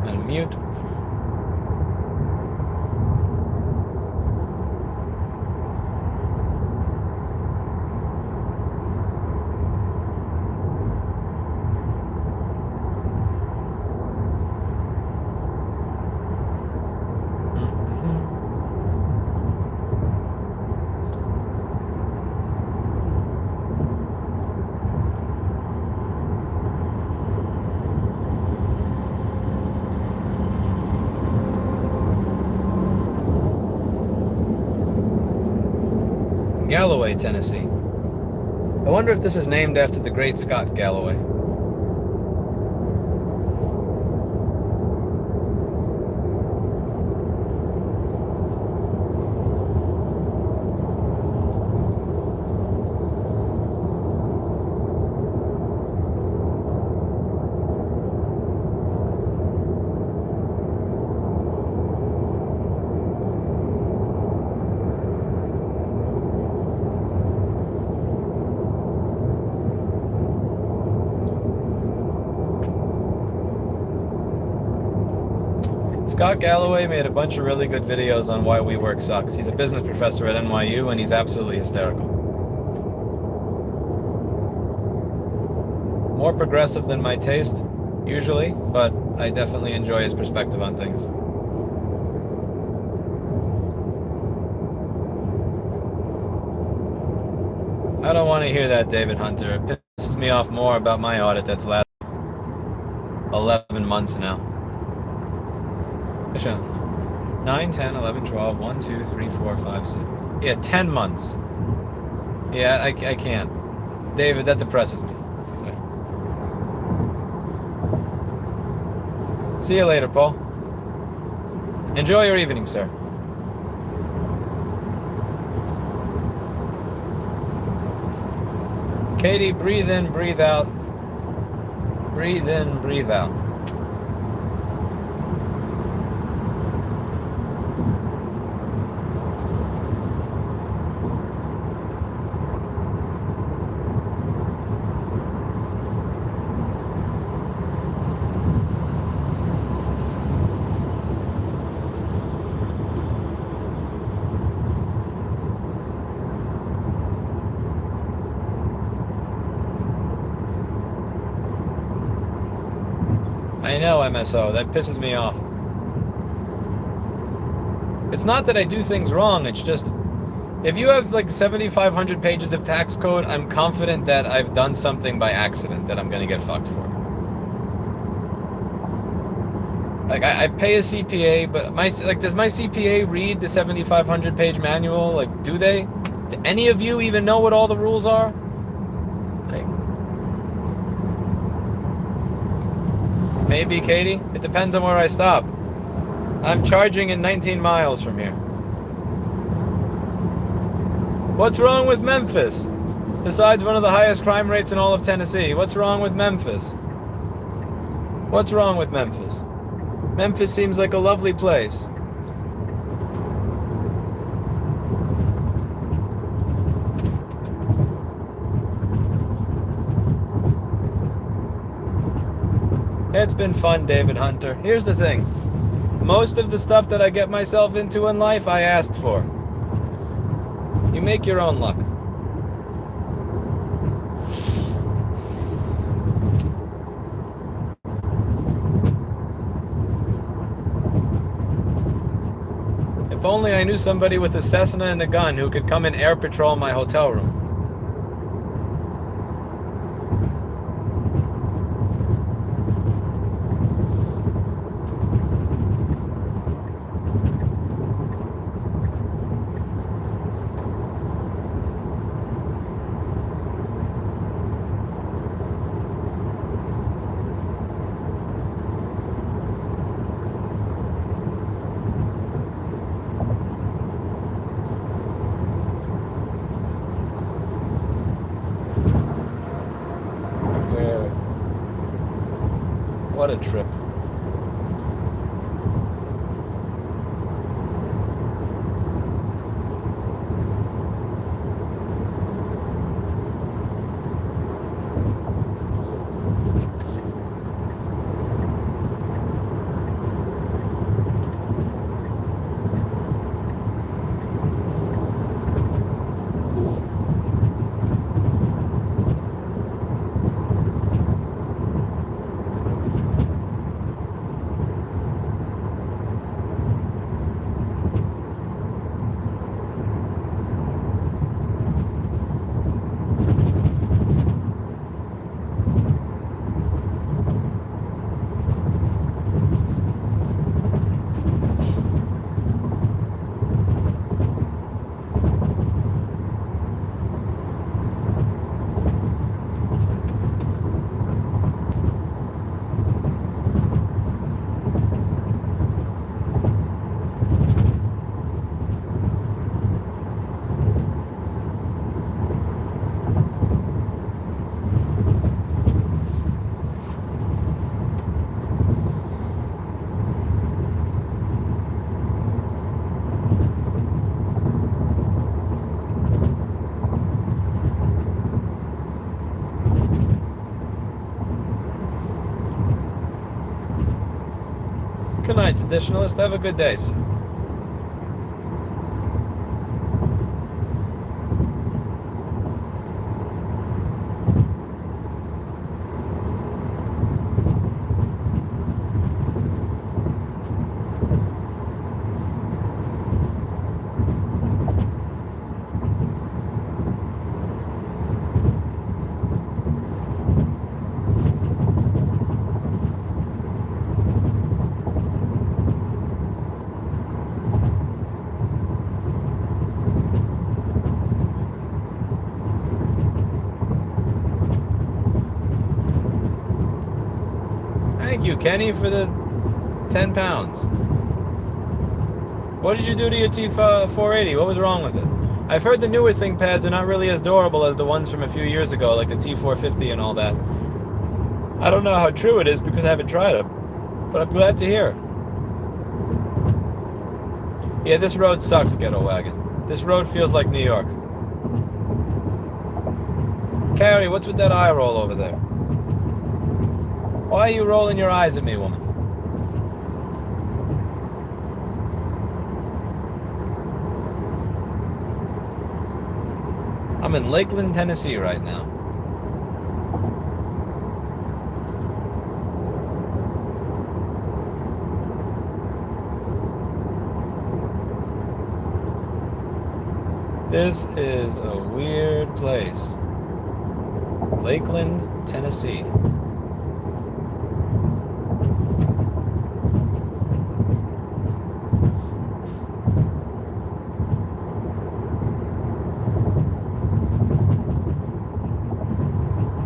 Unmute. Galloway, Tennessee. I wonder if this is named after the great Scott Galloway. Scott Galloway made a bunch of really good videos on why WeWork sucks. He's a business professor at NYU, and he's absolutely hysterical. More progressive than my taste, usually, but I definitely enjoy his perspective on things. I don't want to hear that, David Hunter. It pisses me off more about my audit that's lasted 11 months now. 9, 10, 11, 12, 1, 2, 3, 4, 5, 6. Yeah, 10 months. Yeah, I can't. David, that depresses me. Sorry. See you later, Paul. Enjoy your evening, sir. Katie, breathe in, breathe out. Breathe in, breathe out. I know, MSO, that pisses me off. It's not that I do things wrong, it's just, if you have like 7,500 pages of tax code, I'm confident that I've done something by accident that I'm gonna get fucked for. Like, I pay a CPA, but does my CPA read the 7,500 page manual? Like, do they? Do any of you even know what all the rules are? Like, maybe, Katie. It depends on where I stop. I'm charging in 19 miles from here. What's wrong with Memphis? Besides one of the highest crime rates in all of Tennessee. What's wrong with Memphis? What's wrong with Memphis? Memphis seems like a lovely place. It's been fun, David Hunter. Here's the thing. Most of the stuff that I get myself into in life, I asked for. You make your own luck. If only I knew somebody with a Cessna and a gun who could come and air patrol my hotel room. What a trip. Good night, additionalist. Have a good day, sir. Thank you, Kenny, for the 10 pounds. What did you do to your T480? What was wrong with it? I've heard the newer ThinkPads are not really as durable as the ones from a few years ago, like the T450 and all that. I don't know how true it is because I haven't tried it, but I'm glad to hear. Yeah, this road sucks, Ghetto Wagon. This road feels like New York. Carrie, what's with that eye roll over there? Why are you rolling your eyes at me, woman? I'm in Lakeland, Tennessee right now. This is a weird place. Lakeland, Tennessee.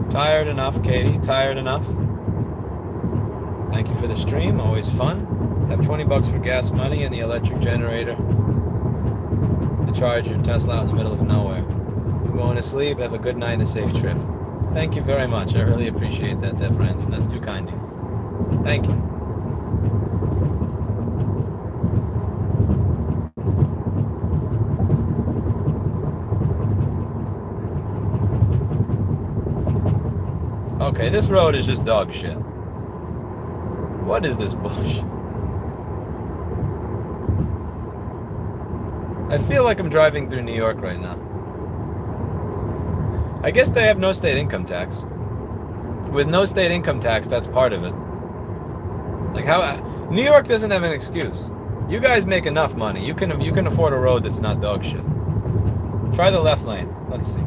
Tired enough, Katie. Tired enough. Thank you for the stream. Always fun. Have 20 bucks for gas money and the electric generator. The charge your Tesla out in the middle of nowhere. You're going to sleep. Have a good night and a safe trip. Thank you very much. I really appreciate that, Deb Brandon. That's too kind of you. Thank you. Okay, this road is just dog shit. What is this bullshit? I feel like I'm driving through New York right now. I guess they have no state income tax. With no state income tax, that's part of it. Like how New York doesn't have an excuse. You guys make enough money. You can afford a road that's not dog shit. Try the left lane. Let's see.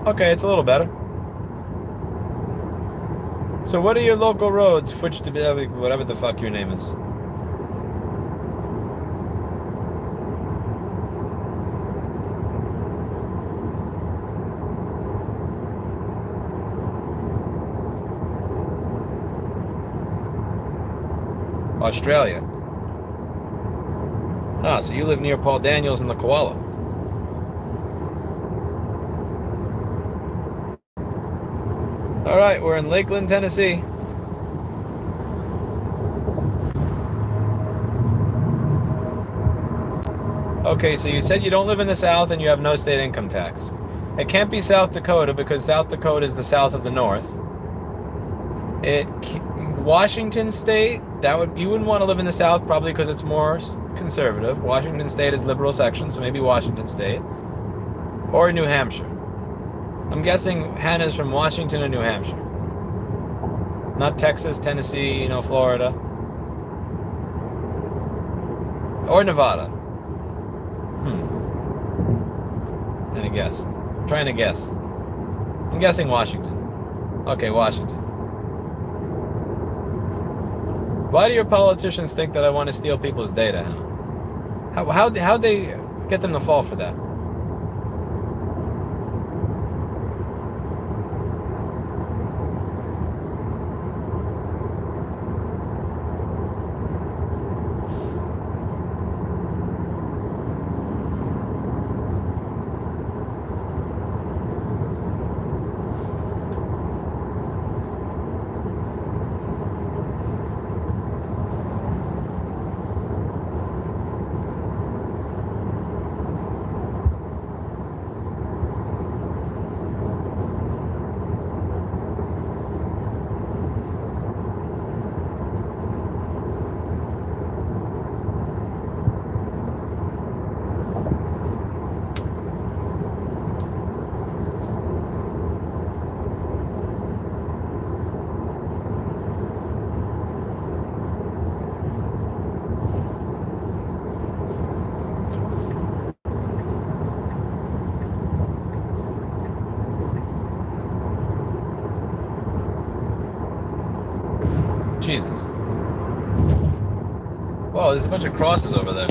Okay, it's a little better. So what are your local roads? Which to be whatever the fuck your name is. Australia. Ah, so you live near Paul Daniels and the koala. All right, we're in Lakeland, Tennessee. Okay, so you said you don't live in the South and you have no state income tax. It can't be South Dakota because South Dakota is the south of the North. Washington State, you wouldn't want to live in the South probably because it's more conservative. Washington State is liberal section, so maybe Washington State. Or New Hampshire. I'm guessing Hannah's from Washington or New Hampshire. Not Texas, Tennessee, Florida. Or Nevada. Trying to guess. Trying to guess. I'm guessing Washington. Okay, Washington. Why do your politicians think that I want to steal people's data, Hannah? How'd they get them to fall for that? Jesus. Whoa, there's a bunch of crosses over there.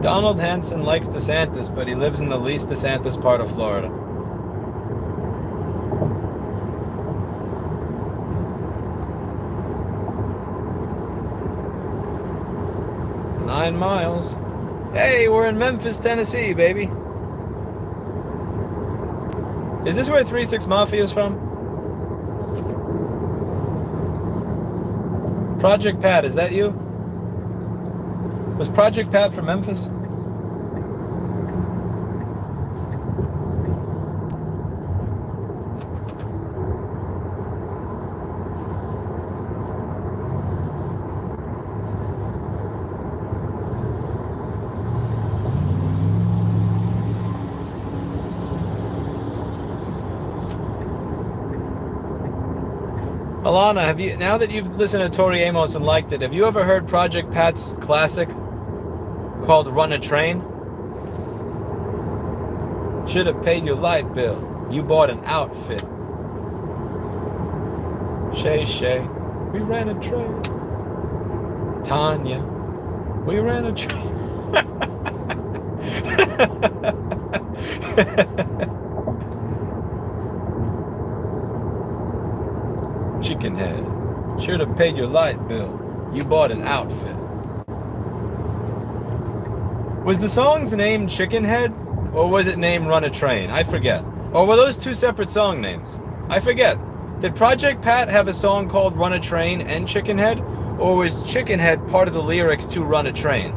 Donald Hanson likes DeSantis, but he lives in the least DeSantis part of Florida. Nine miles. Hey, we're in Memphis, Tennessee, baby. Is this where 3-6 Mafia is from? Project Pat, is that you? Was Project Pat from Memphis? Alana, have you, now that you've listened to Tori Amos and liked it, have you ever heard Project Pat's classic called Run a Train? Should have paid your light bill. You bought an outfit. Shay, we ran a train. Tanya, we ran a train. Chicken head. Should have paid your light bill. You bought an outfit. Was the song's name Chicken Head? Or was it named Run a Train? I forget. Or were those two separate song names? I forget. Did Project Pat have a song called Run a Train and Chicken Head? Or was Chicken Head part of the lyrics to Run a Train?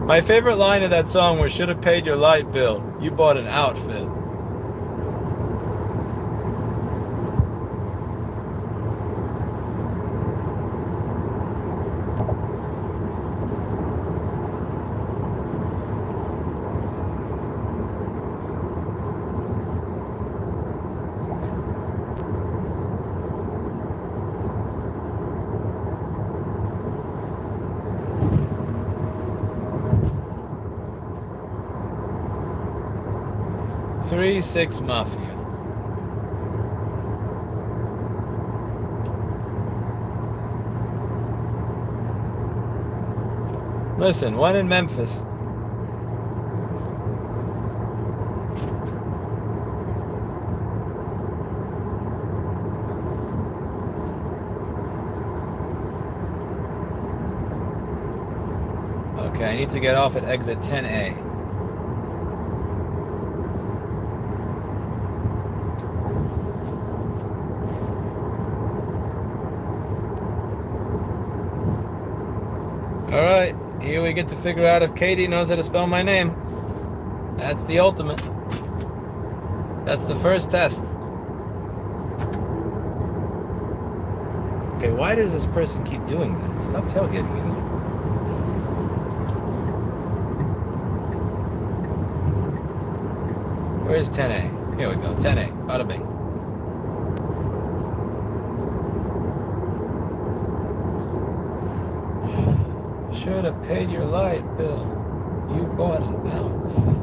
My favorite line of that song was, should have paid your light bill. You bought an outfit. Three, 6 Mafia. Listen, one in Memphis. Okay, I need to get off at exit 10A. Alright, here we get to figure out if Katie knows how to spell my name. That's the ultimate. That's the first test. Okay, why does this person keep doing that? Stop tailgating me though. Where's 10A? Here we go, 10A, bada bing. Should have paid your light bill. You bought an outfit.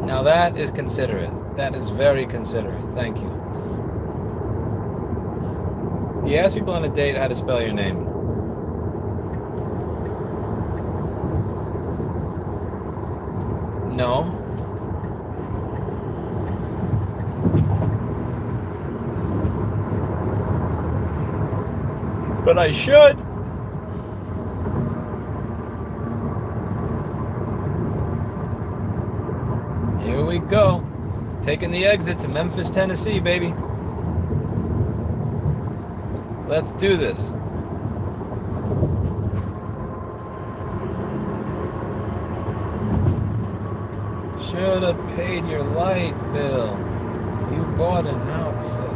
Now that is considerate. That is very considerate. Thank you. You ask people on a date how to spell your name. No. But I should. Here we go. Taking the exit to Memphis, Tennessee, baby. Let's do this. Should have paid your light bill. You bought an outfit.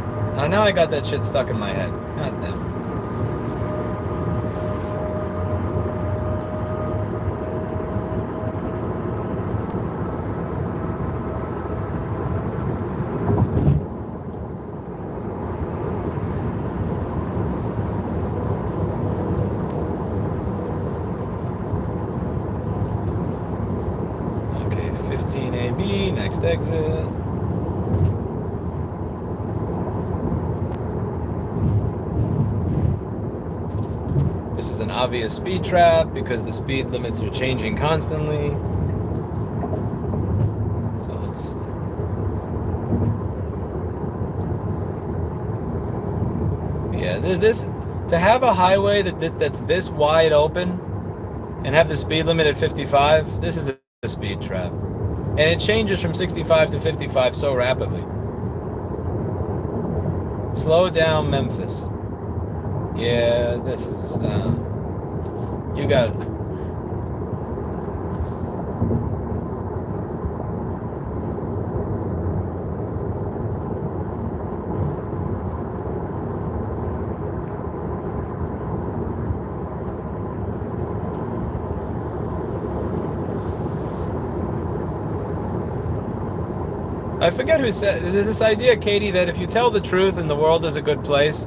Now I got that shit stuck in my head. God damn it. 15AB, next exit. This is an obvious speed trap because the speed limits are changing constantly. So let's... Yeah, this to have a highway that's this wide open and have the speed limit at 55, this is a speed trap. And it changes from 65 to 55 so rapidly. Slow down, Memphis. Yeah, this is, you got it. I forget who said, there's this idea, Katie, that if you tell the truth and the world is a good place,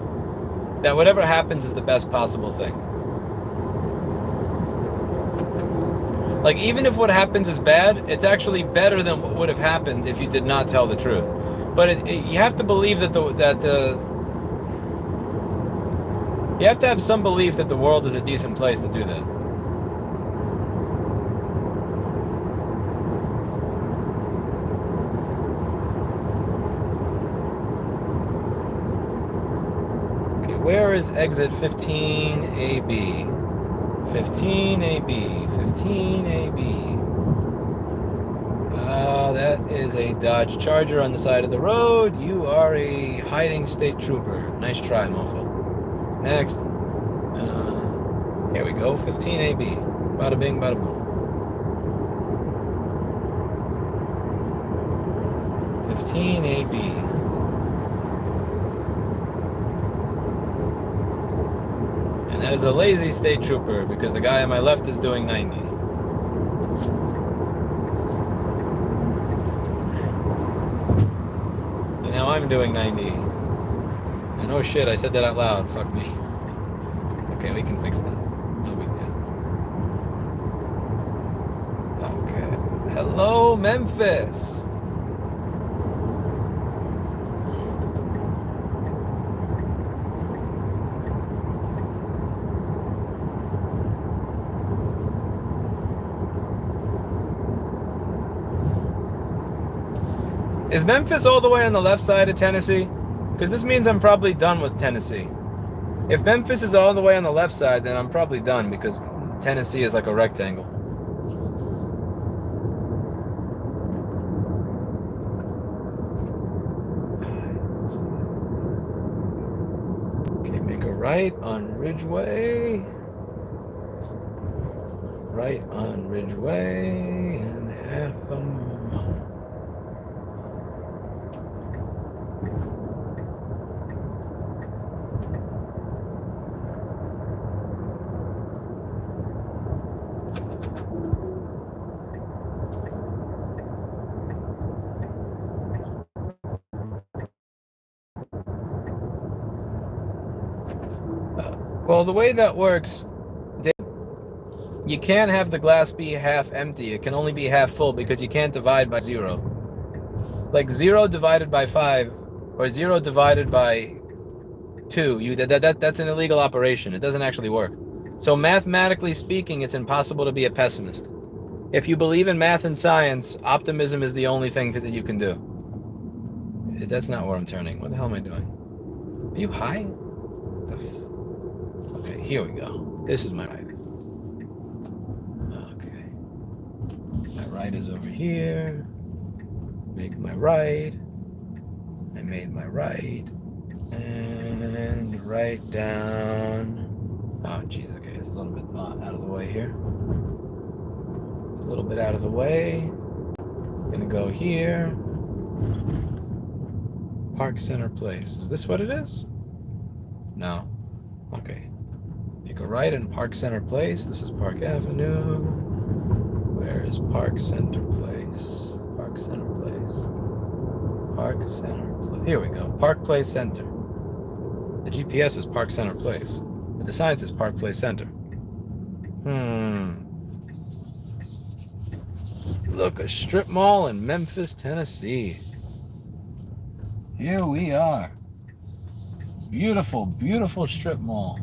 that whatever happens is the best possible thing. Like, even if what happens is bad, it's actually better than what would have happened if you did not tell the truth. But you have to believe that you have to have some belief that the world is a decent place to do that. Where is exit 15AB? 15AB, 15AB. That is a Dodge Charger on the side of the road. You are a hiding state trooper. Nice try, mofo. Next. Here we go, 15AB. Bada bing, bada boom. 15AB. And that is a lazy state trooper because the guy on my left is doing 90. And now I'm doing 90. And oh shit, I said that out loud. Fuck me. Okay, we can fix that. No big deal. Okay. Hello, Memphis. Is Memphis all the way on the left side of Tennessee? Because this means I'm probably done with Tennessee. If Memphis is all the way on the left side, then I'm probably done because Tennessee is like a rectangle. Okay, make a right on Ridgeway. Right on Ridgeway and half a mile. Well, the way that works, you can't have the glass be half empty. It can only be half full because you can't divide by 0. Like 0 divided by 5 or 0 divided by 2, that's an illegal operation. It doesn't actually work. So mathematically speaking, it's impossible to be a pessimist. If you believe in math and science, optimism is the only thing that you can do. That's not where I'm turning. What the hell am I doing? Are you high? Okay, here we go. This is my right. Okay. My right is over here. Make my right. I made my right. And right down. Oh, jeez, okay. It's a little bit out of the way here. It's a little bit out of the way. I'm gonna go here. Park Center Place. Is this what it is? No. Okay. Make a right in Park Center Place. This is Park Avenue. Where is Park Center Place? Park Center Place. Park Center Place. Here we go. Park Place Center. The GPS is Park Center Place. But the sign says Park Place Center. Look, a strip mall in Memphis, Tennessee. Here we are. Beautiful, beautiful strip mall.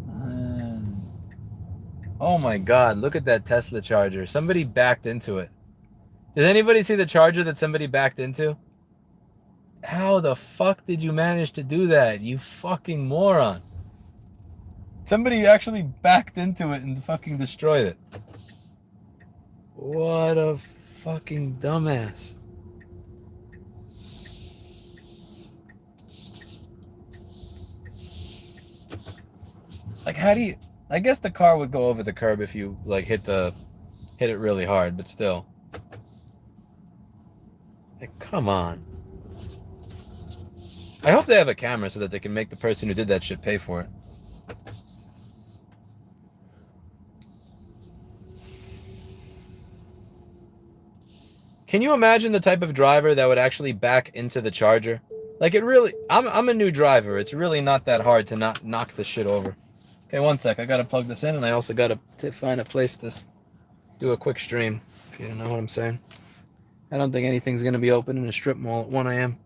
And oh my God, look at that Tesla charger. Somebody backed into it. Did anybody see the charger that somebody backed into? How the fuck did you manage to do that, you fucking moron? Somebody actually backed into it and fucking destroyed it. What a fucking dumbass. Like, how do you... I guess the car would go over the curb if you, like, hit it really hard, but still. Like, come on. I hope they have a camera so that they can make the person who did that shit pay for it. Can you imagine the type of driver that would actually back into the charger? Like, it really... I'm a new driver. It's really not that hard to not knock this shit over. Okay, one sec. I gotta plug this in, and I also gotta find a place to do a quick stream, if you don't know what I'm saying. I don't think anything's gonna be open in a strip mall at 1 a.m.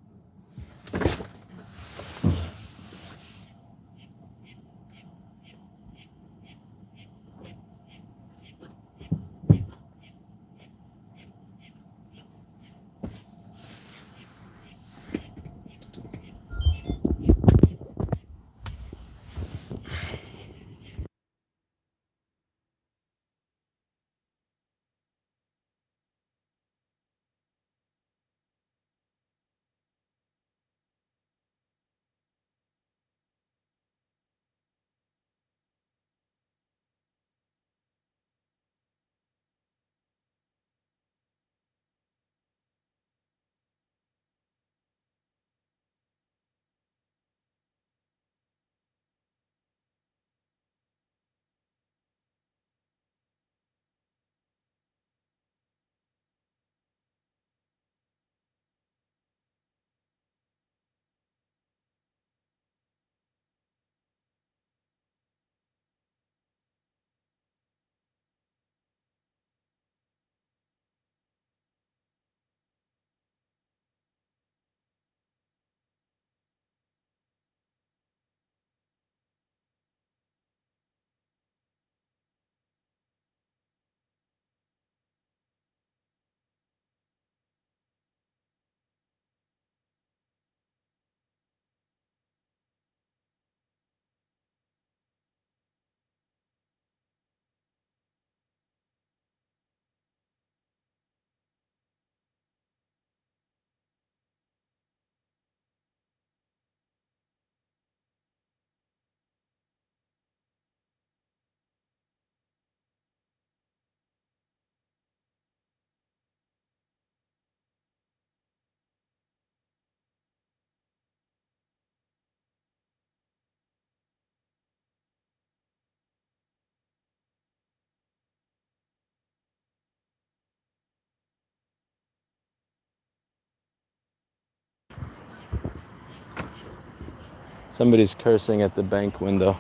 Somebody's cursing at the bank window.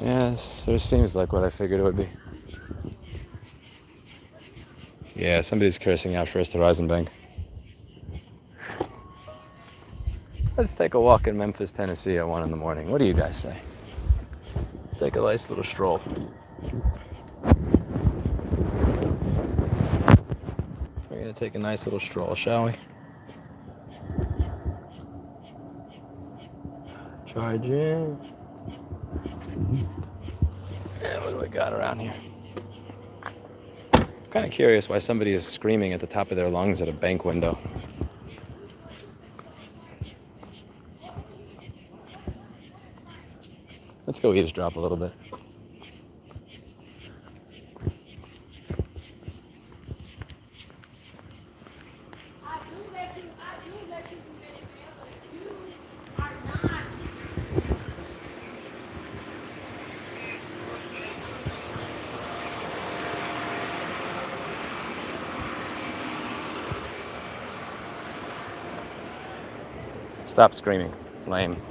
Yes, it seems like what I figured it would be. Yeah, somebody's cursing out First Horizon Bank. Let's take a walk in Memphis, Tennessee at 1 in the morning. What do you guys say? Let's take a nice little stroll. We're gonna take a nice little stroll, shall we? Charge in. Yeah, what do we got around here? I'm kind of curious why somebody is screaming at the top of their lungs at a bank window. Let's go eavesdrop a little bit. Stop screaming. Lame.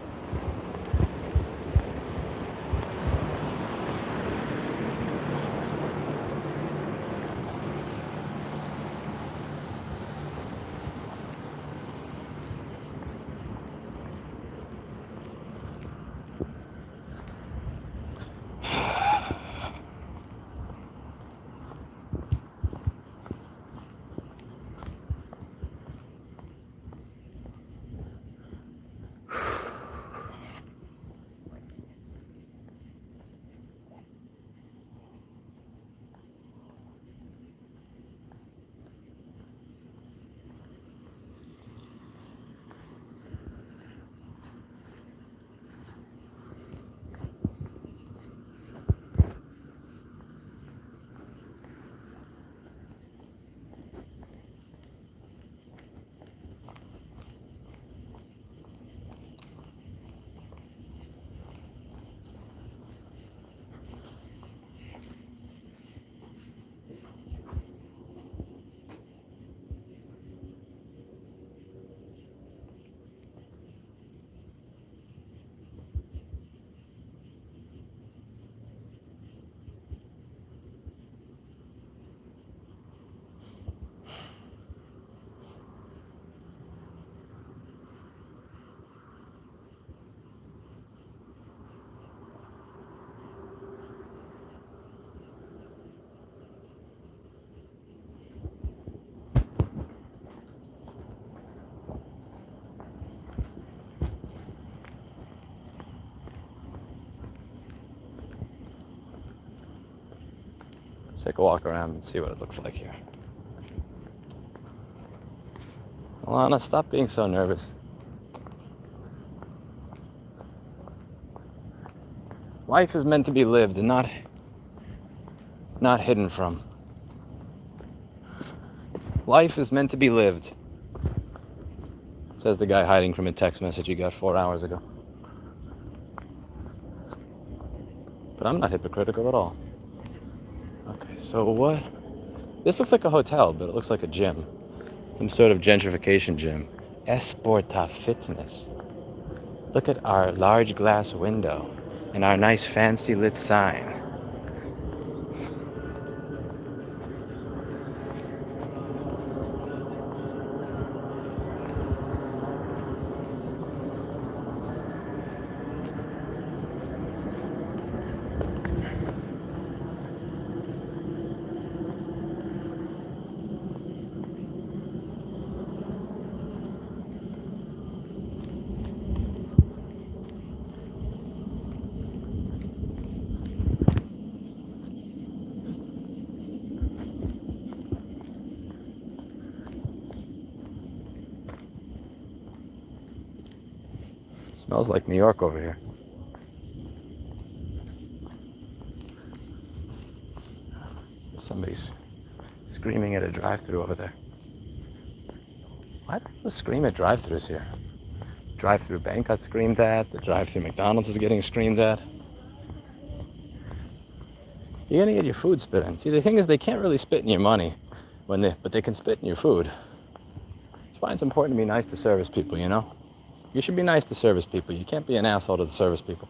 Let's take a walk around and see what it looks like here. Alana, stop being so nervous. Life is meant to be lived and not hidden from. Life is meant to be lived, says the guy hiding from a text message he got 4 hours ago. But I'm not hypocritical at all. Okay, so what? This looks like a hotel, but it looks like a gym. Some sort of gentrification gym. Esporta Fitness. Look at our large glass window and our nice fancy lit sign. Smells like New York over here. Somebody's screaming at a drive-thru over there. Why do people scream at drive-thrus here? Drive-thru bank got screamed at. The drive-thru McDonald's is getting screamed at. You're gonna get your food spit in. See, the thing is, they can't really spit in your money, but they can spit in your food. That's why it's important to be nice to service people, you know? You should be nice to service people. You can't be an asshole to the service people.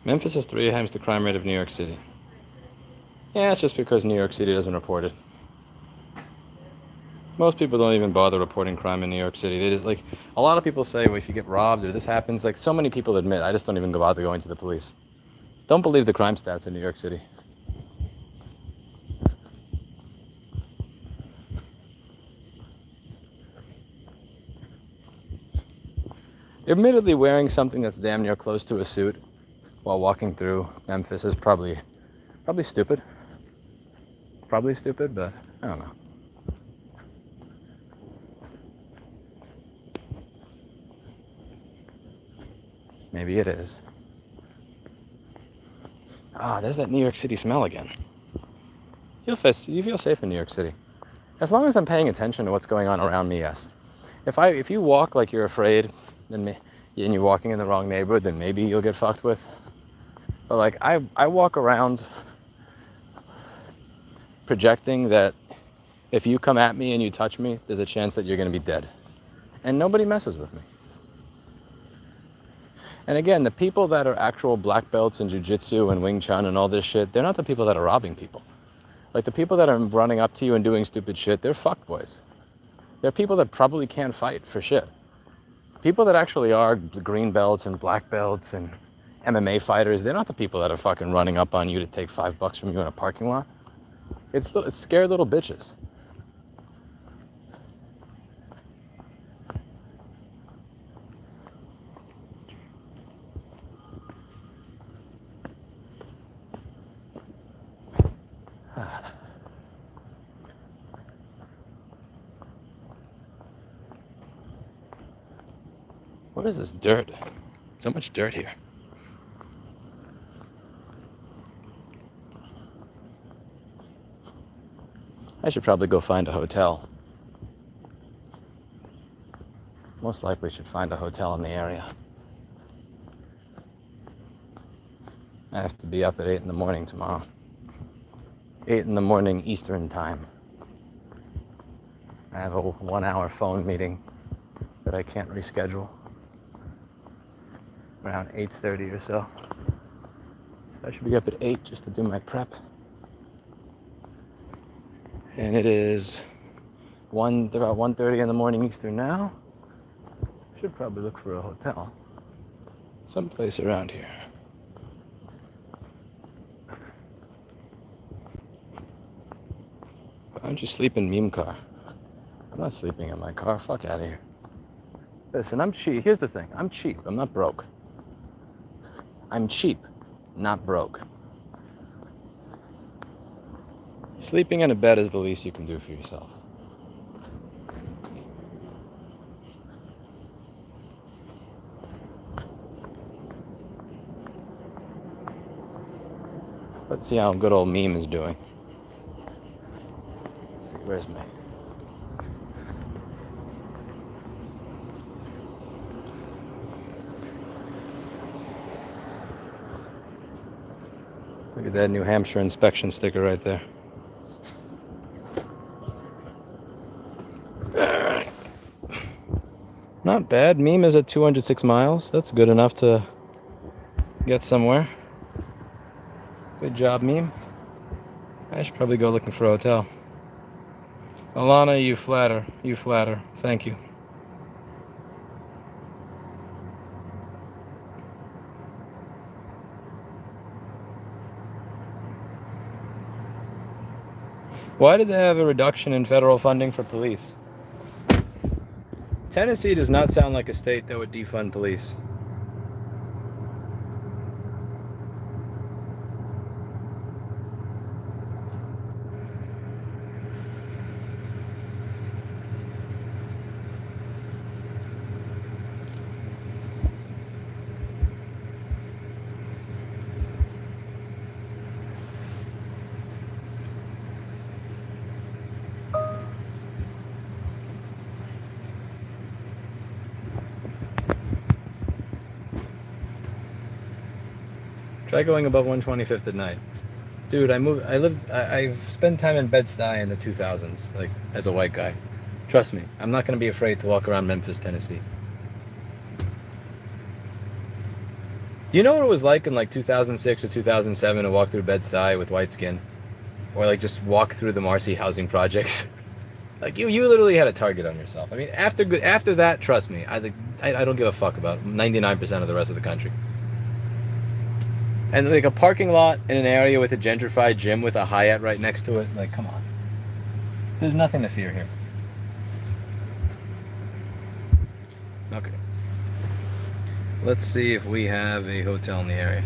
Memphis is 3 times the crime rate of New York City. Yeah, it's just because New York City doesn't report it. Most people don't even bother reporting crime in New York City. They just, like, a lot of people say, well, if you get robbed or this happens, like so many people admit, I just don't even bother going to the police. Don't believe the crime stats in New York City. Admittedly, wearing something that's damn near close to a suit while walking through Memphis is probably stupid. Probably stupid, but I don't know. Maybe it is. Ah, there's that New York City smell again. You feel safe in New York City. As long as I'm paying attention to what's going on around me, yes. If you walk like you're afraid, and you're walking in the wrong neighborhood, then maybe you'll get fucked with. But like, I walk around projecting that if you come at me and you touch me, there's a chance that you're gonna be dead. And nobody messes with me. And again, the people that are actual black belts in jiu-jitsu and Wing Chun and all this shit, they're not the people that are robbing people. Like the people that are running up to you and doing stupid shit, they're fuckboys. They're people that probably can't fight for shit. People that actually are green belts and black belts and MMA fighters, they're not the people that are fucking running up on you to take $5 from you in a parking lot. It's scared little bitches. What is this dirt? So much dirt here. I should probably go find a hotel. Most likely should find a hotel in the area. I have to be up at 8 in the morning tomorrow. 8 in the morning Eastern time. I have a 1-hour phone meeting that I can't reschedule. Around 8:30 or so. I should be up at 8 just to do my prep. And it is about 1:30 in the morning Eastern now. Should probably look for a hotel. Someplace around here. Why don't you sleep in meme car? I'm not sleeping in my car. Fuck out of here. Listen, I'm cheap. Here's the thing. I'm cheap. I'm not broke. I'm cheap, not broke. Sleeping in a bed is the least you can do for yourself. Let's see how good old meme is doing. Let's see, where's me? Look at that New Hampshire inspection sticker right there. Not bad. Meme is at 206 miles. That's good enough to get somewhere. Good job, Meme. I should probably go looking for a hotel. Alana, you flatter. You flatter. Thank you. Why did they have a reduction in federal funding for police? Tennessee does not sound like a state that would defund police. Try going above 125th at night. Dude, I've spent time in Bed-Stuy in the 2000s, like, as a white guy. Trust me, I'm not going to be afraid to walk around Memphis, Tennessee. Do you know what it was like in, like, 2006 or 2007 to walk through Bed-Stuy with white skin? Or, like, just walk through the Marcy housing projects? Like, you literally had a target on yourself. I mean, after that, trust me, I don't give a fuck about 99% of the rest of the country. And like a parking lot in an area with a gentrified gym with a Hyatt right next to it. Like, come on. There's nothing to fear here. Okay. Let's see if we have a hotel in the area.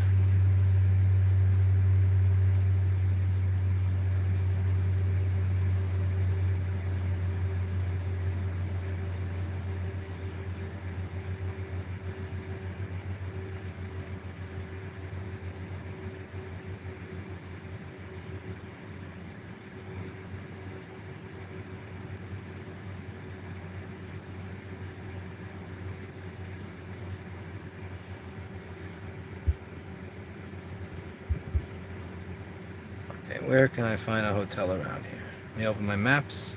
Where can I find a hotel around here? Let me open my maps.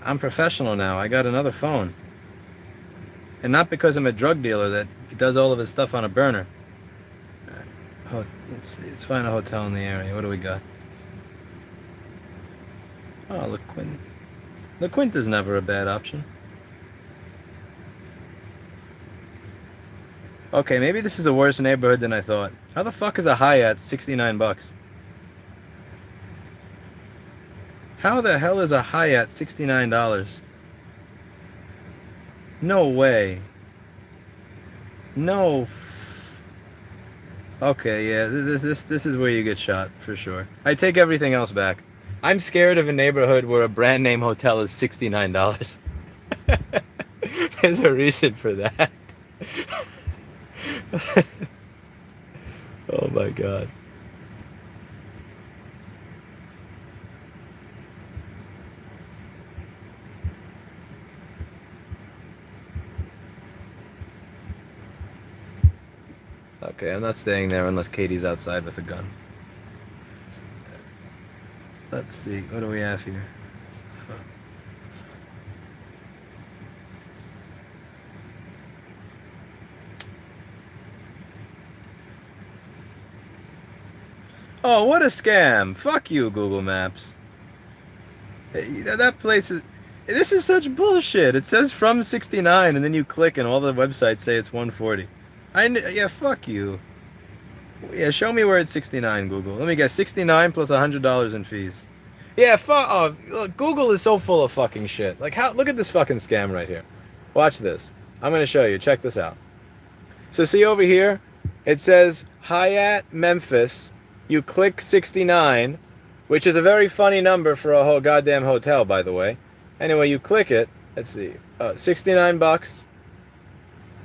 I'm professional now. I got another phone. And not because I'm a drug dealer that does all of his stuff on a burner. Let's see. Let's find a hotel in the area. What do we got? Oh, La Quinta. La Quinta's never a bad option. Okay, maybe this is a worse neighborhood than I thought. How the fuck is a Hyatt 69 bucks? How the hell is a Hyatt $69? No way. No. Okay, yeah, this is where you get shot for sure. I take everything else back. I'm scared of a neighborhood where a brand name hotel is $69. There's a reason for that. Oh my god. Okay, I'm not staying there unless Katie's outside with a gun. Let's see, what do we have here? Oh, what a scam! Fuck you, Google Maps. That place is... This is such bullshit. It says from 69 and then you click and all the websites say it's 140. Yeah, fuck you. Yeah, show me where it's 69, Google. Let me guess, 69 plus $100 in fees. Yeah, oh, look, Google is so full of fucking shit. Like, how? Look at this fucking scam right here. Watch this. I'm gonna show you. Check this out. So see over here, it says Hyatt Memphis. You click 69, which is a very funny number for a whole goddamn hotel, by the way. Anyway, you click it. Let's see, $69,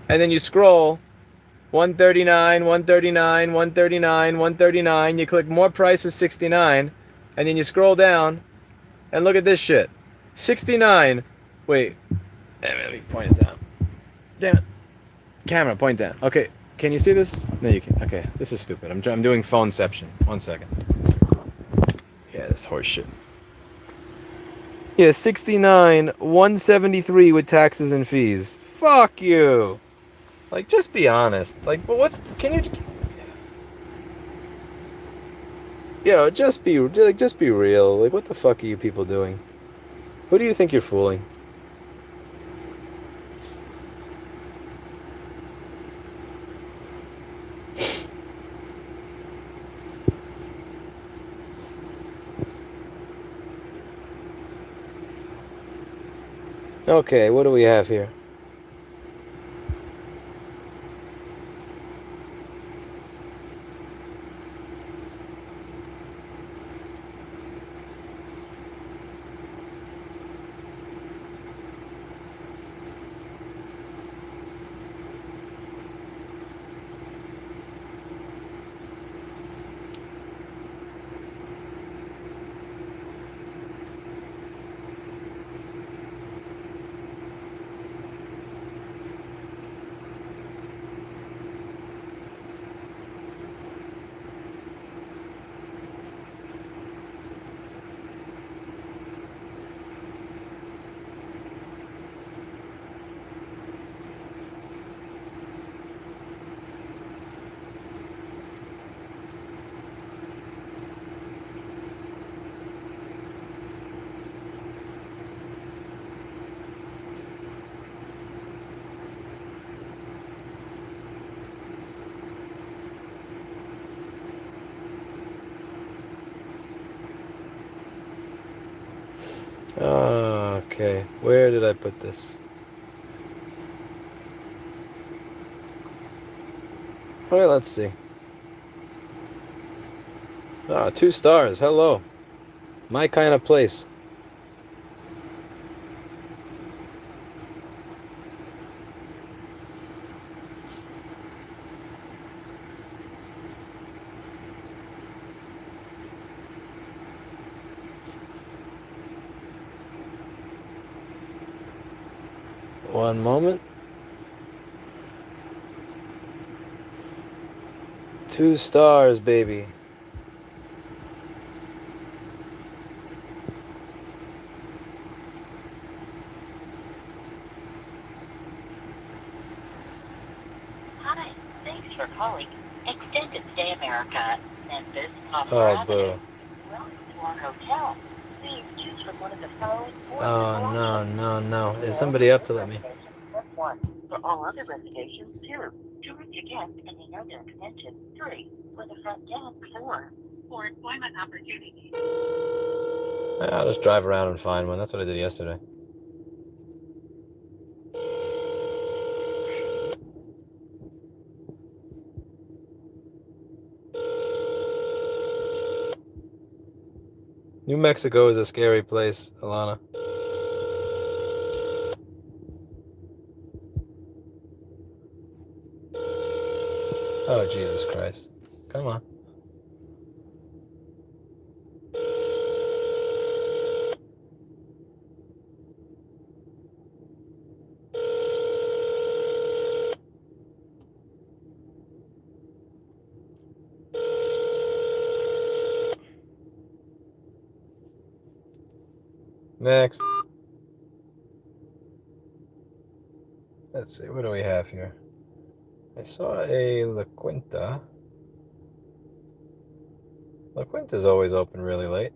and then you scroll. 139, 139, 139, 139. You click more prices 69, and then you scroll down, and look at this shit. 69. Wait. Let me point it down. Damn it. Camera, point down. Okay. Can you see this? No, you can. Okay. This is stupid. I'm doing phoneception. 1 second. Yeah, this horse shit. Yeah, 69, 173 with taxes and fees. Fuck you. Like, just be honest. Like, but can you... Yo, just be real. Like, what the fuck are you people doing? Who do you think you're fooling? Okay, what do we have here? Okay, where did I put this? Okay, let's see. 2 stars. Hello. My kind of place. One moment. 2 stars, baby. Hi, thanks for calling Extended Stay America, Memphis, Oh, boo. Welcome to our hotel. Please choose from one of the phone or Oh, no. Is somebody up to let me? Press 1. For all other reservations, 2. To reach a guest and another extension, 3. For the front desk, 4. For employment opportunities. I'll just drive around and find one. That's what I did yesterday. New Mexico is a scary place, Alana. Oh, Jesus Christ. Come on. Next. Let's see, what do we have here? I saw a La Quinta. La Quinta's always open really late.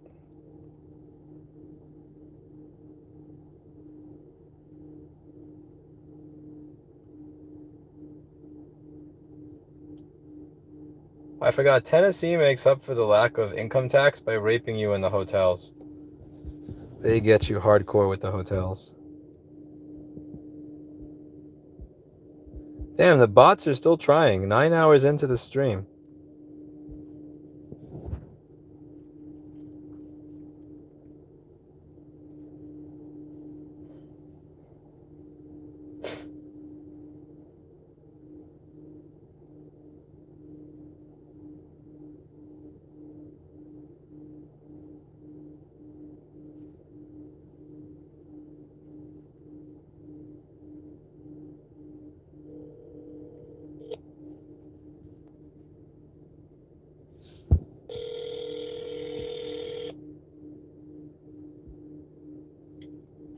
I forgot, Tennessee makes up for the lack of income tax by raping you in the hotels. They get you hardcore with the hotels. Damn, the bots are still trying. 9 hours into the stream.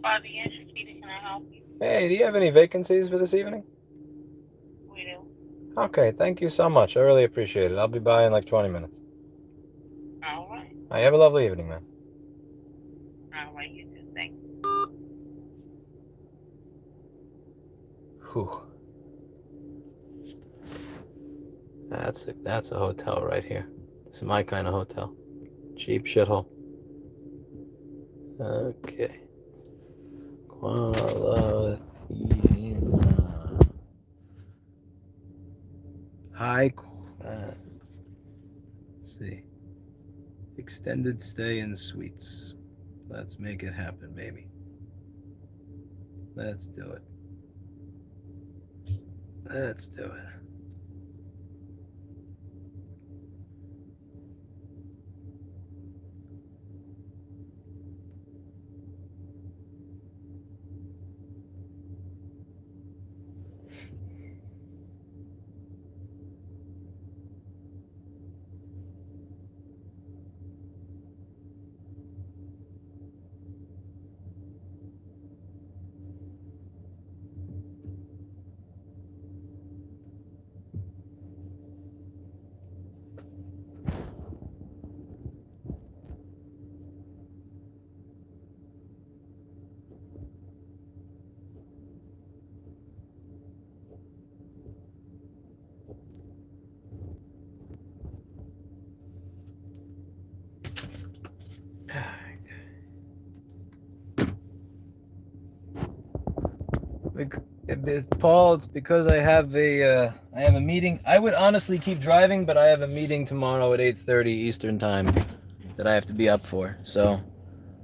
Father, yes, Peter, can I help you? Hey, do you have any vacancies for this evening? We do. Okay, thank you so much. I really appreciate it. I'll be by in like 20 minutes. All right. All right, have a lovely evening, man. All right, you too. Thanks. Whew. That's a hotel right here. This is my kind of hotel. Cheap shithole. Okay. Quality. High. Let's see. Extended stay in suites. Let's make it happen, baby. Let's do it. Let's do it. Paul, it's because I have a meeting. I would honestly keep driving, but I have a meeting tomorrow at 8:30 Eastern time that I have to be up for. So,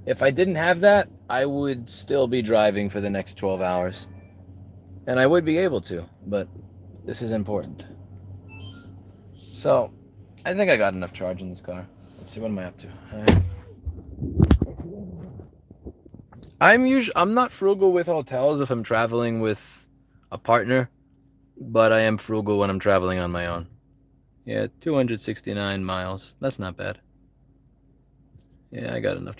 if I didn't have that, I would still be driving for the next 12 hours. And I would be able to, but this is important. So, I think I got enough charge in this car. Let's see, what am I up to? I'm not frugal with hotels if I'm traveling with a partner, but I am frugal when I'm traveling on my own. Yeah, 269 miles. That's not bad. Yeah, I got enough.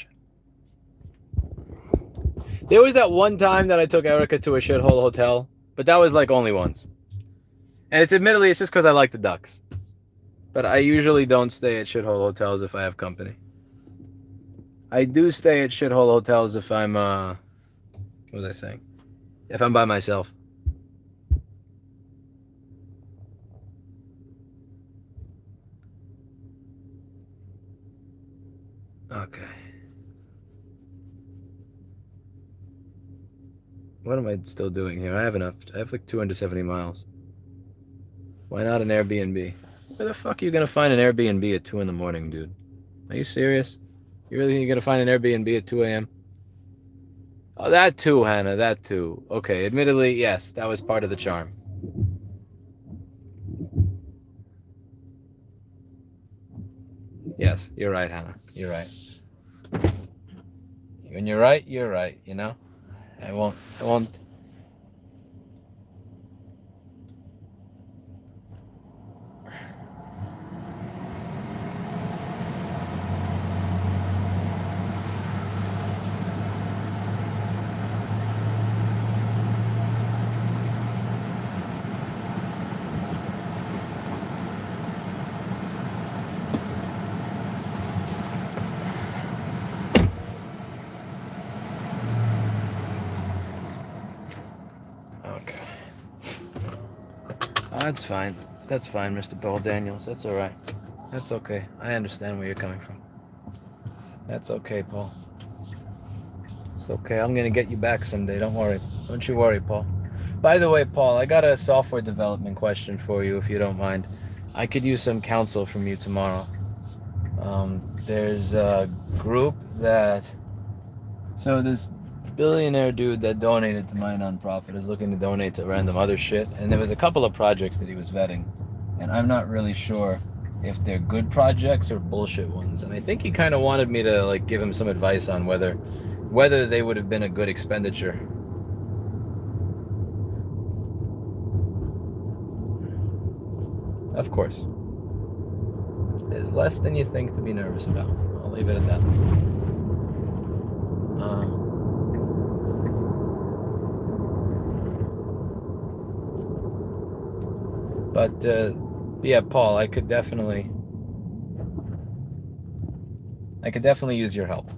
There was that one time that I took Erica to a shithole hotel, but that was like only once. And it's just because I like the ducks. But I usually don't stay at shithole hotels if I have company. I do stay at shithole hotels if I'm, what was I saying? If I'm by myself. Okay. What am I still doing here? I have enough. I have like 270 miles. Why not an Airbnb? Where the fuck are you gonna find an Airbnb at 2 in the morning, dude? Are you serious? You really think you're gonna find an Airbnb at 2 a.m.? Oh, that too, Hannah, that too. Okay, admittedly, yes, that was part of the charm. Yes, you're right, Hannah. You're right. When you're right, you know? I won't. That's fine. That's fine, Mr. Paul Daniels. That's all right. That's okay. I understand where you're coming from. That's okay, Paul. It's okay. I'm gonna get you back someday. Don't worry. Don't you worry, Paul. By the way, Paul, I got a software development question for you, if you don't mind. I could use some counsel from you tomorrow. There's a group that... So this billionaire dude that donated to my nonprofit is looking to donate to random other shit. And there was a couple of projects that he was vetting. And I'm not really sure if they're good projects or bullshit ones. And I think he kind of wanted me to like give him some advice on whether they would have been a good expenditure. Of course. There's less than you think to be nervous about. I'll leave it at that. Yeah, Paul, I could definitely use your help.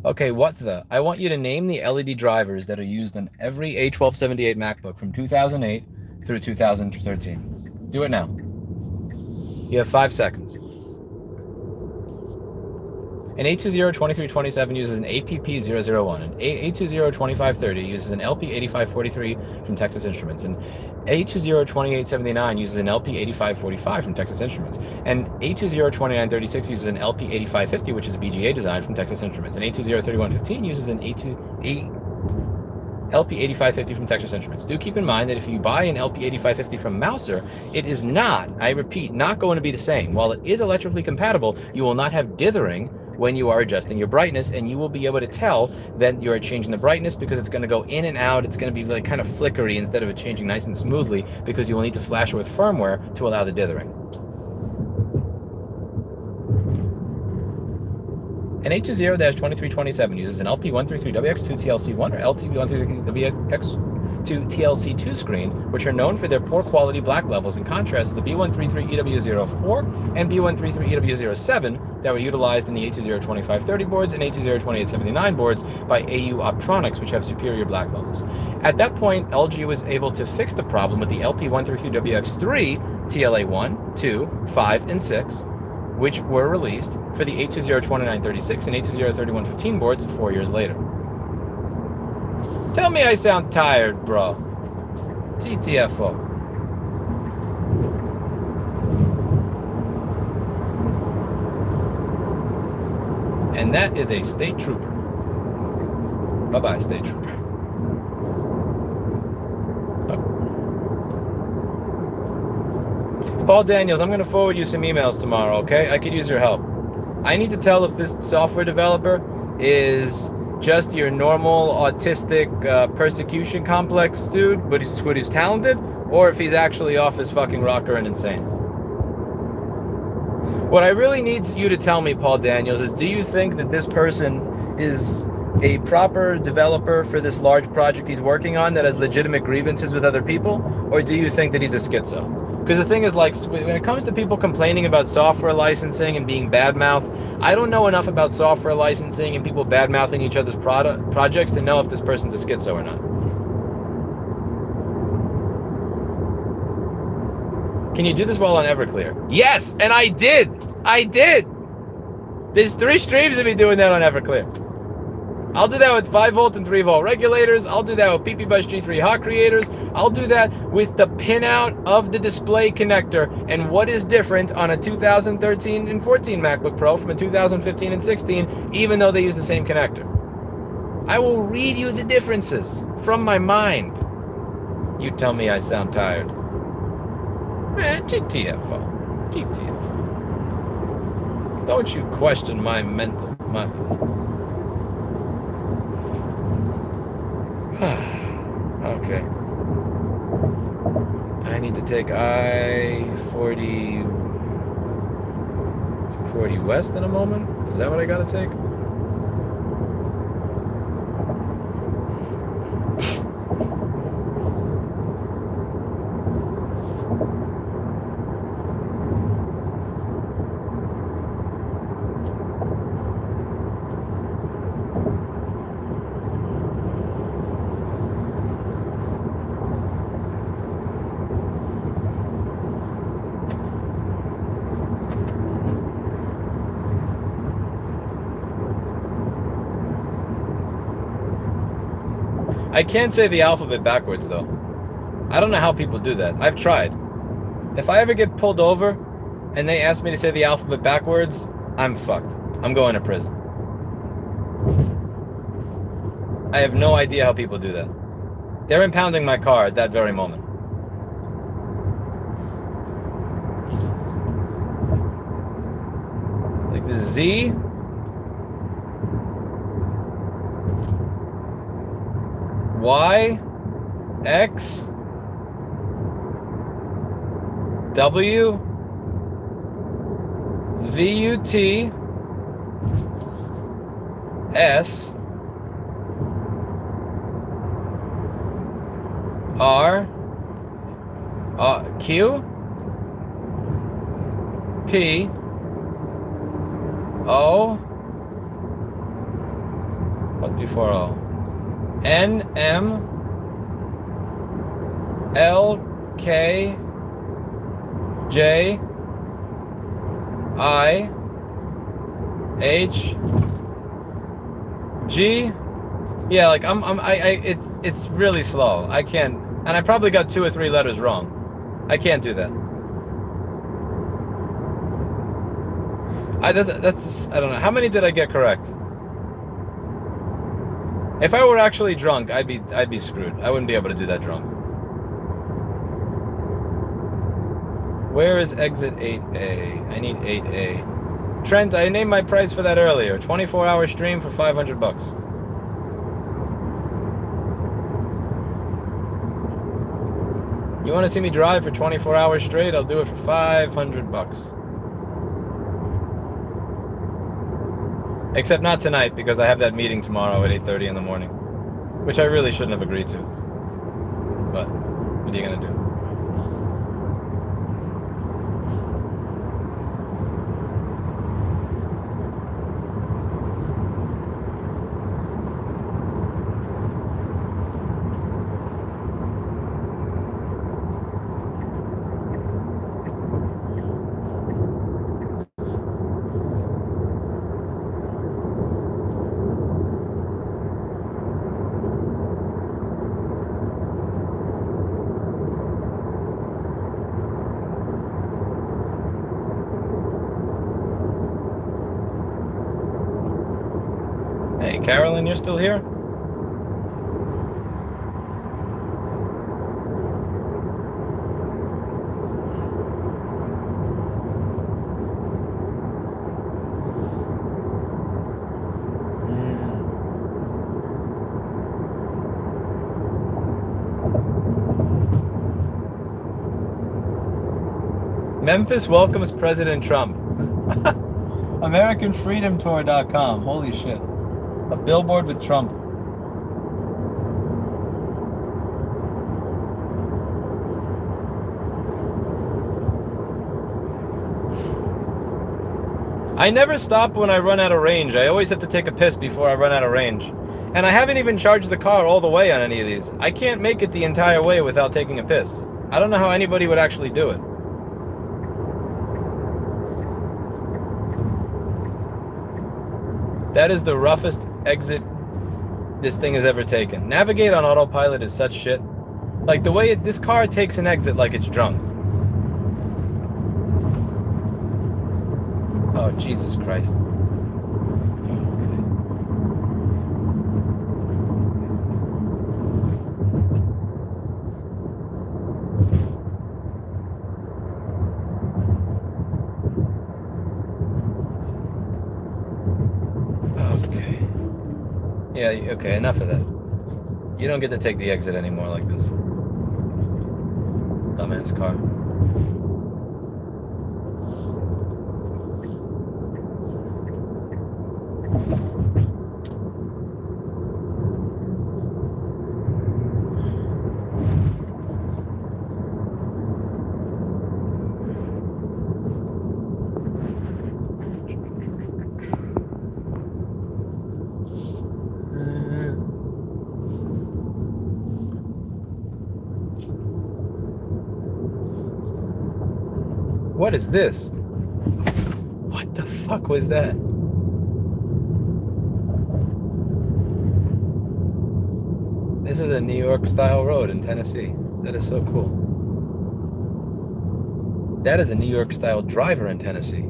Okay, I want you to name the LED drivers that are used on every A1278 MacBook from 2008 through 2013. Do it now. You have 5 seconds. An A202327 uses an APP001. An A202530 uses an LP8543 from Texas Instruments. An A202879 uses an LP8545 from Texas Instruments. And A202936 uses an LP8550, which is a BGA design from Texas Instruments. And A203115 uses an LP8550 from Texas Instruments. Do keep in mind that if you buy an LP8550 from Mouser, it is not, I repeat, not going to be the same. While it is electrically compatible, you will not have dithering when you are adjusting your brightness, and you will be able to tell that you are changing the brightness because it's going to go in and out. It's going to be like kind of flickery instead of it changing nice and smoothly, because you will need to flash it with firmware to allow the dithering. An A20-2327 uses an LP133WX2 TLC1 or LTB133WX2 TLC2 screen, which are known for their poor quality black levels, in contrast to the B133EW04 and B133EW07 that were utilized in the A20-2530 boards and A20-2879 boards by AU Optronics, which have superior black levels. At that point, LG was able to fix the problem with the LP133WX3 TLA1, 2, 5, and 6, which were released for the A20-2936 and A20-3115 boards 4 years later. Tell me I sound tired, bro. GTFO. And that is a state trooper. Bye-bye, state trooper. Paul Daniels, I'm going to forward you some emails tomorrow, okay? I could use your help. I need to tell if this software developer is just your normal autistic persecution complex dude, but who's talented, or if he's actually off his fucking rocker and insane. What I really need you to tell me, Paul Daniels, is do you think that this person is a proper developer for this large project he's working on that has legitimate grievances with other people, or do you think that he's a schizo? Because the thing is, like, when it comes to people complaining about software licensing and being bad-mouthed, I don't know enough about software licensing and people bad-mouthing each other's projects to know if this person's a schizo or not. Can you do this while on Everclear? Yes, and I did! I did! There's 3 streams of me doing that on Everclear. I'll do that with 5-volt and 3-volt regulators. I'll do that with PP-Bus G3 hot creators. I'll do that with the pinout of the display connector and what is different on a 2013 and 14 MacBook Pro from a 2015 and 16, even though they use the same connector. I will read you the differences from my mind. You tell me I sound tired. GTFO. GTFO. Don't you question my mental... Okay. I need to take I-40 west in a moment? Is that what I gotta take? I can't say the alphabet backwards, though. I don't know how people do that. I've tried. If I ever get pulled over and they ask me to say the alphabet backwards, I'm fucked. I'm going to prison. I have no idea how people do that. They're impounding my car at that very moment. Like the Z. Y. X. W. VUT. S. R. Q. P. O. What before O? N. M. L. K. J. I. H. G. Yeah, like it's really slow. I can't, and I probably got 2 or 3 letters wrong. I can't do that. That's I don't know. How many did I get correct? If I were actually drunk, I'd be screwed. I wouldn't be able to do that drunk. Where is exit 8A? I need 8A. Trent, I named my price for that earlier. 24-hour stream for $500. You want to see me drive for 24 hours straight? I'll do it for $500. Except not tonight, because I have that meeting tomorrow at 8:30 in the morning, which I really shouldn't have agreed to. But what are you gonna do? Carolyn, you're still here? Memphis welcomes President Trump. AmericanFreedomTour.com. Holy shit. A billboard with Trump. I never stop when I run out of range. I always have to take a piss before I run out of range. And I haven't even charged the car all the way on any of these. I can't make it the entire way without taking a piss. I don't know how anybody would actually do it. That is the roughest exit this thing has ever taken. Navigate on autopilot is such shit. Like the way this car takes an exit like it's drunk. Oh, Jesus Christ. Yeah, okay, enough of that. You don't get to take the exit anymore like this. Dumbass car. What is this? What the fuck was that? This is a New York style road in Tennessee. That is so cool. That is a New York style driver in Tennessee.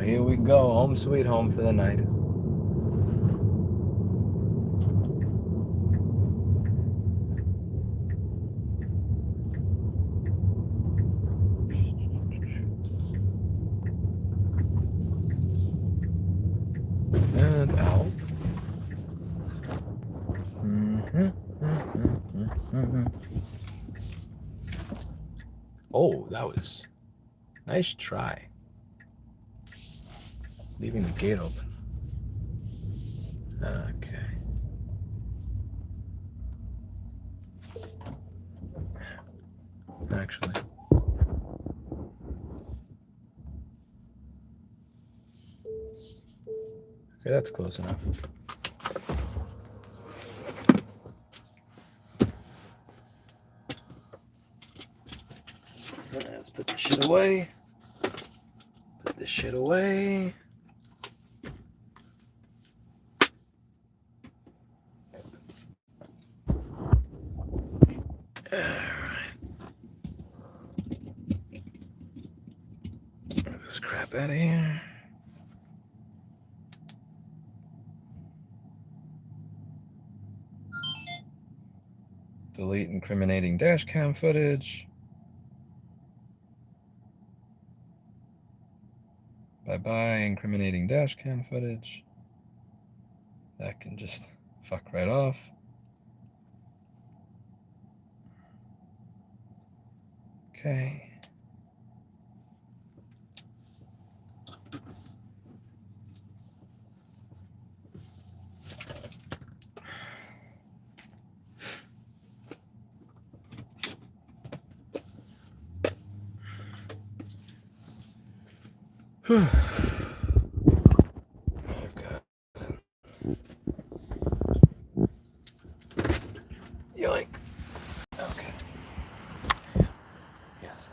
Here we go. Home sweet home for the night. And out. Oh, that was nice try. Leaving the gate open. Okay. Actually. Okay, that's close enough. Let's put this shit away. Put this shit away. Get this crap out of here. Delete incriminating dash cam footage. Bye-bye incriminating dash cam footage. That can just fuck right off. Okay. Whew. Okay. Yoink. Okay. Yes.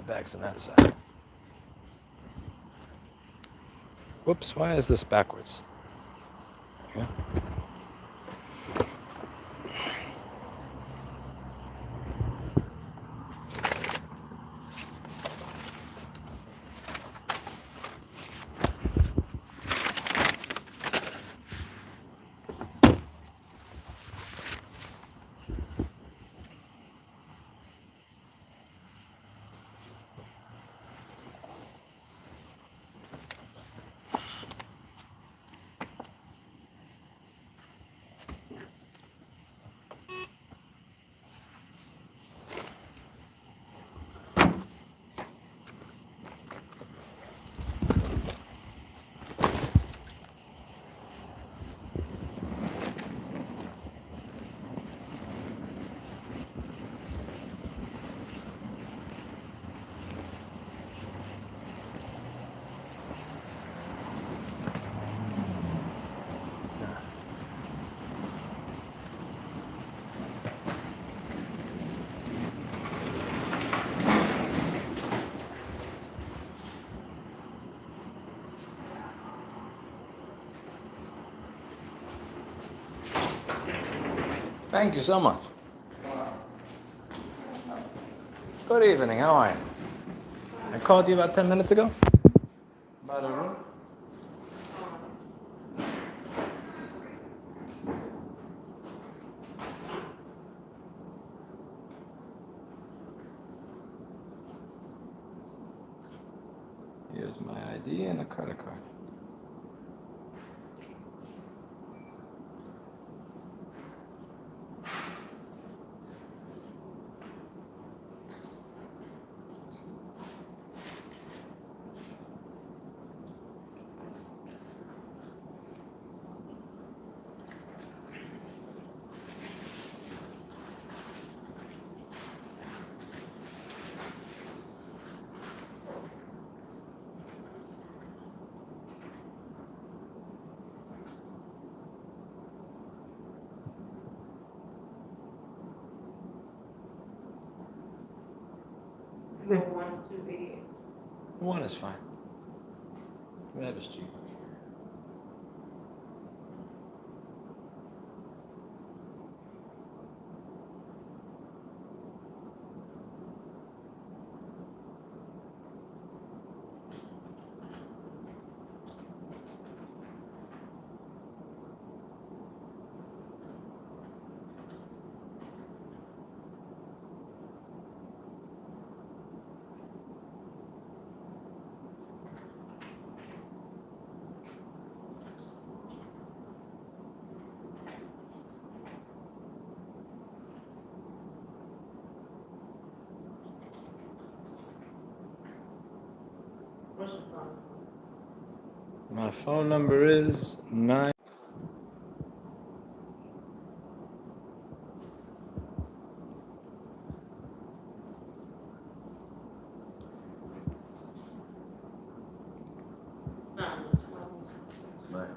Bags on that side. Whoops, why is this backwards? Yeah. Thank you so much. Good evening, how are you? I called you about 10 minutes ago? About a room? Here's my ID and a credit card. too big. One is fine. Whatever's cheap. What's your phone? My phone number is 9. It's mine.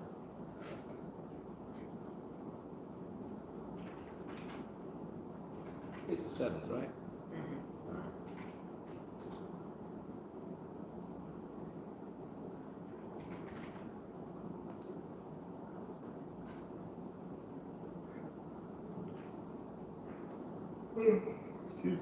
It's the 7th, right? Excuse me.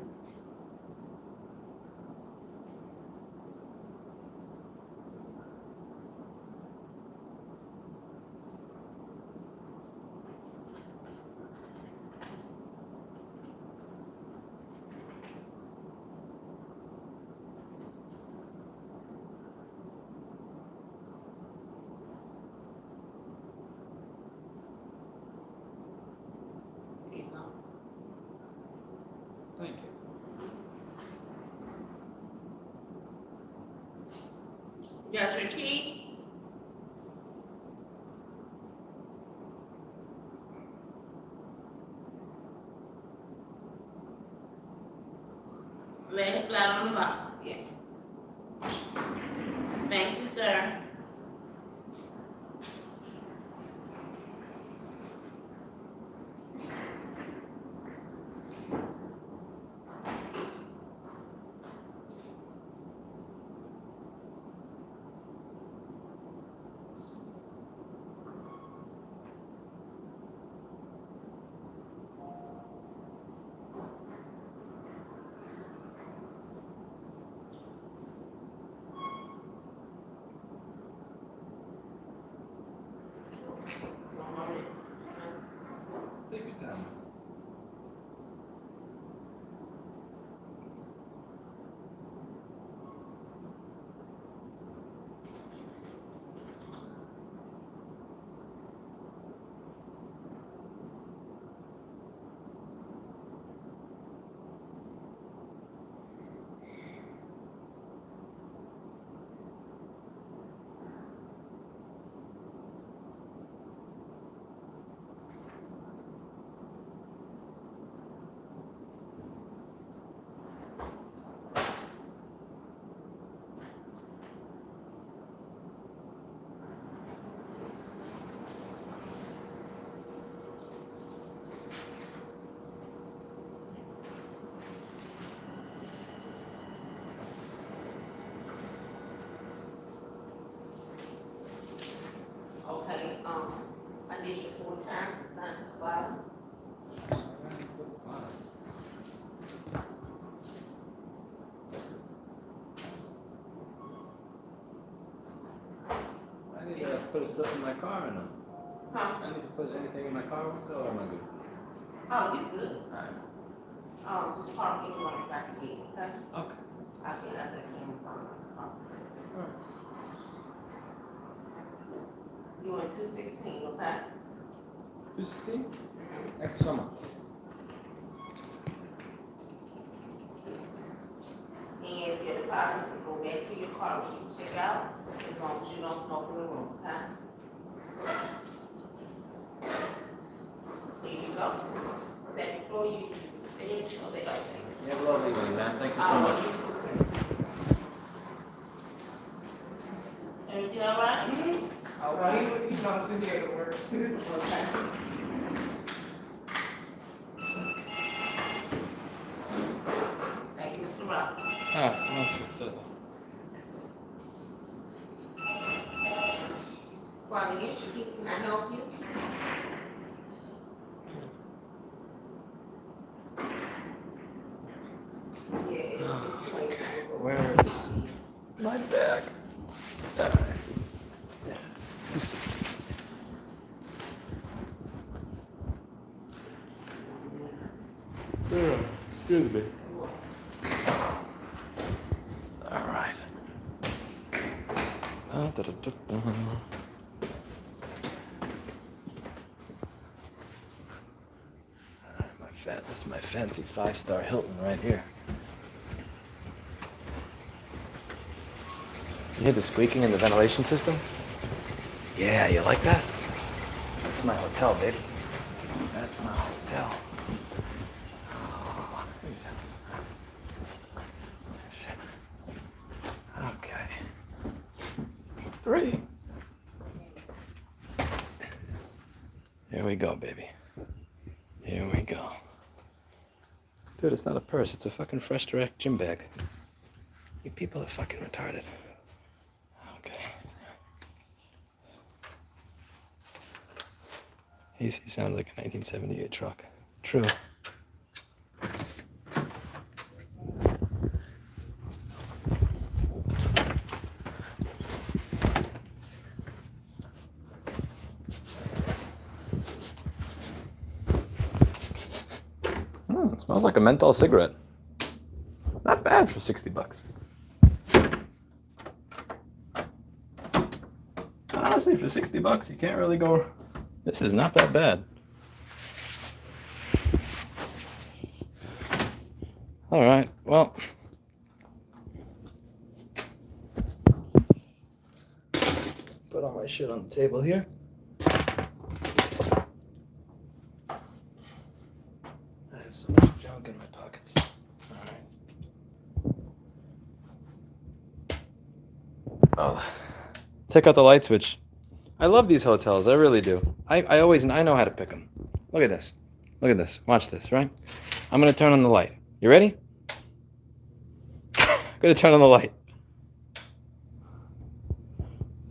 Thank you. You got your key? Lay it flat on the box, yeah. Thank you, sir. Take your time. Okay, I did your 4 times, not the bottom. I need to put stuff in my car or no? Huh? I need to put anything in my car or am I good? Oh, you good. Alright. Just park anyone inside the gate, okay? Okay. I can have that camera on the car. Alright. You want 216, okay? 216? Thank you so much. And your deposit will go back to your car when you check out, as long as you don't smoke in the room, okay? Here you go. Second floor, you stay in, so they go. You have a lovely evening, man. Thank you so much. Everything all right? All right, he's not sitting here to work. Okay. Thank you, Mr. Rossmann. Alright, financial, can I help you? Yeah, it's Where is my bag? All right. Excuse me. All right. That's my fancy 5-star Hilton right here. You hear the squeaking in the ventilation system? Yeah, you like that? That's my hotel, baby. That's my hotel. Okay. 3. Here we go, baby. Here we go. Dude, it's not a purse. It's a fucking Fresh Direct gym bag. You people are fucking retarded. Okay. He sounds like a 1978 truck. True. It smells like a menthol cigarette. Not bad for $60. Honestly, for $60, you can't really go. This is not that bad. All right, well. Put all my shit on the table here. I have so much junk in my pockets. All right. Oh, check out the light switch. I love these hotels. I really do. I know how to pick them. Look at this. Look at this. Watch this, right? I'm going to turn on the light. You ready? I'm going to turn on the light.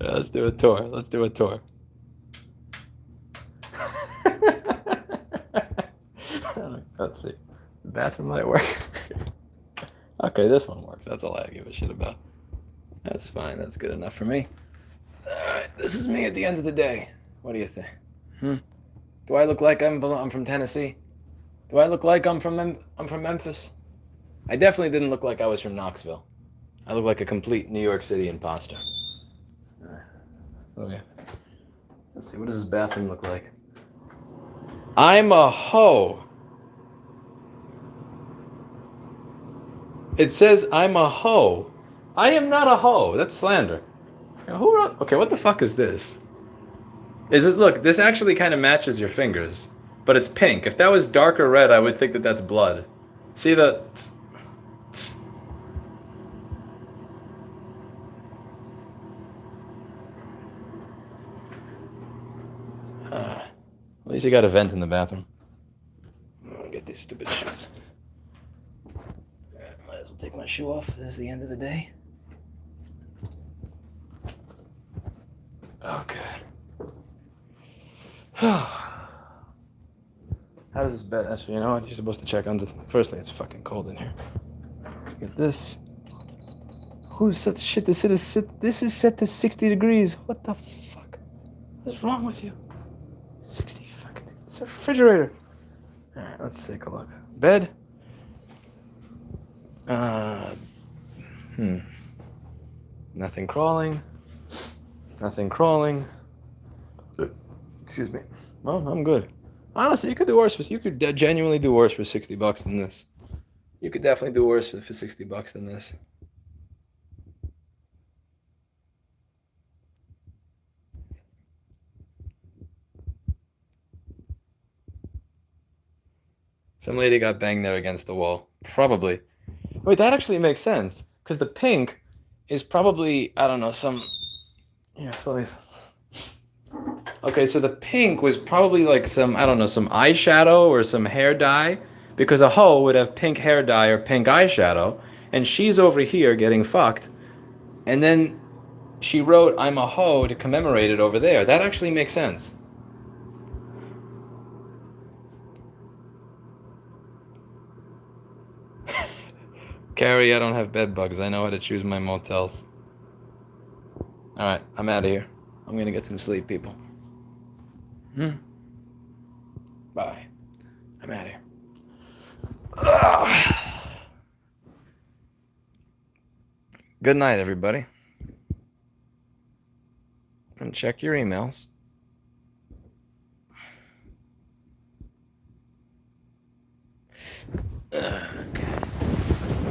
Yeah, let's do a tour. Let's do a tour. Let's see. The bathroom light work? Okay, this one works. That's all I give a shit about. That's fine. That's good enough for me. Alright, this is me at the end of the day. What do you think? Do I look like I'm from Tennessee? Do I look like I'm from Memphis? I definitely didn't look like I was from Knoxville. I look like a complete New York City imposter. Okay. Let's see, what does this bathroom look like? I'm a hoe. It says I'm a hoe. I am not a hoe. That's slander. Who wrote? Okay, what the fuck is this? Is this, look, this actually kind of matches your fingers, but it's pink. If that was darker red, I would think that that's blood. See the... At least you got a vent in the bathroom. I'm gonna get these stupid shoes. Might as well take my shoe off. This is the end of the day. Okay. How does this bed? Actually, you know what? You're supposed to check under. Firstly, it's fucking cold in here. Let's get this. Who set the shit? This is set to 60 degrees. What the fuck? What's wrong with you? 60 fucking. It's a refrigerator. All right, let's take a look. Bed. Nothing crawling. Nothing crawling. Excuse me. Well, I'm good. Honestly, you could do worse. You could genuinely do worse for $60 than this. You could definitely do worse for $60 than this. Some lady got banged there against the wall. Probably. Wait, that actually makes sense. Because the pink is probably, I don't know, some... Yeah, so these... Okay, so the pink was probably like some, I don't know, some eyeshadow or some hair dye. Because a hoe would have pink hair dye or pink eyeshadow. And she's over here getting fucked. And then she wrote, "I'm a hoe" to commemorate it over there. That actually makes sense. Carrie, I don't have bed bugs. I know how to choose my motels. All right, I'm out of here. I'm gonna get some sleep, people. Bye. I'm out of here. Ugh. Good night, everybody. And check your emails.